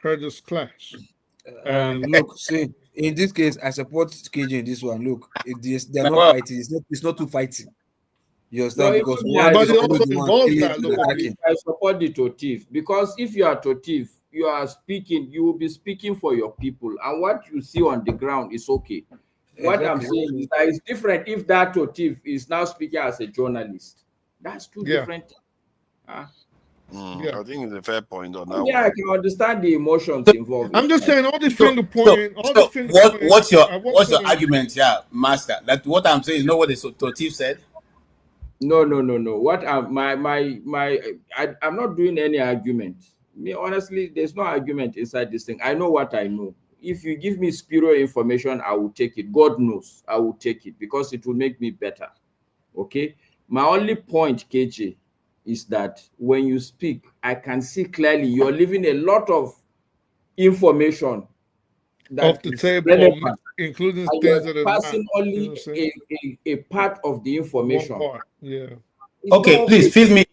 herders clash? Look, see, in this case, I support KJ in this one. Look, they're not fighting. It's not two fighting. You understand? No, because I support the Totif because if you are Totif, you will be speaking for your people, and what you see on the ground is okay. What I'm saying is that it's different if that Totif is now speaking as a journalist. That's two different things. I think it's a fair point on that. Yeah, I can understand the emotions involved. I'm just saying all this finger pointing. What's your argument, Master? That what I'm saying is not what the Totif said. No. What I'm not doing any argument. Honestly, there's no argument inside this thing. I know what I know. If you give me spurious information, I will take it. God knows I will take it because it will make me better. Okay. My only point, KJ, is that when you speak, I can see clearly you're leaving a lot of information off the table, including things that are passing only a part of the information. Yeah. Okay, please fill me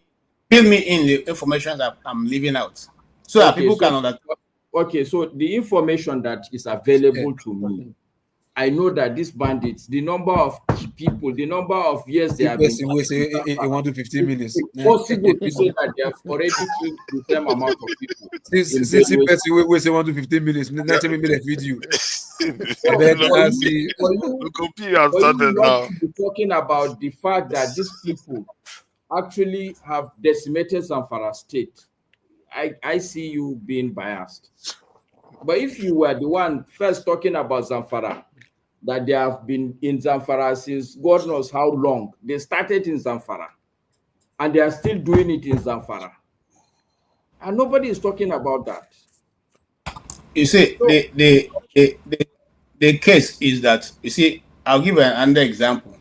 in the information that I'm leaving out, so that people can understand. Okay, so the information that is available to me, I know that these bandits, the number of people, the number of years they have been, in 1 to 15 minutes. It's possible to say that they have already killed the same amount of people. Since we say 1 to 15 minutes, not me make a video. Talking about the fact that these people actually have decimated Zamfara state. I see you being biased. But if you were the one first talking about Zamfara, that they have been in Zamfara since God knows how long. They started in Zamfara, and they are still doing it in Zamfara. And nobody is talking about that. You see, so, the case is that, you see, I'll give another example.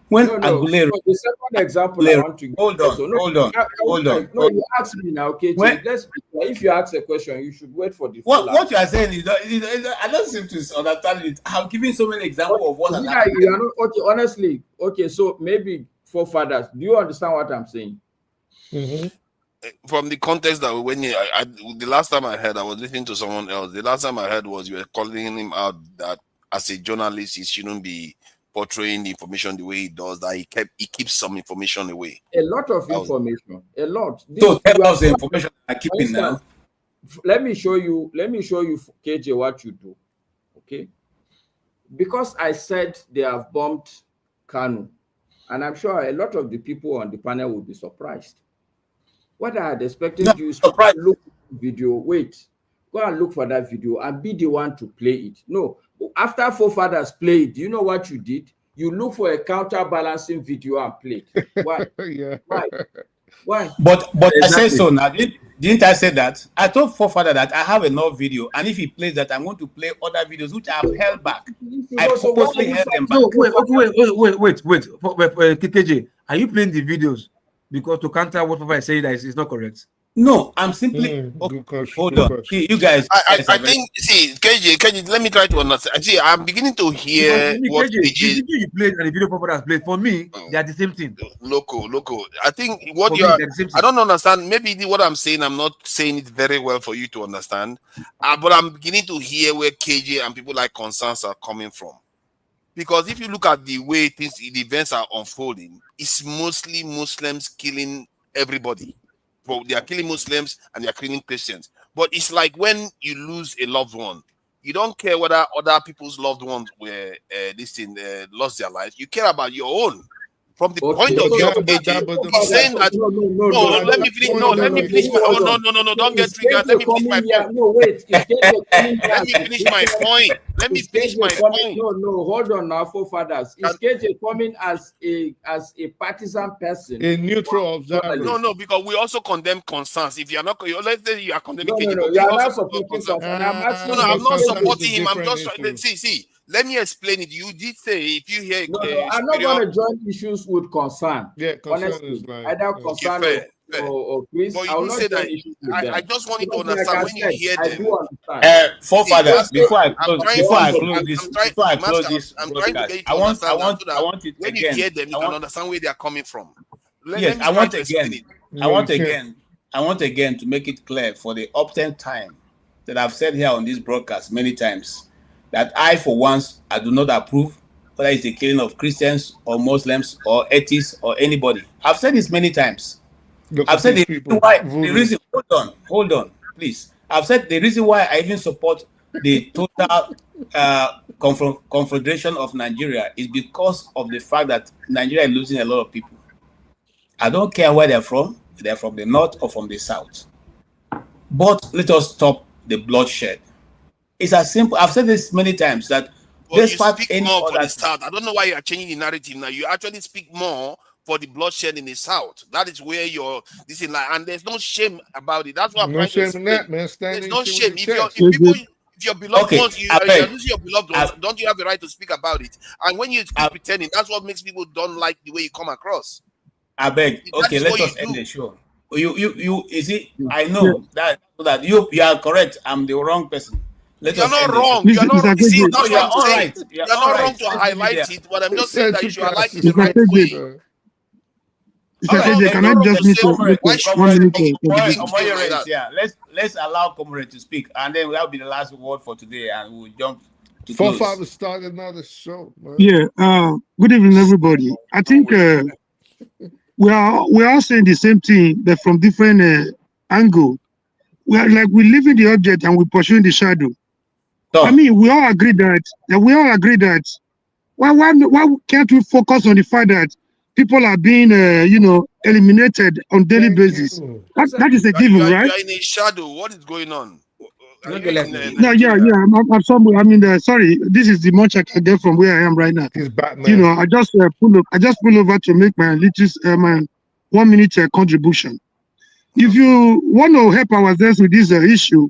When Agulero, the second example I want to give. Hold on. No, you ask me now, okay? If you ask a question, you should wait for the what you are saying is I don't seem to understand it. I'm giving so many examples of what has happened. Okay, honestly, okay, so maybe forefathers, do you understand what I'm saying? From the context that when the last time I heard, I was listening to someone else. The last time I heard was you were calling him out that as a journalist, he shouldn't be portraying the information the way he does, that he keeps some information away. A lot of information. A lot. So tell us the information I keep in now. Let me show you, KJ, what you do. Okay? Because I said they have bombed Kanu, and I'm sure a lot of the people on the panel will be surprised. What I had expected you is to look at the video. Wait, go and look for that video and be the one to play it. No. After forefathers played, do you know what you did? You look for a counterbalancing video and play it. Why? Why? But exactly. I said so now. Didn't I say that? I told forefather that I have enough video, and if he plays that, I'm going to play other videos which I have held back. I purposely held them back. No, wait, KJ, are you playing the videos because to counter what forefather is saying that is not correct? No, I'm simply hold on. You guys, I think, see, KJ, let me try to understand. See, I'm beginning to hear what KJ, the video you played and the video Papa has played, for me, they are the same thing. Loco. I think what For you me, are, they're the same thing. I don't understand. Maybe what I'm saying, I'm not saying it very well for you to understand. But I'm beginning to hear where KJ and people like Constance are coming from. Because if you look at the way the events are unfolding, it's mostly Muslims killing everybody. Well, they are killing Muslims and they are killing Christians. But it's like when you lose a loved one, you don't care whether other people's loved ones were lost their lives. You care about your own. From the point of view of AJ, he's saying that let me finish. No, let me finish my. Oh no! Don't get triggered. Let me finish my point. No, wait. Let me finish my point. Let me finish my point. No, hold on now, forefathers. Is KJ coming as a partisan person? A neutral observer. No, because we also condemn Constance. If you are not, let's say you are condemning KJ. No, you are not supporting Constance. I'm not supporting him. I'm just trying. See. Let me explain it. You did say if you hear. I'm not going to join issues with concern. Yeah, concern honestly, is like either concern or Chris. But you say that. I just want you to understand when you hear them. Forefathers, before I close this, I'm trying to get you to understand. I want it when you hear them, you can understand where they are coming from. Yes, I want again to make it clear for the uptime time that I've said here on this broadcast many times, that I, for once, I do not approve whether it's the killing of Christians or Muslims or atheists or anybody. I've said this many times. I've said the reason. Hold on, please. I've said the reason why I even support the total confederation of Nigeria is because of the fact that Nigeria is losing a lot of people. I don't care where they're from the north or from the south. But let us stop the bloodshed. It's as simple. I've said this many times that despite you speak more for the South. I don't know why you are changing the narrative now. You actually speak more for the bloodshed in the South. That is where you're this is like, and there's no shame about it. That's what I'm trying to explain. There's no shame. If your beloved ones, you're losing your beloved ones, don't you have the right to speak about it? And when you keep pretending, that's what makes people don't like the way you come across. I beg. Okay, let us end the show. You see, I know that you are correct. I'm the wrong person. You're not wrong. You're not wrong. See, that's what I'm saying. You're not wrong to highlight it, but I'm just saying that you should highlight it the right way. Can I just make 1 minute? Yeah, let's allow Comrade to speak, and then that'll be the last word for today, and we'll jump to close. 4-5 start another show, man. Yeah. Good evening, everybody. I think we are all saying the same thing, but from different angle. We are like we live in the object and we pursuing the shadow. I mean, we all agree that. Why can't we focus on the fact that people are being, eliminated on daily basis? That is a given, right? You are in a shadow. What is going on? I'm sorry. I mean, sorry. This is the much I can get from where I am right now. I just pull over to make my my 1 minute contribution. If you want to help ourselves with this issue,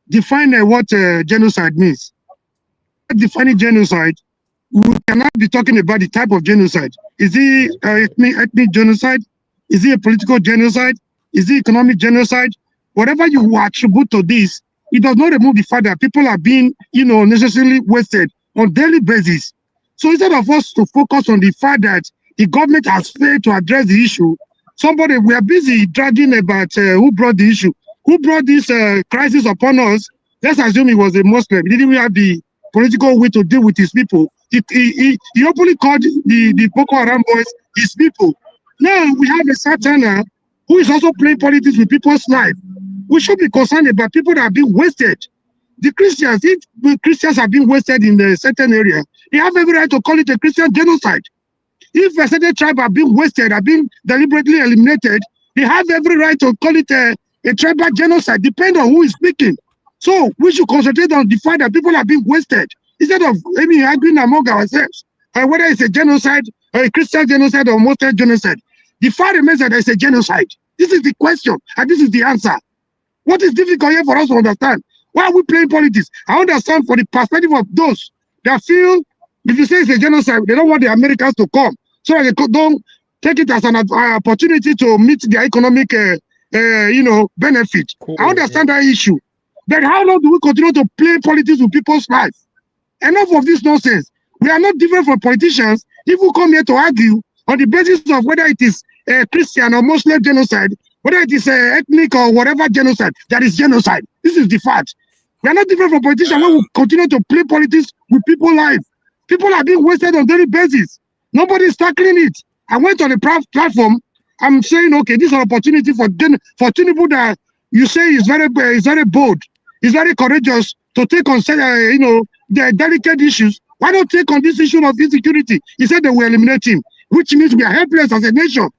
define what genocide means. Defining genocide, we cannot be talking about the type of genocide. Is it ethnic genocide? Is it a political genocide? Is it economic genocide? Whatever you attribute to this, it does not remove the fact that people are being, necessarily wasted on daily basis. So instead of us to focus on the fact that the government has failed to address the issue, we are busy dragging about who brought the issue, who brought this crisis upon us. Let's assume he was a Muslim. He didn't have the political will to deal with his people. He openly called the Boko Haram boys his people. Now we have a Satan who is also playing politics with people's life. We should be concerned about people that are being wasted. The Christians, if the Christians are being wasted in a certain area, they have every right to call it a Christian genocide. If a certain tribe are being wasted, are being deliberately eliminated, they have every right to call it a tribal genocide, depending on who is speaking. So we should concentrate on the fact that people are being wasted instead of arguing among ourselves whether it's a genocide or a Christian genocide or Muslim genocide. The fact remains that there's a genocide. This is the question, and this is the answer. What is difficult here for us to understand? Why are we playing politics? I understand for the perspective of those that feel if you say it's a genocide, they don't want the Americans to come, so they don't take it as an opportunity to meet their economic benefit. Cool. I understand that issue. But how long do we continue to play politics with people's lives? Enough of this nonsense. We are not different from politicians. If we come here to argue on the basis of whether it is Christian or Muslim genocide, whether it is ethnic or whatever genocide, that is genocide. This is the fact. We are not different from politicians when we continue to play politics with people's lives. People are being wasted on daily basis. Nobody is tackling it. I went on a platform. I'm saying, okay, this is an opportunity for Tinubu that you say is very bold, is very courageous to take on, the delicate issues. Why not take on this issue of insecurity? He said they will eliminate him, which means we are helpless as a nation.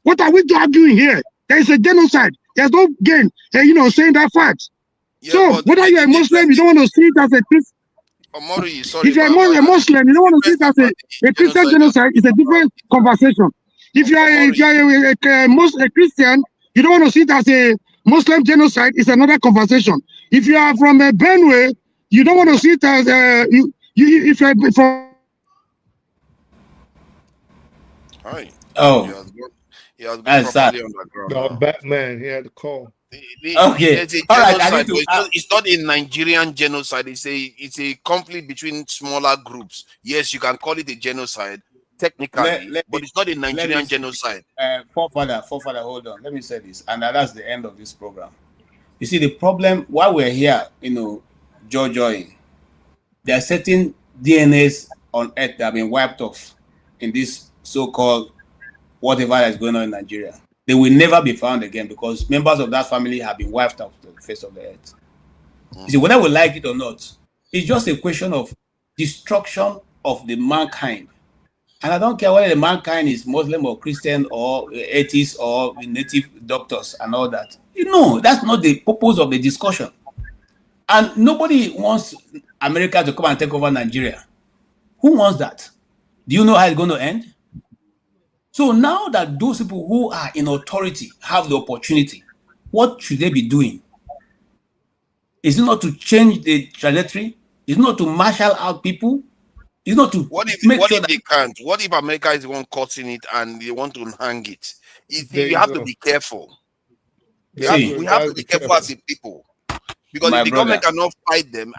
What are we arguing here? There is a genocide. There's no gain, saying that fact. Yeah, so whether you're a Muslim, you don't want to see it as a Christian. If you're a Muslim, you don't want to see it as a Christian genocide. It's a different conversation. If you're a Christian, you don't want to see it as a Muslim genocide. It's another conversation. If you are from Benue, you don't want to see it as if you're from. Hi. Oh. That's sad. No, Batman, he had to call. Okay. All right. It's not a Nigerian genocide. It's a conflict between smaller groups. Yes, you can call it a genocide technically, but it's not a Nigerian genocide. Forefather, hold on. Let me say this, and that's the end of this program. You see, the problem while we're here, joy, there are certain DNAs on Earth that have been wiped off in this so-called whatever that's going on in Nigeria. They will never be found again because members of that family have been wiped off the face of the earth. You see, whether we like it or not, it's just a question of destruction of the mankind. And I don't care whether the mankind is Muslim or Christian or atheist or native doctors and all that. That's not the purpose of the discussion. And nobody wants America to come and take over Nigeria. Who wants that? Do you know how it's going to end? So now that those people who are in authority have the opportunity, what should they be doing? Is it not to change the trajectory? Is it not to marshal out people? Is it not to what if they can't? What if America is the one causing it and they want to hang it? You have to be careful. We have to be careful as a people. Because if the government cannot fight them,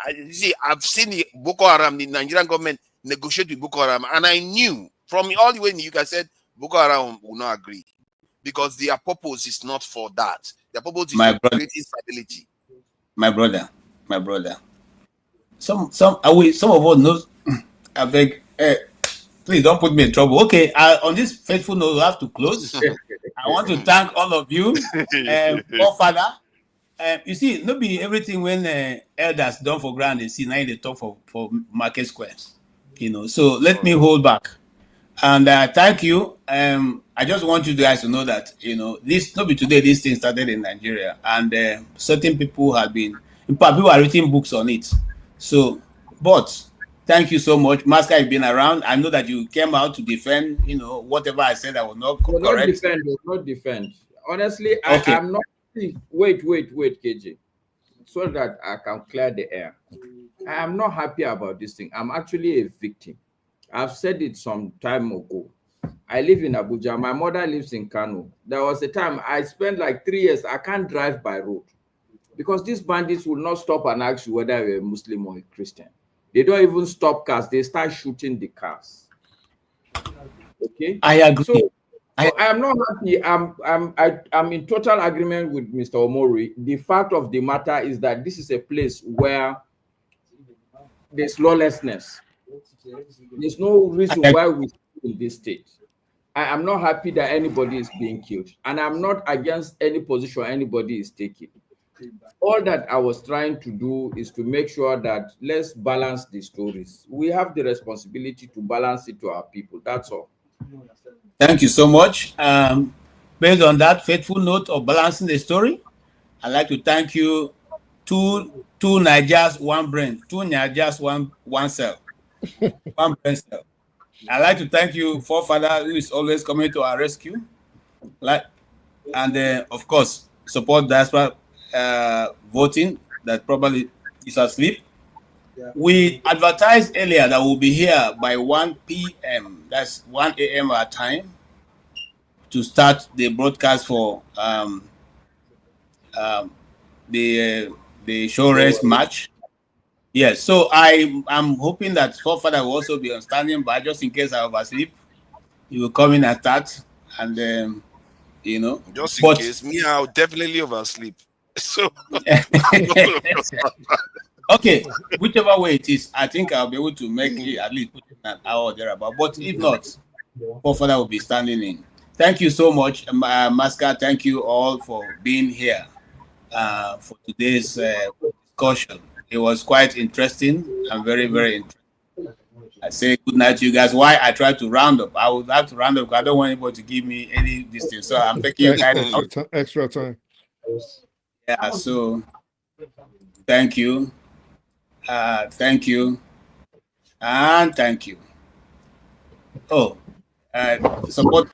I've seen the Boko Haram, the Nigerian government negotiate with Boko Haram, and I knew from all the way you guys said Boko Haram will not agree because their purpose is not for that. Their purpose is to create instability. My brother. Some of us know. I beg, please don't put me in trouble. Okay, on this faithful note, we have to close. I want to thank all of you, Father. You see, not be everything when elders done for ground they see now they talk for market squares. So let me hold back. And thank you. I just want you guys to know that this not be today. This thing started in Nigeria, and certain people have been. In fact, people are writing books on it. So, but thank you so much. Maska has been around. I know that you came out to defend. Whatever I said, I was not correct. Not defend. Honestly, okay. I'm not. Wait, KJ, so that I can clear the air. I am not happy about this thing. I'm actually a victim. I've said it some time ago. I live in Abuja. My mother lives in Kanu. There was a time I spent like 3 years. I can't drive by road because these bandits will not stop and ask you whether you're a Muslim or a Christian. They don't even stop cars. They start shooting the cars. Okay? I agree. So I am not happy. I'm in total agreement with Mr. Omori. The fact of the matter is that this is a place where there's lawlessness. There's no reason why we in this state. I am not happy that anybody is being killed, and I'm not against any position anybody is taking. All that I was trying to do is to make sure that let's balance the stories. We have the responsibility to balance it to our people. That's all. Thank you so much. Based on that faithful note of balancing the story, I'd like to thank you. Two Nigerians, one brain. Two Nigerians, one cell. One brain cell. I'd like to thank you, Forefather, who is always coming to our rescue. And of course, support diaspora voting that probably is asleep. Yeah. We advertised earlier that we'll be here by 1 p.m. That's 1 a.m. our time to start the broadcast for the show race match. Yes, so I'm hoping that Forefather will also be on standing by just in case I oversleep. He will come in and start, and you know. Just in case, me, I'll definitely oversleep. So okay, whichever way it is, I think I'll be able to make it at least an hour or thereabout. But if not, Forefather will be standing in. Thank you so much, Masca. Thank you all for being here for today's discussion. It was quite interesting and very, very interesting. I say good night to you guys. Why I try to round up? I would have to round up because I don't want anybody to give me any distance. So I'm taking you guys extra time. Yeah, so thank you. Thank you. And thank you. Oh, support.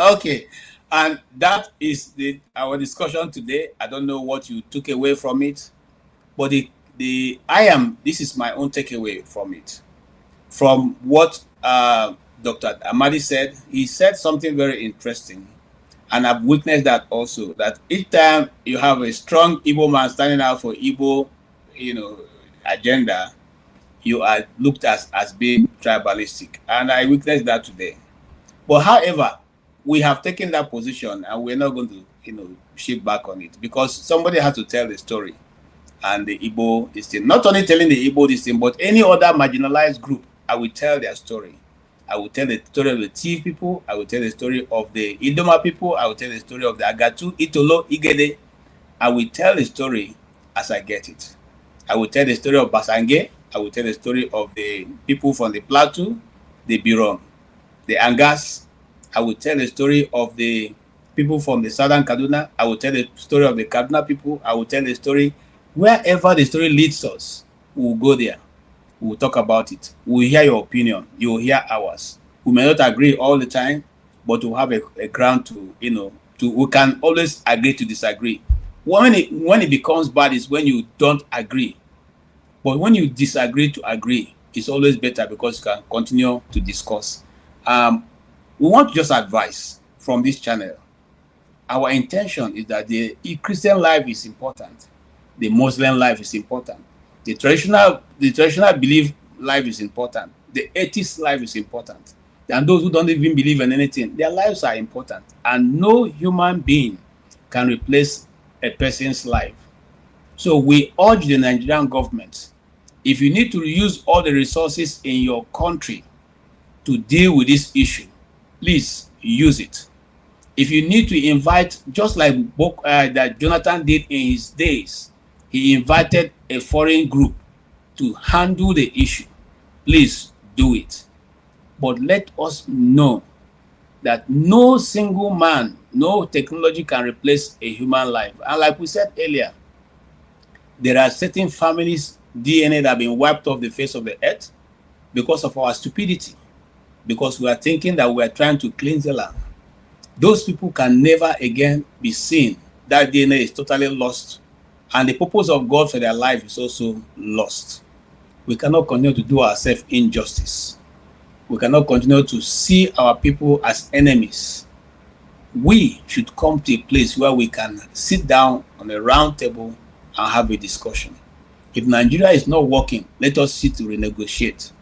Okay. And that is our discussion today. I don't know what you took away from it, but this is my own takeaway from it. From what Dr. Amadi said, he said something very interesting. And I've witnessed that also, that each time you have a strong Igbo man standing out for Igbo, agenda, you are looked at as being tribalistic. And I witnessed that today. But however, we have taken that position and we're not going to, shift back on it because somebody has to tell the story. And the Igbo, this thing, not only telling the Igbo this thing, but any other marginalized group, I will tell their story. I will tell the story of the Tiv people. I will tell the story of the Idoma people. I will tell the story of the Agatu, Itolo, Igede. I will tell the story as I get it. I will tell the story of Basange. I will tell the story of the people from the Plateau, the Birom, the Angas. I will tell the story of the people from the Southern Kaduna. I will tell the story of the Kaduna people. I will tell the story wherever the story leads us. We will go there. We will talk about it. We will hear your opinion. You will hear ours. We may not agree all the time, but we'll have a ground to, we can always agree to disagree. When it becomes bad is when you don't agree. But when you disagree to agree, it's always better because you can continue to discuss. We want just advice from this channel. Our intention is that the Christian life is important. The Muslim life is important. The traditional belief life is important. The atheist life is important. And those who don't even believe in anything, their lives are important. And no human being can replace a person's life. So we urge the Nigerian government, if you need to use all the resources in your country to deal with this issue, please use it. If you need to invite, just like that Jonathan did in his days, he invited a foreign group to handle the issue. Please do it. But let us know that no single man, no technology can replace a human life. And like we said earlier, there are certain families' DNA that have been wiped off the face of the earth because of our stupidity, because we are thinking that we are trying to cleanse the land. Those people can never again be seen. That DNA is totally lost. And the purpose of God for their life is also lost. We cannot continue to do ourselves injustice. We cannot continue to see our people as enemies. We should come to a place where we can sit down on a round table and have a discussion. If Nigeria is not working, let us sit to renegotiate.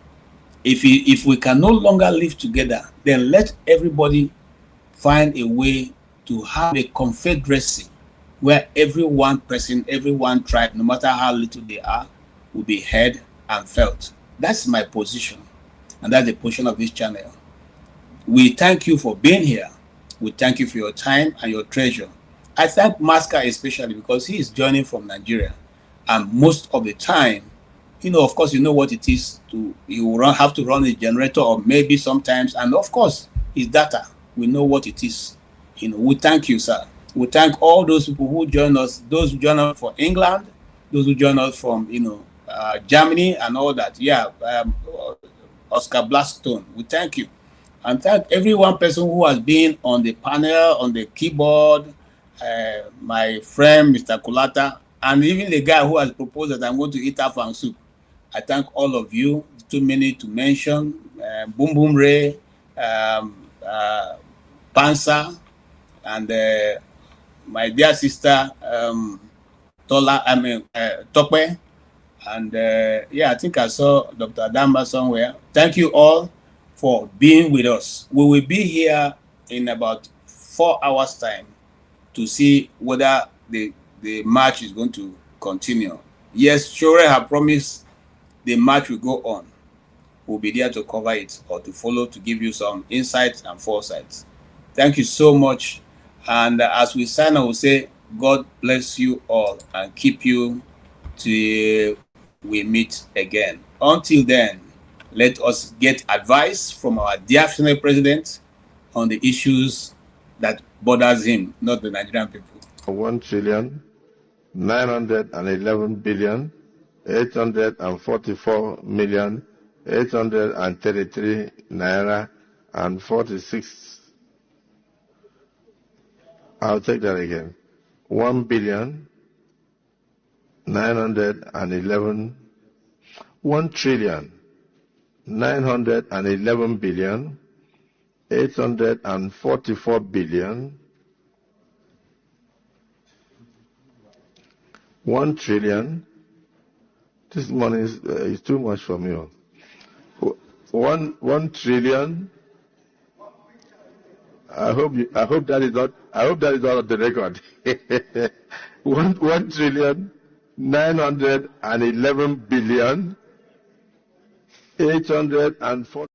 If we can no longer live together, then let everybody find a way to have a confederacy where every one person, every one tribe, no matter how little they are, will be heard and felt. That's my position. And that's the position of this channel. We thank you for being here. We thank you for your time and your treasure. I thank Masca especially because he is joining from Nigeria. And most of the time, of course, you know what it is you have to run a generator or maybe sometimes, and of course, his data. We know what it is. We thank you, sir. We thank all those people who join us, those who join us from England, those who join us from, Germany and all that. Yeah, Oscar Blackstone, we thank you. And thank every one person who has been on the panel, on the keyboard, my friend, Mr. Kulata, and even the guy who has proposed that I'm going to eat afang soup. I thank all of you. Too many to mention. Boom Boom Ray, Pansa, and my dear sister Tokwe, and yeah, I think I saw Dr. Adamba somewhere. Thank you all for being with us. We will be here in about 4 hours' time to see whether the march is going to continue. Yes, Sowore have promised the march will go on. We'll be there to cover it or to follow, to give you some insights and foresights. Thank you so much. And as we sign, I will say, God bless you all and keep you till we meet again. Until then, let us get advice from our dear Senate President on the issues that bothers him, not the Nigerian people. 1,911,844,833 naira and 46. I'll take that again. 1,911,844,000,000 1 trillion. This money is too much for me. 1 trillion. I hope that is not on the record. 1 trillion 911 billion 840.